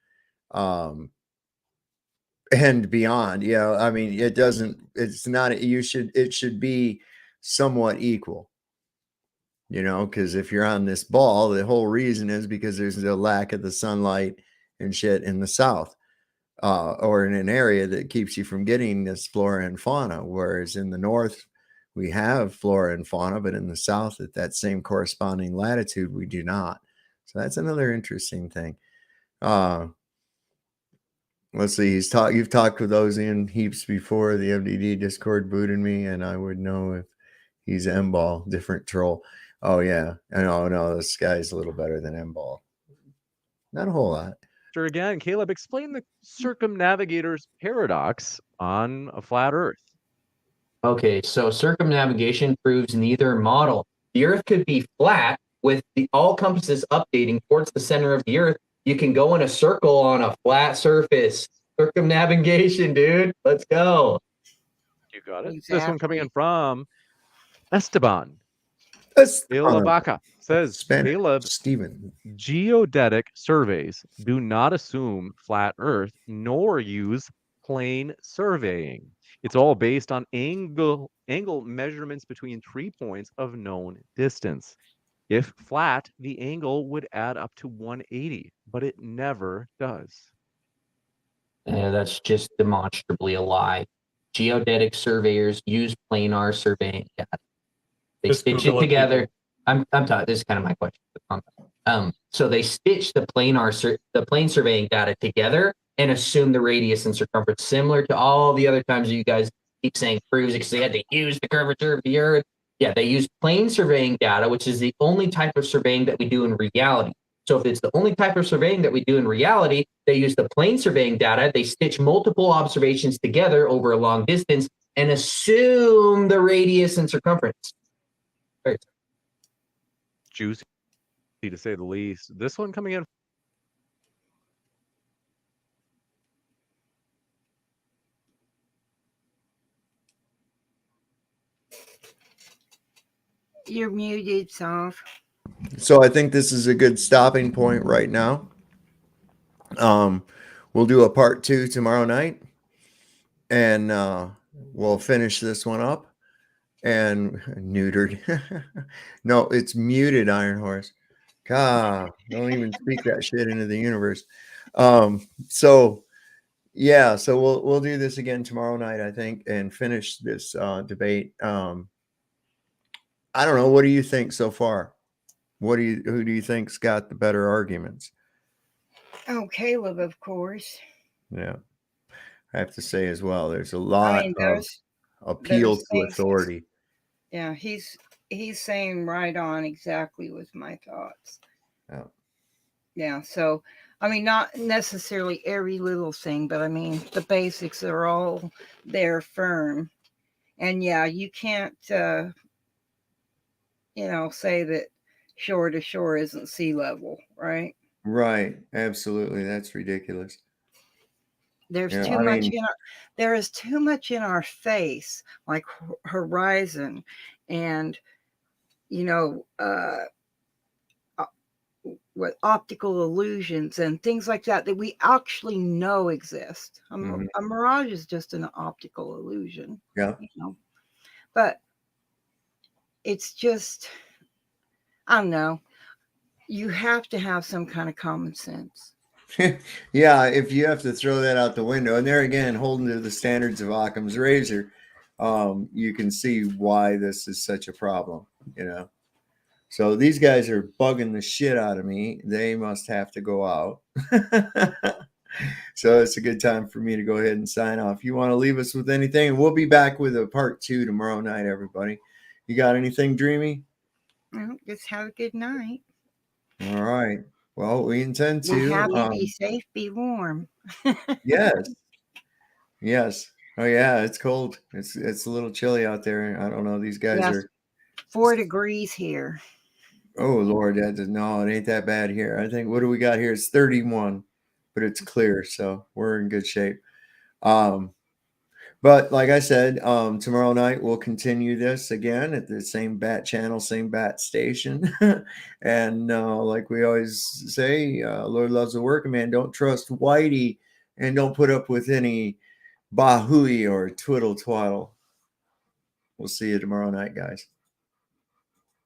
And beyond, I mean, it should be somewhat equal, because if you're on this ball, the whole reason is because there's a lack of the sunlight and shit in the south, or in an area that keeps you from getting this flora and fauna. Whereas in the north, we have flora and fauna, but in the south, at that same corresponding latitude, we do not. So that's another interesting thing. Let's see. You've talked with Ozien heaps before. The MDD Discord booted me, and I would know if he's M-ball, different troll. Oh yeah, no, this guy's a little better than M-ball. Not a whole lot. Sure. Again, Caleb, explain the circumnavigator's paradox on a flat Earth. Okay, so circumnavigation proves neither model. The Earth could be flat with all compasses updating towards the center of the Earth. You can go in a circle on a flat surface. Circumnavigation, dude. Let's go. You got it. Exactly. This one coming in from Esteban. Esteban. Vaca says, Caleb, Steven. Geodetic surveys do not assume flat Earth nor use plane surveying. It's all based on angle measurements between 3 points of known distance. If flat, the angle would add up to 180, but it never does. That's just demonstrably a lie. Geodetic surveyors use planar surveying data. They Just stitch Google it it, together. I'm talking. This is kind of my question. So they stitch the plane surveying data together and assume the radius and circumference, similar to all the other times that you guys keep saying proves it because they had to use the curvature of the Earth. Yeah, they use plane surveying data, which is the only type of surveying that we do in reality. So if it's the only type of surveying that we do in reality, they use the plane surveying data. They stitch multiple observations together over a long distance and assume the radius and circumference. Right. Juicy, to say the least. This one coming in. You're muted, Soph. So I think this is a good stopping point right now. We'll do a part 2 tomorrow night, and we'll finish this one up. And neutered. No, it's muted, Iron Horse. God, don't even speak that shit into the universe. So we'll do this again tomorrow night, I think, and finish this debate. I don't know. What do you think so far? Who do you think's got the better arguments? Oh, Caleb, of course. Yeah, I have to say as well. There's a lot of appeal to authority. Yeah, he's saying right on exactly with my thoughts. Yeah. Yeah. So, I mean, not necessarily every little thing, but I mean, the basics are all there firm. And yeah, you can't, say that shore to shore isn't sea level, right? Right. Absolutely. That's ridiculous. There's too much there is too much in our face, like horizon and, what optical illusions and things like that we actually know exist. A mirage is just an optical illusion. Yeah. But it's just, I don't know. You have to have some kind of common sense. Yeah, if you have to throw that out the window, and there again, holding to the standards of Occam's razor, you can see why this is such a problem, So these guys are bugging the shit out of me. They must have to go out. So it's a good time for me to go ahead and sign off. You want to leave us with anything? We'll be back with a part 2 tomorrow night, everybody. You got anything, Dreamy? Well, just have a good night. All right. Well, we intend to. Be happy, be safe, be warm. Yes. Oh yeah, it's cold. It's a little chilly out there. I don't know. These guys are 4 degrees here. Oh Lord, no, it ain't that bad here. I think what do we got here? It's 31, but it's clear, so we're in good shape. But like I said, tomorrow night we'll continue this again at the same bat channel, same bat station. And like we always say, Lord loves the working man. Don't trust Whitey, and don't put up with any bahooey or twiddle twaddle. We'll see you tomorrow night, guys.